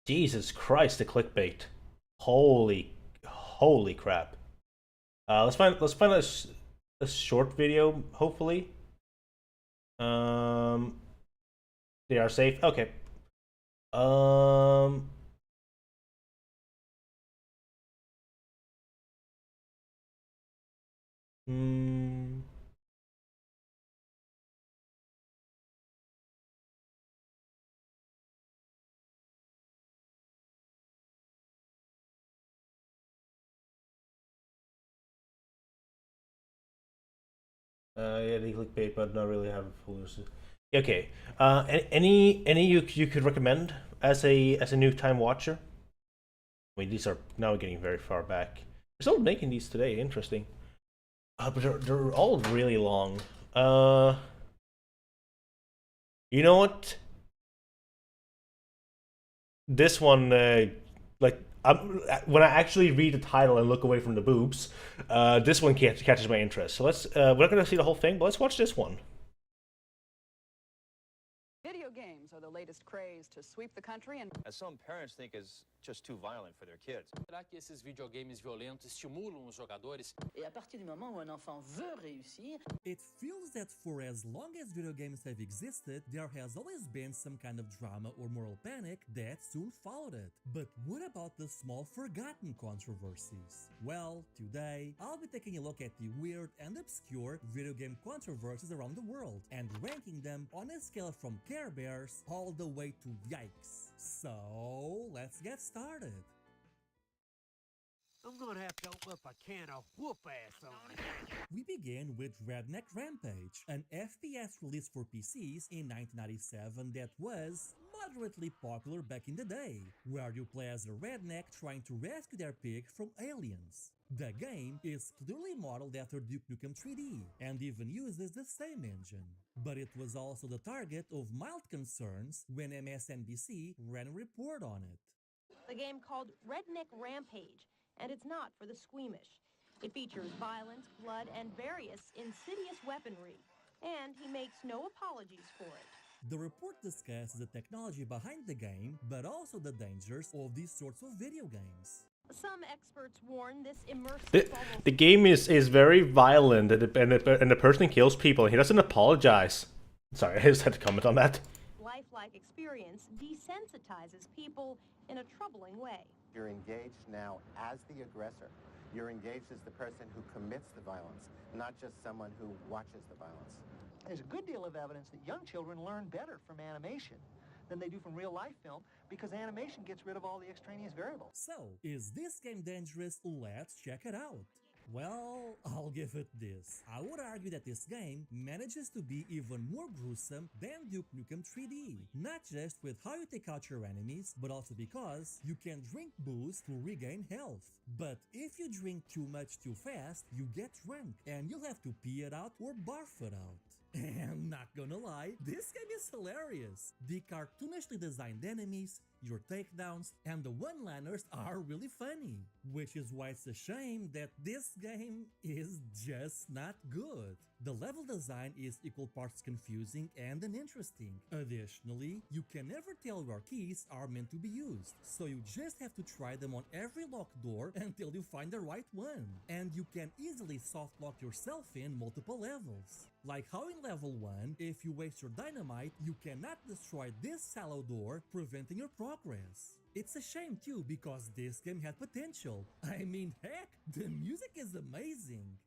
Jesus Christ, the clickbait! Holy crap! Let's find a short video, hopefully. They are safe. Okay. Yeah, the clickbait, but not really have full. Okay. Any you could recommend as a new time watcher? I mean, these are now getting very far back. They're still making these today. Interesting. But they're all really long. You know what? This one, like, when I actually read the title and look away from the boobs, this one catches my interest. So let's. We're not gonna see the whole thing, but let's watch this one. Video games are the latest craze to sweep the country and as some parents think is just too violent for their kids. Será que esses videogames violentos estimulam os jogadores? Et à partir du moment où un enfant veut réussir, it feels that for as long as video games have existed, there has always been some kind of drama or moral panic that soon followed it. But what about the small forgotten controversies? Well, today, I'll be taking a look at the weird and obscure video game controversies around the world and ranking them on a scale from Care Bears all the way to yikes. So, let's get started. I'm gonna have to open up a can of whoop ass on it. We begin with Redneck Rampage, an FPS release for PCs in 1997 that was moderately popular back in the day, where you play as a redneck trying to rescue their pig from aliens. The game is clearly modeled after Duke Nukem 3D and even uses the same engine. But it was also the target of mild concerns when MSNBC ran a report on it. The game called Redneck Rampage, and it's not for the squeamish. It features violence, blood, and various insidious weaponry, and he makes no apologies for it. The report discusses the technology behind the game, but also the dangers of these sorts of video games. Some experts warn this immersive the game is very violent, and the person kills people, and he doesn't apologize. Sorry, I just had to comment on that. Lifelike experience desensitizes people in a troubling way. You're engaged now as the aggressor. You're engaged as the person who commits the violence, not just someone who watches the violence. There's a good deal of evidence that young children learn better from animation than they do from real-life film because animation gets rid of all the extraneous variables. So, is this game dangerous? Let's check it out. Well, I'll give it this. I would argue that this game manages to be even more gruesome than Duke Nukem 3D. Not just with how you take out your enemies, but also because you can drink booze to regain health. But if you drink too much too fast, you get drunk, and you'll have to pee it out or barf it out. And not gonna lie, this game is hilarious. The cartoonishly designed enemies, your takedowns, and the one-liners are really funny. Which is why it's a shame that this game is just not good. The level design is equal parts confusing and uninteresting. Additionally, you can never tell where keys are meant to be used, so you just have to try them on every locked door until you find the right one. And you can easily soft lock yourself in multiple levels. Like how in level 1, if you waste your dynamite, you cannot destroy this shallow door, preventing your progress. It's a shame too, because this game had potential. I mean, heck, the music is amazing.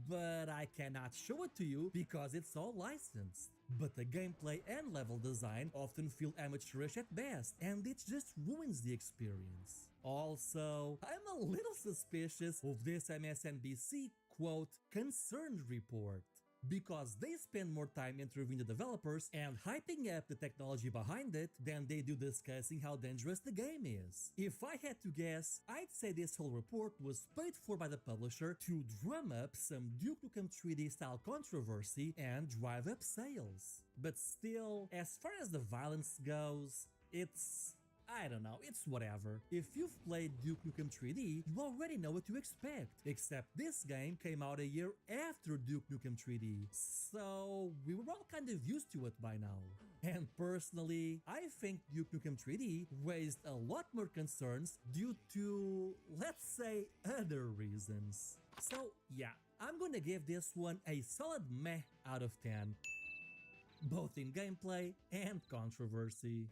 But I cannot show it to you because it's all licensed. But the gameplay and level design often feel amateurish at best, and it just ruins the experience. Also, I'm a little suspicious of this MSNBC, quote, concerned report. Because they spend more time interviewing the developers and hyping up the technology behind it than they do discussing how dangerous the game is. If I had to guess, I'd say this whole report was paid for by the publisher to drum up some Duke Nukem 3D style controversy and drive up sales. But still, as far as the violence goes, it's I don't know, it's whatever. If you've played Duke Nukem 3D, you already know what to expect. Except this game came out a year after Duke Nukem 3D, so we were all kind of used to it by now. And personally, I think Duke Nukem 3D raised a lot more concerns due to, let's say, other reasons. So yeah, I'm gonna give this one a solid meh out of 10, both in gameplay and controversy.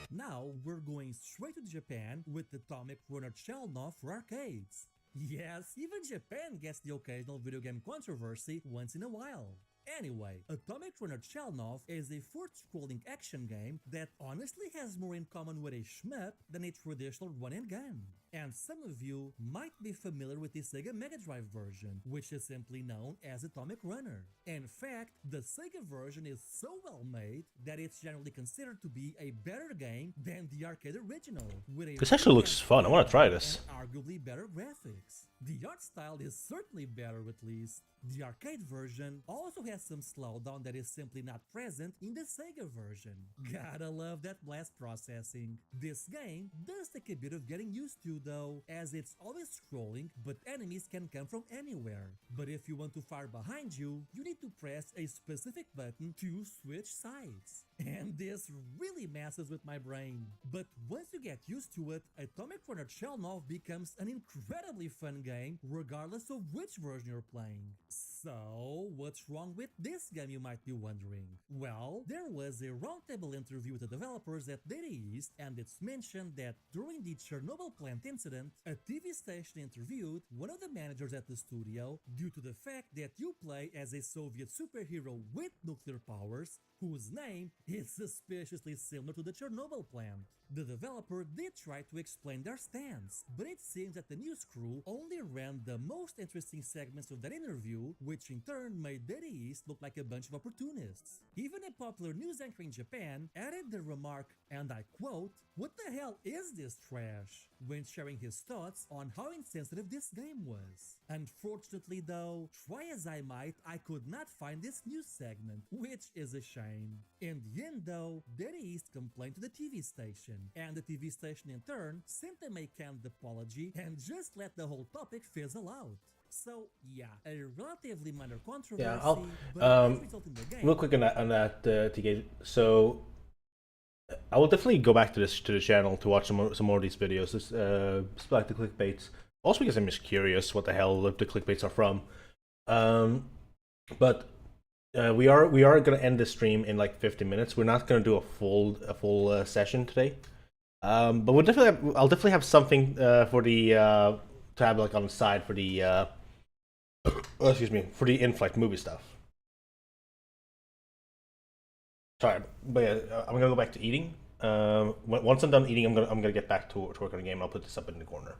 Now we're going straight to Japan with Atomic Runner Chelnov for arcades. Yes, even Japan gets the occasional video game controversy once in a while. Anyway, Atomic Runner Chelnov is a fourth-scrolling action game that honestly has more in common with a shmup than a traditional run-and-gun. And some of you might be familiar with the Sega Mega Drive version, which is simply known as Atomic Runner. In fact, the Sega version is so well made that it's generally considered to be a better game than the arcade original. With This actually looks fun. I want to try this. Arguably better graphics. The art style is certainly better, at least. The arcade version also has some slowdown that is simply not present in the Sega version. Gotta love that blast processing. This game does take a bit of getting used to though, as it's always scrolling, but enemies can come from anywhere. But if you want to fire behind you, you need to press a specific button to switch sides. And this really messes with my brain. But once you get used to it, Atomic Runner Chelnov becomes an incredibly fun game, regardless of which version you're playing. So, what's wrong with this game, you might be wondering? Well, there was a roundtable interview with the developers at Data East, and it's mentioned that during the Chernobyl plant incident, a TV station interviewed one of the managers at the studio due to the fact that you play as a Soviet superhero with nuclear powers, whose name is suspiciously similar to the Chernobyl plant. The developer did try to explain their stance, but it seems that the news crew only ran the most interesting segments of that interview, which in turn made Data East look like a bunch of opportunists. Even a popular news anchor in Japan added the remark, and I quote, "What the hell is this trash?" when sharing his thoughts on how insensitive this game was. Unfortunately though, try as I might, I could not find this news segment, which is a shame. In the end though, Data East complained to the TV station, and the TV station in turn sent them a canned apology and just let the whole topic fizzle out. So yeah, a relatively minor controversy. Yeah, I'll but result in the game. real quick on that TK. So I will definitely go back to the channel to watch some more of these videos. This like the clickbaits. Also because I'm just curious what the hell the clickbaits are from. But we are gonna end the stream in like 50 minutes. We're not gonna do a full session today. But we'll I'll definitely have something for the to have like on the side for the excuse me, for the in-flight movie stuff. Sorry, but yeah, I'm gonna go back to eating. Once I'm done eating, I'm gonna get back to work on the game. I'll put this up in the corner.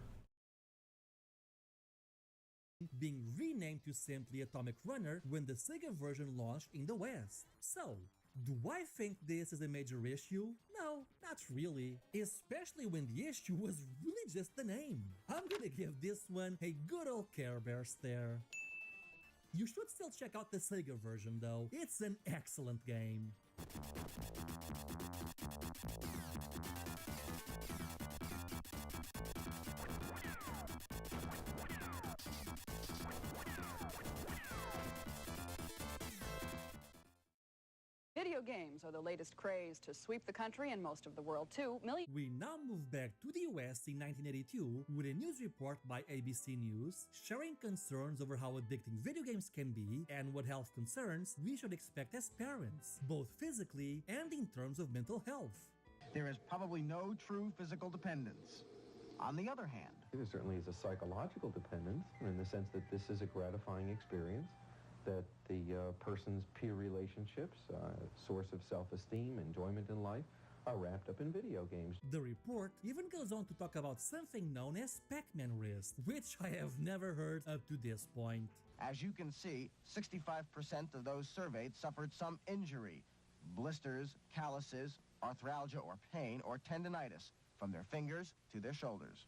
Being renamed to simply Atomic Runner when the Sega version launched in the West. So, do I think this is a major issue? No, not really. Especially when the issue was really just the name. I'm gonna give this one a good old Care Bear stare. You should still check out the Sega version though. It's an excellent game. Video games are the latest craze to sweep the country and most of the world too. We now move back to the US in 1982 with a news report by ABC News sharing concerns over how addicting video games can be and what health concerns we should expect as parents, both physically and in terms of mental health. There is probably no true physical dependence. On the other hand, there certainly is a psychological dependence in the sense that this is a gratifying experience, that the person's peer relationships, source of self-esteem, enjoyment in life, are wrapped up in video games. The report even goes on to talk about something known as Pac-Man wrist, which I have never heard up to this point. As you can see, 65% of those surveyed suffered some injury, blisters, calluses, arthralgia or pain, or tendinitis from their fingers to their shoulders.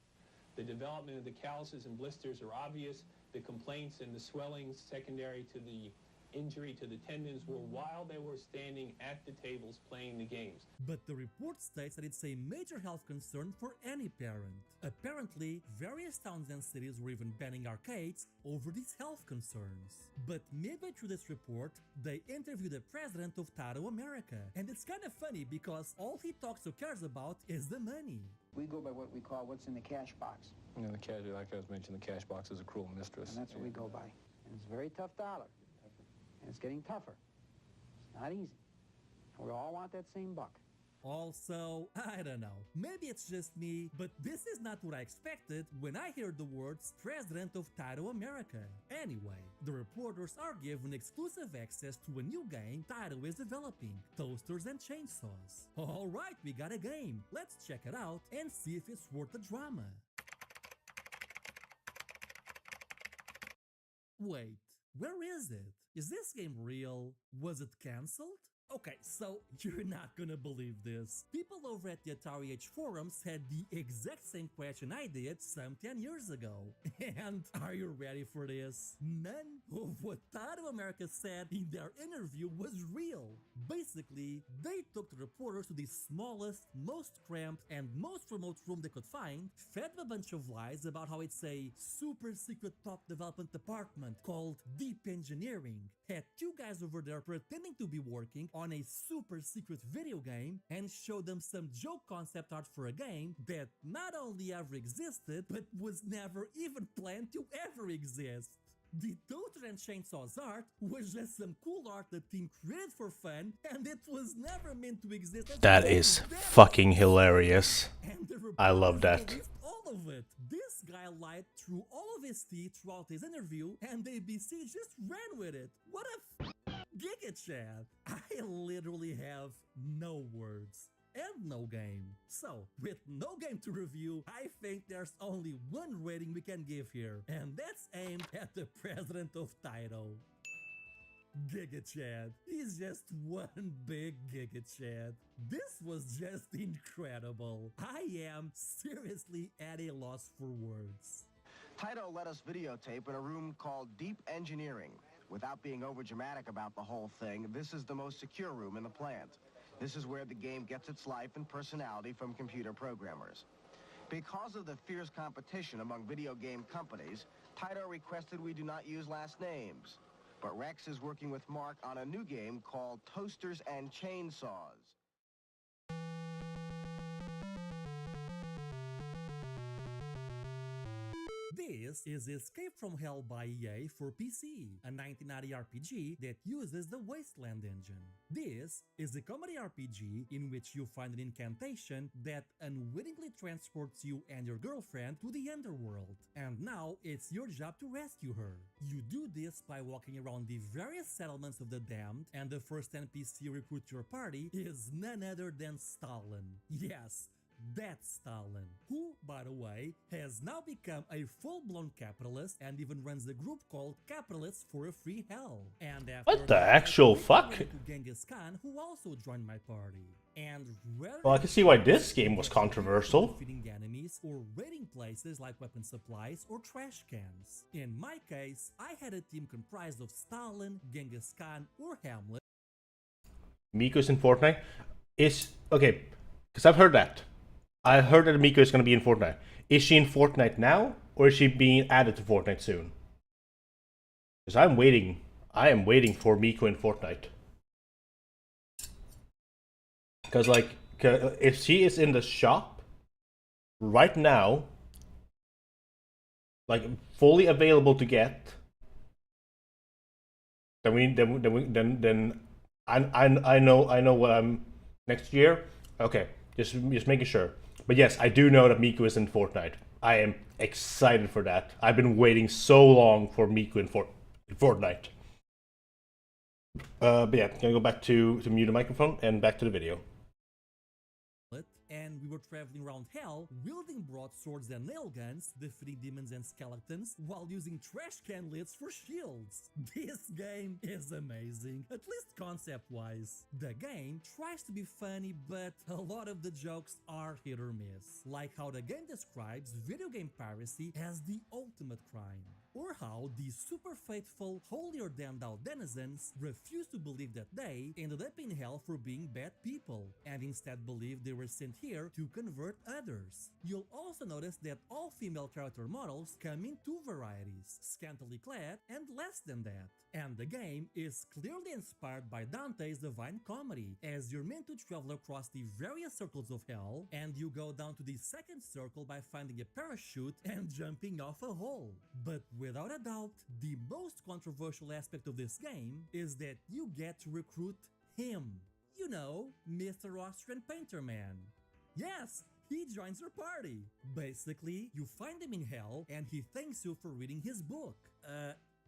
The development of the calluses and blisters are obvious. The complaints and the swelling secondary to the injury to the tendons were while they were standing at the tables playing the games. But the report states that it's a major health concern for any parent. Apparently, various towns and cities were even banning arcades over these health concerns. But midway through this report, they interviewed the president of Tato America. And it's kind of funny because all he talks or cares about is the money. We go by what we call what's in the cash box. You know, the cash, like I was mentioning, the cash box is a cruel mistress. And that's what we go by. And it's a very tough dollar. And it's getting tougher. It's not easy. And we all want that same buck. Also, I don't know, maybe it's just me, but this is not what I expected when I heard the words President of Tato America. Anyway, the reporters are given exclusive access to a new game Tato is developing, Toasters and Chainsaws. Alright, we got a game. Let's check it out and see if it's worth the drama. Wait, where is it? Is this game real? Was it cancelled? Okay, so you're not gonna believe this. People over at the Atari Age forums had the exact same question I did some 10 years ago. And are you ready for this? None of what Tato America said in their interview was real. Basically, they took the reporters to the smallest, most cramped, and most remote room they could find, fed them a bunch of lies about how it's a super secret top development department called Deep Engineering, had two guys over there pretending to be working on a super secret video game, and showed them some joke concept art for a game that not only ever existed, but was never even planned to ever exist. The Toaster and Chainsaws art was just some cool art the team created for fun, and it was never meant to exist. That is fucking hilarious. I love that. All of it. This guy lied through all of his teeth throughout his interview, and ABC just ran with it. What a Giga Chad. I literally have no words. And no game. So, with no game to review, I think there's only one rating we can give here, and that's aimed at the president of Taito. Giga Chad. He's just one big Giga Chad. This was just incredible. I am seriously at a loss for words. Taito let us videotape in a room called Deep Engineering. Without being overdramatic about the whole thing, this is the most secure room in the plant. This is where the game gets its life and personality from computer programmers. Because of the fierce competition among video game companies, Taito requested we do not use last names. But Rex is working with Mark on a new game called Toasters and Chainsaws. This is Escape from Hell by EA for PC, a 1990 RPG that uses the Wasteland engine. This is a comedy RPG in which you find an incantation that unwittingly transports you and your girlfriend to the underworld, and now it's your job to rescue her. You do this by walking around the various settlements of the damned, and the first NPC you recruit to your party is none other than Stalin. Yes, that's Stalin, who, by the way, has now become a full-blown capitalist and even runs a group called Capitalists for a Free Hell. And after What the actual fuck? Genghis Khan, who also joined my party. And well, I can see why this game was controversial. Defeating enemies or raiding places like weapon supplies or trash cans. In my case, I had a team comprised of Stalin, Genghis Khan, or Hamlet. Miko's in Fortnite? Okay, because I've heard that. I heard that Miko is going to be in Fortnite. Is she in Fortnite now, or is she being added to Fortnite soon? Because I'm waiting. I am waiting for Miko in Fortnite. Because, like, if she is in the shop right now, like, fully available to get, then I know what I'm next year. Okay, just making sure. But yes, I do know that Miko is in Fortnite. I am excited for that. I've been waiting so long for Miko in Fortnite. But yeah, gonna go back to mute the microphone and back to the video. And when we were traveling around hell, wielding broadswords and nail guns, defeating demons and skeletons, while using trash can lids for shields. This game is amazing, at least concept-wise. The game tries to be funny, but a lot of the jokes are hit or miss, like how the game describes video game piracy as the ultimate crime, or how these super faithful, holier-than-thou denizens refuse to believe that they ended up in hell for being bad people, and instead believe they were sent here to convert others. You'll also notice that all female character models come in two varieties, scantily clad and less than that. And the game is clearly inspired by Dante's Divine Comedy, as you're meant to travel across the various circles of hell, and you go down to the second circle by finding a parachute and jumping off a hole. But without a doubt, the most controversial aspect of this game is that you get to recruit him. You know, Mr. Austrian Painter Man. Yes, he joins your party. Basically, you find him in hell and he thanks you for reading his book.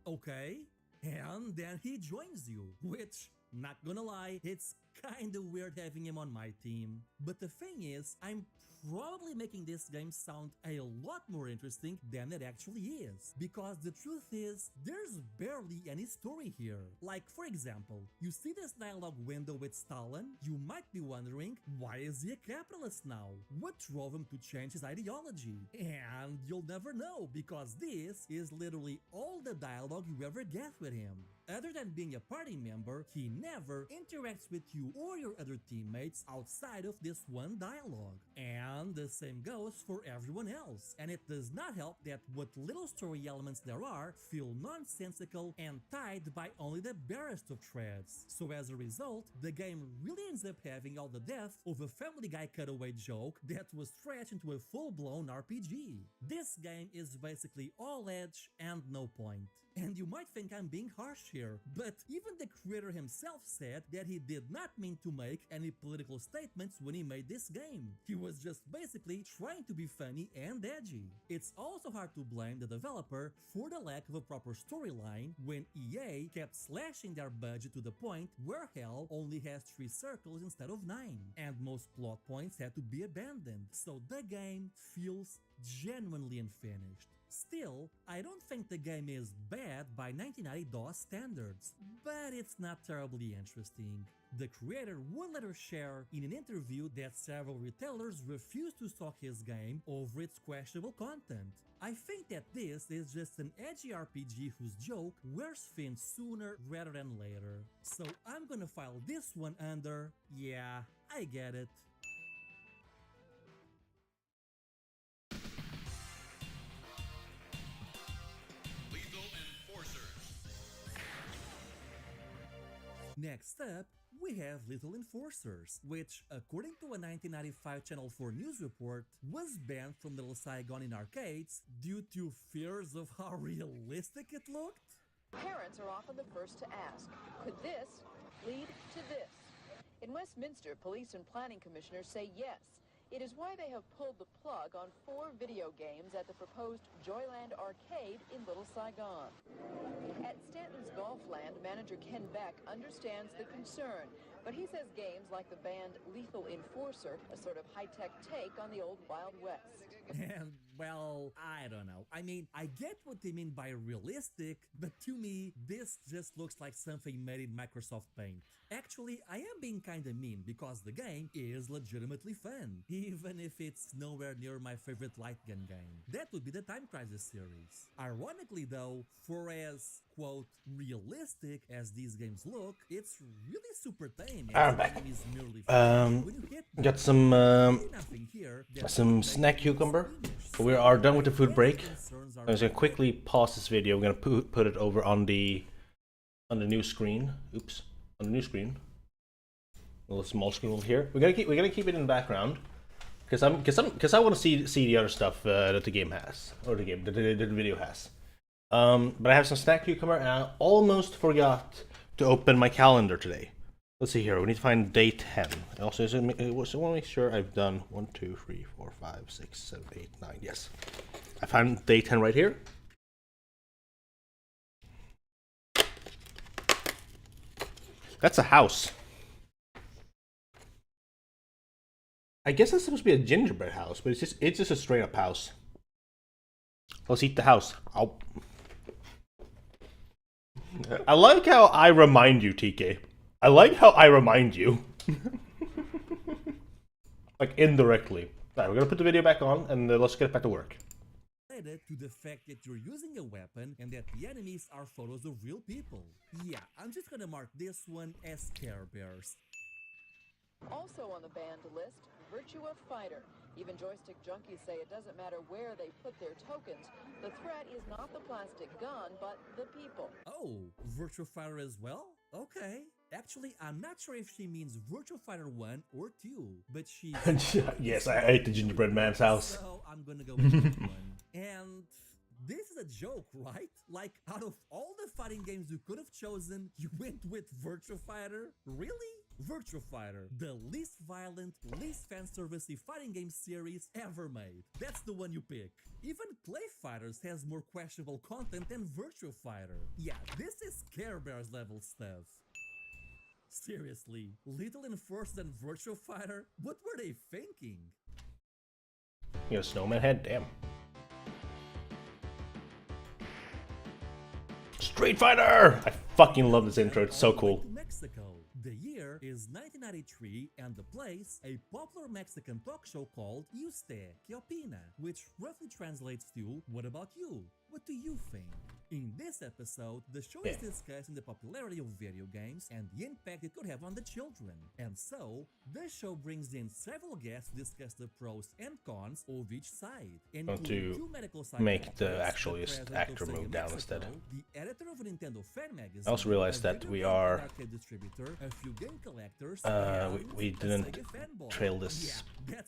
Okay. And then he joins you, which, not gonna lie, it's kinda weird having him on my team. But the thing is, I'm probably making this game sound a lot more interesting than it actually is. Because the truth is, there's barely any story here. Like, for example, you see this dialogue window with Stalin? You might be wondering, why is he a capitalist now? What drove him to change his ideology? And you'll never know, because this is literally all the dialogue you ever get with him. Other than being a party member, he never interacts with you or your other teammates outside of this one dialogue. And the same goes for everyone else. And it does not help that what little story elements there are feel nonsensical and tied by only the barest of threads. So as a result, the game really ends up having all the depth of a Family Guy cutaway joke that was stretched into a full-blown RPG. This game is basically all edge and no point. And you might think I'm being harsh here, but even the creator himself said that he did not mean to make any political statements when he made this game. He was just basically trying to be funny and edgy. It's also hard to blame the developer for the lack of a proper storyline when EA kept slashing their budget to the point where hell only has 3 circles instead of 9, and most plot points had to be abandoned, so the game feels genuinely unfinished. Still, I don't think the game is bad by 1990 DOS standards, but it's not terribly interesting. The creator would later share in an interview that several retailers refused to stock his game over its questionable content. I think that this is just an edgy RPG whose joke wears thin sooner rather than later. So I'm gonna file this one under, yeah, I get it. Next up, we have Little Enforcers, which, according to a 1995 Channel 4 news report, was banned from Little Saigon in arcades due to fears of how realistic it looked. Parents are often the first to ask, could this lead to this? In Westminster, police and planning commissioners say yes. It is why they have pulled the plug on 4 video games at the proposed Joyland Arcade in Little Saigon. At Stanton's Golfland, manager Ken Beck understands the concern, but he says games like the banned Lethal Enforcer, a sort of high-tech take on the old Wild West. And, well, I don't know. I mean, I get what they mean by realistic, but to me, this just looks like something made in Microsoft Paint. Actually, I am being kinda mean because the game is legitimately fun, even if it's nowhere near my favorite light gun game. That would be the Time Crisis series. Ironically though, for as, quote, realistic as these games look, it's really super tame. I'm back. Got some snack cucumber. We are done with the food break. I'm just gonna quickly pause this video. I'm gonna put it over on the new screen. Oops, on the new screen. A little small screen over here. We're gonna keep it in the background because I want to see the other stuff that the game has, or the video has. But I have some snack cucumber, and I almost forgot to open my calendar today. Let's see here. We need to find day 10. I also want to make sure I've done 1, 2, 3, 4, 5, 6, 7, 8, 9. Yes, I found day 10 right here. That's a house. I guess it's supposed to be a gingerbread house, but it's just a straight up house. Let's eat the house. Ow. I like how I remind you, TK. I like how I remind you. Like indirectly. Alright, we're gonna put the video back on and let's get back to work. To the fact that you're using a weapon and that the enemies are photos of real people. Yeah, I'm just gonna mark this one as Care Bears. Also on the banned list, Virtua Fighter. Even joystick junkies say it doesn't matter where they put their tokens. The threat is not the plastic gun, but the people. Oh, Virtua Fighter as well? Okay. Actually, I'm not sure if she means Virtua Fighter 1 or 2, but she... Yes, I ate the gingerbread man's house. So I'm gonna go with that one. And this is a joke, right? Like, out of all the fighting games you could have chosen, you went with Virtua Fighter? Really? Virtua Fighter, the least violent, least fan-servicey fighting game series ever made. That's the one you pick. Even Play Fighters has more questionable content than Virtua Fighter. Yeah, this is Care Bears level stuff. Seriously, little enforced than Virtua Fighter? What were they thinking? You know, snowman head? Damn. Street Fighter! I fucking love this intro, it's so cool. Mexico. The year is 1993 and the place, a popular Mexican talk show called Usted, ¿Qué opina? Which roughly translates to, what about you? What do you think? In this episode, the show is discussing the popularity of video games and the impact it could have on the children. And so, the show brings in several guests to discuss the pros and cons of each side. I want to make the actual actor move down instead. The editor of a Nintendo fan magazine, I also realized that we are... a few game collectors, we didn't trail this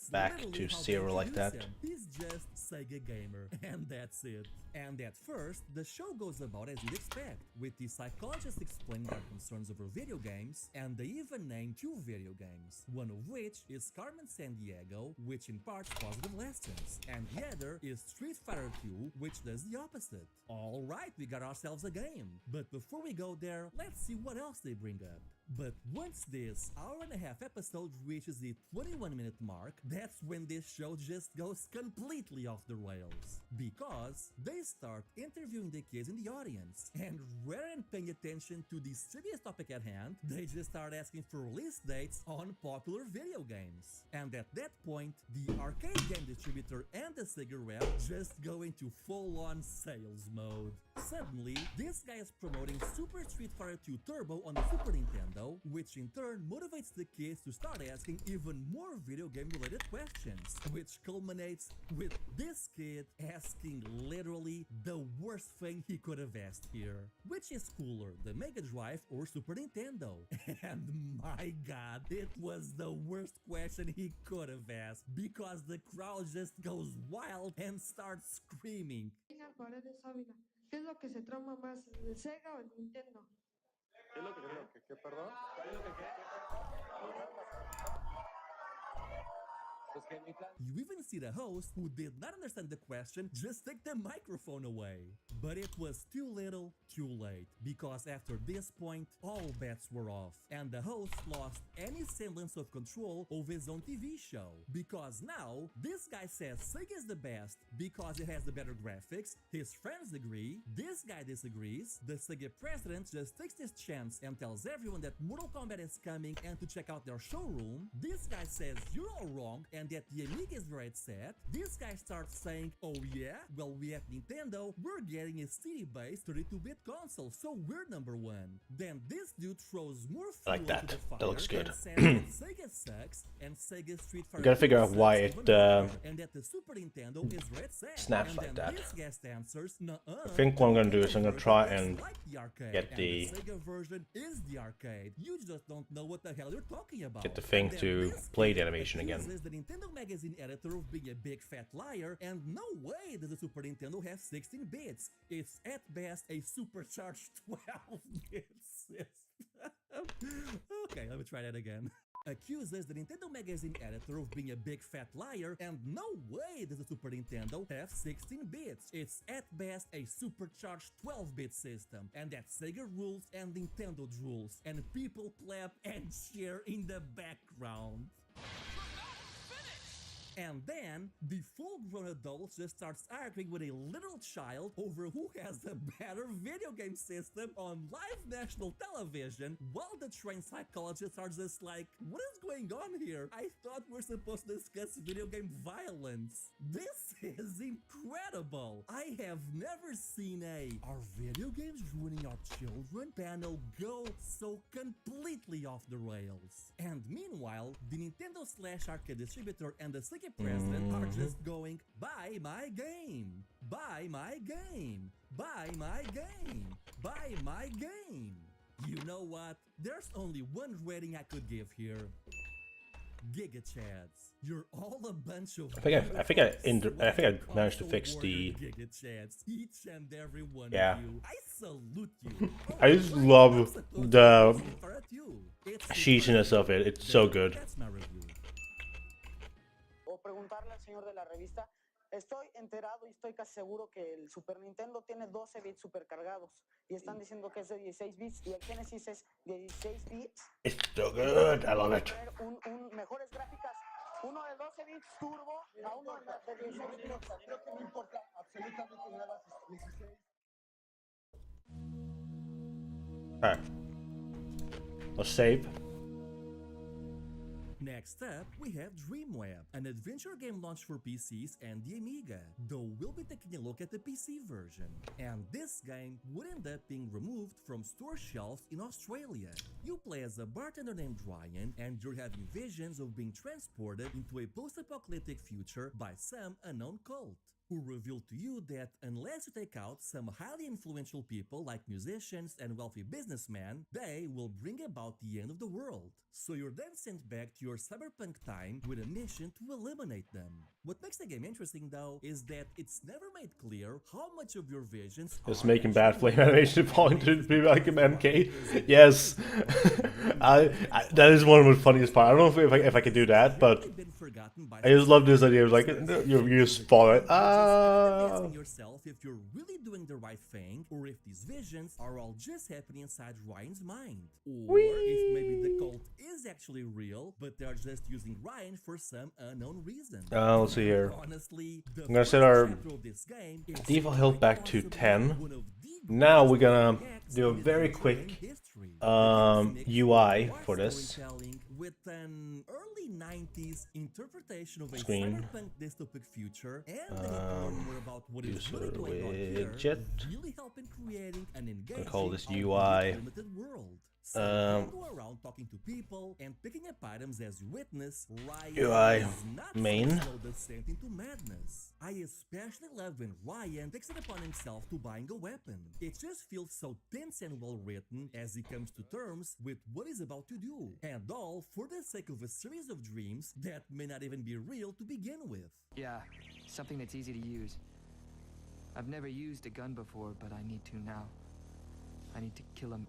back to 0 like that. He's just Sega Gamer, and that's it. And at first, the show goes about as you'd expect, with the psychologists explaining their concerns over video games, and they even name 2 video games, one of which is Carmen Sandiego, which imparts positive lessons, and the other is Street Fighter 2, which does the opposite. Alright, we got ourselves a game, but before we go there, let's see what else they bring up. But once this hour-and-a-half episode reaches the 21-minute mark, that's when this show just goes completely off the rails. Because they start interviewing the kids in the audience, and rather than paying attention to the serious topic at hand, they just start asking for release dates on popular video games. And at that point, the arcade game distributor and the Sega rep just go into full-on sales mode. Suddenly, this guy is promoting Super Street Fighter 2 Turbo on the Super Nintendo, which in turn motivates the kids to start asking even more video game related questions, which culminates with this kid asking literally the worst thing he could have asked here. Which is cooler, the Mega Drive or Super Nintendo? And my god, it was the worst question he could have asked, because the crowd just goes wild and starts screaming. ¿Qué es lo que se trauma más, el Sega o el Nintendo? ¿Qué es lo que perdón? ¿Qué es lo que You even see the host, who did not understand the question, just take the microphone away. But it was too little, too late, because after this point, all bets were off, and the host lost any semblance of control of his own TV show. Because now, this guy says Sega is the best because it has the better graphics, his friends agree, this guy disagrees, the Sega president just takes this chance and tells everyone that Mortal Kombat is coming and to check out their showroom, this guy says you're all wrong and that the Amiga is where it's at, this guy starts saying, oh yeah, well we at Nintendo, we're getting a CD-based 32-bit console, so we're number 1. Then this dude throws more fuel like that. into the fire That looks good. and says that Sega sucks and Sega Street Fighter We gotta figure out why it and that the Super Nintendo is where it's at. snaps And like then that. this guest answers, I think what I'm gonna do is I'm gonna try and get the Sega version is the arcade. You just don't know what the hell you're talking about. get the thing And to then this play the kid animation again. accuses the Nintendo magazine editor of being a big fat liar, and no way does the Super Nintendo have 16 bits. It's at best a supercharged 12-bit system. Okay, let me try that again. Accuses the Nintendo magazine editor of being a big fat liar, and no way does the Super Nintendo have 16 bits. It's at best a supercharged 12-bit system, and that Sega rules and Nintendo rules, and people clap and cheer in the background. And then, the full-grown adult just starts arguing with a little child over who has the better video game system on live national television, while the trained psychologists are just like, what is going on here? I thought we're supposed to discuss video game violence. This is incredible. I have never seen "Are video games ruining our children?" panel go so completely off the rails. And meanwhile, the Nintendo/Arcade distributor and the Sticky president are just going, buy my game, buy my game, buy my game, buy my game. You know what? There's only one rating I could give here. Giga Chads. You're all a bunch of I think I managed to fix the. Giga Chads. Each and every one Yeah. of you. I salute you. I just love the cheesiness of it. It's so good. That's my review. O preguntarle al señor de la revista. Estoy enterado y estoy casi seguro que el Super Nintendo tiene 12 bits supercargados y están diciendo que es de 16 bits y el Genesis es de 16 bits. It's so good. I love it. Mejores gráficas, uno de 12 bits turbo a uno de 16 bits. Creo que no importa absolutamente nada 16. Alright. Let's save. Next up, we have Dreamweb, an adventure game launched for PCs and the Amiga, though we'll be taking a look at the PC version. And this game would end up being removed from store shelves in Australia. You play as a bartender named Ryan, and you're having visions of being transported into a post-apocalyptic future by some unknown cult, who reveal to you that unless you take out some highly influential people like musicians and wealthy businessmen, they will bring about the end of the world. So you're then sent back to your cyberpunk time with a mission to eliminate them. What makes the game interesting, though, is that it's never made clear how much of your visions Just making bad flame animation fall into be like an MK. Yes, that is one of the funniest parts. I don't know if I could do that, but I just love this idea. Of like you just fall right. Asking yourself if you're really doing the right thing, or if these visions are all just happening inside Ryan's mind, or if maybe the cult is actually real, but they're just using Ryan for some unknown reason. Let's see here. Honestly, I'm gonna set our default health back to 10. Now we're gonna do a very quick UI for this. With an early 90s interpretation of a Screen. cyberpunk dystopic future, and then more about what is really User going on here, widget. really help in creating an engaging, call this albeit UI. limited world. So you go around talking to people and picking up items as you witness. Ryan UI is not main. so slow descent into madness. I especially love when Ryan takes it upon himself to buying a weapon. It just feels so tense and well written as he comes to terms with what he's about to do, and all for the sake of a series of dreams that may not even be real to begin with. Yeah, something that's easy to use. I've never used a gun before, but I need to now. I need to kill him.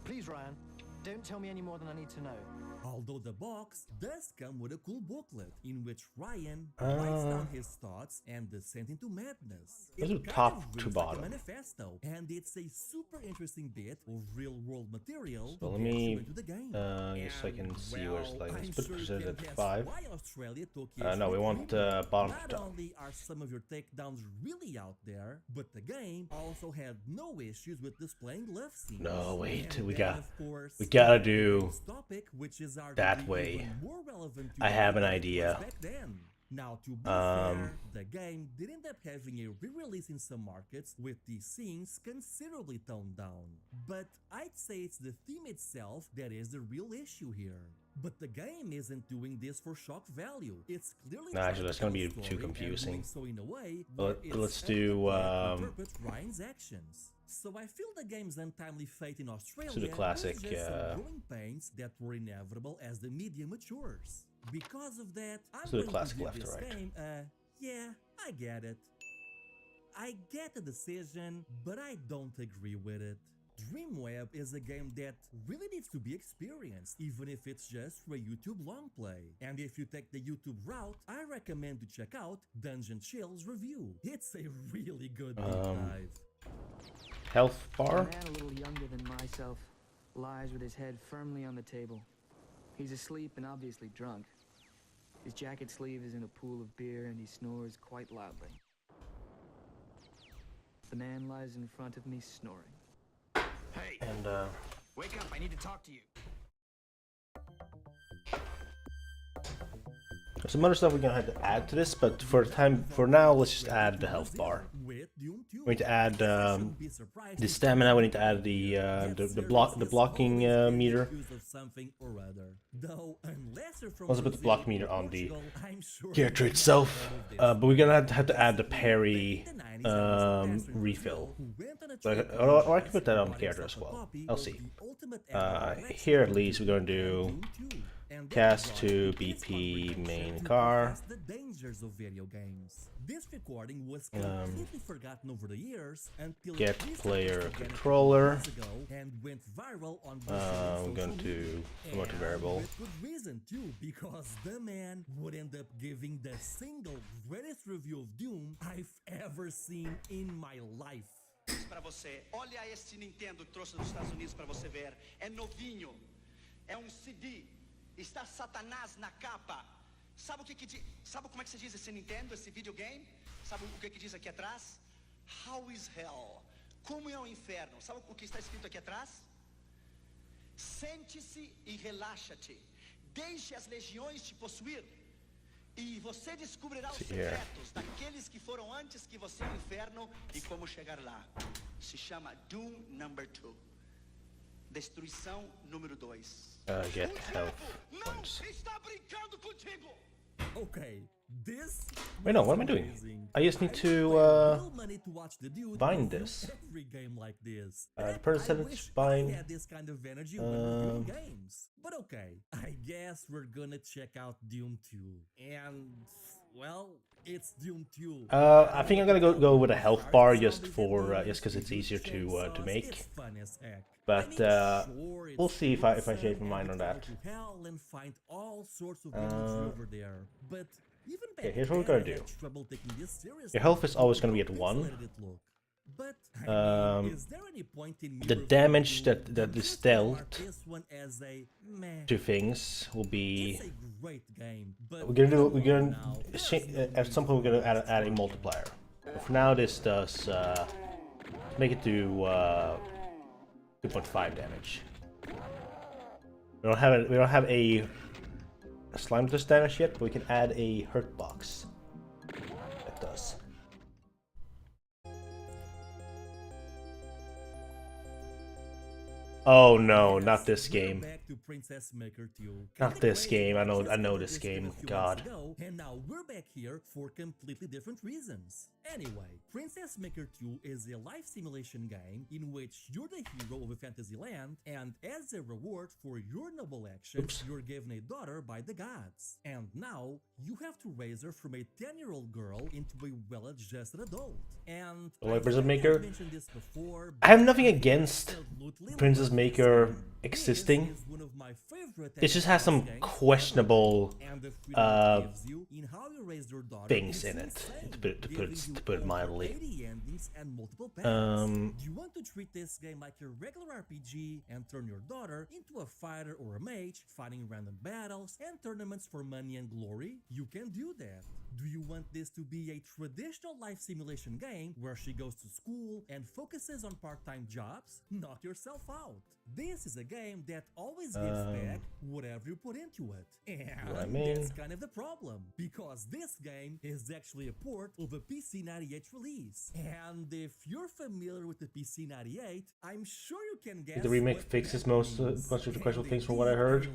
Please, Ryan, don't tell me any more than I need to know. Although the box does come with a cool booklet in which Ryan writes down his thoughts and descent into madness. Those are It kind top of to reads like a bottom. manifesto, and it's a super interesting bit of real-world material So to let get me you into the game. just so I can see where it's like. I'm Let's put sure you percent can at guess 5. why Australia took No, we its want treatment. bottom Not to top. only are some of your takedowns really out there, but the game also had no issues with displaying love scenes. No, wait, And we then, got of course, we gotta do this topic, which is that arguably way. even more relevant to I have an than it was idea. back then. Now, to be fair, the game did end up having a re-release in some markets with the scenes considerably toned down. But I'd say it's the theme itself that is the real issue here. But the game isn't doing this for shock value. It's clearly No, actually, that's gonna be trying to too tell a story and confusing. doing so in a way But where let's it's do, appropriate to interpret Ryan's actions. So I feel the game's untimely fate in Australia the classic, was just some growing pains that were inevitable as the media matures. Because of that, I'm So the going classic to give left to this right. game yeah, I get it. I get the decision, but I don't agree with it. Dreamweb is a game that really needs to be experienced, even if it's just for a YouTube long play. And if you take the YouTube route, I recommend to check out Dungeon Chill's review. It's a really good deep dive. Health A bar. man a little younger than myself lies with his head firmly on the table. He's asleep and obviously drunk. His jacket sleeve is in a pool of beer and he snores quite loudly. The man lies in front of me snoring. Hey! And, wake up, I need to talk to you. there's some other stuff we're gonna have to add to this, but for now, let's just add the health bar. We need to add the stamina. We need to add the blocking meter. Also put the block meter on the character itself, but we're gonna have to add the parry refill. Or I can put that on the character as well. I'll see. Here at least we're gonna do cast to BP main car. This recording was completely forgotten over the years until get player controller. And went viral on I'm going to promote the variable. With good reason too, because the man would end up giving the single greatest review of Doom I've ever seen in my life. Para você, olha este Nintendo que trouxe dos Estados Unidos para você ver. É novinho, é CD, está Satanás na capa. Sabe como é que se diz esse Nintendo, esse videogame? Sabe o que diz aqui atrás? How is hell? Como é o inferno? Sabe o que está escrito aqui atrás? Sente-se e relaxa-te. Deixe as legiões te possuir. E você descobrirá os secretos daqueles que foram antes que você no inferno e como chegar lá. Se chama Doom Number 2. Destruição número 2. Get health points. Okay, this. Wait, no, what am I doing? I just need to bind this. The person bind. But okay, I guess we're gonna check out Doom 2. And well, it's Doom 2. I think I'm gonna go with a health bar just because it's easier to make. But we'll see if I change my mind on that. Okay, here's what we're gonna do. Your health is always gonna be at 1. The damage that is dealt to things will be. We're gonna at some point we're gonna add a multiplier. But for now, this does make it to 2.5 damage. We don't have a slime with this damage yet, but we can add a hurt box that does. Oh no, not this game. Not this game. I know this game. God. And now we're back here for completely different reasons. Anyway, Princess Maker 2 is a life simulation game in which you're the hero of a fantasy land, and as a reward for your noble actions, you're given a daughter by the gods. And now, you have to raise her from a 10-year-old girl into a well-adjusted adult. And like Princess Maker, mentioned this before, I have nothing against Princess Maker existing. It just has some questionable things in it, to put it mildly. Do you want to treat this game like a regular RPG and turn your daughter into a fighter or a mage, fighting random battles and tournaments for money and glory? You can do that. Do you want this to be a traditional life simulation game where she goes to school and focuses on part-time jobs? Knock yourself out. This is a game that always gives back whatever you put into it. And that's kind of the problem, because this game is actually a port of a PC98 release. And if you're familiar with the PC98, I'm sure you can guess the remake fixes most of the questionable things from what I heard.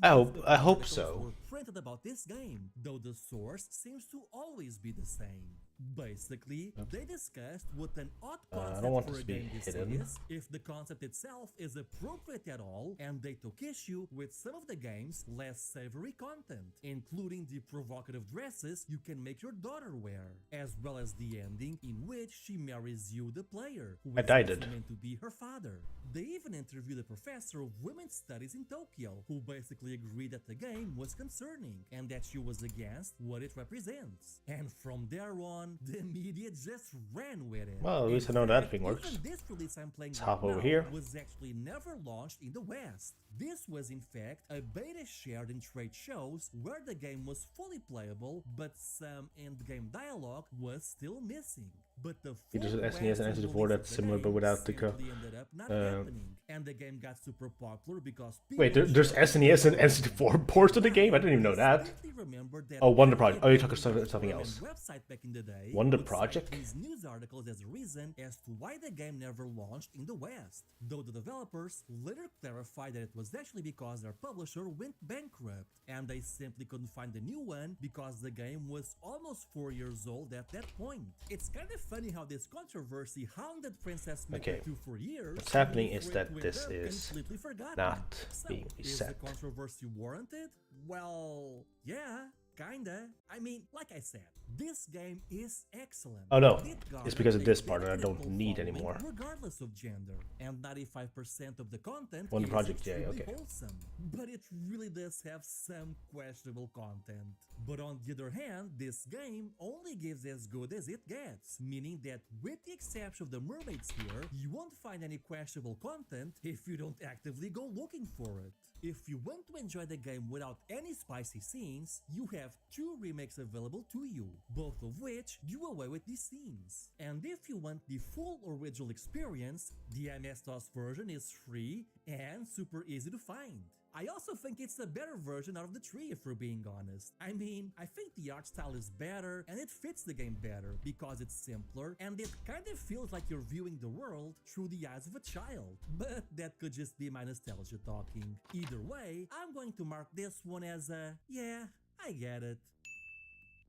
I hope so. Printed about this game, though the source seems to always be the same. Basically, they discussed what an odd concept for a game this is, if the concept itself is appropriate at all, and they took issue with some of the game's less savory content, including the provocative dresses you can make your daughter wear, as well as the ending in which she marries you, the player, who is meant to be her father. They even interviewed a professor of women's studies in Tokyo, who basically agreed that the game was concerning, and that she was against what it represents. And from there on, on, the media just ran with it. Well, at least I know that thing works. Even this release I'm playing Let's right hop over now here. was actually never launched in the West. This was in fact a beta shared in trade shows where the game was fully playable, but some end-game dialogue was still missing. But the full There's an SNES and Western N64 release that's of the similar, but game without the simply ended up not happening, and the game got super popular because Wait, people there's shared SNES and N64 ports of the game? I didn't even know that. distinctly remember that Oh, Wonder Project. Oh, you're talking every something forum else. and website back in the day Wonder would cite Project? these news articles as a reason as to why the game never launched in the West, though the developers later clarified that it was actually because their publisher went bankrupt and they simply couldn't find a new one because the game was almost 4 years old at that point. It's kind of funny how this controversy hounded Princess Maker Okay. 2 for years. What's happening is before it that went this up is completely forgotten. not So, being is the reset. controversy warranted? Well, yeah. Kinda. I mean, like I said, this game is excellent. Oh no, It it's garnered because of a this part that I big don't critical need following anymore. regardless of gender, and 95% of the content Wonder is Project J, extremely okay. wholesome. But it really does have some questionable content. But on the other hand, this game only gives as good as it gets, meaning that with the exception of the mermaids here, you won't find any questionable content if you don't actively go looking for it. If you want to enjoy the game without any spicy scenes, you have 2 remakes available to you, both of which do away with these scenes. And if you want the full original experience, the MS-DOS version is free and super easy to find. I also think it's a better version out of the 3 if we're being honest. I mean, I think the art style is better and it fits the game better because it's simpler and it kind of feels like you're viewing the world through the eyes of a child. But that could just be my nostalgia talking. Either way, I'm going to mark this one as a, yeah, I get it.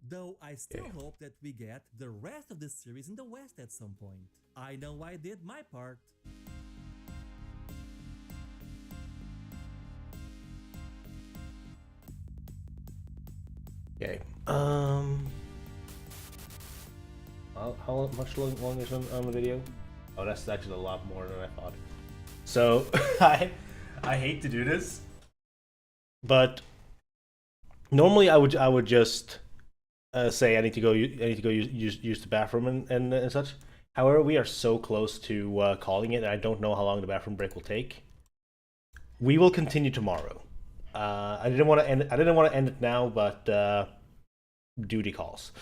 Though I still hope that we get the rest of the series in the West at some point. I know I did my part. Okay. How much long is on the video? Oh, that's actually a lot more than I thought. So I hate to do this, but normally I would just say I need to go use the bathroom and such. However, we are so close to calling it, and I don't know how long the bathroom break will take. We will continue tomorrow. I didn't want to end it now, but duty calls.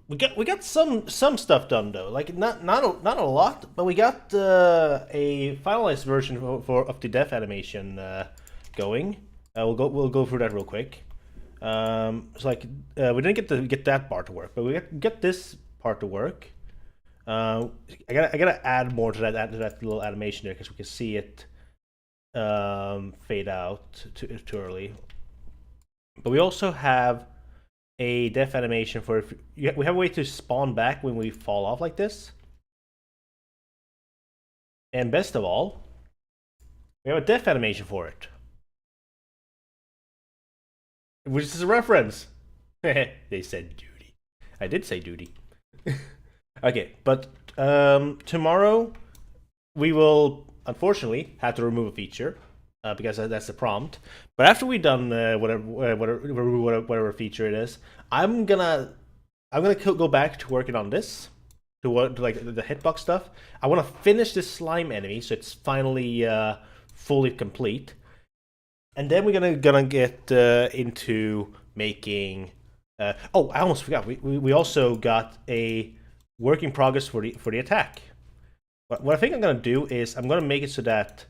We got some stuff done though. Like not a lot, but we got a finalized version of the death animation going. We'll go through that real quick. It's like we didn't get that part to work, but we get this part to work. I gotta add more to that little animation there because we can see it fade out too early. But we also have a death animation for we have a way to spawn back when we fall off like this. And best of all, we have a death animation for it, which is a reference. They said duty. I did say duty. Okay, but tomorrow we will unfortunately have to remove a feature because that's the prompt. But after we've done whatever feature it is, I'm gonna go back to working on this, to like the hitbox stuff. I want to finish this slime enemy so it's finally fully complete, and then we're gonna get into making. Oh, I almost forgot. We also got a work in progress for the attack. But what I think I'm gonna do is I'm gonna make it so that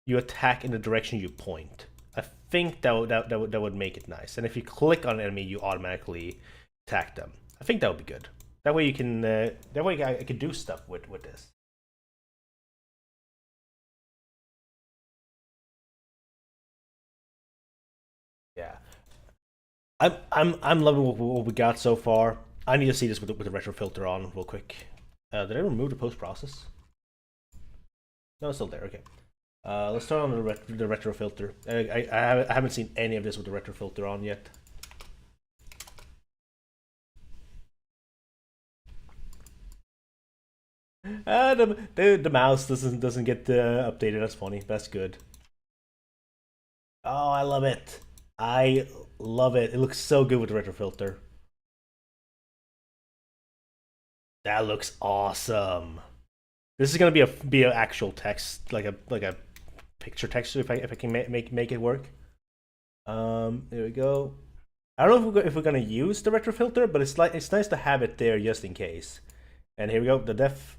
you attack in the direction you point. I think that would make it nice. And if you click on an enemy, you automatically attack them. I think that would be good. That way you can. That way I can do stuff with this. Yeah, I'm loving what we got so far. I need to see this with the retro filter on real quick. Did I remove the post process? No, it's still there. Okay. Let's turn on the retro filter. I haven't seen any of this with the retro filter on yet. The mouse doesn't get updated. That's funny. That's good. Oh, I love it. I love it. It looks so good with the retro filter. That looks awesome. This is gonna be an actual text, like a picture text, if I can make it work. There we go. I don't know if we're gonna use the retro filter, but it's nice to have it there just in case. And here we go, the def.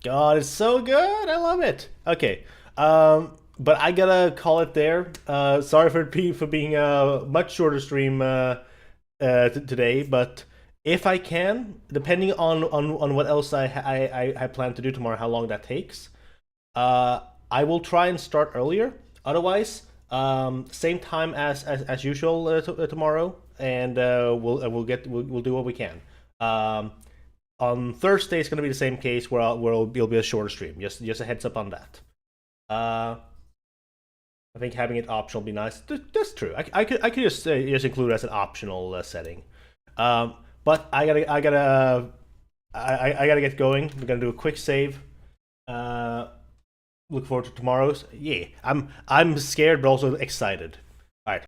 God, it's so good. I love it. Okay. But I gotta call it there. Sorry for being a much shorter stream today, but if I can, depending on what else I plan to do tomorrow, how long that takes, I will try and start earlier. Otherwise, same time as usual tomorrow, and we'll do what we can. On Thursday, it's gonna be the same case where it'll be a shorter stream. Just a heads up on that. I think having it optional would be nice. That's true. I could just include it as an optional setting. But I gotta get going. We're gonna do a quick save. Look forward to tomorrow's. Yeah, I'm scared but also excited.